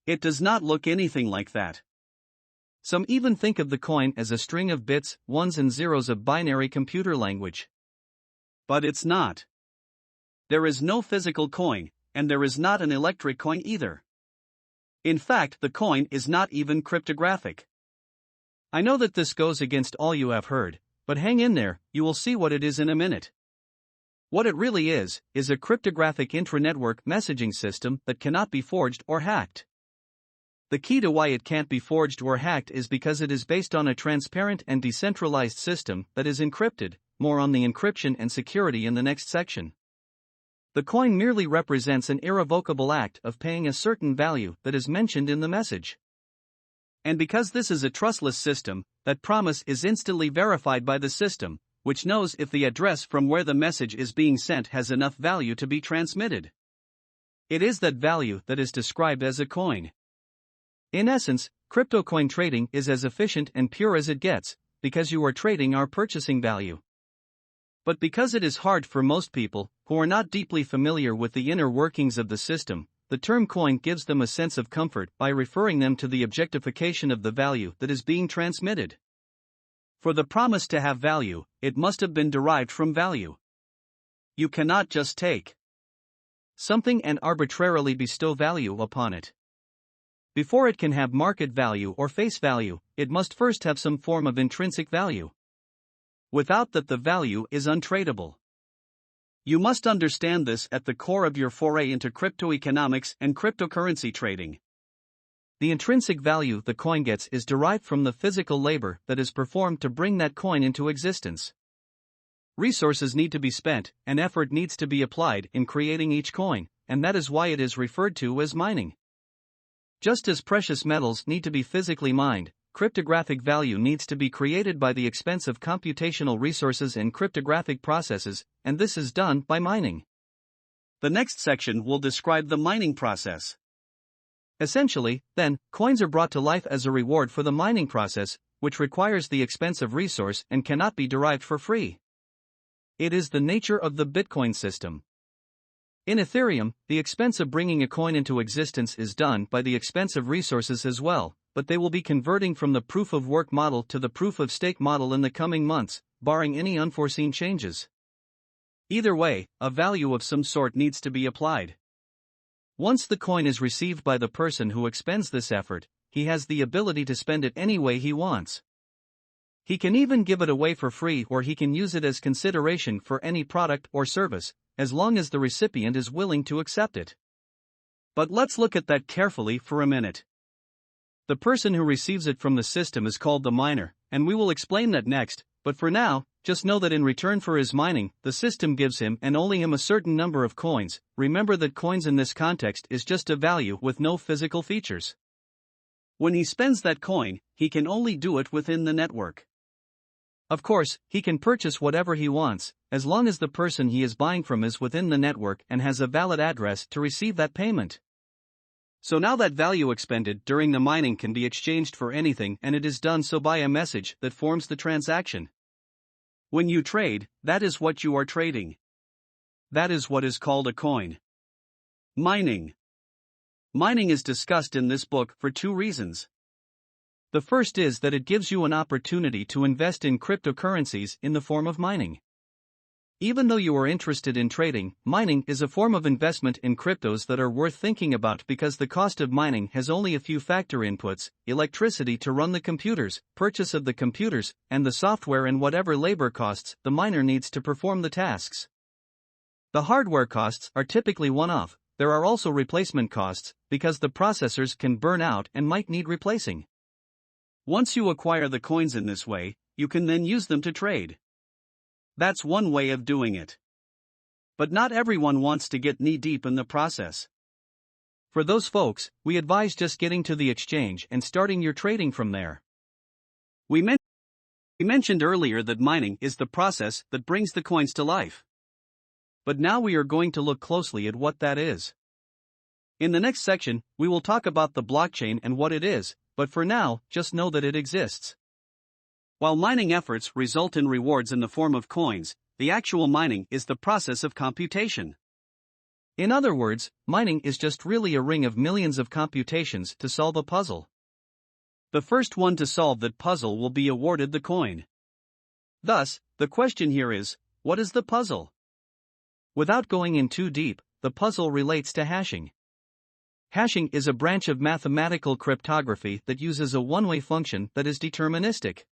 It does not look anything like that. Some even think of the coin as a string of bits, ones and zeros of binary computer language. But it's not. There is no physical coin, and there is not an electric coin either. In fact, the coin is not even cryptographic. I know that this goes against all you have heard, but hang in there, you will see what it is in a minute. What it really is a cryptographic intranetwork messaging system that cannot be forged or hacked. The key to why it can't be forged or hacked is because it is based on a transparent and decentralized system that is encrypted, more on the encryption and security in the next section. The coin merely represents an irrevocable act of paying a certain value that is mentioned in the message. And because this is a trustless system, that promise is instantly verified by the system, which knows if the address from where the message is being sent has enough value to be transmitted. It is that value that is described as a coin. In essence, crypto coin trading is as efficient and pure as it gets, because you are trading our purchasing value. But because it is hard for most people, who are not deeply familiar with the inner workings of the system, the term coin gives them a sense of comfort by referring them to the objectification of the value that is being transmitted. For the promise to have value, it must have been derived from value. You cannot just take something and arbitrarily bestow value upon it. Before it can have market value or face value, it must first have some form of intrinsic value. Without that, the value is untradeable. You must understand this at the core of your foray into crypto economics and cryptocurrency trading. The intrinsic value the coin gets is derived from the physical labor that is performed to bring that coin into existence. Resources need to be spent, and effort needs to be applied in creating each coin, and that is why it is referred to as mining. Just as precious metals need to be physically mined, cryptographic value needs to be created by the expense of computational resources and cryptographic processes, and this is done by mining. The next section will describe the mining process. Essentially, then, coins are brought to life as a reward for the mining process, which requires the expense of resource and cannot be derived for free. It is the nature of the Bitcoin system. In Ethereum, the expense of bringing a coin into existence is done by the expense of resources as well, but they will be converting from the proof-of-work model to the proof-of-stake model in the coming months, barring any unforeseen changes. Either way, a value of some sort needs to be applied. Once the coin is received by the person who expends this effort, he has the ability to spend it any way he wants. He can even give it away for free, or he can use it as consideration for any product or service, as long as the recipient is willing to accept it. But let's look at that carefully for a minute. The person who receives it from the system is called the miner, and we will explain that next, but for now, just know that in return for his mining, the system gives him and only him a certain number of coins. Remember that coins in this context is just a value with no physical features. When he spends that coin, he can only do it within the network. Of course, he can purchase whatever he wants, as long as the person he is buying from is within the network and has a valid address to receive that payment. So now that value expended during the mining can be exchanged for anything, and it is done so by a message that forms the transaction. When you trade, that is what you are trading. That is what is called a coin. Mining. Mining is discussed in this book for two reasons. The first is that it gives you an opportunity to invest in cryptocurrencies in the form of mining. Even though you are interested in trading, mining is a form of investment in cryptos that are worth thinking about because the cost of mining has only a few factor inputs: electricity to run the computers, purchase of the computers, and the software, and whatever labor costs the miner needs to perform the tasks. The hardware costs are typically one-off. There are also replacement costs, because the processors can burn out and might need replacing. Once you acquire the coins in this way, you can then use them to trade. That's one way of doing it. But not everyone wants to get knee-deep in the process. For those folks, we advise just getting to the exchange and starting your trading from there. We mentioned earlier that mining is the process that brings the coins to life. But now we are going to look closely at what that is. In the next section, we will talk about the blockchain and what it is, but for now, just know that it exists. While mining efforts result in rewards in the form of coins, the actual mining is the process of computation. In other words, mining is just really a ring of millions of computations to solve a puzzle. The first one to solve that puzzle will be awarded the coin. Thus, the question here is, what is the puzzle? Without going in too deep, the puzzle relates to hashing. Hashing is a branch of mathematical cryptography that uses a one-way function that is deterministic.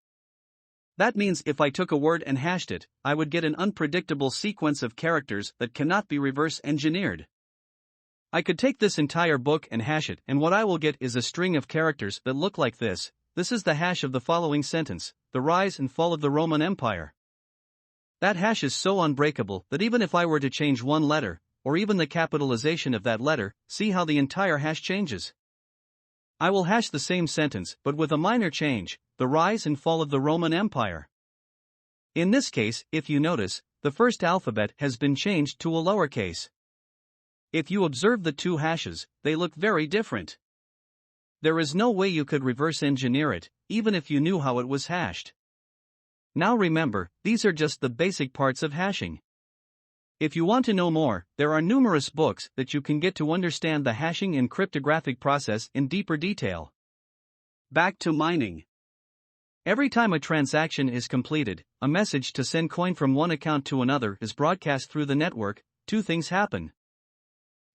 That means if I took a word and hashed it, I would get an unpredictable sequence of characters that cannot be reverse engineered. I could take this entire book and hash it, and what I will get is a string of characters that look like this. This is the hash of the following sentence: the rise and fall of the Roman Empire. That hash is so unbreakable that even if I were to change one letter, or even the capitalization of that letter, see how the entire hash changes. I will hash the same sentence but with a minor change: the rise and fall of the Roman Empire. In this case, if you notice, the first alphabet has been changed to a lowercase. If you observe the two hashes, they look very different. There is no way you could reverse engineer it, even if you knew how it was hashed. Now remember, these are just the basic parts of hashing. If you want to know more, there are numerous books that you can get to understand the hashing and cryptographic process in deeper detail. Back to mining. Every time a transaction is completed, a message to send coin from one account to another is broadcast through the network. Two things happen.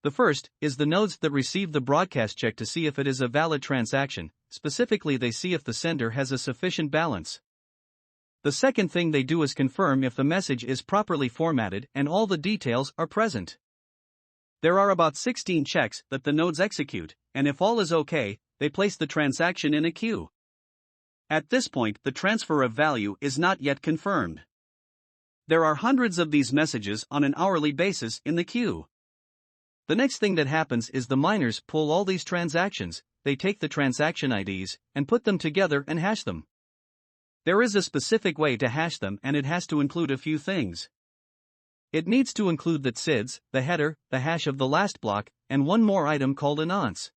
The first is the nodes that receive the broadcast check to see if it is a valid transaction. Specifically, they see if the sender has a sufficient balance. The second thing they do is confirm if the message is properly formatted and all the details are present. There are about 16 checks that the nodes execute, and if all is okay, they place the transaction in a queue. At this point, the transfer of value is not yet confirmed. There are hundreds of these messages on an hourly basis in the queue. The next thing that happens is the miners pull all these transactions, they take the transaction IDs, and put them together and hash them. There is a specific way to hash them, and it has to include a few things. It needs to include the TSIDs, the header, the hash of the last block, and one more item called a nonce.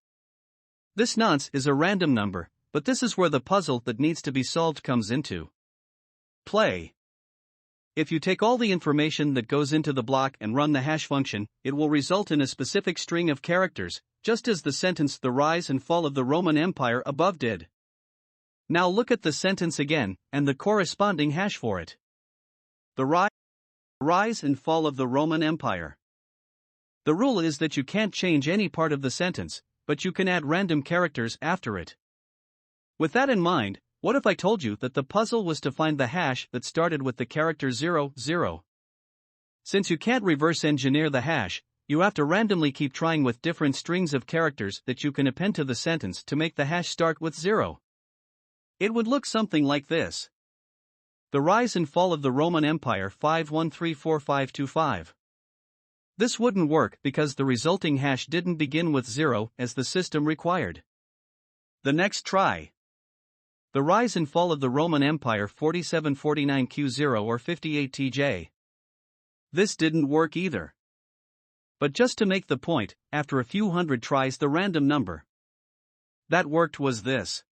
This nonce is a random number, but this is where the puzzle that needs to be solved comes into play. If you take all the information that goes into the block and run the hash function, it will result in a specific string of characters, just as the sentence "the rise and fall of the Roman Empire" above did. Now look at the sentence again, and the corresponding hash for it. The rise and fall of the Roman Empire. The rule is that you can't change any part of the sentence, but you can add random characters after it. With that in mind, what if I told you that the puzzle was to find the hash that started with the character 00? Since you can't reverse engineer the hash, you have to randomly keep trying with different strings of characters that you can append to the sentence to make the hash start with 0. It would look something like this. The rise and fall of the Roman Empire 5134525. This wouldn't work because the resulting hash didn't begin with 0 as the system required. The next try. The rise and fall of the Roman Empire 4749Q0 or 58TJ. This didn't work either. But just to make the point, after a few hundred tries the random number that worked was this.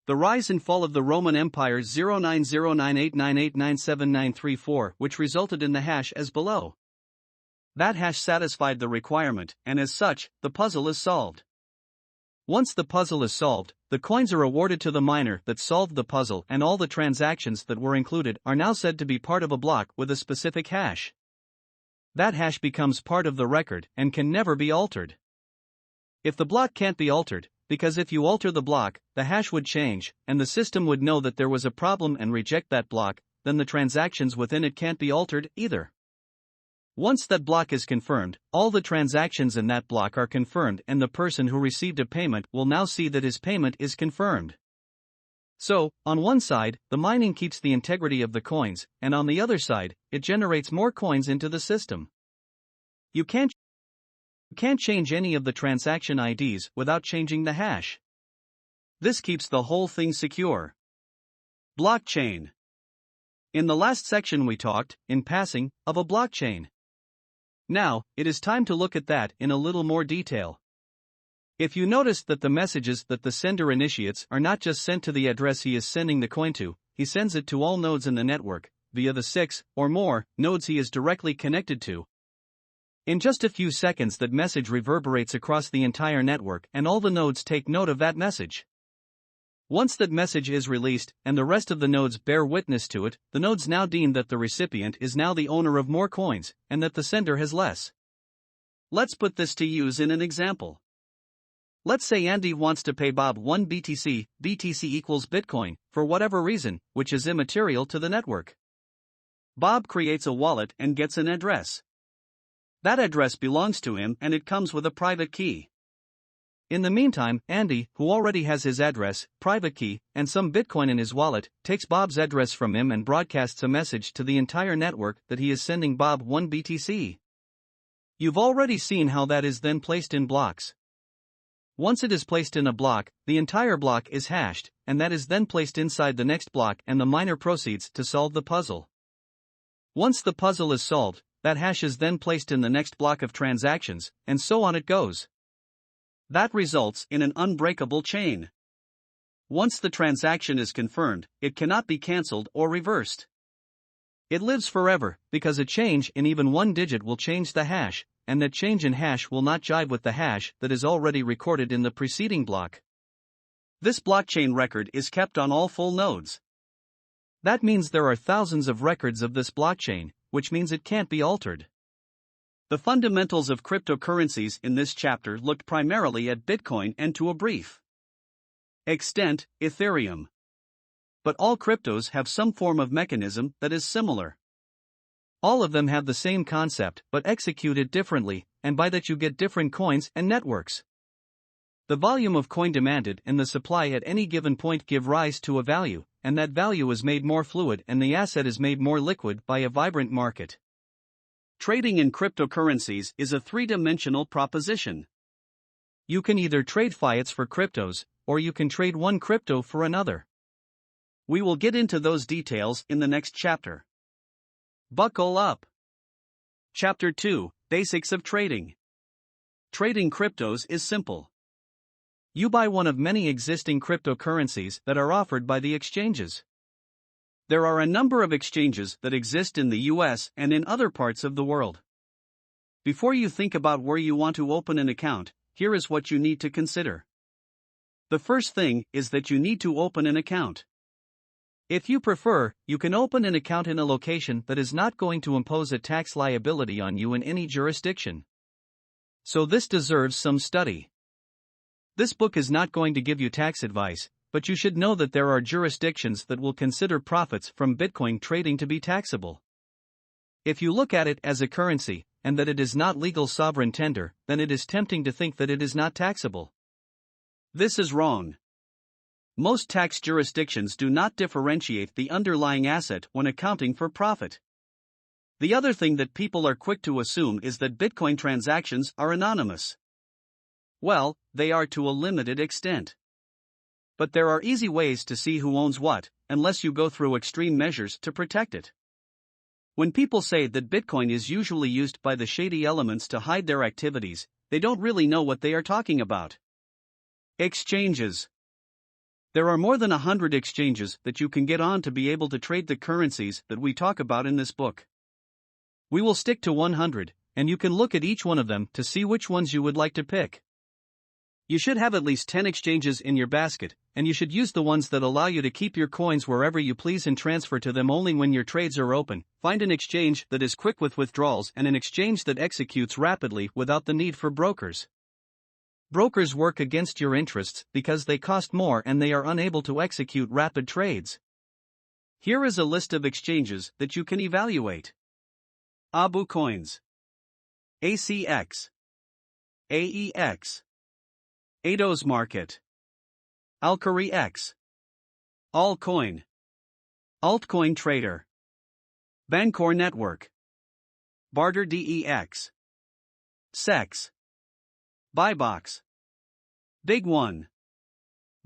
The rise and fall of the Roman Empire 090989897994, which resulted in the hash as below. That hash satisfied the requirement, and as such, the puzzle is solved. Once the puzzle is solved, the coins are awarded to the miner that solved the puzzle, and all the transactions that were included are now said to be part of a block with a specific hash. That hash becomes part of the record and can never be altered. If the block can't be altered, because if you alter the block, the hash would change, and the system would know that there was a problem and reject that block, then the transactions within it can't be altered either. Once that block is confirmed, all the transactions in that block are confirmed, and the person who received a payment will now see that his payment is confirmed. So, on one side, the mining keeps the integrity of the coins, and on the other side, it generates more coins into the system. You can't change any of the transaction IDs without changing the hash. This keeps the whole thing secure. Blockchain. In the last section we talked, in passing, of a blockchain. Now, it is time to look at that in a little more detail. If you noticed that the messages that the sender initiates are not just sent to the address he is sending the coin to, he sends it to all nodes in the network, via the 6 or more nodes he is directly connected to. In just a few seconds that message reverberates across the entire network and all the nodes take note of that message. Once that message is released and the rest of the nodes bear witness to it, the nodes now deem that the recipient is now the owner of more coins and that the sender has less. Let's put this to use in an example. Let's say Andy wants to pay Bob 1 BTC, BTC equals Bitcoin, for whatever reason, which is immaterial to the network. Bob creates a wallet and gets an address. That address belongs to him and it comes with a private key. In the meantime, Andy, who already has his address, private key, and some Bitcoin in his wallet, takes Bob's address from him and broadcasts a message to the entire network that he is sending Bob 1 BTC. You've already seen how that is then placed in blocks. Once it is placed in a block, the entire block is hashed, and that is then placed inside the next block and the miner proceeds to solve the puzzle. Once the puzzle is solved, that hash is then placed in the next block of transactions, and so on it goes. That results in an unbreakable chain. Once the transaction is confirmed, it cannot be cancelled or reversed. It lives forever, because a change in even one digit will change the hash, and that change in hash will not jive with the hash that is already recorded in the preceding block. This blockchain record is kept on all full nodes. That means there are thousands of records of this blockchain, which means it can't be altered. The fundamentals of cryptocurrencies in this chapter looked primarily at Bitcoin and to a brief extent, Ethereum. But all cryptos have some form of mechanism that is similar. All of them have the same concept but execute it differently, and by that you get different coins and networks. The volume of coin demanded and the supply at any given point give rise to a value, and that value is made more fluid and the asset is made more liquid by a vibrant market. Trading in cryptocurrencies is a three-dimensional proposition. You can either trade fiats for cryptos, or you can trade one crypto for another. We will get into those details in the next chapter. Buckle up. Chapter 2, Basics of Trading. Trading cryptos is simple. You buy one of many existing cryptocurrencies that are offered by the exchanges. There are a number of exchanges that exist in the US and in other parts of the world. Before you think about where you want to open an account, here is what you need to consider. The first thing is that you need to open an account. If you prefer, you can open an account in a location that is not going to impose a tax liability on you in any jurisdiction. So this deserves some study. This book is not going to give you tax advice, but you should know that there are jurisdictions that will consider profits from Bitcoin trading to be taxable. If you look at it as a currency, and that it is not legal sovereign tender, then it is tempting to think that it is not taxable. This is wrong. Most tax jurisdictions do not differentiate the underlying asset when accounting for profit. The other thing that people are quick to assume is that Bitcoin transactions are anonymous. Well, they are to a limited extent. But there are easy ways to see who owns what, unless you go through extreme measures to protect it. When people say that Bitcoin is usually used by the shady elements to hide their activities, they don't really know what they are talking about. Exchanges. There are more than 100 exchanges that you can get on to be able to trade the currencies that we talk about in this book. We will stick to 100, and you can look at each one of them to see which ones you would like to pick. You should have at least 10 exchanges in your basket, and you should use the ones that allow you to keep your coins wherever you please and transfer to them only when your trades are open. Find an exchange that is quick with withdrawals and an exchange that executes rapidly without the need for brokers. Brokers work against your interests because they cost more and they are unable to execute rapid trades. Here is a list of exchanges that you can evaluate. Abu Coins, ACX, AEX, Ados Market, Alkari X, Allcoin, Altcoin Trader, Bancor Network, Barter DEX, SEX, Buybox, Big One,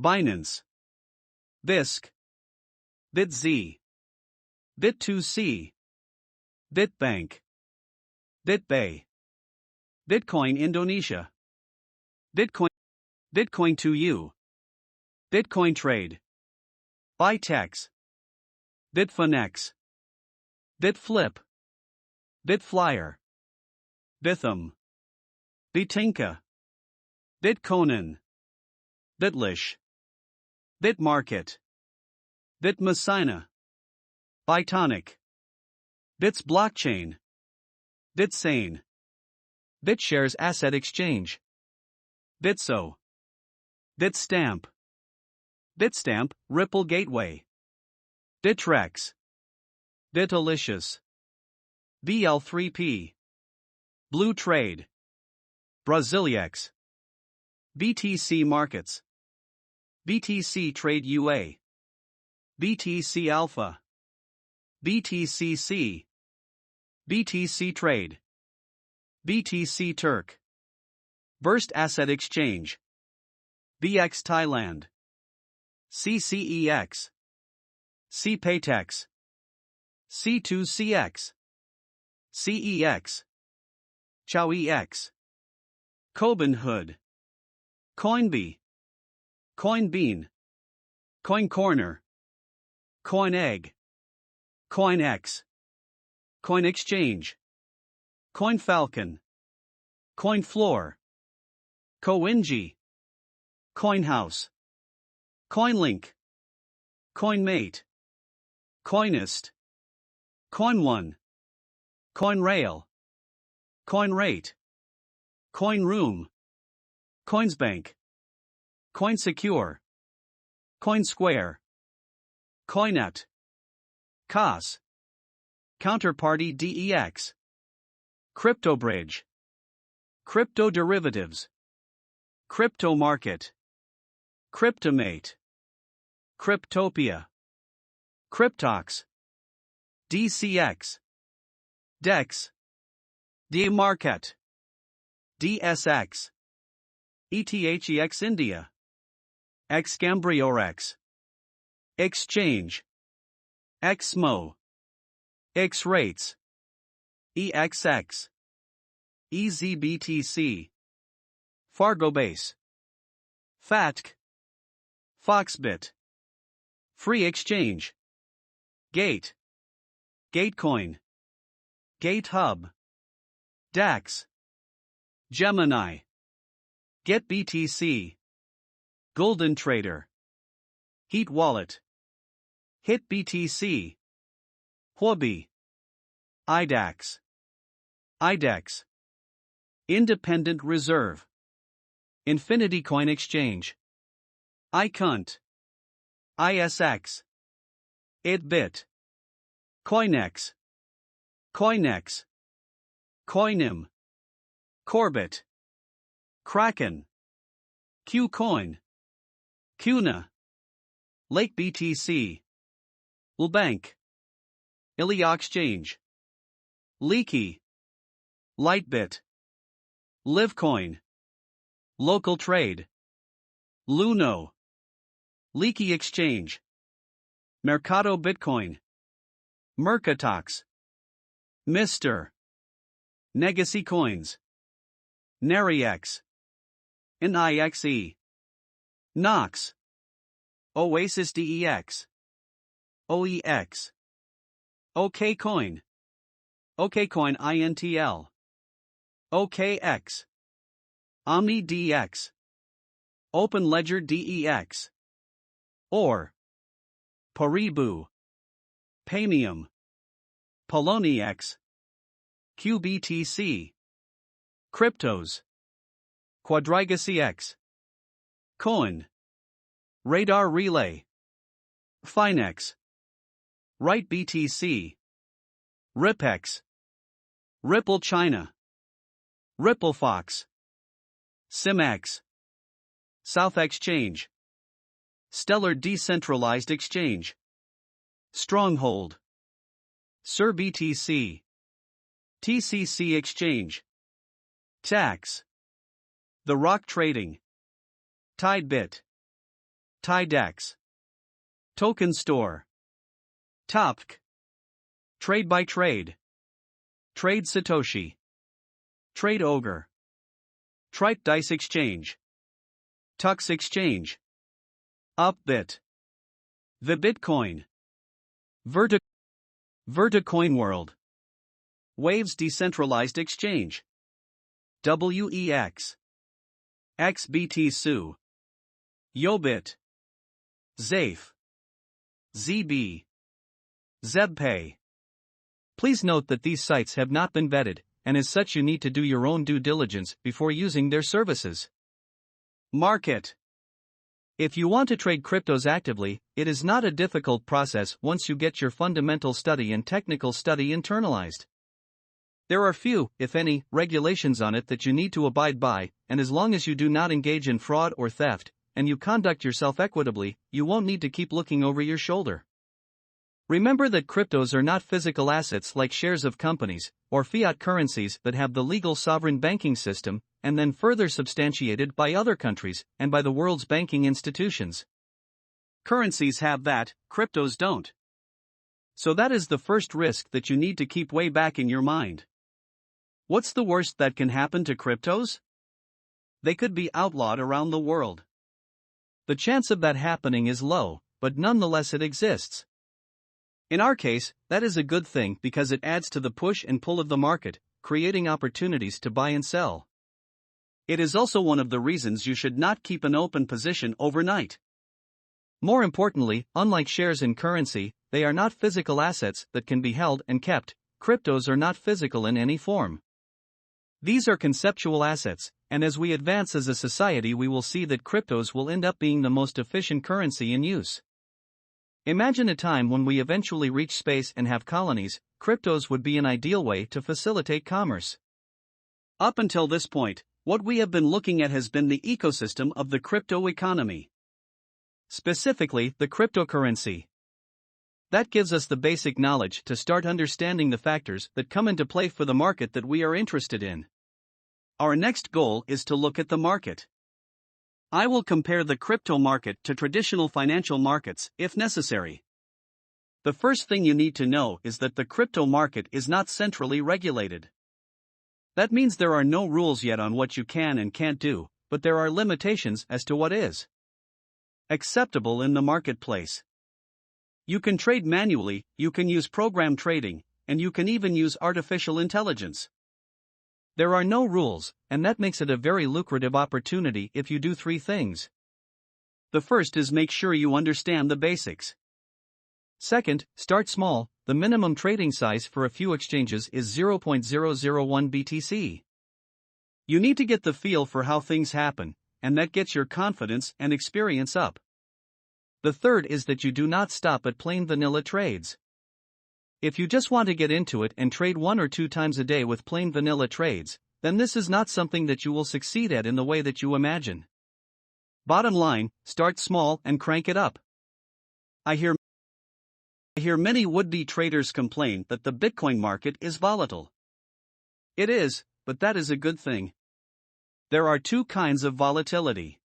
Binance, BISC, BitZ, Bit2C, Bitbank, BitBay, Bitcoin Indonesia, Bitcoin2U, Bitcoin Trade, Bytex, Bitfinex, Bitflip, Bitflyer, Bithum, Bitinka, Bitcoin, Bitlish, Bitmarket, Bitmessina, Bitonic, Bits Blockchain, Bitsane, BitShares Asset Exchange, Bitso, Bitstamp, Bitstamp, Ripple Gateway, Bitrex, Bitalicious, BL3P, Blue Trade, Braziliex, BTC Markets, BTC Trade UA, BTC Alpha, BTCC, BTC Trade, BTC Turk, Burst Asset Exchange, BX Thailand, CCEX, CPayTex, C2CX, CEX, ChowEX, Robinhood, Coinbee, Coinbean, CoinCorner, CoinEgg, CoinX, CoinExchange, CoinFalcon, CoinFloor, CoinG, CoinHouse, CoinLink, CoinMate, Coinist, CoinOne, CoinRail, CoinRate, CoinRoom, Coinsbank, CoinSecure, CoinSquare, Coinut, COS, Counterparty DEX, CryptoBridge, Crypto Derivatives, Crypto Market, Cryptomate, Cryptopia, Cryptox, DCX, DEX, DMarket, DSX, ETHEX India, Excambriorex, Exchange, XMO, X-Rates, EXX, EZBTC, Fargobase, FATC, Foxbit, Free Exchange, Gate, Gatecoin, GateHub, DAX, Gemini, GetBTC, Golden Trader, Heat Wallet, HitBTC, Huobi, IDAX, IDEX, Independent Reserve, Infinity Coin Exchange, iCunt, ISX, ItBit, Coinex, Coinex, Coinim, Corbit, Kraken, Qcoin, Qna, Lake BTC, Lbank, Ilia Exchange, Leaky, Lightbit, Livecoin, Local Trade, Luno, Leaky Exchange, Mercado Bitcoin, Mercatox, Mr. Legacy Coins, Neriex, NIXE, Nox, Oasis DEX, OEX, OKCoin, OKCoin INTL, OKX, OmniDX, OpenLedger DEX, or Paribu, Paymium, Poloniex, QBTC, Cryptos, QuadragaCX, Coin, Radar Relay, Finex, Right BTC, Ripex, Ripple China, RippleFox, SimX, South Exchange, Stellar Decentralized Exchange, Stronghold, SirBTC, TCC Exchange, Tax, The Rock Trading, TideBit, TideX, Token Store, Topk, Trade by Trade, Trade Satoshi, Trade Ogre, Tripe Dice Exchange, Tux Exchange, Upbit, The Bitcoin, Verticoin World, Waves Decentralized Exchange, WEX, XBTSU, Yobit, Zafe, ZB, ZebPay. Please note that these sites have not been vetted, and as such you need to do your own due diligence before using their services. Market. If you want to trade cryptos actively, it is not a difficult process once you get your fundamental study and technical study internalized. There are few, if any, regulations on it that you need to abide by, and as long as you do not engage in fraud or theft, and you conduct yourself equitably, you won't need to keep looking over your shoulder. Remember that cryptos are not physical assets like shares of companies, or fiat currencies that have the legal sovereign banking system, and then further substantiated by other countries, and by the world's banking institutions. Currencies have that, cryptos don't. So that is the first risk that you need to keep way back in your mind. What's the worst that can happen to cryptos? They could be outlawed around the world. The chance of that happening is low, but nonetheless it exists. In our case, that is a good thing because it adds to the push and pull of the market, creating opportunities to buy and sell. It is also one of the reasons you should not keep an open position overnight. More importantly, unlike shares in currency, they are not physical assets that can be held and kept. Cryptos are not physical in any form. These are conceptual assets, and as we advance as a society we will see that cryptos will end up being the most efficient currency in use. Imagine a time when we eventually reach space and have colonies. Cryptos would be an ideal way to facilitate commerce. Up until this point, what we have been looking at has been the ecosystem of the crypto economy. Specifically, the cryptocurrency. That gives us the basic knowledge to start understanding the factors that come into play for the market that we are interested in. Our next goal is to look at the market. I will compare the crypto market to traditional financial markets, if necessary. The first thing you need to know is that the crypto market is not centrally regulated. That means there are no rules yet on what you can and can't do, but there are limitations as to what is acceptable in the marketplace. You can trade manually, you can use program trading, and you can even use artificial intelligence. There are no rules, and that makes it a very lucrative opportunity if you do three things. The first is make sure you understand the basics. Second, start small. The minimum trading size for a few exchanges is 0.001 BTC. You need to get the feel for how things happen, and that gets your confidence and experience up. The third is that you do not stop at plain vanilla trades. If you just want to get into it and trade 1 or 2 times a day with plain vanilla trades, then this is not something that you will succeed at in the way that you imagine. Bottom line, start small and crank it up. I hear many would-be traders complain that the Bitcoin market is volatile. It is, but that is a good thing. There are two kinds of volatility.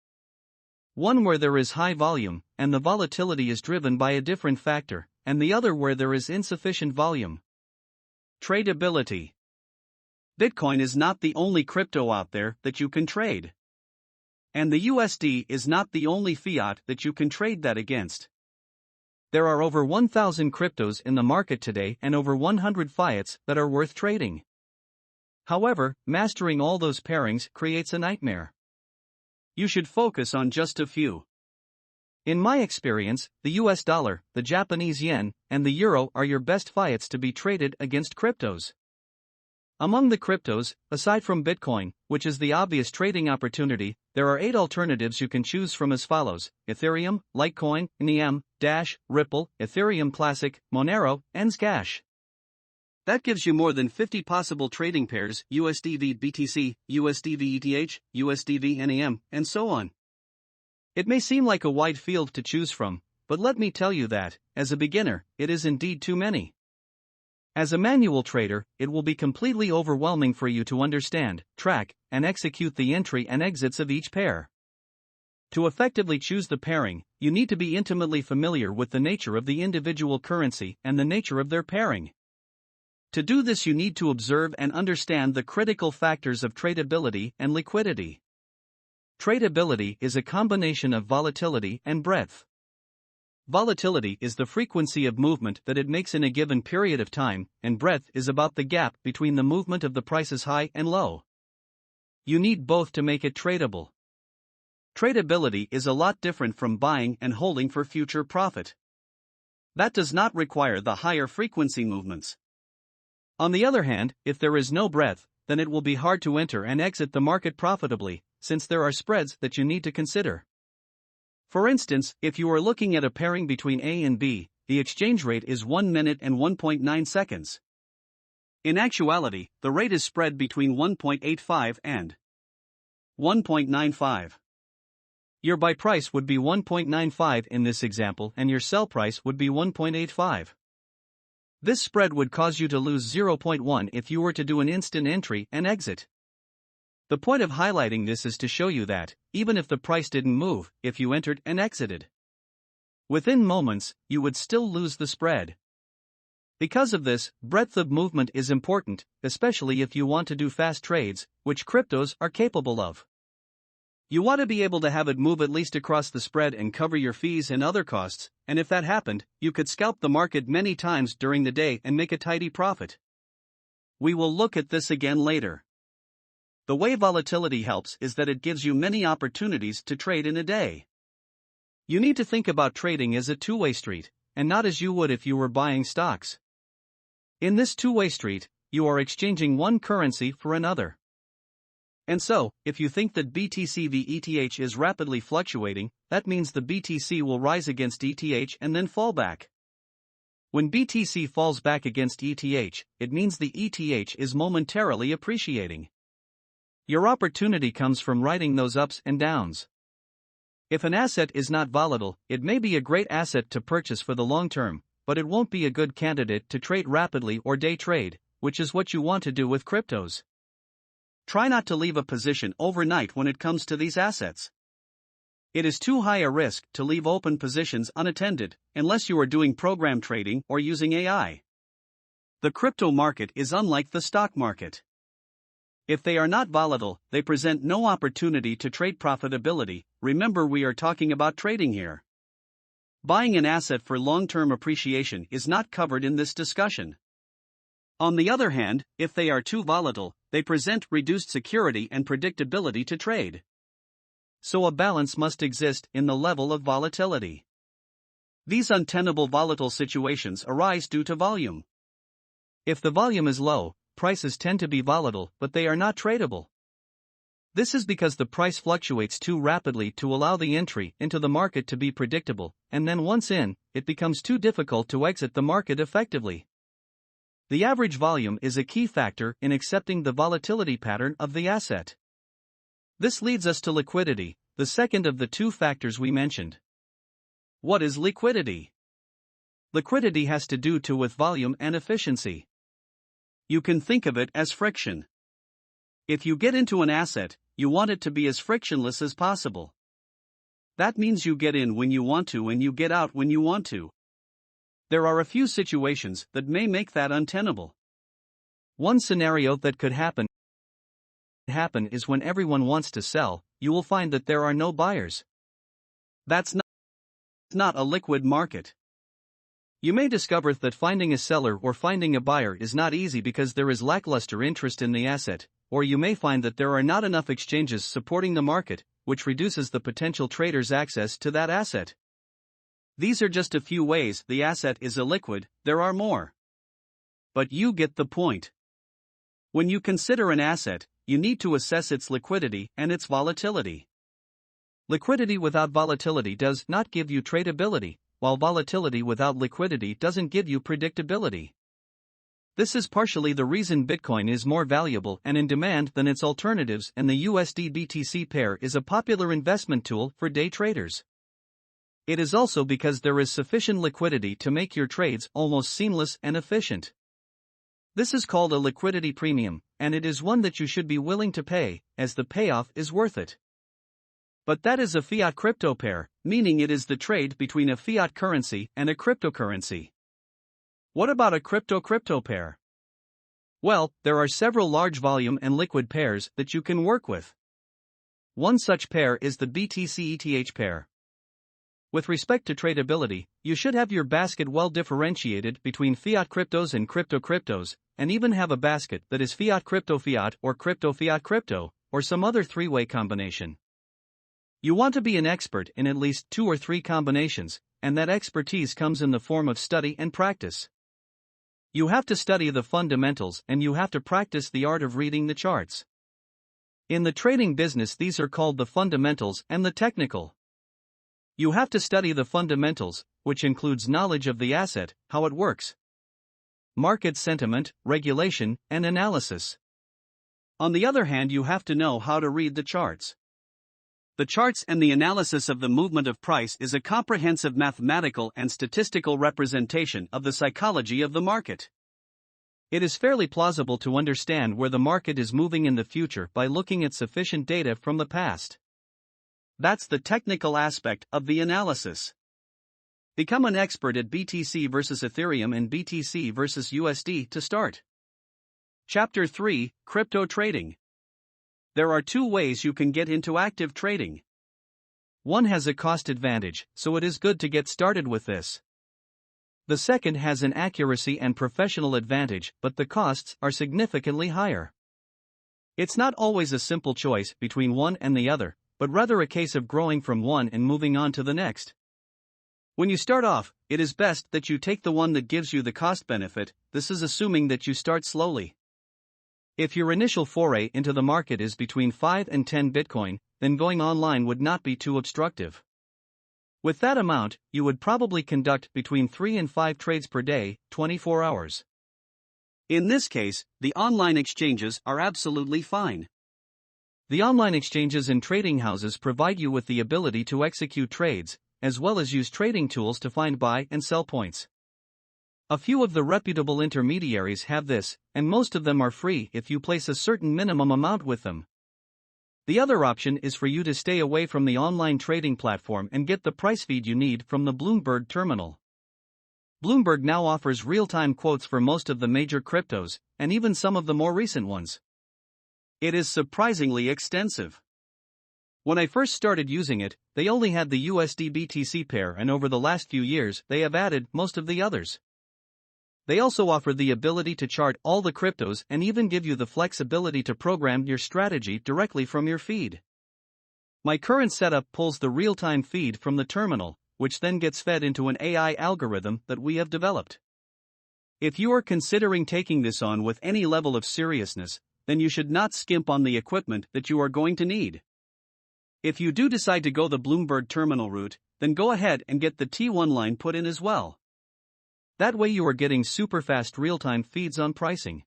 One where there is high volume, and the volatility is driven by a different factor, and the other where there is insufficient volume. Tradability. Bitcoin is not the only crypto out there that you can trade. And the USD is not the only fiat that you can trade that against. There are over 1,000 cryptos in the market today and over 100 fiats that are worth trading. However, mastering all those pairings creates a nightmare. You should focus on just a few. In my experience, the US dollar, the Japanese yen, and the euro are your best fiats to be traded against cryptos. Among the cryptos, aside from Bitcoin, which is the obvious trading opportunity, there are 8 alternatives you can choose from as follows: Ethereum, Litecoin, NEM, Dash, Ripple, Ethereum Classic, Monero, and Zcash. That gives you more than 50 possible trading pairs: USDV BTC, USDV ETH, USDV NEM, and so on. It may seem like a wide field to choose from, but let me tell you that, as a beginner, it is indeed too many. As a manual trader, it will be completely overwhelming for you to understand, track, and execute the entry and exits of each pair. To effectively choose the pairing, you need to be intimately familiar with the nature of the individual currency and the nature of their pairing. To do this, you need to observe and understand the critical factors of tradability and liquidity. Tradability is a combination of volatility and breadth. Volatility is the frequency of movement that it makes in a given period of time, and breadth is about the gap between the movement of the prices high and low. You need both to make it tradable. Tradability is a lot different from buying and holding for future profit. That does not require the higher frequency movements. On the other hand, if there is no breadth, then it will be hard to enter and exit the market profitably, since there are spreads that you need to consider. For instance, if you are looking at a pairing between A and B, the exchange rate is 1 minute and 1.9 seconds. In actuality, the rate is spread between 1.85 and 1.95. Your buy price would be 1.95 in this example, and your sell price would be 1.85. This spread would cause you to lose 0.1 if you were to do an instant entry and exit. The point of highlighting this is to show you that, even if the price didn't move, if you entered and exited within moments, you would still lose the spread. Because of this, breadth of movement is important, especially if you want to do fast trades, which cryptos are capable of. You want to be able to have it move at least across the spread and cover your fees and other costs, and if that happened, you could scalp the market many times during the day and make a tidy profit. We will look at this again later. The way volatility helps is that it gives you many opportunities to trade in a day. You need to think about trading as a two-way street, and not as you would if you were buying stocks. In this two-way street, you are exchanging one currency for another. And so, if you think that BTC v ETH is rapidly fluctuating, that means the BTC will rise against ETH and then fall back. When BTC falls back against ETH, it means the ETH is momentarily appreciating. Your opportunity comes from riding those ups and downs. If an asset is not volatile, it may be a great asset to purchase for the long term, but it won't be a good candidate to trade rapidly or day trade, which is what you want to do with cryptos. Try not to leave a position overnight when it comes to these assets. It is too high a risk to leave open positions unattended, unless you are doing program trading or using AI. The crypto market is unlike the stock market. If they are not volatile, they present no opportunity to trade profitability. Remember, we are talking about trading here. Buying an asset for long-term appreciation is not covered in this discussion. On the other hand, if they are too volatile, they present reduced security and predictability to trade. So a balance must exist in the level of volatility. These untenable volatile situations arise due to volume. If the volume is low, prices tend to be volatile, but they are not tradable. This is because the price fluctuates too rapidly to allow the entry into the market to be predictable, and then once in, it becomes too difficult to exit the market effectively. The average volume is a key factor in accepting the volatility pattern of the asset. This leads us to liquidity, the second of the two factors we mentioned. What is liquidity? Liquidity has to do with volume and efficiency. You can think of it as friction. If you get into an asset, you want it to be as frictionless as possible. That means you get in when you want to and you get out when you want to. There are a few situations that may make that untenable. One scenario that could happen is when everyone wants to sell, you will find that there are no buyers. That's not a liquid market. You may discover that finding a seller or finding a buyer is not easy because there is lackluster interest in the asset, or you may find that there are not enough exchanges supporting the market, which reduces the potential trader's access to that asset. These are just a few ways the asset is illiquid, there are more. But you get the point. When you consider an asset, you need to assess its liquidity and its volatility. Liquidity without volatility does not give you tradability, while volatility without liquidity doesn't give you predictability. This is partially the reason Bitcoin is more valuable and in demand than its alternatives, and the USD-BTC pair is a popular investment tool for day traders. It is also because there is sufficient liquidity to make your trades almost seamless and efficient. This is called a liquidity premium, and it is one that you should be willing to pay, as the payoff is worth it. But that is a fiat crypto pair, meaning it is the trade between a fiat currency and a cryptocurrency. What about a crypto pair? Well, there are several large volume and liquid pairs that you can work with. One such pair is the BTC-ETH pair. With respect to tradability, you should have your basket well differentiated between fiat cryptos and cryptos, and even have a basket that is fiat crypto or crypto fiat crypto, or some other three-way combination. You want to be an expert in at least 2 or 3 combinations, and that expertise comes in the form of study and practice. You have to study the fundamentals and you have to practice the art of reading the charts. In the trading business, these are called the fundamentals and the technical. You have to study the fundamentals, which includes knowledge of the asset, how it works, market sentiment, regulation, and analysis. On the other hand, you have to know how to read the charts. The charts and the analysis of the movement of price is a comprehensive mathematical and statistical representation of the psychology of the market. It is fairly plausible to understand where the market is moving in the future by looking at sufficient data from the past. That's the technical aspect of the analysis. Become an expert at BTC versus Ethereum and BTC versus USD to start. Chapter 3: Crypto Trading. There are 2 ways you can get into active trading. One has a cost advantage, so it is good to get started with this. The second has an accuracy and professional advantage, but the costs are significantly higher. It's not always a simple choice between one and the other, but rather a case of growing from one and moving on to the next. When you start off, it is best that you take the one that gives you the cost benefit. This is assuming that you start slowly. If your initial foray into the market is between 5 and 10 Bitcoin, then going online would not be too obstructive. With that amount, you would probably conduct between 3 and 5 trades per day, 24 hours. In this case, the online exchanges are absolutely fine. The online exchanges and trading houses provide you with the ability to execute trades, as well as use trading tools to find buy and sell points. A few of the reputable intermediaries have this, and most of them are free if you place a certain minimum amount with them. The other option is for you to stay away from the online trading platform and get the price feed you need from the Bloomberg terminal. Bloomberg now offers real-time quotes for most of the major cryptos, and even some of the more recent ones. It is surprisingly extensive. When I first started using it, they only had the USD-BTC pair, and over the last few years they have added most of the others. They also offer the ability to chart all the cryptos and even give you the flexibility to program your strategy directly from your feed. My current setup pulls the real-time feed from the terminal, which then gets fed into an AI algorithm that we have developed. If you are considering taking this on with any level of seriousness, then you should not skimp on the equipment that you are going to need. If you do decide to go the Bloomberg terminal route, then go ahead and get the T1 line put in as well. That way you are getting super fast real-time feeds on pricing.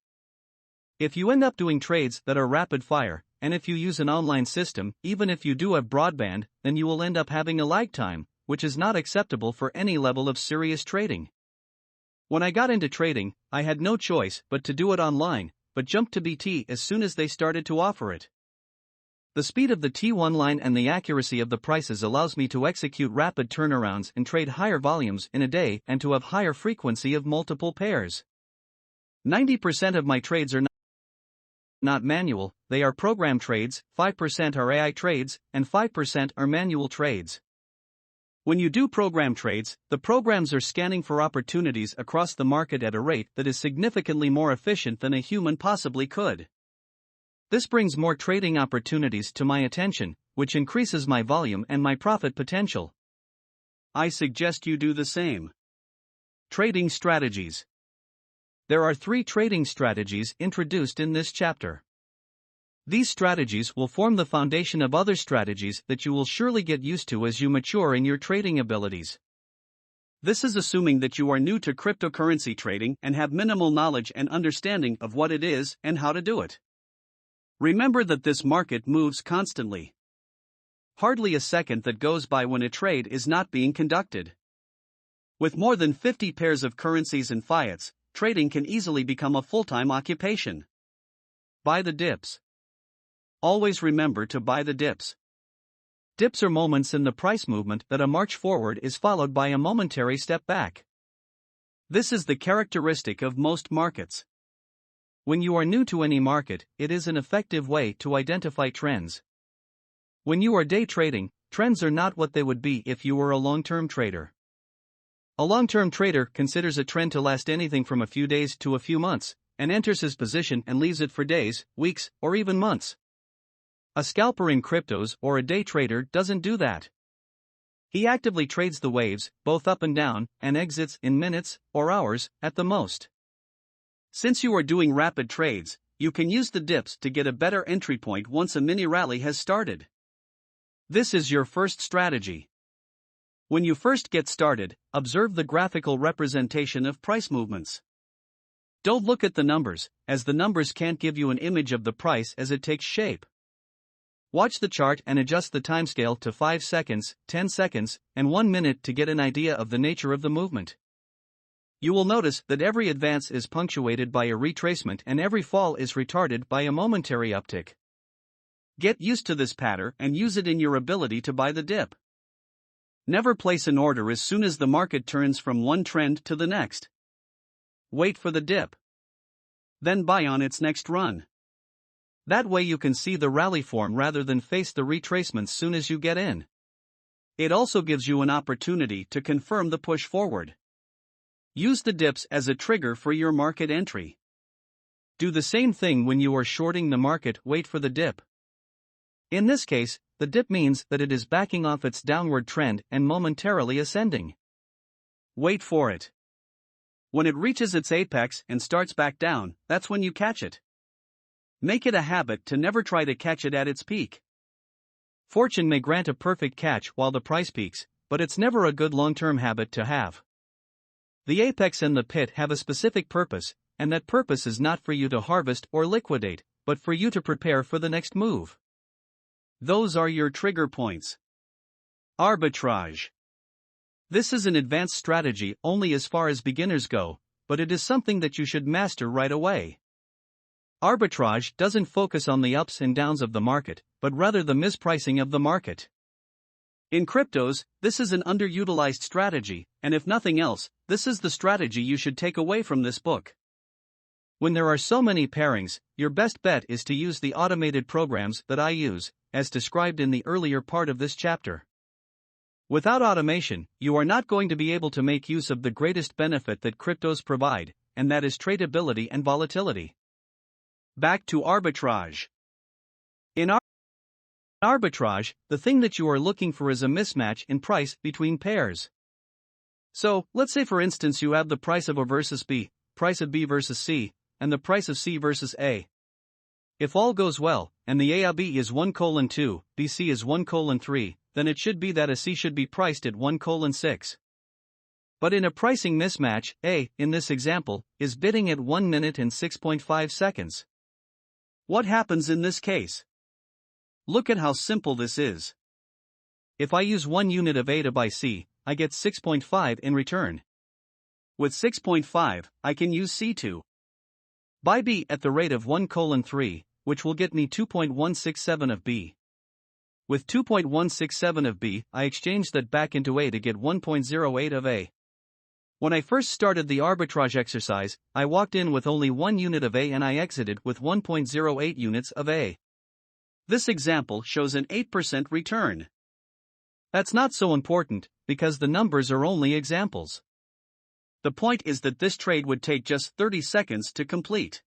If you end up doing trades that are rapid fire, and if you use an online system, even if you do have broadband, then you will end up having a lag time, which is not acceptable for any level of serious trading. When I got into trading, I had no choice but to do it online, but jumped to BT as soon as they started to offer it. The speed of the T1 line and the accuracy of the prices allows me to execute rapid turnarounds and trade higher volumes in a day and to have higher frequency of multiple pairs. 90% of my trades are not manual, they are program trades, 5% are AI trades, and 5% are manual trades. When you do program trades, the programs are scanning for opportunities across the market at a rate that is significantly more efficient than a human possibly could. This brings more trading opportunities to my attention, which increases my volume and my profit potential. I suggest you do the same. Trading strategies. There are 3 trading strategies introduced in this chapter. These strategies will form the foundation of other strategies that you will surely get used to as you mature in your trading abilities. This is assuming that you are new to cryptocurrency trading and have minimal knowledge and understanding of what it is and how to do it. Remember that this market moves constantly. Hardly a second that goes by when a trade is not being conducted. With more than 50 pairs of currencies and fiats, trading can easily become a full-time occupation. Buy the dips. Always remember to buy the dips. Dips are moments in the price movement that a march forward is followed by a momentary step back. This is the characteristic of most markets. When you are new to any market, it is an effective way to identify trends. When you are day trading, trends are not what they would be if you were a long-term trader. A long-term trader considers a trend to last anything from a few days to a few months, and enters his position and leaves it for days, weeks, or even months. A scalper in cryptos or a day trader doesn't do that. He actively trades the waves, both up and down, and exits in minutes or hours at the most. Since you are doing rapid trades, you can use the dips to get a better entry point once a mini rally has started. This is your first strategy. When you first get started, observe the graphical representation of price movements. Don't look at the numbers, as the numbers can't give you an image of the price as it takes shape. Watch the chart and adjust the timescale to 5 seconds, 10 seconds, and 1 minute to get an idea of the nature of the movement. You will notice that every advance is punctuated by a retracement and every fall is retarded by a momentary uptick. Get used to this pattern and use it in your ability to buy the dip. Never place an order as soon as the market turns from one trend to the next. Wait for the dip. Then buy on its next run. That way you can see the rally form rather than face the retracements soon as you get in. It also gives you an opportunity to confirm the push forward. Use the dips as a trigger for your market entry. Do the same thing when you are shorting the market, wait for the dip. In this case, the dip means that it is backing off its downward trend and momentarily ascending. Wait for it. When it reaches its apex and starts back down, that's when you catch it. Make it a habit to never try to catch it at its peak. Fortune may grant a perfect catch while the price peaks, but it's never a good long-term habit to have. The apex and the pit have a specific purpose, and that purpose is not for you to harvest or liquidate, but for you to prepare for the next move. Those are your trigger points. Arbitrage. This is an advanced strategy only as far as beginners go, but it is something that you should master right away. Arbitrage doesn't focus on the ups and downs of the market, but rather the mispricing of the market. In cryptos, this is an underutilized strategy, and if nothing else, this is the strategy you should take away from this book. When there are so many pairings, your best bet is to use the automated programs that I use, as described in the earlier part of this chapter. Without automation, you are not going to be able to make use of the greatest benefit that cryptos provide, and that is tradability and volatility. Back to arbitrage. In arbitrage, the thing that you are looking for is a mismatch in price between pairs. So, let's say for instance you have the price of A versus B, price of B versus C, and the price of C versus A. If all goes well, and the AIB is 1:2, BC is 1:3, then it should be that a C should be priced at 1:6. But in a pricing mismatch, A, in this example, is bidding at 1 minute and 6.5 seconds. What happens in this case? Look at how simple this is. If I use 1 unit of A to buy C, I get 6.5 in return. With 6.5, I can use C2. Buy B at the rate of 1:3, which will get me 2.167 of B. With 2.167 of B, I exchange that back into A to get 1.08 of A. When I first started the arbitrage exercise, I walked in with only 1 unit of A and I exited with 1.08 units of A. This example shows an 8% return. That's not so important, because the numbers are only examples. The point is that this trade would take just 30 seconds to complete.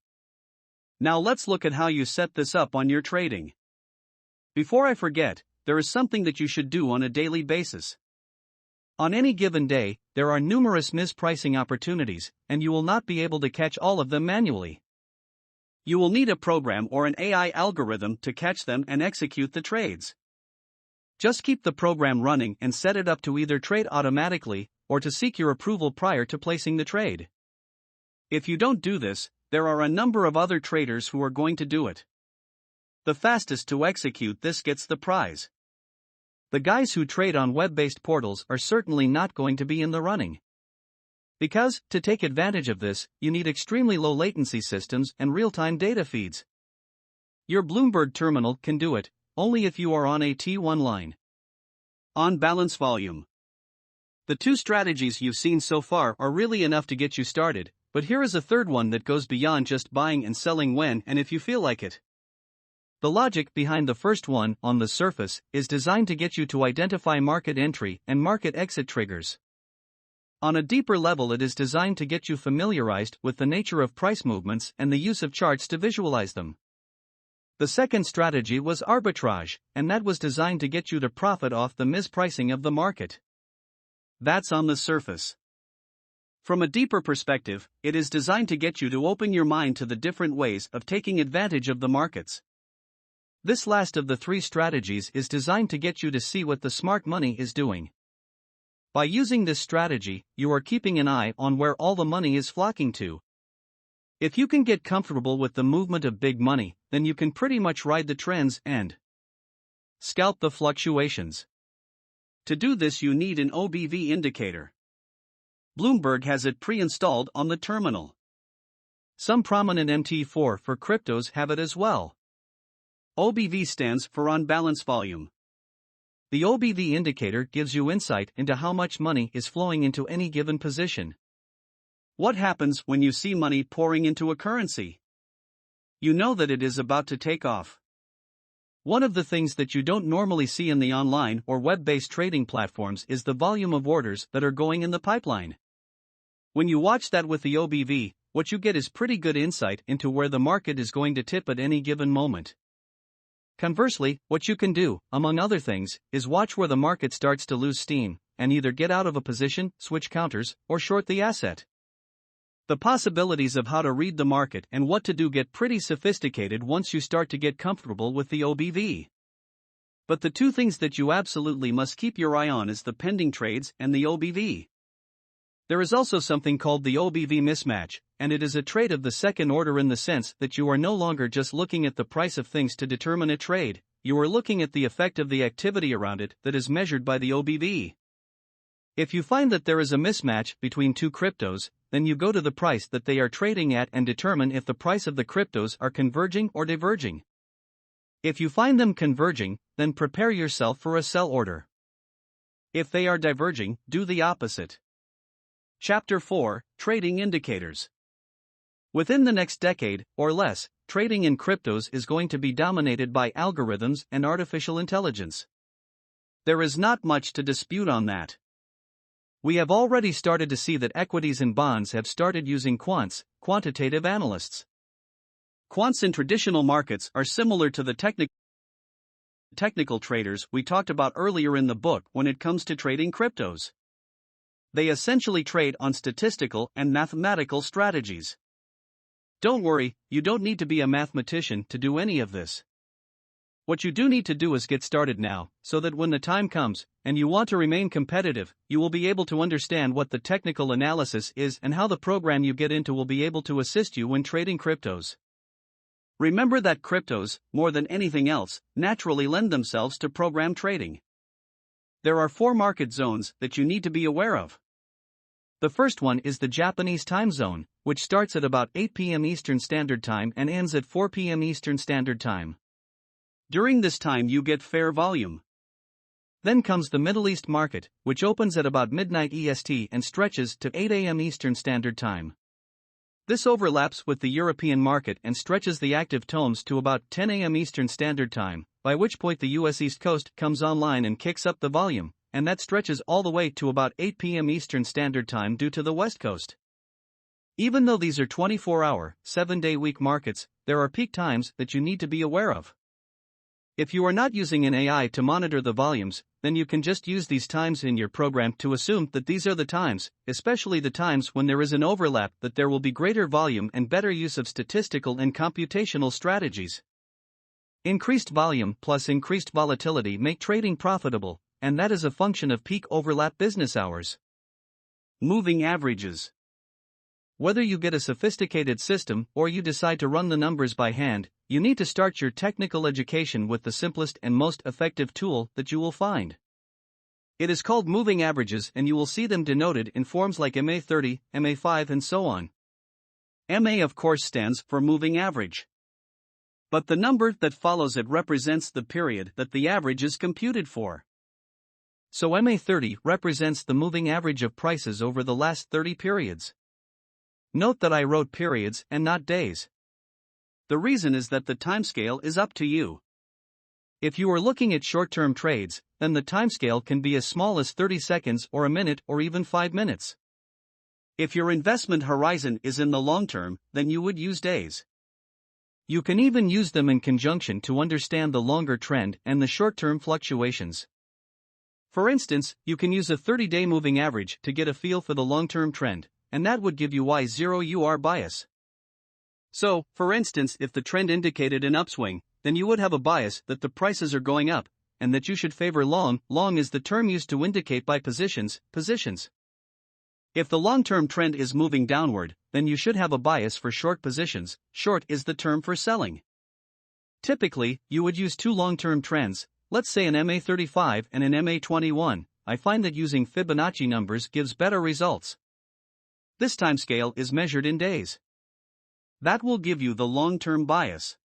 Now let's look at how you set this up on your trading. Before I forget, there is something that you should do on a daily basis. On any given day, there are numerous mispricing opportunities, and you will not be able to catch all of them manually. You will need a program or an AI algorithm to catch them and execute the trades. Just keep the program running and set it up to either trade automatically, or to seek your approval prior to placing the trade. If you don't do this, there are a number of other traders who are going to do it. The fastest to execute this gets the prize. The guys who trade on web-based portals are certainly not going to be in the running. Because, to take advantage of this, you need extremely low latency systems and real-time data feeds. Your Bloomberg terminal can do it, only if you are on a T1 line. On balance volume. The two strategies you've seen so far are really enough to get you started, but here is a third one that goes beyond just buying and selling when and if you feel like it. The logic behind the first one, on the surface, is designed to get you to identify market entry and market exit triggers. On a deeper level, it is designed to get you familiarized with the nature of price movements and the use of charts to visualize them. The second strategy was arbitrage, and that was designed to get you to profit off the mispricing of the market. That's on the surface. From a deeper perspective, it is designed to get you to open your mind to the different ways of taking advantage of the markets. This last of the three strategies is designed to get you to see what the smart money is doing. By using this strategy, you are keeping an eye on where all the money is flocking to. If you can get comfortable with the movement of big money, then you can pretty much ride the trends and scalp the fluctuations. To do this, you need an OBV indicator. Bloomberg has it pre-installed on the terminal. Some prominent MT4 for cryptos have it as well. OBV stands for on balance volume. The OBV indicator gives you insight into how much money is flowing into any given position. What happens when you see money pouring into a currency? You know that it is about to take off. One of the things that you don't normally see in the online or web-based trading platforms is the volume of orders that are going in the pipeline. When you watch that with the OBV, what you get is pretty good insight into where the market is going to tip at any given moment. Conversely, what you can do, among other things, is watch where the market starts to lose steam, and either get out of a position, switch counters, or short the asset. The possibilities of how to read the market and what to do get pretty sophisticated once you start to get comfortable with the OBV. But the two things that you absolutely must keep your eye on is the pending trades and the OBV. There is also something called the OBV mismatch, and it is a trade of the second order in the sense that you are no longer just looking at the price of things to determine a trade, you are looking at the effect of the activity around it that is measured by the OBV. If you find that there is a mismatch between two cryptos, then you go to the price that they are trading at and determine if the price of the cryptos are converging or diverging. If you find them converging, then prepare yourself for a sell order. If they are diverging, do the opposite. Chapter 4, Trading Indicators. Within the next decade, or less, trading in cryptos is going to be dominated by algorithms and artificial intelligence. There is not much to dispute on that. We have already started to see that equities and bonds have started using quants, quantitative analysts. Quants in traditional markets are similar to the technical traders we talked about earlier in the book when it comes to trading cryptos. They essentially trade on statistical and mathematical strategies. Don't worry, you don't need to be a mathematician to do any of this. What you do need to do is get started now, so that when the time comes, and you want to remain competitive, you will be able to understand what the technical analysis is and how the program you get into will be able to assist you when trading cryptos. Remember that cryptos, more than anything else, naturally lend themselves to program trading. There are 4 market zones that you need to be aware of. The first one is the Japanese time zone, which starts at about 8 p.m. Eastern Standard Time and ends at 4 p.m. Eastern Standard Time. During this time you get fair volume. Then comes the Middle East market, which opens at about midnight EST and stretches to 8 a.m. Eastern Standard Time. This overlaps with the European market and stretches the active tomes to about 10 a.m. Eastern Standard Time, by which point the US East Coast comes online and kicks up the volume, and that stretches all the way to about 8 p.m. Eastern Standard Time due to the West Coast. Even though these are 24-hour, 7-day week markets, there are peak times that you need to be aware of. If you are not using an AI to monitor the volumes, then you can just use these times in your program to assume that these are the times, especially the times when there is an overlap, that there will be greater volume and better use of statistical and computational strategies. Increased volume plus increased volatility make trading profitable, and that is a function of peak overlap business hours. Moving averages. Whether you get a sophisticated system or you decide to run the numbers by hand, you need to start your technical education with the simplest and most effective tool that you will find. It is called moving averages, and you will see them denoted in forms like MA30, MA5 and so on. MA of course stands for moving average. But the number that follows it represents the period that the average is computed for. So MA30 represents the moving average of prices over the last 30 periods. Note that I wrote periods and not days. The reason is that the timescale is up to you. If you are looking at short-term trades, then the timescale can be as small as 30 seconds or a minute or even 5 minutes. If your investment horizon is in the long term, then you would use days. You can even use them in conjunction to understand the longer trend and the short-term fluctuations. For instance, you can use a 30-day moving average to get a feel for the long-term trend, and that would give you Y0UR bias. So, for instance, if the trend indicated an upswing, then you would have a bias that the prices are going up, and that you should favor long. Long is the term used to indicate buy positions. If the long-term trend is moving downward, then you should have a bias for short positions. Short is the term for selling. Typically, you would use two long-term trends, let's say an MA35 and an MA21. I find that using Fibonacci numbers gives better results. This timescale is measured in days. That will give you the long-term bias.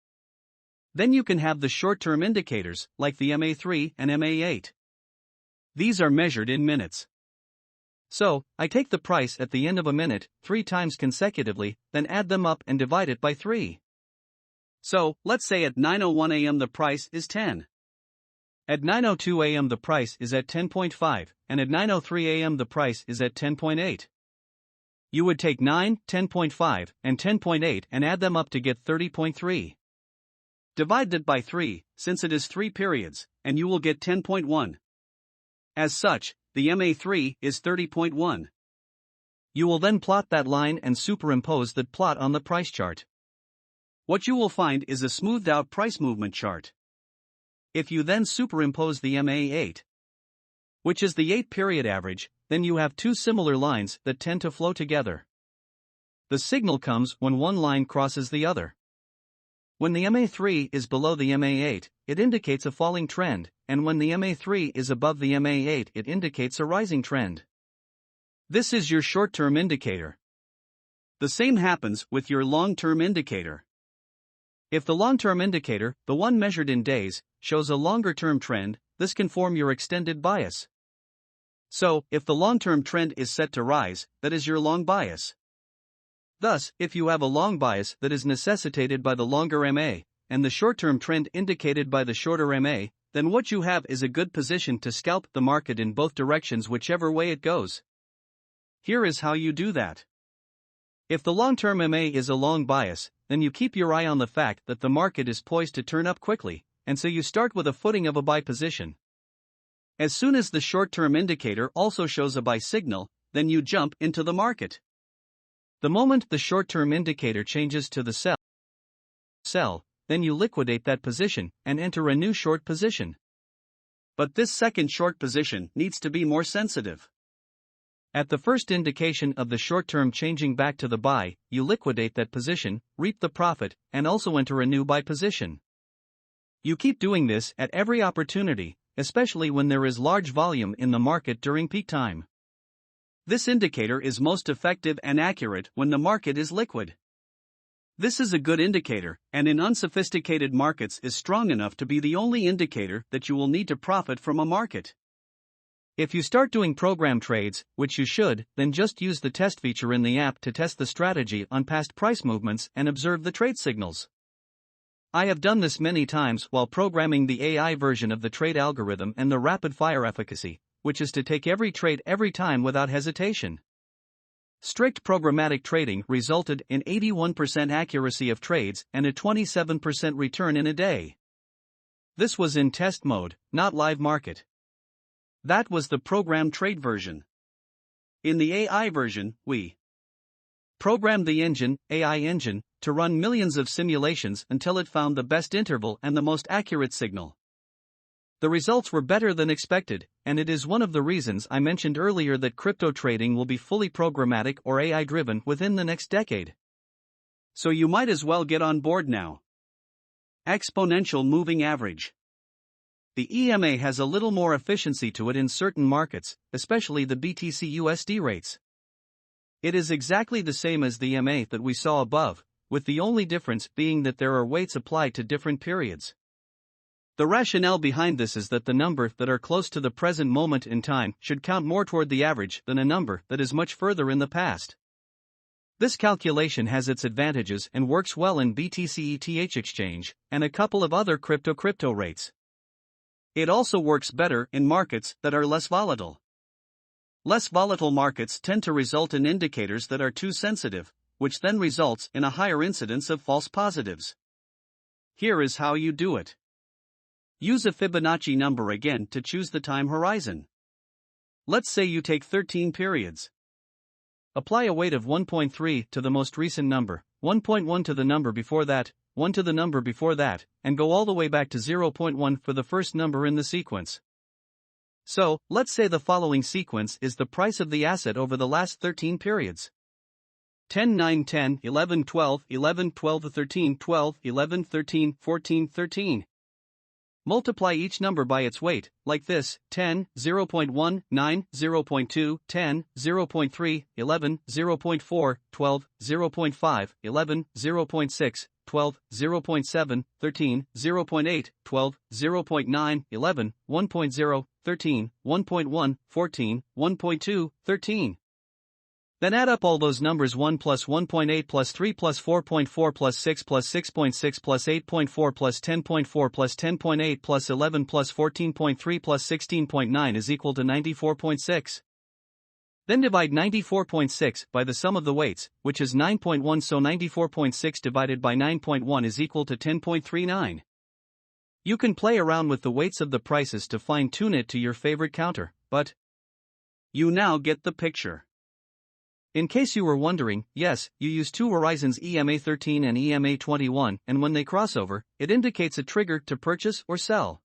Then you can have the short-term indicators, like the MA3 and MA8. These are measured in minutes. So, I take the price at the end of a minute, 3 times consecutively, then add them up and divide it by 3. So, let's say at 9:01 a.m. the price is 10. At 9:02 a.m. the price is at 10.5, and at 9:03 a.m. the price is at 10.8. You would take 9, 10.5, and 10.8 and add them up to get 30.3. Divide that by 3, since it is 3 periods, and you will get 10.1. As such, the MA3 is 30.1. You will then plot that line and superimpose that plot on the price chart. What you will find is a smoothed out price movement chart. If you then superimpose the MA8, which is the 8-period average, then you have two similar lines that tend to flow together. The signal comes when one line crosses the other. When the MA3 is below the MA8, it indicates a falling trend, and when the MA3 is above the MA8, it indicates a rising trend. This is your short-term indicator. The same happens with your long-term indicator. If the long-term indicator, the one measured in days, shows a longer-term trend, this can form your extended bias. So, if the long-term trend is set to rise, that is your long bias. Thus, if you have a long bias that is necessitated by the longer MA, and the short-term trend indicated by the shorter MA, then what you have is a good position to scalp the market in both directions whichever way it goes. Here is how you do that. If the long-term MA is a long bias, then you keep your eye on the fact that the market is poised to turn up quickly, and so you start with a footing of a buy position. As soon as the short-term indicator also shows a buy signal, then you jump into the market. The moment the short-term indicator changes to the sell, then you liquidate that position and enter a new short position. But this second short position needs to be more sensitive. At the first indication of the short-term changing back to the buy, you liquidate that position, reap the profit, and also enter a new buy position. You keep doing this at every opportunity, especially when there is large volume in the market during peak time. This indicator is most effective and accurate when the market is liquid. This is a good indicator, and in unsophisticated markets is strong enough to be the only indicator that you will need to profit from a market. If you start doing program trades, which you should, then just use the test feature in the app to test the strategy on past price movements and observe the trade signals. I have done this many times while programming the AI version of the trade algorithm and the rapid-fire efficacy, which is to take every trade every time without hesitation. Strict programmatic trading resulted in 81% accuracy of trades and a 27% return in a day. This was in test mode, not live market. That was the program trade version. In the AI version, we programmed the AI engine, to run millions of simulations until it found the best interval and the most accurate signal. The results were better than expected, and it is one of the reasons I mentioned earlier that crypto trading will be fully programmatic or AI-driven within the next decade. So you might as well get on board now. Exponential moving average. The EMA has a little more efficiency to it in certain markets, especially the BTC-USD rates. It is exactly the same as the EMA that we saw above, with the only difference being that there are weights applied to different periods. The rationale behind this is that the number that are close to the present moment in time should count more toward the average than a number that is much further in the past. This calculation has its advantages and works well in BTC-ETH exchange and a couple of other crypto rates. It also works better in markets that are less volatile. Less volatile markets tend to result in indicators that are too sensitive, which then results in a higher incidence of false positives. Here is how you do it. Use a Fibonacci number again to choose the time horizon. Let's say you take 13 periods. Apply a weight of 1.3 to the most recent number, 1.1 to the number before that, 1 to the number before that, and go all the way back to 0.1 for the first number in the sequence. So, let's say the following sequence is the price of the asset over the last 13 periods. 10, 9, 10, 11, 12, 11, 12, 13, 12, 11, 13, 14, 13. Multiply each number by its weight, like this: 10, 0.1, 9, 0.2, 10, 0.3, 11, 0.4, 12, 0.5, 11, 0.6, 12, 0.7, 13, 0.8, 12, 0.9, 11, 1.0, 13, 1.1, 14, 1.2, 13. Then add up all those numbers: 1 plus 1.8 plus 3 plus 4.4 plus 6 plus 6.6 plus 8.4 plus 10.4 plus 10.8 plus 11 plus 14.3 plus 16.9 is equal to 94.6. Then divide 94.6 by the sum of the weights, which is 9.1, so 94.6 divided by 9.1 is equal to 10.39. You can play around with the weights of the prices to fine-tune it to your favorite counter, but you now get the picture. In case you were wondering, yes, you use two horizons, EMA 13 and EMA 21, and when they cross over, it indicates a trigger to purchase or sell.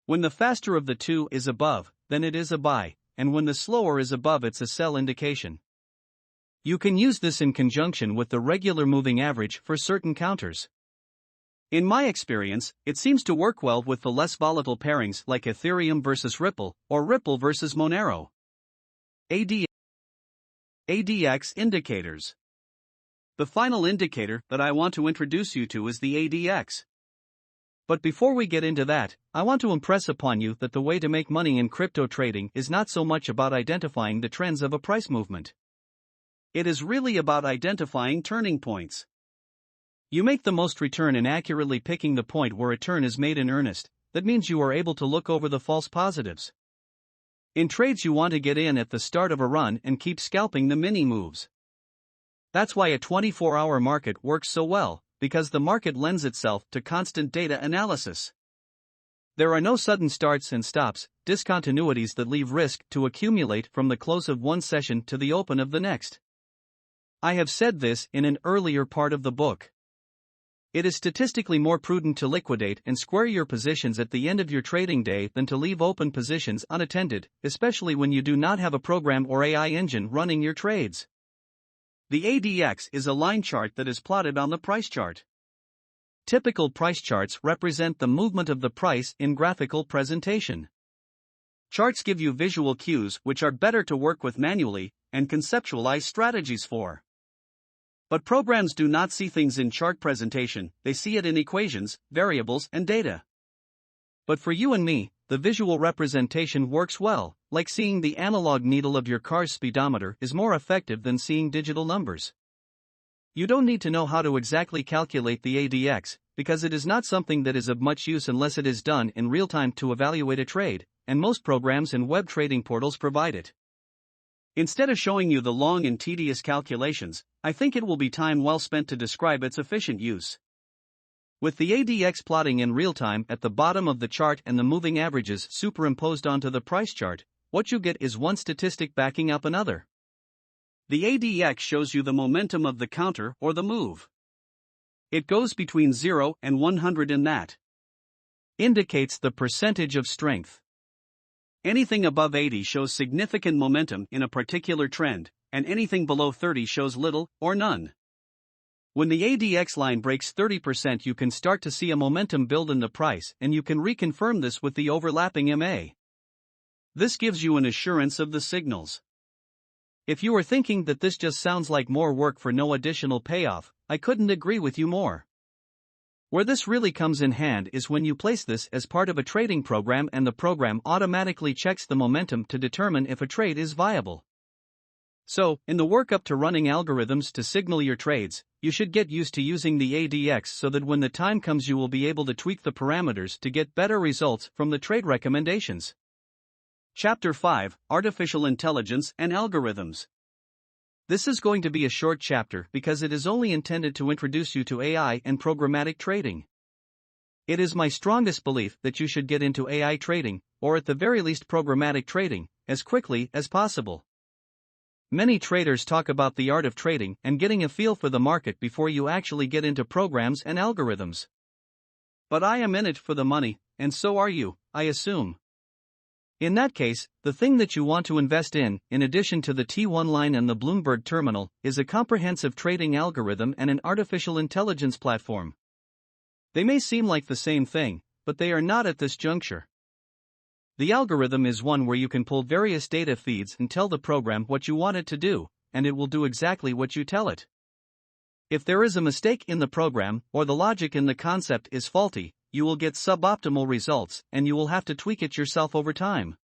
When the faster of the two is above, then it is a buy, and when the slower is above, it's a sell indication. You can use this in conjunction with the regular moving average for certain counters. In my experience, it seems to work well with the less volatile pairings like Ethereum versus Ripple, or Ripple versus Monero. ADX indicators. The final indicator that I want to introduce you to is the ADX. But before we get into that, I want to impress upon you that the way to make money in crypto trading is not so much about identifying the trends of a price movement. It is really about identifying turning points. You make the most return in accurately picking the point where a turn is made in earnest. That means you are able to look over the false positives. In trades, you want to get in at the start of a run and keep scalping the mini moves. That's why a 24-hour market works so well, because the market lends itself to constant data analysis. There are no sudden starts and stops, discontinuities that leave risk to accumulate from the close of one session to the open of the next. I have said this in an earlier part of the book. It is statistically more prudent to liquidate and square your positions at the end of your trading day than to leave open positions unattended, especially when you do not have a program or AI engine running your trades. The ADX is a line chart that is plotted on the price chart. Typical price charts represent the movement of the price in graphical presentation. Charts give you visual cues which are better to work with manually and conceptualize strategies for. But programs do not see things in chart presentation, they see it in equations, variables, and data. But for you and me, the visual representation works well, like seeing the analog needle of your car's speedometer is more effective than seeing digital numbers. You don't need to know how to exactly calculate the ADX, because it is not something that is of much use unless it is done in real time to evaluate a trade, and most programs and web trading portals provide it. Instead of showing you the long and tedious calculations, I think it will be time well spent to describe its efficient use. With the ADX plotting in real time at the bottom of the chart and the moving averages superimposed onto the price chart, what you get is one statistic backing up another. The ADX shows you the momentum of the counter or the move. It goes between 0 and 100 and that indicates the percentage of strength. Anything above 80 shows significant momentum in a particular trend, and anything below 30 shows little or none. When the ADX line breaks 30%, you can start to see a momentum build in the price, and you can reconfirm this with the overlapping MA. This gives you an assurance of the signals. If you are thinking that this just sounds like more work for no additional payoff, I couldn't agree with you more. Where this really comes in hand is when you place this as part of a trading program and the program automatically checks the momentum to determine if a trade is viable. So, in the workup to running algorithms to signal your trades, you should get used to using the ADX so that when the time comes you will be able to tweak the parameters to get better results from the trade recommendations. Chapter 5: Artificial Intelligence and Algorithms. This is going to be a short chapter because it is only intended to introduce you to AI and programmatic trading. It is my strongest belief that you should get into AI trading, or at the very least programmatic trading, as quickly as possible. Many traders talk about the art of trading and getting a feel for the market before you actually get into programs and algorithms. But I am in it for the money, and so are you, I assume. In that case, the thing that you want to invest in addition to the T1 line and the Bloomberg terminal, is a comprehensive trading algorithm and an artificial intelligence platform. They may seem like the same thing, but they are not at this juncture. The algorithm is one where you can pull various data feeds and tell the program what you want it to do, and it will do exactly what you tell it. If there is a mistake in the program, or the logic in the concept is faulty, you will get suboptimal results, and you will have to tweak it yourself over time.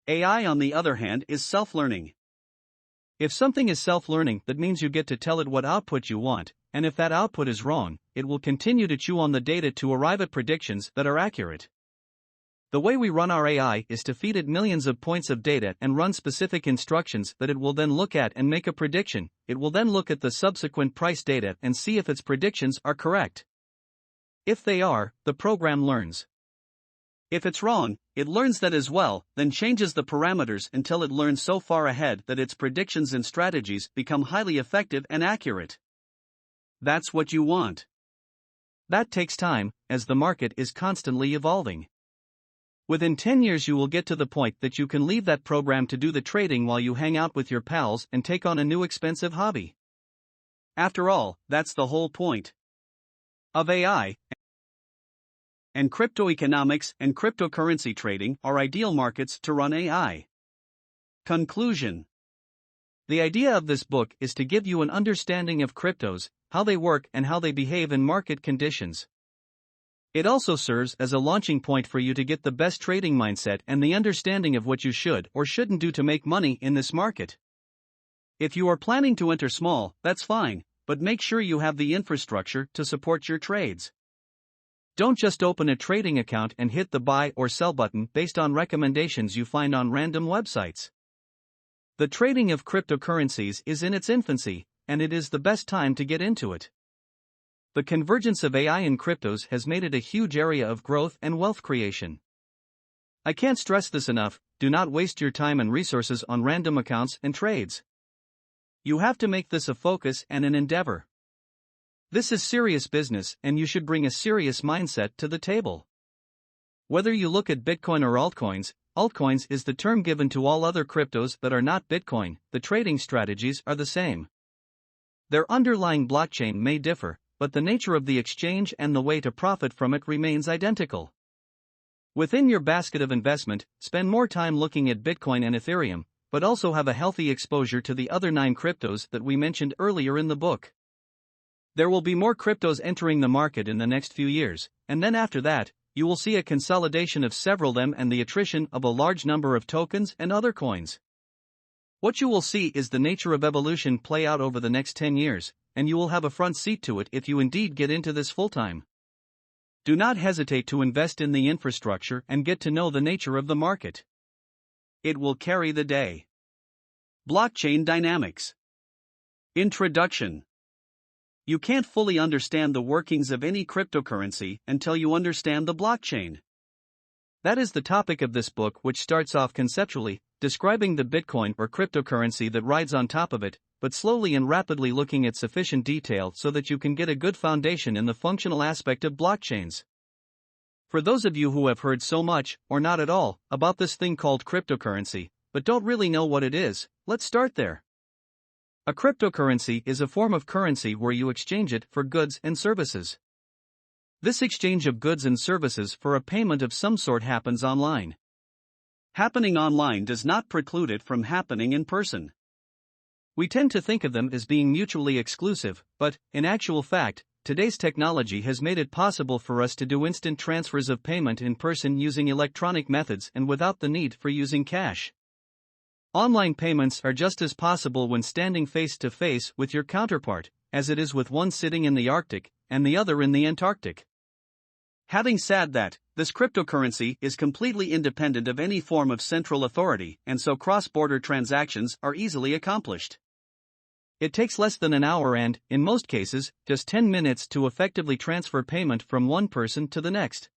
AI, on the other hand, is self-learning. If something is self-learning, that means you get to tell it what output you want, and if that output is wrong, it will continue to chew on the data to arrive at predictions that are accurate. The way we run our AI is to feed it millions of points of data and run specific instructions that it will then look at and make a prediction. It will then look at the subsequent price data and see if its predictions are correct. If they are, the program learns. If it's wrong, it learns that as well, then changes the parameters until it learns so far ahead that its predictions and strategies become highly effective and accurate. That's what you want. That takes time, as the market is constantly evolving. Within 10 years you will get to the point that you can leave that program to do the trading while you hang out with your pals and take on a new expensive hobby. After all, that's the whole point of AI. And cryptoeconomics and cryptocurrency trading are ideal markets to run AI. Conclusion. The idea of this book is to give you an understanding of cryptos, how they work and how they behave in market conditions. It also serves as a launching point for you to get the best trading mindset and the understanding of what you should or shouldn't do to make money in this market. If you are planning to enter small, that's fine, but make sure you have the infrastructure to support your trades. Don't just open a trading account and hit the buy or sell button based on recommendations you find on random websites. The trading of cryptocurrencies is in its infancy, and it is the best time to get into it. The convergence of AI and cryptos has made it a huge area of growth and wealth creation. I can't stress this enough: do not waste your time and resources on random accounts and trades. You have to make this a focus and an endeavor. This is serious business, and you should bring a serious mindset to the table. Whether you look at Bitcoin or altcoins is the term given to all other cryptos that are not Bitcoin. The trading strategies are the same. Their underlying blockchain may differ, but the nature of the exchange and the way to profit from it remains identical. Within your basket of investment, spend more time looking at Bitcoin and Ethereum, but also have a healthy exposure to the other 9 cryptos that we mentioned earlier in the book. There will be more cryptos entering the market in the next few years, and then after that, you will see a consolidation of several of them and the attrition of a large number of tokens and other coins. What you will see is the nature of evolution play out over the next 10 years, and you will have a front seat to it if you indeed get into this full-time. Do not hesitate to invest in the infrastructure and get to know the nature of the market. It will carry the day. Blockchain dynamics. Introduction. You can't fully understand the workings of any cryptocurrency until you understand the blockchain. That is the topic of this book, which starts off conceptually, describing the Bitcoin or cryptocurrency that rides on top of it, but slowly and rapidly looking at sufficient detail so that you can get a good foundation in the functional aspect of blockchains. For those of you who have heard so much, or not at all, about this thing called cryptocurrency, but don't really know what it is, let's start there. A cryptocurrency is a form of currency where you exchange it for goods and services. This exchange of goods and services for a payment of some sort happens online. Happening online does not preclude it from happening in person. We tend to think of them as being mutually exclusive, but, in actual fact, today's technology has made it possible for us to do instant transfers of payment in person using electronic methods and without the need for using cash. Online payments are just as possible when standing face to face with your counterpart, as it is with one sitting in the Arctic and the other in the Antarctic. Having said that, this cryptocurrency is completely independent of any form of central authority, and so cross-border transactions are easily accomplished. It takes less than an hour and, in most cases, just 10 minutes to effectively transfer payment from one person to the next.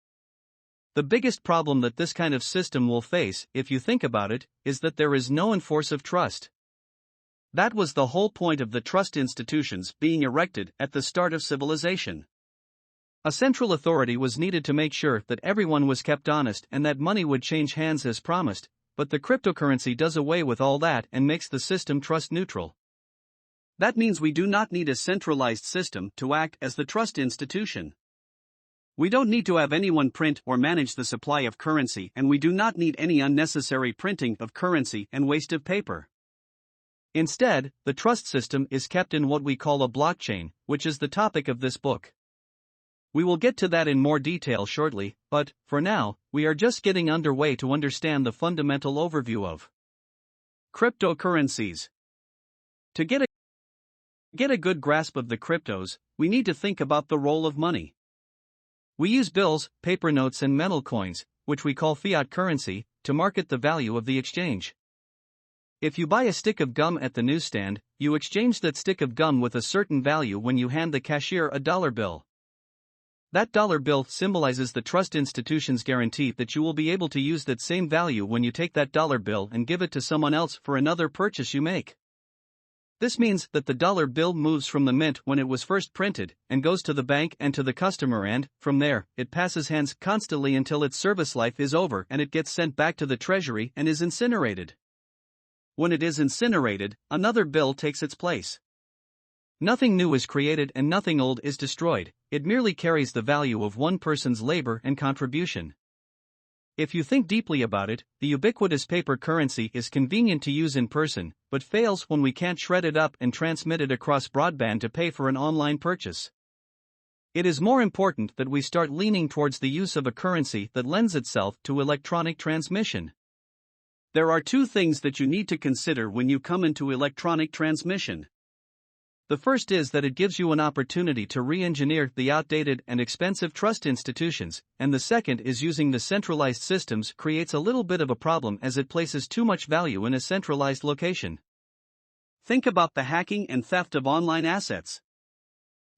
The biggest problem that this kind of system will face, if you think about it, is that there is no enforce of trust. That was the whole point of the trust institutions being erected at the start of civilization. A central authority was needed to make sure that everyone was kept honest and that money would change hands as promised, but the cryptocurrency does away with all that and makes the system trust neutral. That means we do not need a centralized system to act as the trust institution. We don't need to have anyone print or manage the supply of currency, and we do not need any unnecessary printing of currency and waste of paper. Instead, the trust system is kept in what we call a blockchain, which is the topic of this book. We will get to that in more detail shortly, but, for now, we are just getting underway to understand the fundamental overview of cryptocurrencies. To get a good grasp of the cryptos, we need to think about the role of money. We use bills, paper notes and metal coins, which we call fiat currency, to market the value of the exchange. If you buy a stick of gum at the newsstand, you exchange that stick of gum with a certain value when you hand the cashier a dollar bill. That dollar bill symbolizes the trust institution's guarantee that you will be able to use that same value when you take that dollar bill and give it to someone else for another purchase you make. This means that the dollar bill moves from the mint when it was first printed, and goes to the bank and to the customer, and, from there, it passes hands constantly until its service life is over and it gets sent back to the treasury and is incinerated. When it is incinerated, another bill takes its place. Nothing new is created and nothing old is destroyed, it merely carries the value of one person's labor and contribution. If you think deeply about it, the ubiquitous paper currency is convenient to use in person, but fails when we can't shred it up and transmit it across broadband to pay for an online purchase. It is more important that we start leaning towards the use of a currency that lends itself to electronic transmission. There are 2 things that you need to consider when you come into electronic transmission. The first is that it gives you an opportunity to re-engineer the outdated and expensive trust institutions, and the second is using the centralized systems creates a little bit of a problem as it places too much value in a centralized location. Think about the hacking and theft of online assets.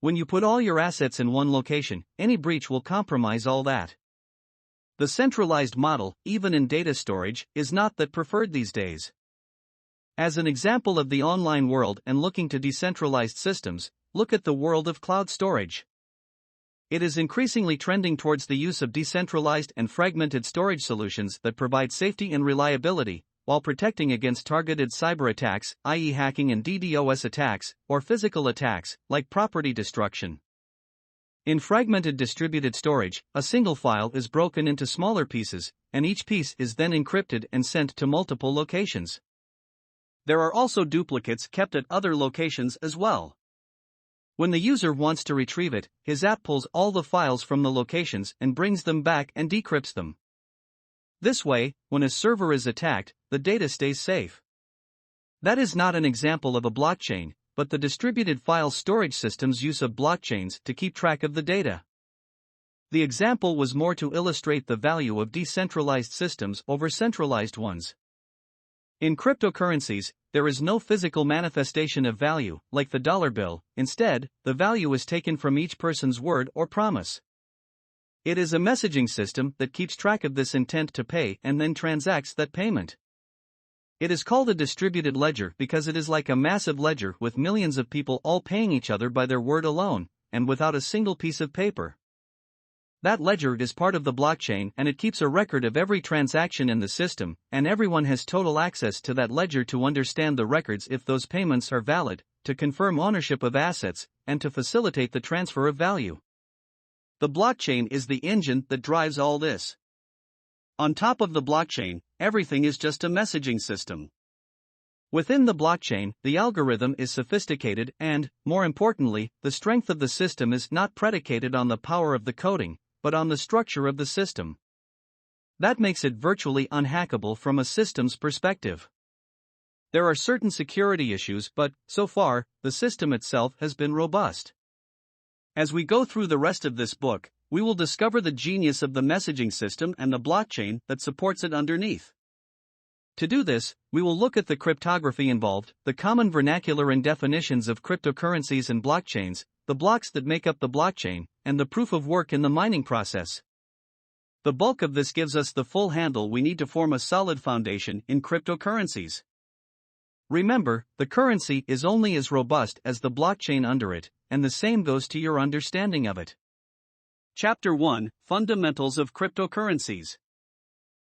When you put all your assets in one location, any breach will compromise all that. The centralized model, even in data storage, is not that preferred these days. As an example of the online world and looking to decentralized systems, look at the world of cloud storage. It is increasingly trending towards the use of decentralized and fragmented storage solutions that provide safety and reliability, while protecting against targeted cyber attacks, i.e. hacking and DDoS attacks, or physical attacks, like property destruction. In fragmented distributed storage, a single file is broken into smaller pieces, and each piece is then encrypted and sent to multiple locations. There are also duplicates kept at other locations as well. When the user wants to retrieve it, his app pulls all the files from the locations and brings them back and decrypts them. This way, when a server is attacked, the data stays safe. That is not an example of a blockchain, but the distributed file storage system's use of blockchains to keep track of the data. The example was more to illustrate the value of decentralized systems over centralized ones. In cryptocurrencies, there is no physical manifestation of value, like the dollar bill. Instead, the value is taken from each person's word or promise. It is a messaging system that keeps track of this intent to pay and then transacts that payment. It is called a distributed ledger because it is like a massive ledger with millions of people all paying each other by their word alone, and without a single piece of paper. That ledger is part of the blockchain and it keeps a record of every transaction in the system, and everyone has total access to that ledger to understand the records if those payments are valid, to confirm ownership of assets, and to facilitate the transfer of value. The blockchain is the engine that drives all this. On top of the blockchain, everything is just a messaging system. Within the blockchain, the algorithm is sophisticated and, more importantly, the strength of the system is not predicated on the power of the coding, but on the structure of the system. That makes it virtually unhackable from a system's perspective. There are certain security issues, but, so far, the system itself has been robust. As we go through the rest of this book, we will discover the genius of the messaging system and the blockchain that supports it underneath. To do this, we will look at the cryptography involved, the common vernacular and definitions of cryptocurrencies and blockchains, the blocks that make up the blockchain, and the proof of work in the mining process. The bulk of this gives us the full handle we need to form a solid foundation in cryptocurrencies. Remember, the currency is only as robust as the blockchain under it, and the same goes to your understanding of it. Chapter 1: Fundamentals of Cryptocurrencies.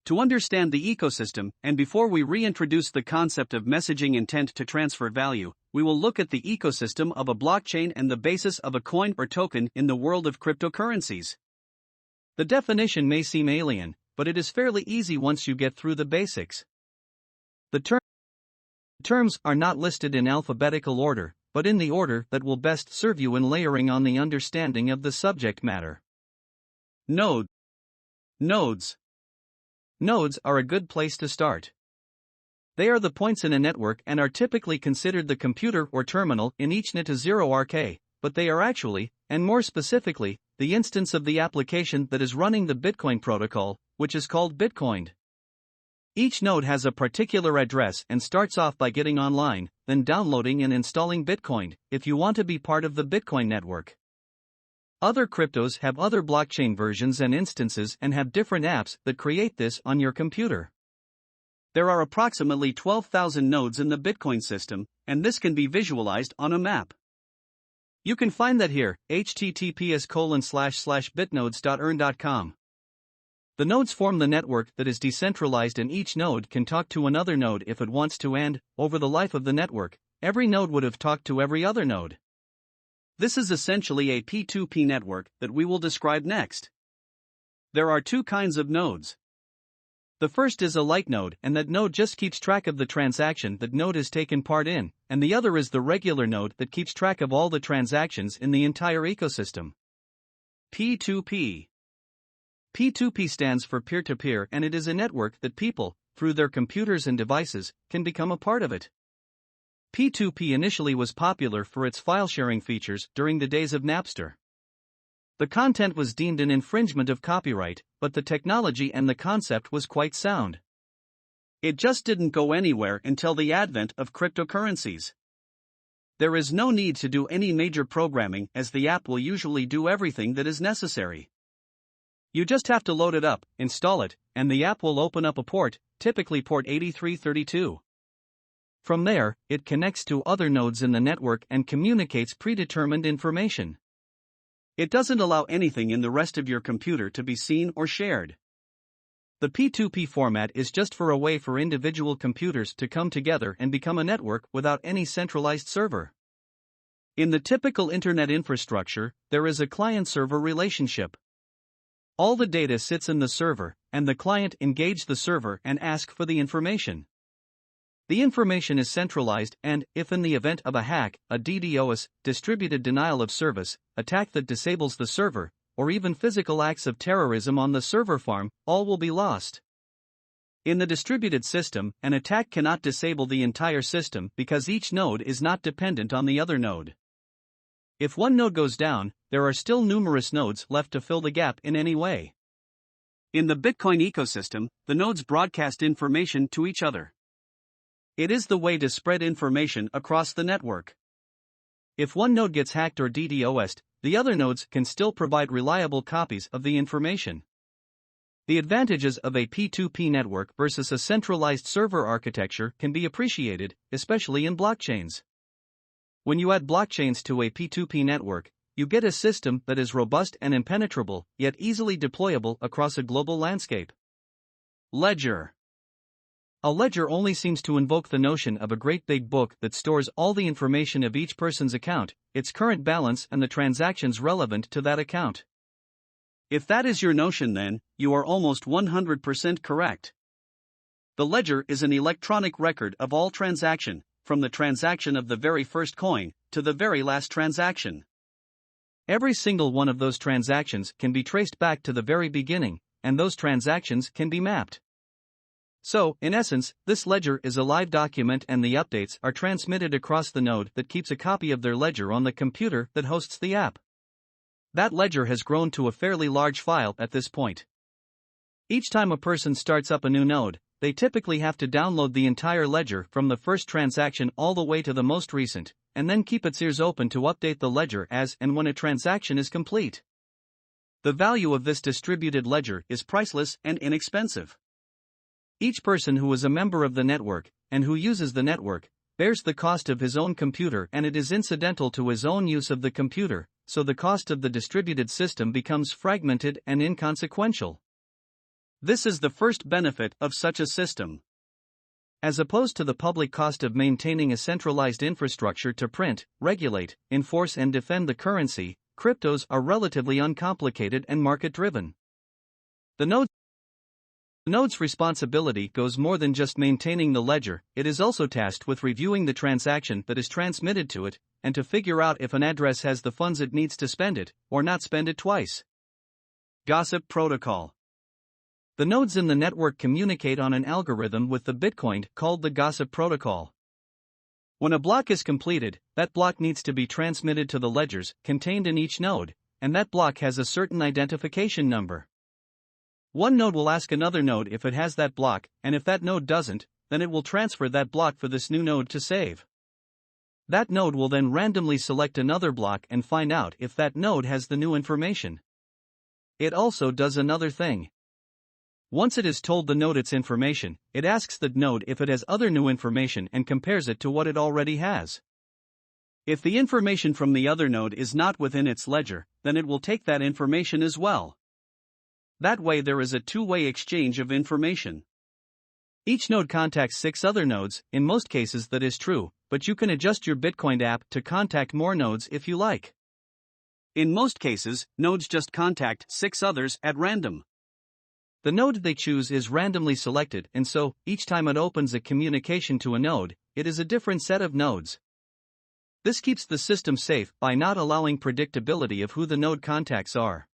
To understand the ecosystem, and before we reintroduce the concept of messaging intent to transfer value, we will look at the ecosystem of a blockchain and the basis of a coin or token in the world of cryptocurrencies. The definition may seem alien, but it is fairly easy once you get through the basics. The terms are not listed in alphabetical order, but in the order that will best serve you in layering on the understanding of the subject matter. Nodes. Nodes are a good place to start. They are the points in a network and are typically considered the computer or terminal in each NIT 0RK, but they are actually, and more specifically, the instance of the application that is running the Bitcoin protocol, which is called Bitcoined. Each node has a particular address and starts off by getting online, then downloading and installing Bitcoin, if you want to be part of the Bitcoin network. Other cryptos have other blockchain versions and instances and have different apps that create this on your computer. There are approximately 12,000 nodes in the Bitcoin system, and this can be visualized on a map. You can find that here, https://bitnodes.earn.com. The nodes form the network that is decentralized, and each node can talk to another node if it wants to, and, over the life of the network, every node would have talked to every other node. This is essentially a P2P network that we will describe next. There are two kinds of nodes. The first is a light node, and that node just keeps track of the transaction that node has taken part in, and the other is the regular node that keeps track of all the transactions in the entire ecosystem. P2P. P2P stands for peer-to-peer, and it is a network that people, through their computers and devices, can become a part of it. P2P initially was popular for its file-sharing features during the days of Napster. The content was deemed an infringement of copyright, but the technology and the concept was quite sound. It just didn't go anywhere until the advent of cryptocurrencies. There is no need to do any major programming, as the app will usually do everything that is necessary. You just have to load it up, install it, and the app will open up a port, typically port 8332. From there, it connects to other nodes in the network and communicates predetermined information. It doesn't allow anything in the rest of your computer to be seen or shared. The P2P format is just for a way for individual computers to come together and become a network without any centralized server. In the typical internet infrastructure, there is a client-server relationship. All the data sits in the server, and the client engages the server and asks for the information. The information is centralized and, if in the event of a hack, a DDoS, distributed denial of service, attack that disables the server, or even physical acts of terrorism on the server farm, all will be lost. In the distributed system, an attack cannot disable the entire system because each node is not dependent on the other node. If one node goes down, there are still numerous nodes left to fill the gap in any way. In the Bitcoin ecosystem, the nodes broadcast information to each other. It is the way to spread information across the network. If one node gets hacked or DDoSed, the other nodes can still provide reliable copies of the information. The advantages of a P2P network versus a centralized server architecture can be appreciated, especially in blockchains. When you add blockchains to a P2P network, you get a system that is robust and impenetrable, yet easily deployable across a global landscape. Ledger. A ledger only seems to invoke the notion of a great big book that stores all the information of each person's account, its current balance, and the transactions relevant to that account. If that is your notion, then you are almost 100% correct. The ledger is an electronic record of all transaction, from the transaction of the very first coin to the very last transaction. Every single one of those transactions can be traced back to the very beginning, and those transactions can be mapped. So, in essence, this ledger is a live document and the updates are transmitted across the node that keeps a copy of their ledger on the computer that hosts the app. That ledger has grown to a fairly large file at this point. Each time a person starts up a new node, they typically have to download the entire ledger from the first transaction all the way to the most recent, and then keep its ears open to update the ledger as and when a transaction is complete. The value of this distributed ledger is priceless and inexpensive. Each person who is a member of the network, and who uses the network, bears the cost of his own computer and it is incidental to his own use of the computer, so the cost of the distributed system becomes fragmented and inconsequential. This is the first benefit of such a system. As opposed to the public cost of maintaining a centralized infrastructure to print, regulate, enforce and defend the currency, cryptos are relatively uncomplicated and market-driven. The node's responsibility goes more than just maintaining the ledger, it is also tasked with reviewing the transaction that is transmitted to it, and to figure out if an address has the funds it needs to spend it, or not spend it twice. Gossip Protocol. The nodes in the network communicate on an algorithm with the Bitcoin called the Gossip Protocol. When a block is completed, that block needs to be transmitted to the ledgers contained in each node, and that block has a certain identification number. One node will ask another node if it has that block, and if that node doesn't, then it will transfer that block for this new node to save. That node will then randomly select another block and find out if that node has the new information. It also does another thing. Once it is told the node its information, it asks the node if it has other new information and compares it to what it already has. If the information from the other node is not within its ledger, then it will take that information as well. That way there is a two-way exchange of information. Each node contacts 6 other nodes, in most cases that is true, but you can adjust your Bitcoin app to contact more nodes if you like. In most cases, nodes just contact 6 others at random. The node they choose is randomly selected, and so, each time it opens a communication to a node, it is a different set of nodes. This keeps the system safe by not allowing predictability of who the node contacts are.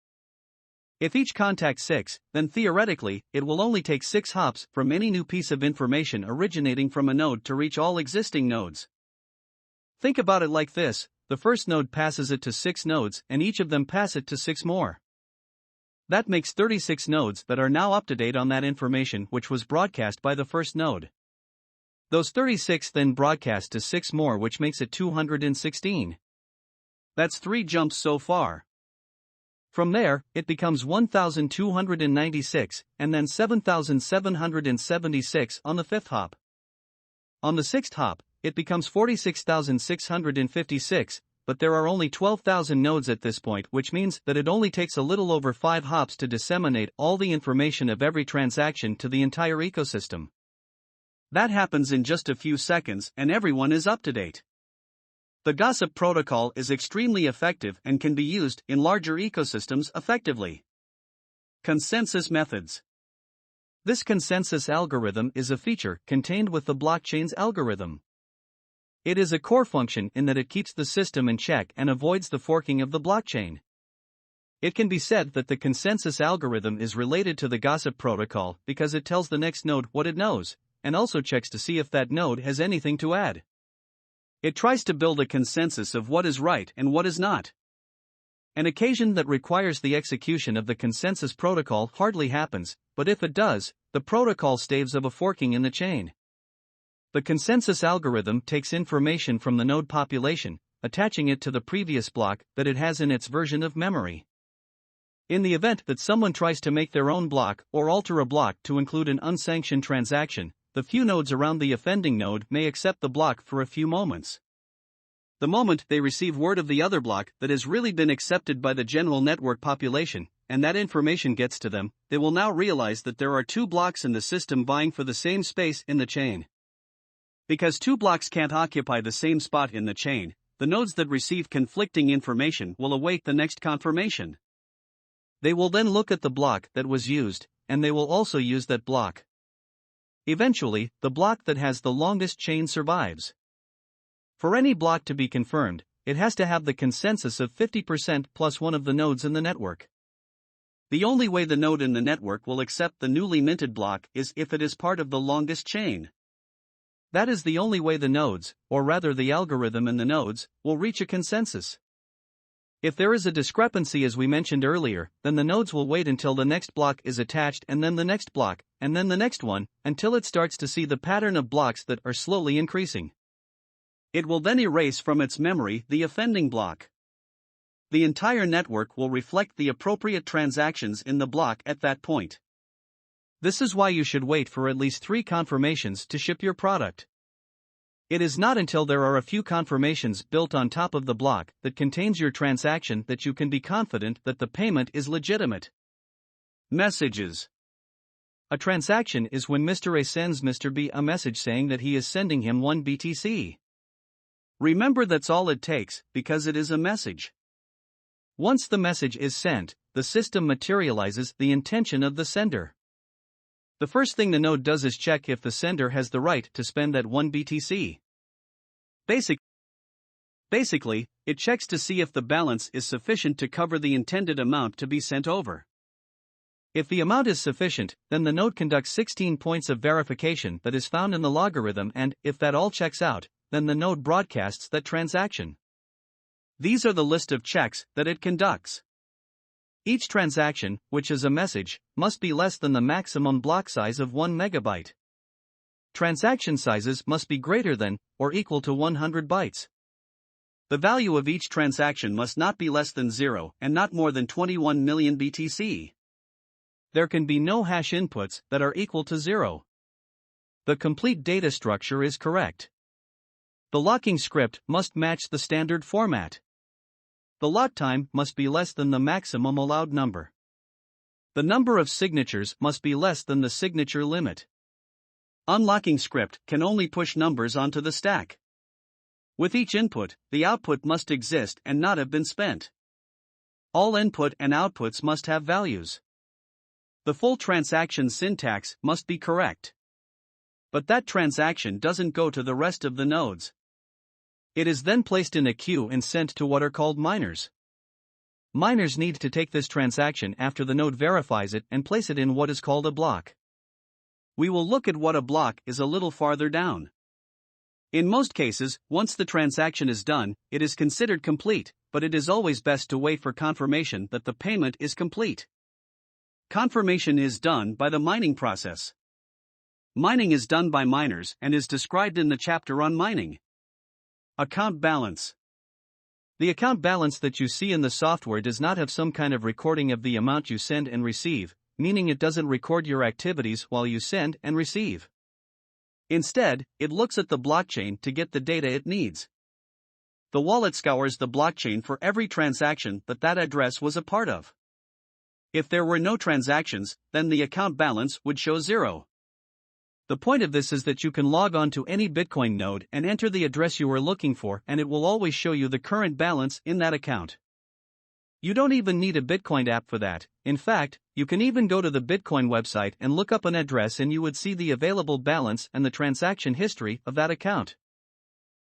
If each contacts 6, then theoretically, it will only take 6 hops from any new piece of information originating from a node to reach all existing nodes. Think about it like this: the first node passes it to 6 nodes and each of them pass it to 6 more. That makes 36 nodes that are now up to date on that information which was broadcast by the first node. Those 36 then broadcast to 6 more, which makes it 216. That's 3 jumps so far. From there, it becomes 1,296, and then 7,776 on the 5th hop. On the 6th hop, it becomes 46,656, but there are only 12,000 nodes at this point, which means that it only takes a little over 5 hops to disseminate all the information of every transaction to the entire ecosystem. That happens in just a few seconds, and everyone is up to date. The gossip protocol is extremely effective and can be used in larger ecosystems effectively. Consensus methods. This consensus algorithm is a feature contained with the blockchain's algorithm. It is a core function in that it keeps the system in check and avoids the forking of the blockchain. It can be said that the consensus algorithm is related to the gossip protocol because it tells the next node what it knows, and also checks to see if that node has anything to add. It tries to build a consensus of what is right and what is not. An occasion that requires the execution of the consensus protocol hardly happens, but if it does, the protocol staves of a forking in the chain. The consensus algorithm takes information from the node population, attaching it to the previous block that it has in its version of memory. In the event that someone tries to make their own block or alter a block to include an unsanctioned transaction, the few nodes around the offending node may accept the block for a few moments. The moment they receive word of the other block that has really been accepted by the general network population, and that information gets to them, they will now realize that there are two blocks in the system vying for the same space in the chain. Because two blocks can't occupy the same spot in the chain, the nodes that receive conflicting information will await the next confirmation. They will then look at the block that was used, and they will also use that block. Eventually, the block that has the longest chain survives. For any block to be confirmed, it has to have the consensus of 50% plus one of the nodes in the network. The only way the node in the network will accept the newly minted block is if it is part of the longest chain. That is the only way the nodes, or rather the algorithm and the nodes, will reach a consensus. If there is a discrepancy as we mentioned earlier, then the nodes will wait until the next block is attached and then the next block, and then the next one, until it starts to see the pattern of blocks that are slowly increasing. It will then erase from its memory the offending block. The entire network will reflect the appropriate transactions in the block at that point. This is why you should wait for at least 3 confirmations to ship your product. It is not until there are a few confirmations built on top of the block that contains your transaction that you can be confident that the payment is legitimate. Messages. A transaction is when Mr. A sends Mr. B a message saying that he is sending him 1 BTC. Remember, that's all it takes, because it is a message. Once the message is sent, the system materializes the intention of the sender. The first thing the node does is check if the sender has the right to spend that 1 BTC. Basically, it checks to see if the balance is sufficient to cover the intended amount to be sent over. If the amount is sufficient, then the node conducts 16 points of verification that is found in the logarithm, and, if that all checks out, then the node broadcasts that transaction. These are the list of checks that it conducts. Each transaction, which is a message, must be less than the maximum block size of 1 megabyte. Transaction sizes must be greater than, or equal to 100 bytes. The value of each transaction must not be less than 0 and not more than 21 million BTC. There can be no hash inputs that are equal to 0. The complete data structure is correct. The locking script must match the standard format. The lock time must be less than the maximum allowed number. The number of signatures must be less than the signature limit. Unlocking script can only push numbers onto the stack. With each input, the output must exist and not have been spent. All input and outputs must have values. The full transaction syntax must be correct. But that transaction doesn't go to the rest of the nodes. It is then placed in a queue and sent to what are called miners. Miners need to take this transaction after the node verifies it and place it in what is called a block. We will look at what a block is a little farther down. In most cases, once the transaction is done, it is considered complete, but it is always best to wait for confirmation that the payment is complete. Confirmation is done by the mining process. Mining is done by miners and is described in the chapter on mining. Account balance. The account balance that you see in the software does not have some kind of recording of the amount you send and receive, meaning it doesn't record your activities while you send and receive. Instead, it looks at the blockchain to get the data it needs. The wallet scours the blockchain for every transaction that address was a part of. If there were no transactions, then the account balance would show 0. The point of this is that you can log on to any Bitcoin node and enter the address you are looking for, and it will always show you the current balance in that account. You don't even need a Bitcoin app for that. In fact, you can even go to the Bitcoin website and look up an address and you would see the available balance and the transaction history of that account.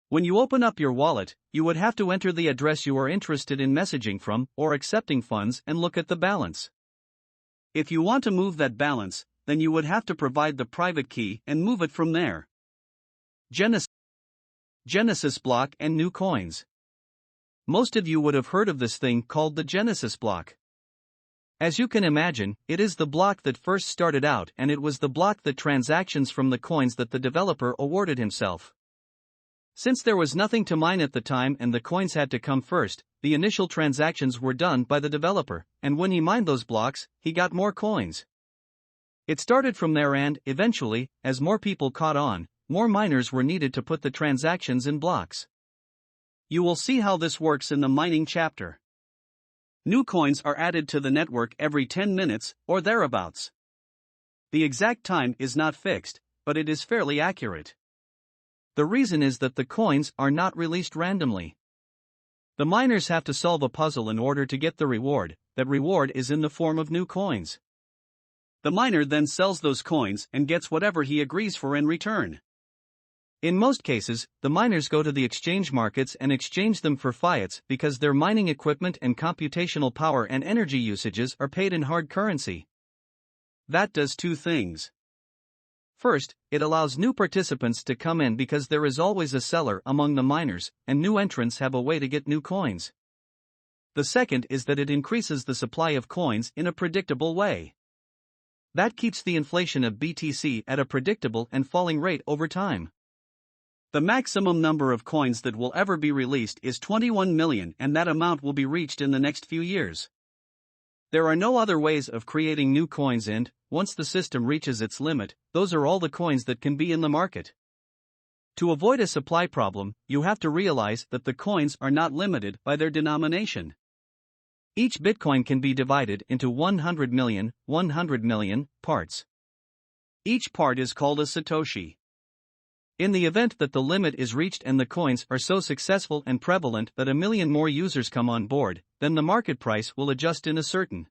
When you open up your wallet, you would have to enter the address you are interested in messaging from or accepting funds and look at the balance. If you want to move that balance, then you would have to provide the private key and move it from there. Genesis block and new coins. Most of you would have heard of this thing called the Genesis block. As you can imagine, it is the block that first started out, and it was the block that transactions from the coins that the developer awarded himself. Since there was nothing to mine at the time and the coins had to come first, the initial transactions were done by the developer, and when he mined those blocks, he got more coins. It started from there, and, eventually, as more people caught on, more miners were needed to put the transactions in blocks. You will see how this works in the mining chapter. New coins are added to the network every 10 minutes, or thereabouts. The exact time is not fixed, but it is fairly accurate. The reason is that the coins are not released randomly. The miners have to solve a puzzle in order to get the reward. That reward is in the form of new coins. The miner then sells those coins and gets whatever he agrees for in return. In most cases, the miners go to the exchange markets and exchange them for fiats because their mining equipment and computational power and energy usages are paid in hard currency. That does two things. First, it allows new participants to come in because there is always a seller among the miners, and new entrants have a way to get new coins. The second is that it increases the supply of coins in a predictable way. That keeps the inflation of BTC at a predictable and falling rate over time. The maximum number of coins that will ever be released is 21 million, and that amount will be reached in the next few years. There are no other ways of creating new coins, and, once the system reaches its limit, those are all the coins that can be in the market. To avoid a supply problem, you have to realize that the coins are not limited by their denomination. Each Bitcoin can be divided into 100 million parts. Each part is called a Satoshi. In the event that the limit is reached and the coins are so successful and prevalent that 1 million more users come on board, then the market price will adjust in a certain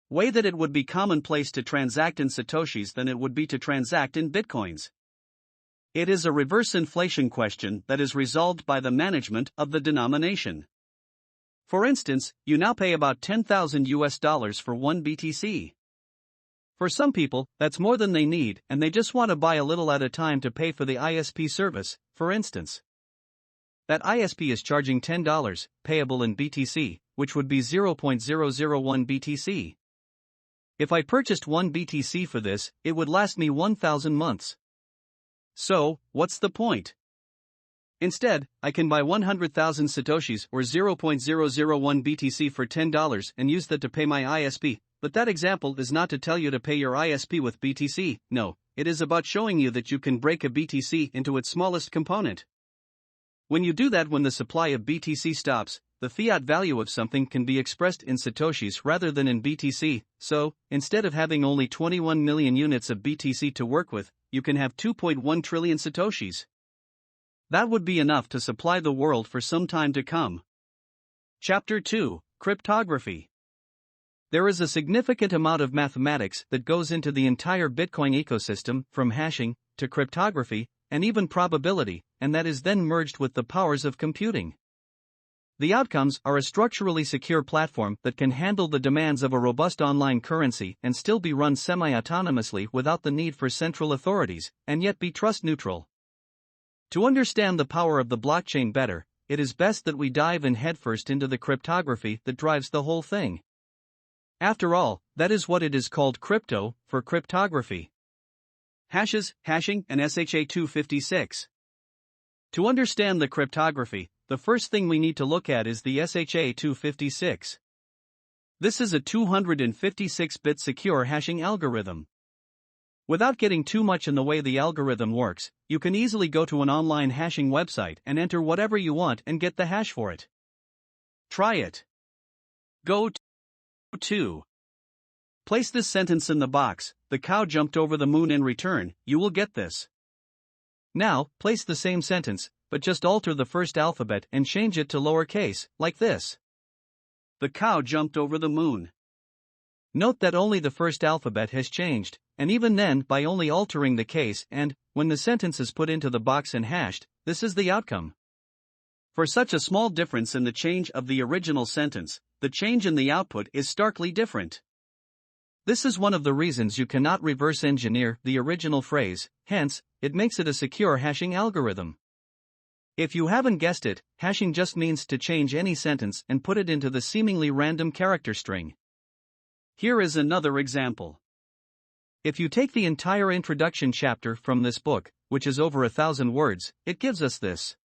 way that it would be commonplace to transact in Satoshis than it would be to transact in Bitcoins. It is a reverse inflation question that is resolved by the management of the denomination. For instance, you now pay about $10,000 for 1 BTC. For some people, that's more than they need, and they just want to buy a little at a time to pay for the ISP service, for instance. That ISP is charging $10, payable in BTC, which would be 0.001 BTC. If I purchased 1 BTC for this, it would last me 1,000 months. So, what's the point? Instead, I can buy 100,000 Satoshis or 0.001 BTC for $10 and use that to pay my ISP. But that example is not to tell you to pay your ISP with BTC, no, it is about showing you that you can break a BTC into its smallest component. When you do that, when the supply of BTC stops, the fiat value of something can be expressed in Satoshis rather than in BTC, so, instead of having only 21 million units of BTC to work with, you can have 2.1 trillion Satoshis. That would be enough to supply the world for some time to come. Chapter 2, Cryptography. There is a significant amount of mathematics that goes into the entire Bitcoin ecosystem, from hashing to cryptography and even probability, and that is then merged with the powers of computing. The outcomes are a structurally secure platform that can handle the demands of a robust online currency and still be run semi-autonomously without the need for central authorities, and yet be trust-neutral. To understand the power of the blockchain better, it is best that we dive in headfirst into the cryptography that drives the whole thing. After all, that is what it is called, crypto, for cryptography. Hashes, hashing, and SHA-256. To understand the cryptography, the first thing we need to look at is the SHA-256. This is a 256-bit secure hashing algorithm. Without getting too much in the way the algorithm works, you can easily go to an online hashing website and enter whatever you want and get the hash for it. Try it. Go to Place this sentence in the box, "The cow jumped over the moon." In return, you will get this. Now, place the same sentence, but just alter the first alphabet and change it to lowercase, like this. The cow jumped over the moon. Note that only the first alphabet has changed, and even then by only altering the case and, when the sentence is put into the box and hashed, this is the outcome. For such a small difference in the change of the original sentence, the change in the output is starkly different. This is one of the reasons you cannot reverse engineer the original phrase, hence, it makes it a secure hashing algorithm. If you haven't guessed it, hashing just means to change any sentence and put it into the seemingly random character string. Here is another example. If you take the entire introduction chapter from this book, which is over 1,000 words, it gives us this.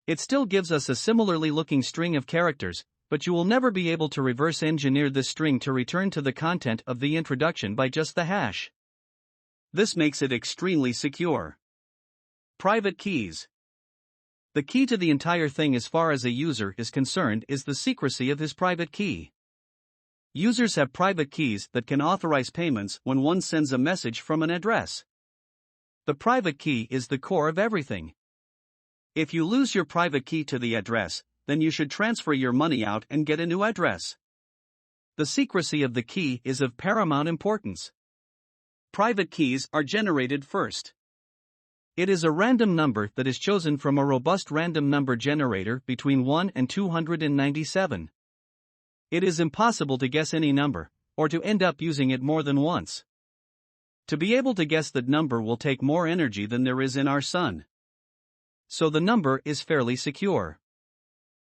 It still gives us a similarly looking string of characters, but you will never be able to reverse engineer this string to return to the content of the introduction by just the hash. This makes it extremely secure. Private keys. The key to the entire thing as far as a user is concerned is the secrecy of his private key. Users have private keys that can authorize payments when one sends a message from an address. The private key is the core of everything. If you lose your private key to the address, then you should transfer your money out and get a new address. The secrecy of the key is of paramount importance. Private keys are generated first. It is a random number that is chosen from a robust random number generator between 1 and 297. It is impossible to guess any number, or to end up using it more than once. To be able to guess that number will take more energy than there is in our sun. So the number is fairly secure.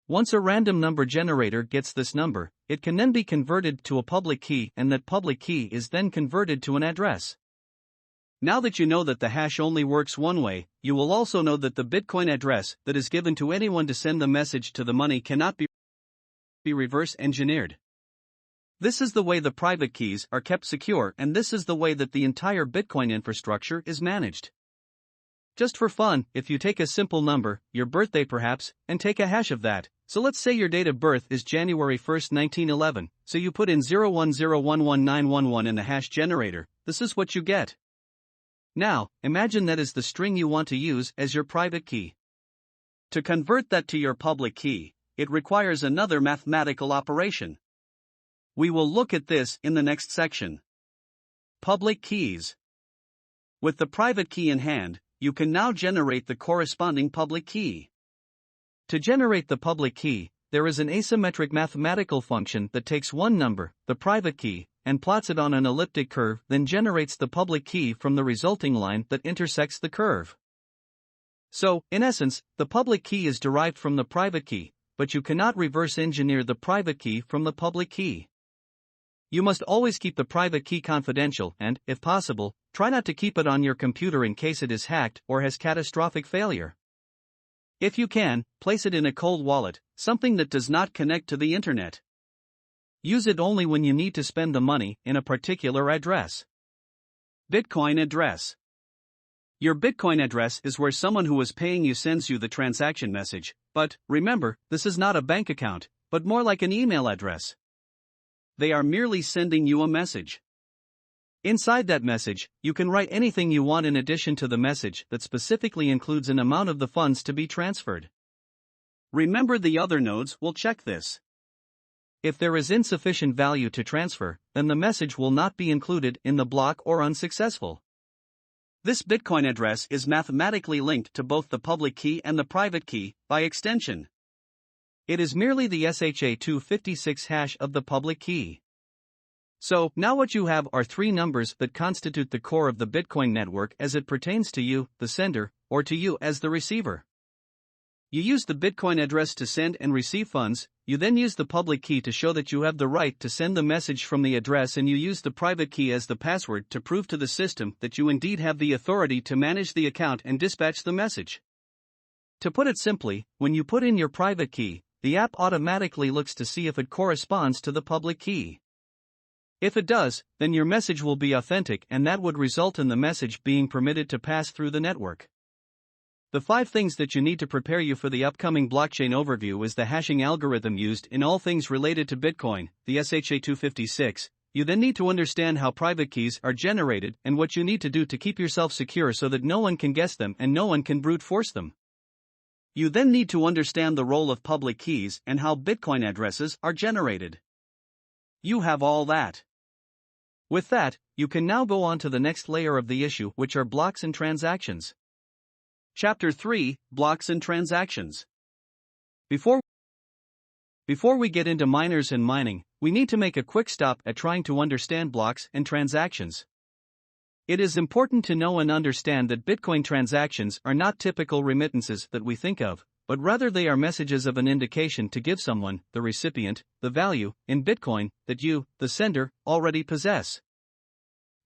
Once a random number generator gets this number, it can then be converted to a public key, and that public key is then converted to an address. Now that you know that the hash only works one way, you will also know that the Bitcoin address that is given to anyone to send the message to the money cannot be reverse engineered. This is the way the private keys are kept secure, and this is the way that the entire Bitcoin infrastructure is managed. Just for fun, if you take a simple number, your birthday perhaps, and take a hash of that, so let's say your date of birth is January 1st, 1911, so you put in 010119111 in the hash generator, this is what you get. Now, imagine that is the string you want to use as your private key. To convert that to your public key, it requires another mathematical operation. We will look at this in the next section. Public keys. With the private key in hand, you can now generate the corresponding public key. To generate the public key, there is an asymmetric mathematical function that takes one number, the private key, and plots it on an elliptic curve, then generates the public key from the resulting line that intersects the curve. So, in essence, the public key is derived from the private key, but you cannot reverse engineer the private key from the public key. You must always keep the private key confidential and, if possible, try not to keep it on your computer in case it is hacked or has catastrophic failure. If you can, place it in a cold wallet, something that does not connect to the internet. Use it only when you need to spend the money in a particular address. Bitcoin address. Your Bitcoin address is where someone who is paying you sends you the transaction message, but, remember, this is not a bank account, but more like an email address. They are merely sending you a message. Inside that message, you can write anything you want in addition to the message that specifically includes an amount of the funds to be transferred. Remember, the other nodes will check this. If there is insufficient value to transfer, then the message will not be included in the block or unsuccessful. This Bitcoin address is mathematically linked to both the public key and the private key, by extension. It is merely the SHA-256 hash of the public key. So, now what you have are three numbers that constitute the core of the Bitcoin network as it pertains to you, the sender, or to you as the receiver. You use the Bitcoin address to send and receive funds, you then use the public key to show that you have the right to send the message from the address, and you use the private key as the password to prove to the system that you indeed have the authority to manage the account and dispatch the message. To put it simply, when you put in your private key, the app automatically looks to see if it corresponds to the public key. If it does, then your message will be authentic, and that would result in the message being permitted to pass through the network. The 5 things that you need to prepare you for the upcoming blockchain overview is the hashing algorithm used in all things related to Bitcoin, the SHA-256, You then need to understand how private keys are generated and what you need to do to keep yourself secure so that no one can guess them and no one can brute force them. You then need to understand the role of public keys and how Bitcoin addresses are generated. You have all that. With that, you can now go on to the next layer of the issue, which are blocks and transactions. Chapter 3: Blocks and Transactions. Before we get into miners and mining, we need to make a quick stop at trying to understand blocks and transactions. It is important to know and understand that Bitcoin transactions are not typical remittances that we think of, but rather they are messages of an indication to give someone, the recipient, the value, in Bitcoin, that you, the sender, already possess.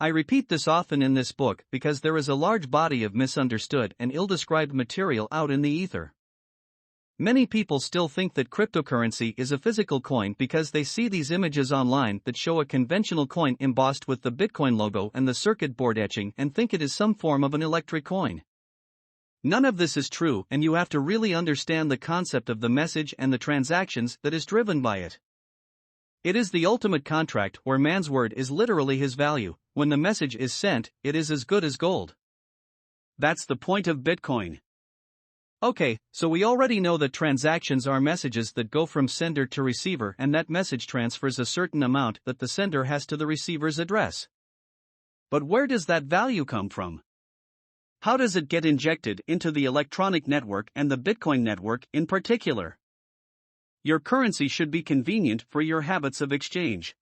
I repeat this often in this book because there is a large body of misunderstood and ill-described material out in the ether. Many people still think that cryptocurrency is a physical coin because they see these images online that show a conventional coin embossed with the Bitcoin logo and the circuit board etching and think it is some form of an electric coin. None of this is true, and you have to really understand the concept of the message and the transactions that is driven by it. It is the ultimate contract where man's word is literally his value. When the message is sent, it is as good as gold. That's the point of Bitcoin. Okay, so we already know that transactions are messages that go from sender to receiver and that message transfers a certain amount that the sender has to the receiver's address. But where does that value come from? How does it get injected into the electronic network and the Bitcoin network in particular? Your currency should be convenient for your habits of exchange.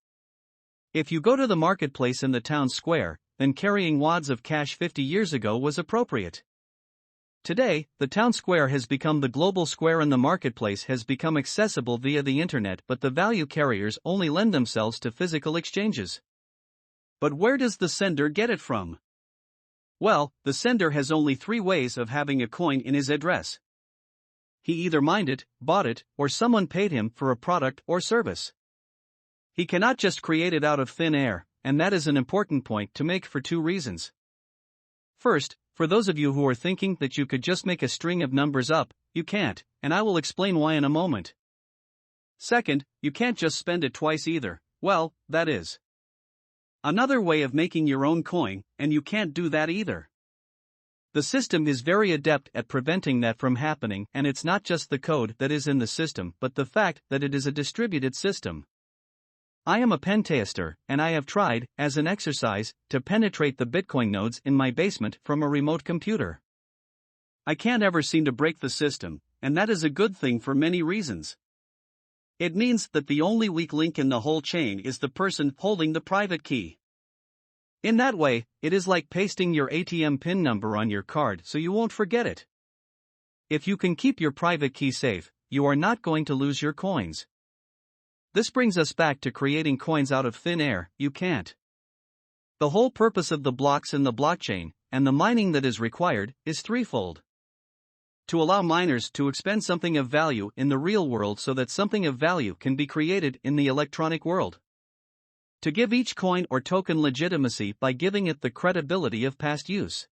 If you go to the marketplace in the town square, then carrying wads of cash 50 years ago was appropriate. Today, the town square has become the global square and the marketplace has become accessible via the internet, but the value carriers only lend themselves to physical exchanges. But where does the sender get it from? Well, the sender has only 3 ways of having a coin in his address. He either mined it, bought it, or someone paid him for a product or service. He cannot just create it out of thin air, and that is an important point to make for 2 reasons. First, for those of you who are thinking that you could just make a string of numbers up, you can't, and I will explain why in a moment. Second, you can't just spend it twice either. Well, that is another way of making your own coin, and you can't do that either. The system is very adept at preventing that from happening, and it's not just the code that is in the system but the fact that it is a distributed system. I am a pen tester, and I have tried, as an exercise, to penetrate the Bitcoin nodes in my basement from a remote computer. I can't ever seem to break the system, and that is a good thing for many reasons. It means that the only weak link in the whole chain is the person holding the private key. In that way, it is like pasting your ATM PIN number on your card so you won't forget it. If you can keep your private key safe, you are not going to lose your coins. This brings us back to creating coins out of thin air. You can't. The whole purpose of the blocks in the blockchain, and the mining that is required, is threefold. To allow miners to expend something of value in the real world so that something of value can be created in the electronic world. To give each coin or token legitimacy by giving it the credibility of past use.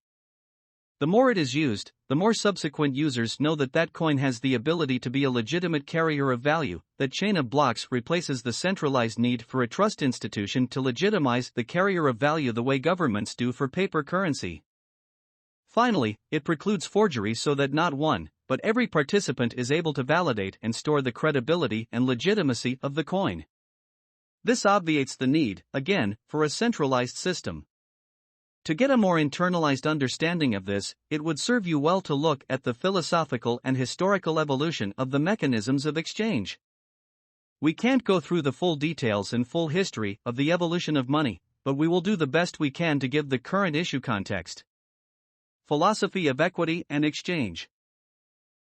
The more it is used, the more subsequent users know that that coin has the ability to be a legitimate carrier of value. That chain of blocks replaces the centralized need for a trust institution to legitimize the carrier of value the way governments do for paper currency. Finally, it precludes forgery so that not one, but every participant is able to validate and store the credibility and legitimacy of the coin. This obviates the need, again, for a centralized system. To get a more internalized understanding of this, it would serve you well to look at the philosophical and historical evolution of the mechanisms of exchange. We can't go through the full details and full history of the evolution of money, but we will do the best we can to give the current issue context. Philosophy of equity and exchange.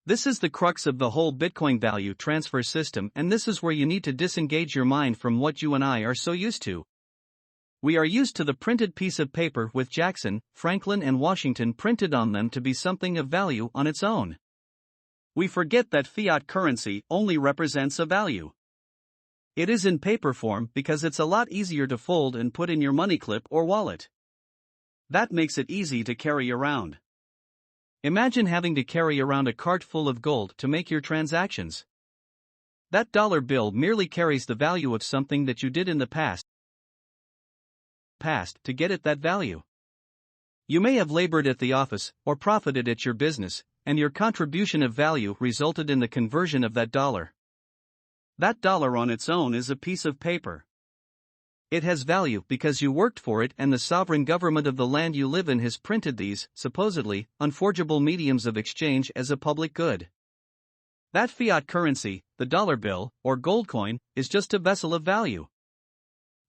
This is the crux of the whole Bitcoin value transfer system, and this is where you need to disengage your mind from what you and I are so used to. We are used to the printed piece of paper with Jackson, Franklin and Washington printed on them to be something of value on its own. We forget that fiat currency only represents a value. It is in paper form because it's a lot easier to fold and put in your money clip or wallet. That makes it easy to carry around. Imagine having to carry around a cart full of gold to make your transactions. That dollar bill merely carries the value of something that you did in the past. past to get it that value. You may have labored at the office or profited at your business, and your contribution of value resulted in the conversion of that dollar. That dollar on its own is a piece of paper. It has value because you worked for it, and the sovereign government of the land you live in has printed these, supposedly, unforgeable mediums of exchange as a public good. That fiat currency, the dollar bill, or gold coin, is just a vessel of value.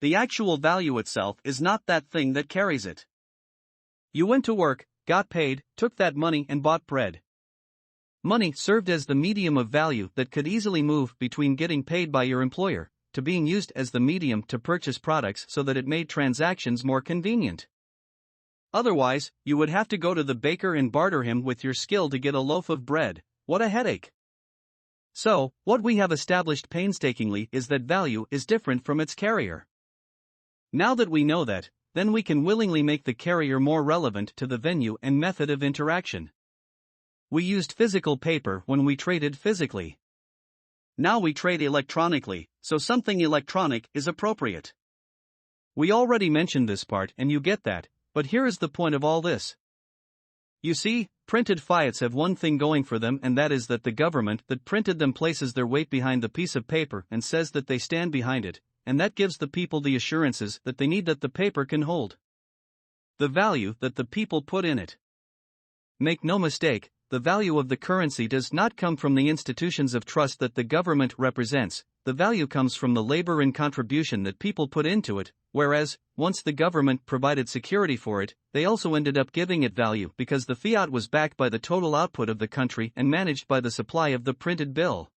The actual value itself is not that thing that carries it. You went to work, got paid, took that money and bought bread. Money served as the medium of value that could easily move between getting paid by your employer to being used as the medium to purchase products so that it made transactions more convenient. Otherwise, you would have to go to the baker and barter him with your skill to get a loaf of bread. What a headache! So, what we have established painstakingly is that value is different from its carrier. Now that we know that, then we can willingly make the carrier more relevant to the venue and method of interaction. We used physical paper when we traded physically. Now we trade electronically, so something electronic is appropriate. We already mentioned this part and you get that, but here is the point of all this. You see, printed fiats have one thing going for them, and that is that the government that printed them places their weight behind the piece of paper and says that they stand behind it, and that gives the people the assurances that they need that the paper can hold. The value that the people put in it. Make no mistake, the value of the currency does not come from the institutions of trust that the government represents. The value comes from the labor and contribution that people put into it, whereas, once the government provided security for it, they also ended up giving it value because the fiat was backed by the total output of the country and managed by the supply of the printed bill.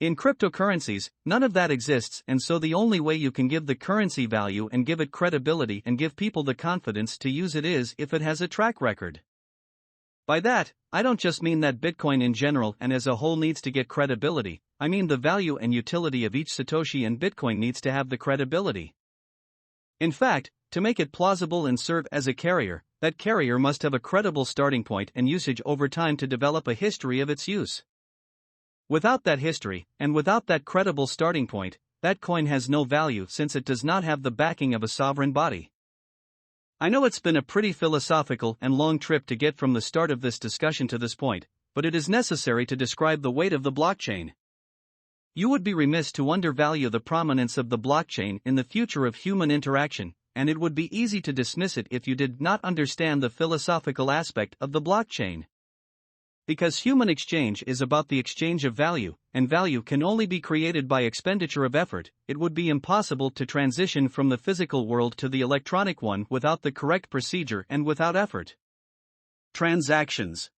In cryptocurrencies, none of that exists, and so the only way you can give the currency value and give it credibility and give people the confidence to use it is if it has a track record. By that, I don't just mean that Bitcoin in general and as a whole needs to get credibility, I mean the value and utility of each Satoshi in Bitcoin needs to have the credibility. In fact, to make it plausible and serve as a carrier, that carrier must have a credible starting point and usage over time to develop a history of its use. Without that history, and without that credible starting point, that coin has no value since it does not have the backing of a sovereign body. I know it's been a pretty philosophical and long trip to get from the start of this discussion to this point, but it is necessary to describe the weight of the blockchain. You would be remiss to undervalue the prominence of the blockchain in the future of human interaction, and it would be easy to dismiss it if you did not understand the philosophical aspect of the blockchain. Because human exchange is about the exchange of value, and value can only be created by expenditure of effort, it would be impossible to transition from the physical world to the electronic one without the correct procedure and without effort. Transactions.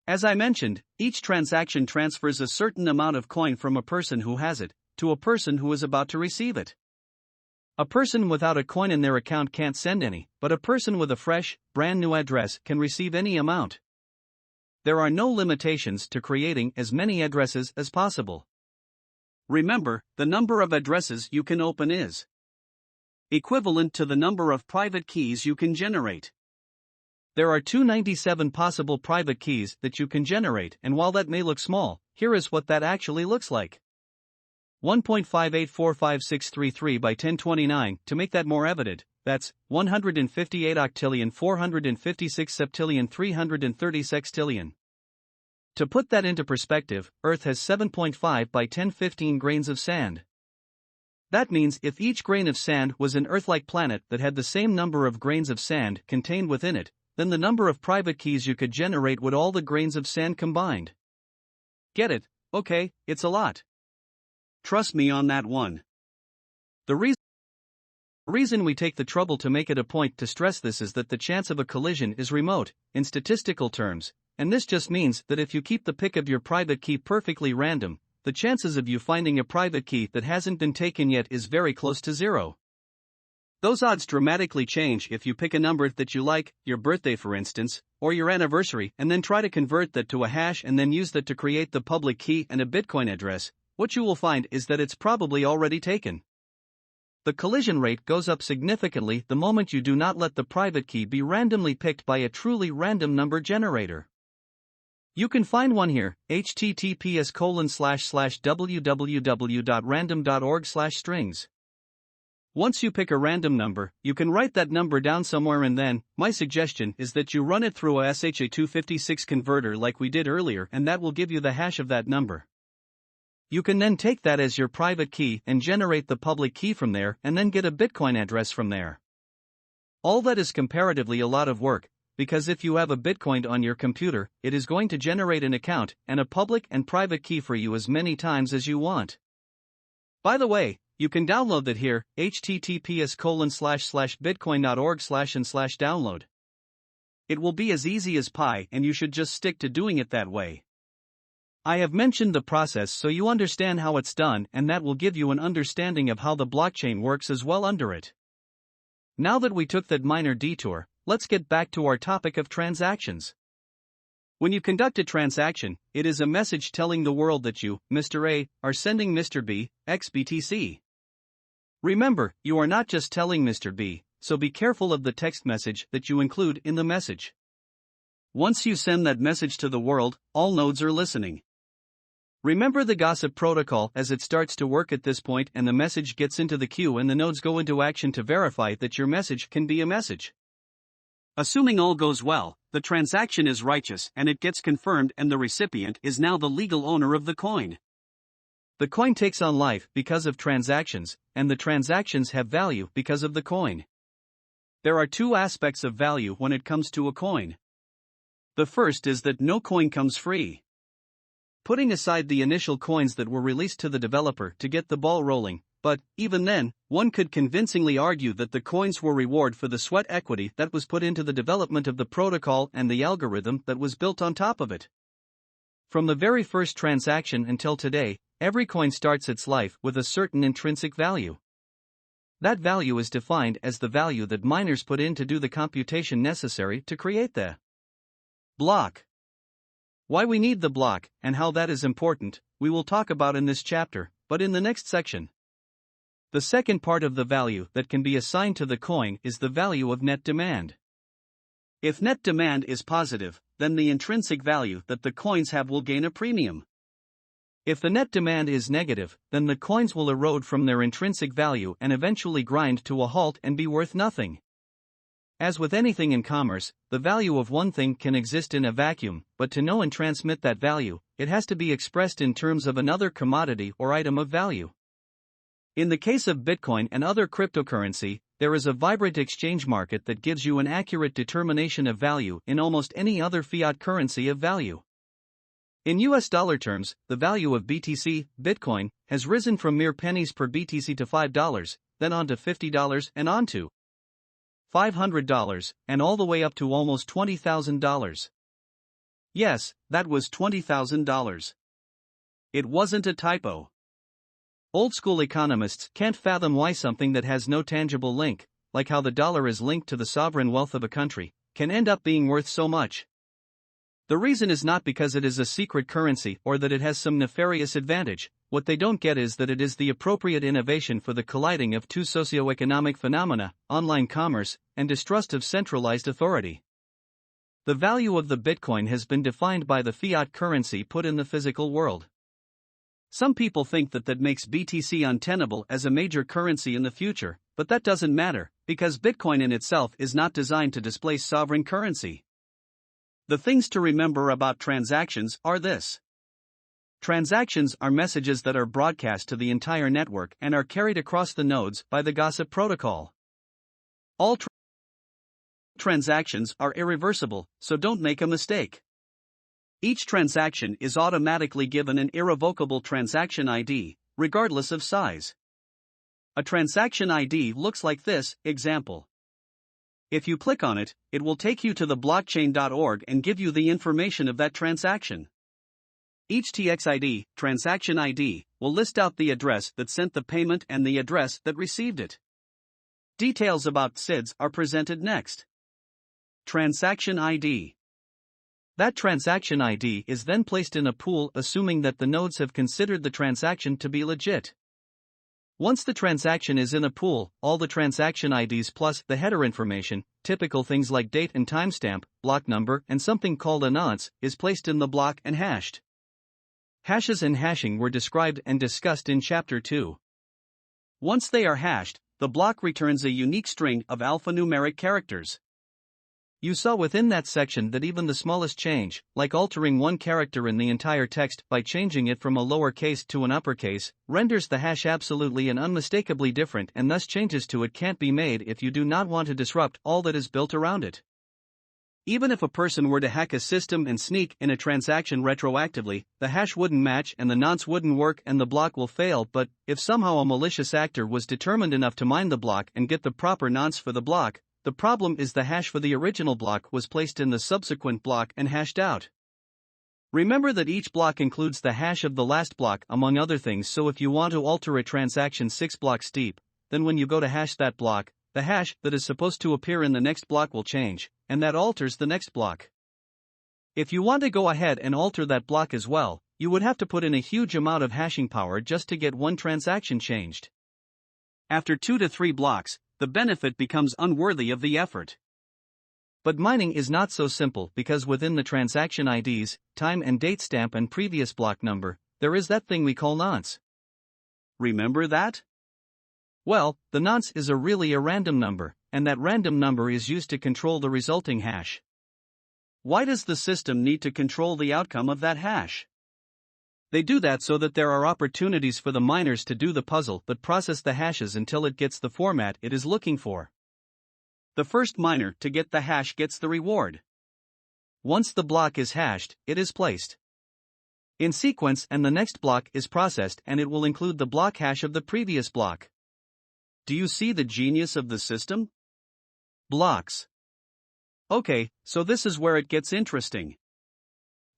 As I mentioned, each transaction transfers a certain amount of coin from a person who has it to a person who is about to receive it. A person without a coin in their account can't send any, but a person with a fresh, brand new address can receive any amount. There are no limitations to creating as many addresses as possible. Remember, the number of addresses you can open is equivalent to the number of private keys you can generate. There are 297 possible private keys that you can generate, and while that may look small, here is what that actually looks like. 1.5845633 by 1029. To make that more evident, that's 158 octillion 456 septillion 330 sextillion. To put that into perspective, Earth has 7.5 by 1015 grains of sand. That means if each grain of sand was an Earth-like planet that had the same number of grains of sand contained within it, then the number of private keys you could generate would all the grains of sand combined. Get it? Okay, it's a lot. Trust me on that one. The reason we take the trouble to make it a point to stress this is that the chance of a collision is remote, in statistical terms, and this just means that if you keep the pick of your private key perfectly random, the chances of you finding a private key that hasn't been taken yet is very close to zero. Those odds dramatically change if you pick a number that you like, your birthday for instance, or your anniversary, and then try to convert that to a hash and then use that to create the public key and a Bitcoin address. What you will find is that it's probably already taken. The collision rate goes up significantly the moment you do not let the private key be randomly picked by a truly random number generator. You can find one here, https://www.random.org/strings. Once you pick a random number, you can write that number down somewhere, and then, my suggestion is that you run it through a SHA-256 converter like we did earlier, and that will give you the hash of that number. You can then take that as your private key and generate the public key from there, and then get a Bitcoin address from there. All that is comparatively a lot of work, because if you have a Bitcoin on your computer, it is going to generate an account and a public and private key for you as many times as you want. By the way, you can download it here, https://bitcoin.org/and/download. It will be as easy as pie, and you should just stick to doing it that way. I have mentioned the process so you understand how it's done, and that will give you an understanding of how the blockchain works as well under it. Now that we took that minor detour, let's get back to our topic of transactions. When you conduct a transaction, it is a message telling the world that you, Mr. A, are sending Mr. B, XBTC. Remember, you are not just telling Mr. B, so be careful of the text message that you include in the message. Once you send that message to the world, all nodes are listening. Remember the gossip protocol as it starts to work at this point, and the message gets into the queue and the nodes go into action to verify that your message can be a message. Assuming all goes well, the transaction is righteous and it gets confirmed, and the recipient is now the legal owner of the coin. The coin takes on life because of transactions, and the transactions have value because of the coin. There are two aspects of value when it comes to a coin. The first is that no coin comes free. Putting aside the initial coins that were released to the developer to get the ball rolling, but, even then, one could convincingly argue that the coins were reward for the sweat equity that was put into the development of the protocol and the algorithm that was built on top of it. From the very first transaction until today, every coin starts its life with a certain intrinsic value. That value is defined as the value that miners put in to do the computation necessary to create the block. Why we need the block, and how that is important, we will talk about in this chapter, but in the next section. The second part of the value that can be assigned to the coin is the value of net demand. If net demand is positive, then the intrinsic value that the coins have will gain a premium. If the net demand is negative, then the coins will erode from their intrinsic value and eventually grind to a halt and be worth nothing. As with anything in commerce, the value of one thing can exist in a vacuum, but to know and transmit that value, it has to be expressed in terms of another commodity or item of value. In the case of Bitcoin and other cryptocurrency, there is a vibrant exchange market that gives you an accurate determination of value in almost any other fiat currency of value. In US dollar terms, the value of BTC, Bitcoin, has risen from mere pennies per BTC to $5, then on to $50 and on to $500, and all the way up to almost $20,000. Yes, that was $20,000. It wasn't a typo. Old-school economists can't fathom why something that has no tangible link, like how the dollar is linked to the sovereign wealth of a country, can end up being worth so much. The reason is not because it is a secret currency or that it has some nefarious advantage. What they don't get is that it is the appropriate innovation for the colliding of two socioeconomic phenomena, online commerce, and distrust of centralized authority. The value of the Bitcoin has been defined by the fiat currency put in the physical world. Some people think that makes BTC untenable as a major currency in the future, but that doesn't matter, because Bitcoin in itself is not designed to displace sovereign currency. The things to remember about transactions are this. Transactions are messages that are broadcast to the entire network and are carried across the nodes by the gossip protocol. All transactions are irreversible, so don't make a mistake. Each transaction is automatically given an irrevocable transaction ID, regardless of size. A transaction ID looks like this, example. If you click on it, it will take you to the blockchain.org and give you the information of that transaction. Each TXID, transaction ID, will list out the address that sent the payment and the address that received it. Details about SIDs are presented next. Transaction ID. That transaction ID is then placed in a pool assuming that the nodes have considered the transaction to be legit. Once the transaction is in a pool, all the transaction IDs plus the header information, typical things like date and timestamp, block number, and something called a nonce, is placed in the block and hashed. Hashes and hashing were described and discussed in Chapter 2. Once they are hashed, the block returns a unique string of alphanumeric characters. You saw within that section that even the smallest change, like altering one character in the entire text by changing it from a lowercase to an uppercase, renders the hash absolutely and unmistakably different, and thus changes to it can't be made if you do not want to disrupt all that is built around it. Even if a person were to hack a system and sneak in a transaction retroactively, the hash wouldn't match and the nonce wouldn't work and the block will fail. But if somehow a malicious actor was determined enough to mine the block and get the proper nonce for the block, the problem is the hash for the original block was placed in the subsequent block and hashed out. Remember that each block includes the hash of the last block among other things, so if you want to alter a transaction 6 blocks deep, then when you go to hash that block, the hash that is supposed to appear in the next block will change, and that alters the next block. If you want to go ahead and alter that block as well, you would have to put in a huge amount of hashing power just to get one transaction changed. After 2 to 3 blocks, the benefit becomes unworthy of the effort. But mining is not so simple, because within the transaction IDs, time and date stamp and previous block number, there is that thing we call nonce. Remember that? Well, the nonce is really a random number, and that random number is used to control the resulting hash. Why does the system need to control the outcome of that hash? They do that so that there are opportunities for the miners to do the puzzle but process the hashes until it gets the format it is looking for. The first miner to get the hash gets the reward. Once the block is hashed, it is placed in sequence and the next block is processed, and it will include the block hash of the previous block. Do you see the genius of the system? Blocks. Okay, so this is where it gets interesting.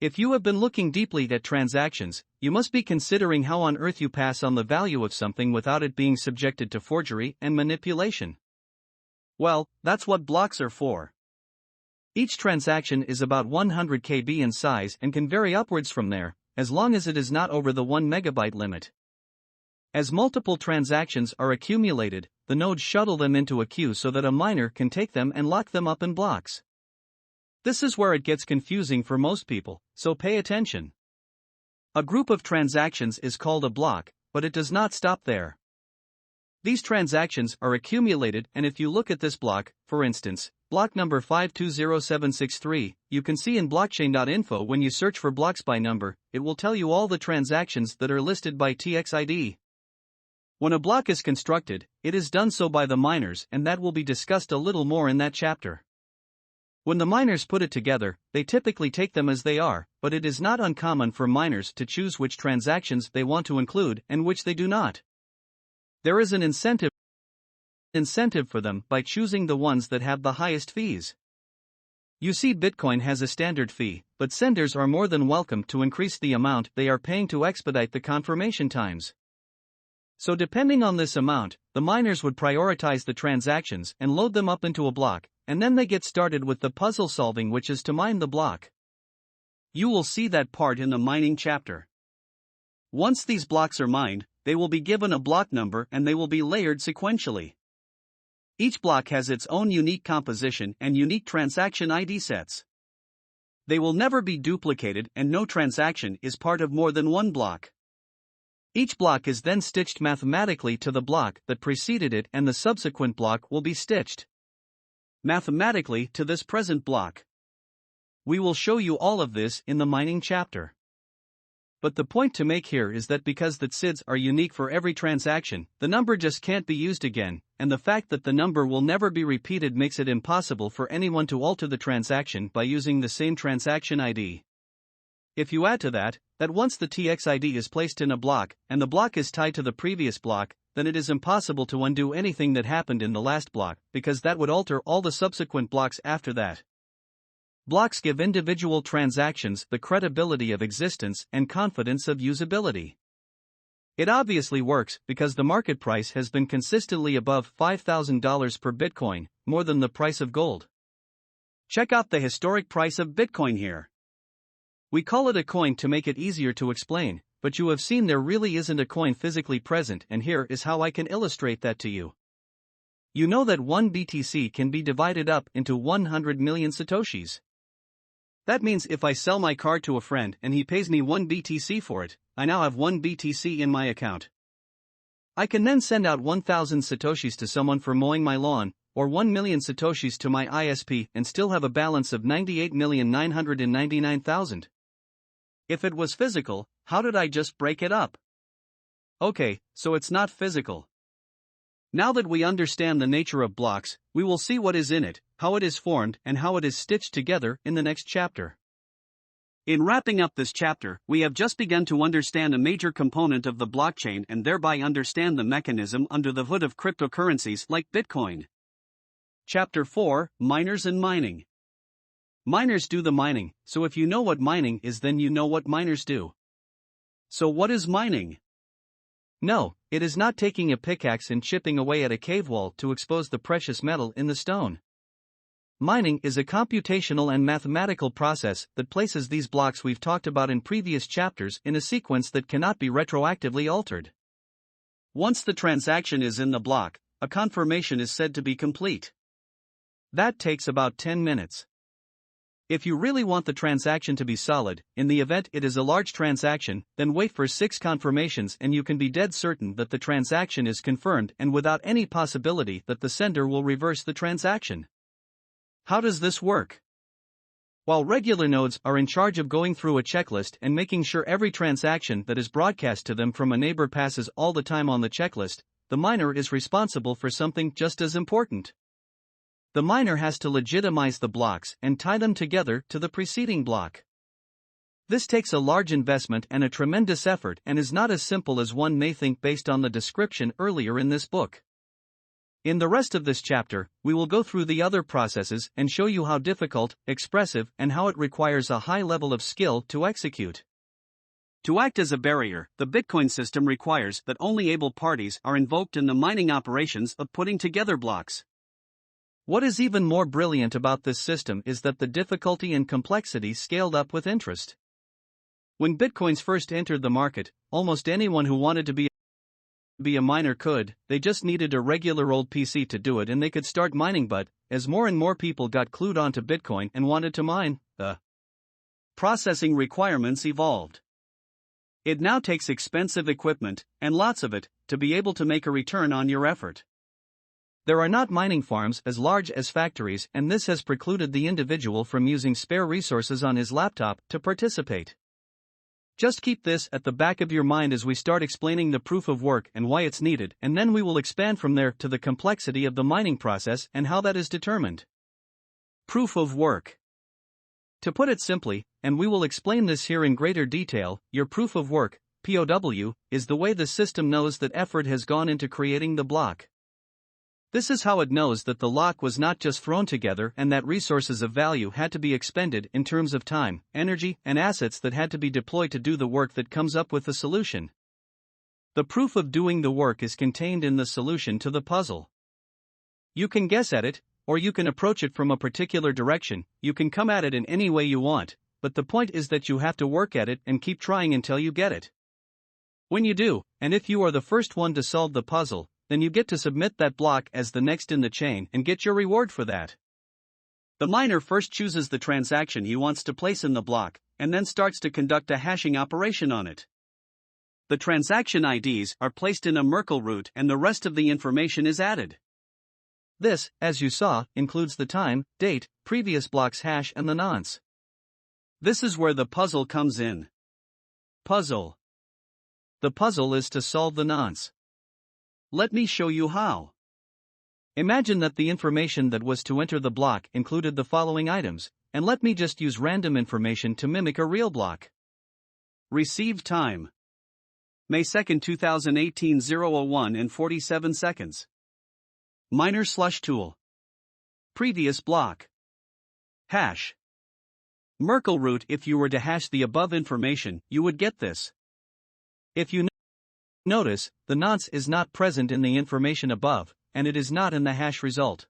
If you have been looking deeply at transactions, you must be considering how on earth you pass on the value of something without it being subjected to forgery and manipulation. Well, that's what blocks are for. Each transaction is about 100 KB in size and can vary upwards from there, as long as it is not over the 1 megabyte limit. As multiple transactions are accumulated, the nodes shuttle them into a queue so that a miner can take them and lock them up in blocks. This is where it gets confusing for most people, so pay attention. A group of transactions is called a block, but it does not stop there. These transactions are accumulated, and if you look at this block, for instance, block number 520763, you can see in blockchain.info when you search for blocks by number, it will tell you all the transactions that are listed by TXID. When a block is constructed, it is done so by the miners, and that will be discussed a little more in that chapter. When the miners put it together, they typically take them as they are, but it is not uncommon for miners to choose which transactions they want to include and which they do not. There is an incentive for them by choosing the ones that have the highest fees. You see, Bitcoin has a standard fee, but senders are more than welcome to increase the amount they are paying to expedite the confirmation times. So depending on this amount, the miners would prioritize the transactions and load them up into a block, and then they get started with the puzzle solving, which is to mine the block. You will see that part in the mining chapter. Once these blocks are mined, they will be given a block number and they will be layered sequentially. Each block has its own unique composition and unique transaction ID sets. They will never be duplicated, and no transaction is part of more than one block. Each block is then stitched mathematically to the block that preceded it, and the subsequent block will be stitched mathematically to this present block. We will show you all of this in the mining chapter. But the point to make here is that because the SIDs are unique for every transaction, the number just can't be used again, and the fact that the number will never be repeated makes it impossible for anyone to alter the transaction by using the same transaction ID. If you add to that once the TXID is placed in a block, and the block is tied to the previous block, then it is impossible to undo anything that happened in the last block, because that would alter all the subsequent blocks after that. Blocks give individual transactions the credibility of existence and confidence of usability. It obviously works because the market price has been consistently above $5,000 per Bitcoin, more than the price of gold. Check out the historic price of Bitcoin here. We call it a coin to make it easier to explain, but you have seen there really isn't a coin physically present, and here is how I can illustrate that to you. You know that 1 BTC can be divided up into 100 million Satoshis. That means if I sell my car to a friend and he pays me 1 BTC for it, I now have 1 BTC in my account. I can then send out 1,000 satoshis to someone for mowing my lawn, or 1 million satoshis to my ISP and still have a balance of 98,999,000. If it was physical, how did I just break it up? Okay, so it's not physical. Now that we understand the nature of blocks, we will see what is in it, how it is formed, and how it is stitched together in the next chapter. In wrapping up this chapter, we have just begun to understand a major component of the blockchain and thereby understand the mechanism under the hood of cryptocurrencies like Bitcoin. Chapter 4: Miners and Mining. Miners do the mining, so if you know what mining is, then you know what miners do. So what is mining? No, it is not taking a pickaxe and chipping away at a cave wall to expose the precious metal in the stone. Mining is a computational and mathematical process that places these blocks we've talked about in previous chapters in a sequence that cannot be retroactively altered. Once the transaction is in the block, a confirmation is said to be complete. That takes about 10 minutes. If you really want the transaction to be solid, in the event it is a large transaction, then wait for 6 confirmations and you can be dead certain that the transaction is confirmed and without any possibility that the sender will reverse the transaction. How does this work? While regular nodes are in charge of going through a checklist and making sure every transaction that is broadcast to them from a neighbor passes all the time on the checklist, the miner is responsible for something just as important. The miner has to legitimize the blocks and tie them together to the preceding block. This takes a large investment and a tremendous effort and is not as simple as one may think based on the description earlier in this book. In the rest of this chapter, we will go through the other processes and show you how difficult, expressive, and how it requires a high level of skill to execute. To act as a barrier, the Bitcoin system requires that only able parties are invoked in the mining operations of putting together blocks. What is even more brilliant about this system is that the difficulty and complexity scaled up with interest. When Bitcoins first entered the market, almost anyone who wanted to be a miner could, they just needed a regular old PC to do it and they could start mining. But, as more and more people got clued onto Bitcoin and wanted to mine, the processing requirements evolved. It now takes expensive equipment, and lots of it, to be able to make a return on your effort. There are not mining farms as large as factories, and this has precluded the individual from using spare resources on his laptop to participate. Just keep this at the back of your mind as we start explaining the proof of work and why it's needed, and then we will expand from there to the complexity of the mining process and how that is determined. Proof of work. To put it simply, and we will explain this here in greater detail, your proof of work, POW, is the way the system knows that effort has gone into creating the block. This is how it knows that the lock was not just thrown together and that resources of value had to be expended in terms of time, energy, and assets that had to be deployed to do the work that comes up with the solution. The proof of doing the work is contained in the solution to the puzzle. You can guess at it, or you can approach it from a particular direction, you can come at it in any way you want, but the point is that you have to work at it and keep trying until you get it. When you do, and if you are the first one to solve the puzzle, then you get to submit that block as the next in the chain and get your reward for that. The miner first chooses the transaction he wants to place in the block, and then starts to conduct a hashing operation on it. The transaction IDs are placed in a Merkle root and the rest of the information is added. This, as you saw, includes the time, date, previous block's hash and the nonce. This is where the puzzle comes in. Puzzle. The puzzle is to solve the nonce. Let me show you how. Imagine that the information that was to enter the block included the following items, and let me just use random information to mimic a real block. Received time. May 2, 2018 0:01 and 47 seconds. Miner slush tool. Previous block. Hash. Merkle root. If you were to hash the above information, you would get this. If you notice, the nonce is not present in the information above, and it is not in the hash result.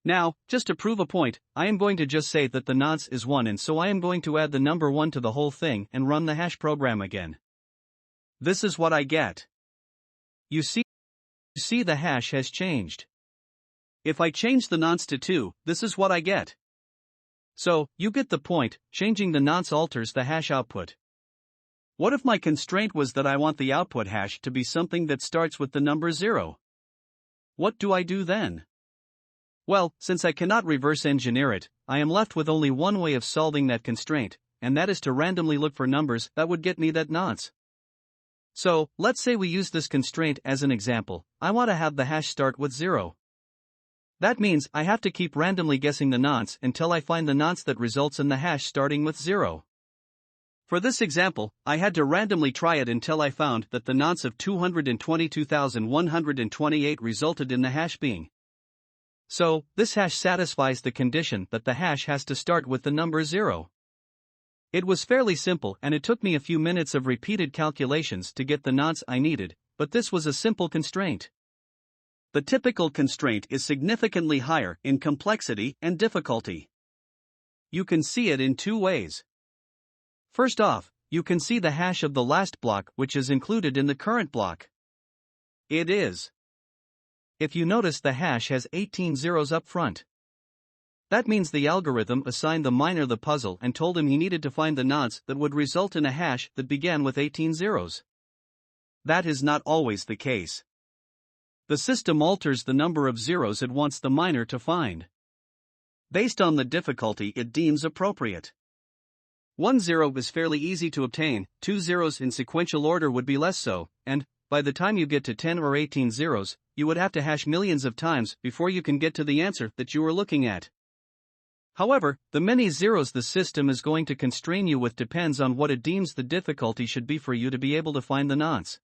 Now, just to prove a point, I am going to just say that the nonce is 1, and so I am going to add the number 1 to the whole thing and run the hash program again. This is what I get. You see the hash has changed. If I change the nonce to 2, this is what I get. So, you get the point, changing the nonce alters the hash output. What if my constraint was that I want the output hash to be something that starts with the number 0? What do I do then? Well, since I cannot reverse engineer it, I am left with only one way of solving that constraint, and that is to randomly look for numbers that would get me that nonce. So, let's say we use this constraint as an example. I want to have the hash start with 0. That means I have to keep randomly guessing the nonce until I find the nonce that results in the hash starting with 0. For this example, I had to randomly try it until I found that the nonce of 222,128 resulted in the hash being. So, this hash satisfies the condition that the hash has to start with the number 0. It was fairly simple and it took me a few minutes of repeated calculations to get the nonce I needed, but this was a simple constraint. The typical constraint is significantly higher in complexity and difficulty. You can see it in two ways. First off, you can see the hash of the last block which is included in the current block. It is. If you notice, the hash has 18 zeros up front. That means the algorithm assigned the miner the puzzle and told him he needed to find the nonce that would result in a hash that began with 18 zeros. That is not always the case. The system alters the number of zeros it wants the miner to find, based on the difficulty it deems appropriate. 1 zero is fairly easy to obtain, 2 zeros in sequential order would be less so, and, by the time you get to 10 or 18 zeros, you would have to hash millions of times before you can get to the answer that you are looking at. However, the many zeros the system is going to constrain you with depends on what it deems the difficulty should be for you to be able to find the nonce.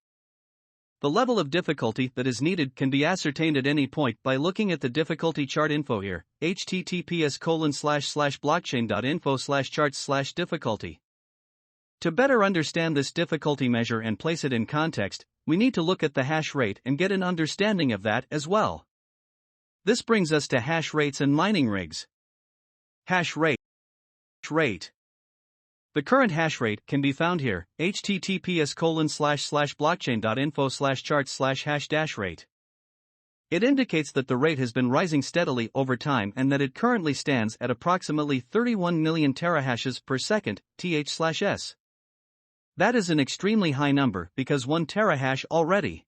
The level of difficulty that is needed can be ascertained at any point by looking at the difficulty chart info here, https://blockchain.info/charts/difficulty. To better understand this difficulty measure and place it in context, we need to look at the hash rate and get an understanding of that as well. This brings us to hash rates and mining rigs. Hash rate. The current hash rate can be found here, https://blockchain.info/charts/hash-rate. It indicates that the rate has been rising steadily over time and that it currently stands at approximately 31 million terahashes per second, th/s. That is an extremely high number because 1 terahash already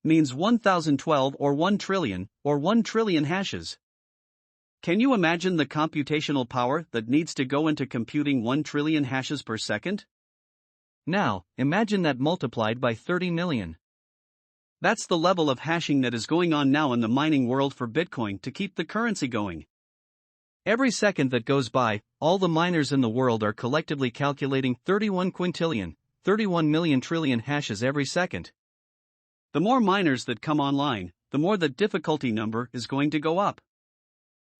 means 1012 or 1 trillion hashes. Can you imagine the computational power that needs to go into computing 1 trillion hashes per second? Now, imagine that multiplied by 30 million. That's the level of hashing that is going on now in the mining world for Bitcoin to keep the currency going. Every second that goes by, all the miners in the world are collectively calculating 31 quintillion, 31 million trillion hashes every second. The more miners that come online, the more the difficulty number is going to go up.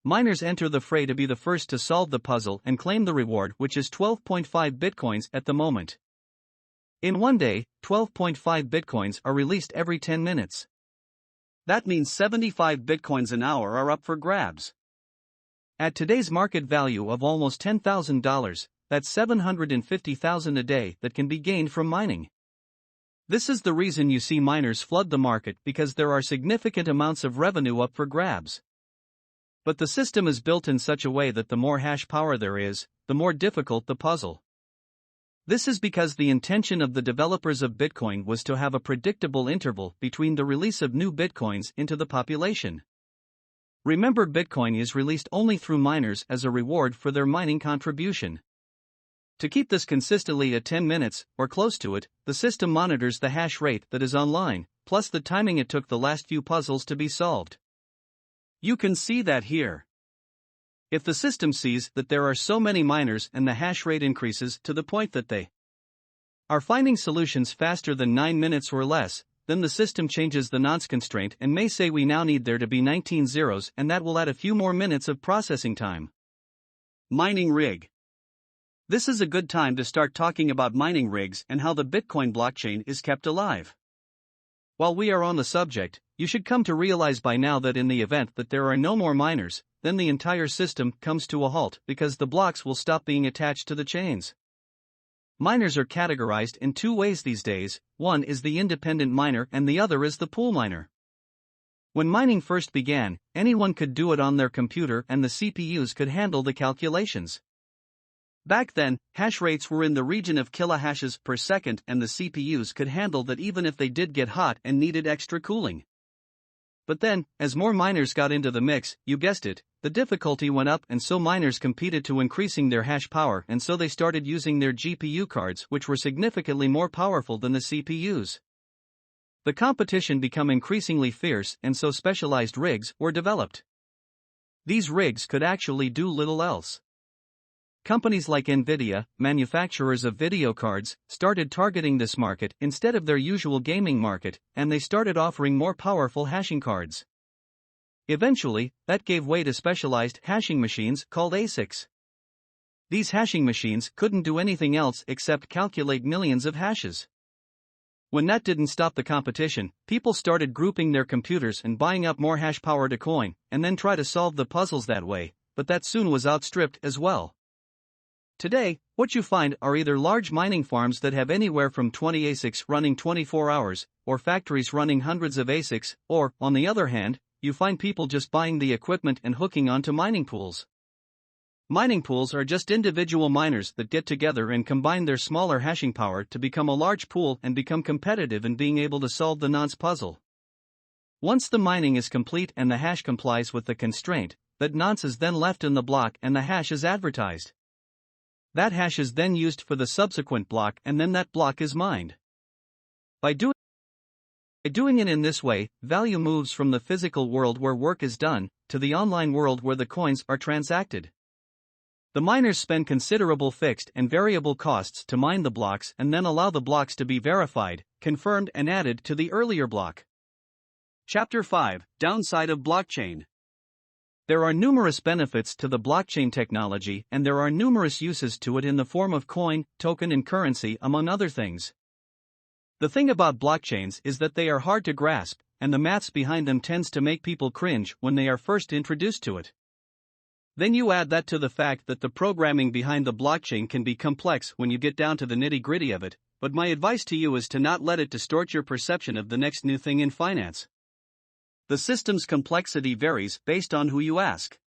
Miners enter the fray to be the first to solve the puzzle and claim the reward, which is 12.5 bitcoins at the moment. In one day, 12.5 bitcoins are released every 10 minutes. That means 75 bitcoins an hour are up for grabs. At today's market value of almost $10,000, that's $750,000 a day that can be gained from mining. This is the reason you see miners flood the market, because there are significant amounts of revenue up for grabs. But the system is built in such a way that the more hash power there is, the more difficult the puzzle. This is because the intention of the developers of Bitcoin was to have a predictable interval between the release of new Bitcoins into the population. Remember, Bitcoin is released only through miners as a reward for their mining contribution. To keep this consistently at 10 minutes, or close to it, the system monitors the hash rate that is online, plus the timing it took the last few puzzles to be solved. You can see that here. If the system sees that there are so many miners and the hash rate increases to the point that they are finding solutions faster than 9 minutes or less, then the system changes the nonce constraint and may say we now need there to be 19 zeros, and that will add a few more minutes of processing time. Mining rig. This is a good time to start talking about mining rigs and how the Bitcoin blockchain is kept alive. While we are on the subject, you should come to realize by now that in the event that there are no more miners, then the entire system comes to a halt because the blocks will stop being attached to the chains. Miners are categorized in two ways these days. One is the independent miner and the other is the pool miner. When mining first began, anyone could do it on their computer and the CPUs could handle the calculations. Back then, hash rates were in the region of kilohashes per second, and the CPUs could handle that even if they did get hot and needed extra cooling. But then, as more miners got into the mix, you guessed it, the difficulty went up, and so miners competed to increasing their hash power, and so they started using their GPU cards, which were significantly more powerful than the CPUs. The competition became increasingly fierce, and so specialized rigs were developed. These rigs could actually do little else. Companies like Nvidia, manufacturers of video cards, started targeting this market instead of their usual gaming market, and they started offering more powerful hashing cards. Eventually, that gave way to specialized hashing machines called ASICs. These hashing machines couldn't do anything else except calculate millions of hashes. When that didn't stop the competition, people started grouping their computers and buying up more hash power to coin, and then try to solve the puzzles that way, but that soon was outstripped as well. Today, what you find are either large mining farms that have anywhere from 20 ASICs running 24 hours, or factories running hundreds of ASICs, or, on the other hand, you find people just buying the equipment and hooking onto mining pools. Mining pools are just individual miners that get together and combine their smaller hashing power to become a large pool and become competitive in being able to solve the nonce puzzle. Once the mining is complete and the hash complies with the constraint, that nonce is then left in the block and the hash is advertised. That hash is then used for the subsequent block, and then that block is mined. By doing it in this way, value moves from the physical world where work is done, to the online world where the coins are transacted. The miners spend considerable fixed and variable costs to mine the blocks and then allow the blocks to be verified, confirmed, and added to the earlier block. Chapter 5: Downside of Blockchain. There are numerous benefits to the blockchain technology, and there are numerous uses to it in the form of coin, token, and currency, among other things. The thing about blockchains is that they are hard to grasp, and the maths behind them tends to make people cringe when they are first introduced to it. Then you add that to the fact that the programming behind the blockchain can be complex when you get down to the nitty-gritty of it, but my advice to you is to not let it distort your perception of the next new thing in finance. The system's complexity varies based on who you ask.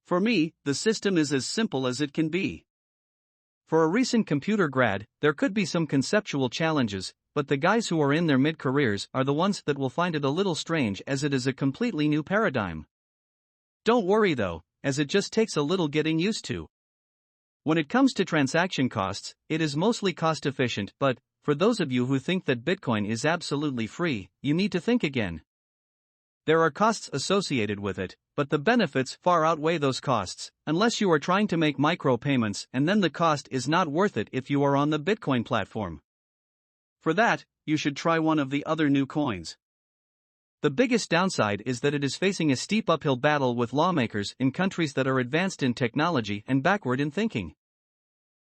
For me, the system is as simple as it can be. For a recent computer grad, there could be some conceptual challenges, but the guys who are in their mid-careers are the ones that will find it a little strange, as it is a completely new paradigm. Don't worry though, as it just takes a little getting used to. When it comes to transaction costs, it is mostly cost efficient, but, for those of you who think that Bitcoin is absolutely free, you need to think again. There are costs associated with it, but the benefits far outweigh those costs, unless you are trying to make micropayments, and then the cost is not worth it if you are on the Bitcoin platform. For that, you should try one of the other new coins. The biggest downside is that it is facing a steep uphill battle with lawmakers in countries that are advanced in technology and backward in thinking.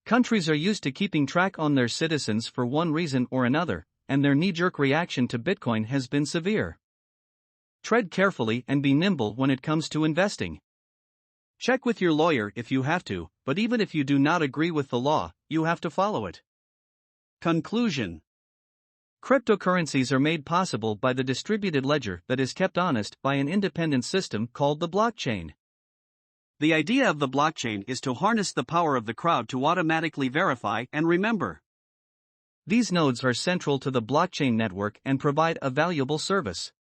Countries are used to keeping track on their citizens for one reason or another, and their knee-jerk reaction to Bitcoin has been severe. Tread carefully and be nimble when it comes to investing. Check with your lawyer if you have to, but even if you do not agree with the law, you have to follow it. Conclusion: cryptocurrencies are made possible by the distributed ledger that is kept honest by an independent system called the blockchain. The idea of the blockchain is to harness the power of the crowd to automatically verify and remember. These nodes are central to the blockchain network and provide a valuable service.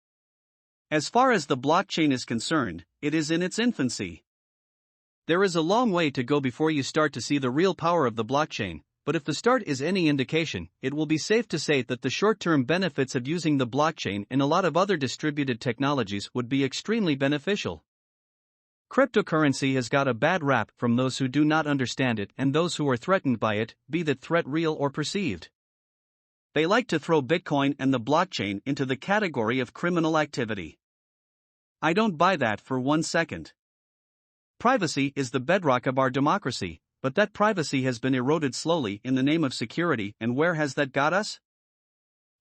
As far as the blockchain is concerned, it is in its infancy. There is a long way to go before you start to see the real power of the blockchain, but if the start is any indication, it will be safe to say that the short-term benefits of using the blockchain in a lot of other distributed technologies would be extremely beneficial. Cryptocurrency has got a bad rap from those who do not understand it and those who are threatened by it, be that threat real or perceived. They like to throw Bitcoin and the blockchain into the category of criminal activity. I don't buy that for 1 second. Privacy is the bedrock of our democracy, but that privacy has been eroded slowly in the name of security, and where has that got us?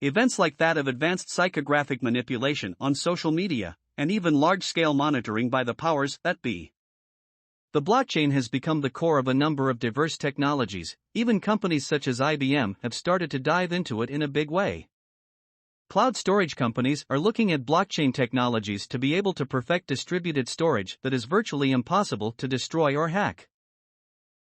Events like that of advanced psychographic manipulation on social media, and even large-scale monitoring by the powers that be. The blockchain has become the core of a number of diverse technologies. Even companies such as IBM have started to dive into it in a big way. Cloud storage companies are looking at blockchain technologies to be able to perfect distributed storage that is virtually impossible to destroy or hack.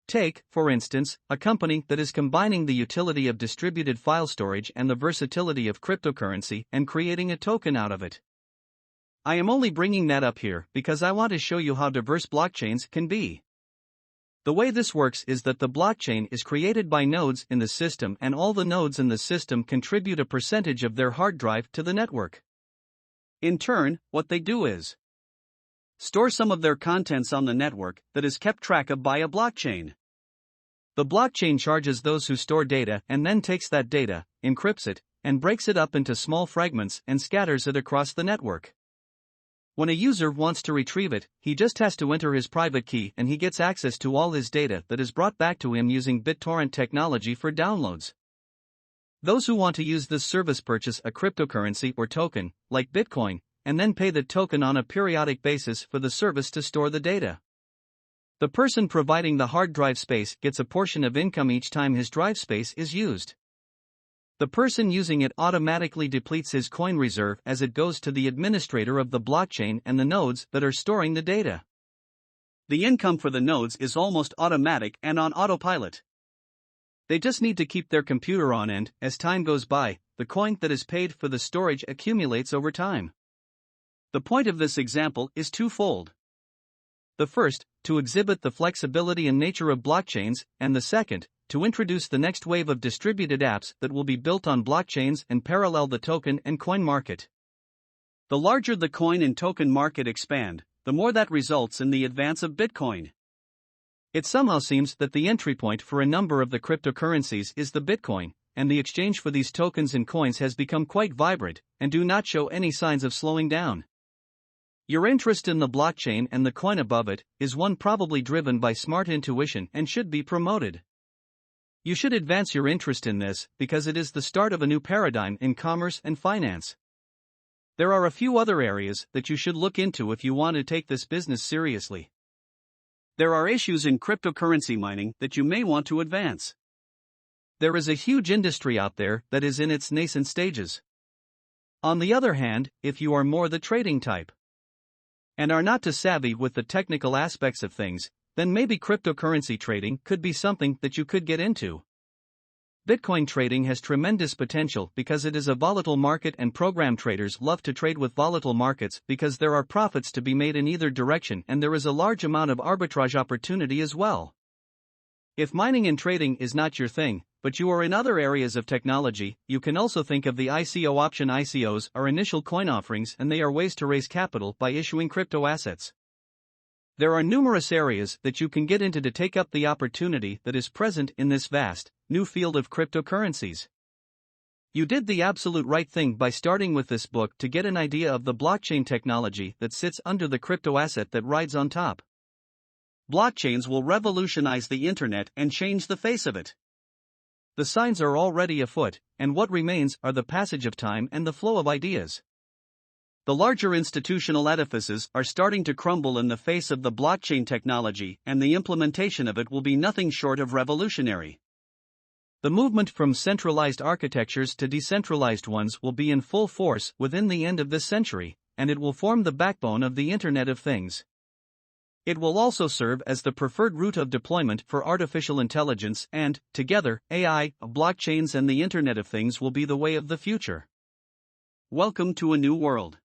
Take, for instance, a company that is combining the utility of distributed file storage and the versatility of cryptocurrency and creating a token out of it. I am only bringing that up here because I want to show you how diverse blockchains can be. The way this works is that the blockchain is created by nodes in the system, and all the nodes in the system contribute a percentage of their hard drive to the network. In turn, what they do is store some of their contents on the network that is kept track of by a blockchain. The blockchain charges those who store data and then takes that data, encrypts it, and breaks it up into small fragments and scatters it across the network. When a user wants to retrieve it, he just has to enter his private key and he gets access to all his data that is brought back to him using BitTorrent technology for downloads. Those who want to use this service purchase a cryptocurrency or token, like Bitcoin, and then pay the token on a periodic basis for the service to store the data. The person providing the hard drive space gets a portion of income each time his drive space is used. The person using it automatically depletes his coin reserve as it goes to the administrator of the blockchain and the nodes that are storing the data. The income for the nodes is almost automatic and on autopilot. They just need to keep their computer on, and, as time goes by, the coin that is paid for the storage accumulates over time. The point of this example is twofold. The first, to exhibit the flexibility and nature of blockchains, and the second, to introduce the next wave of distributed apps that will be built on blockchains and parallel the token and coin market. The larger the coin and token market expand, the more that results in the advance of Bitcoin. It somehow seems that the entry point for a number of the cryptocurrencies is the Bitcoin, and the exchange for these tokens and coins has become quite vibrant and do not show any signs of slowing down. Your interest in the blockchain and the coin above it is one probably driven by smart intuition and should be promoted. You should advance your interest in this because it is the start of a new paradigm in commerce and finance. There are a few other areas that you should look into if you want to take this business seriously. There are issues in cryptocurrency mining that you may want to advance. There is a huge industry out there that is in its nascent stages. On the other hand, if you are more the trading type and are not too savvy with the technical aspects of things, then maybe cryptocurrency trading could be something that you could get into. Bitcoin trading has tremendous potential because it is a volatile market, and program traders love to trade with volatile markets because there are profits to be made in either direction, and there is a large amount of arbitrage opportunity as well. If mining and trading is not your thing, but you are in other areas of technology, you can also think of the ICO option. ICOs are initial coin offerings, and they are ways to raise capital by issuing crypto assets. There are numerous areas that you can get into to take up the opportunity that is present in this vast, new field of cryptocurrencies. You did the absolute right thing by starting with this book to get an idea of the blockchain technology that sits under the crypto asset that rides on top. Blockchains will revolutionize the internet and change the face of it. The signs are already afoot, and what remains are the passage of time and the flow of ideas. The larger institutional edifices are starting to crumble in the face of the blockchain technology, and the implementation of it will be nothing short of revolutionary. The movement from centralized architectures to decentralized ones will be in full force within the end of this century, and it will form the backbone of the Internet of Things. It will also serve as the preferred route of deployment for artificial intelligence, and, together, AI, blockchains and the Internet of Things will be the way of the future. Welcome to a new world.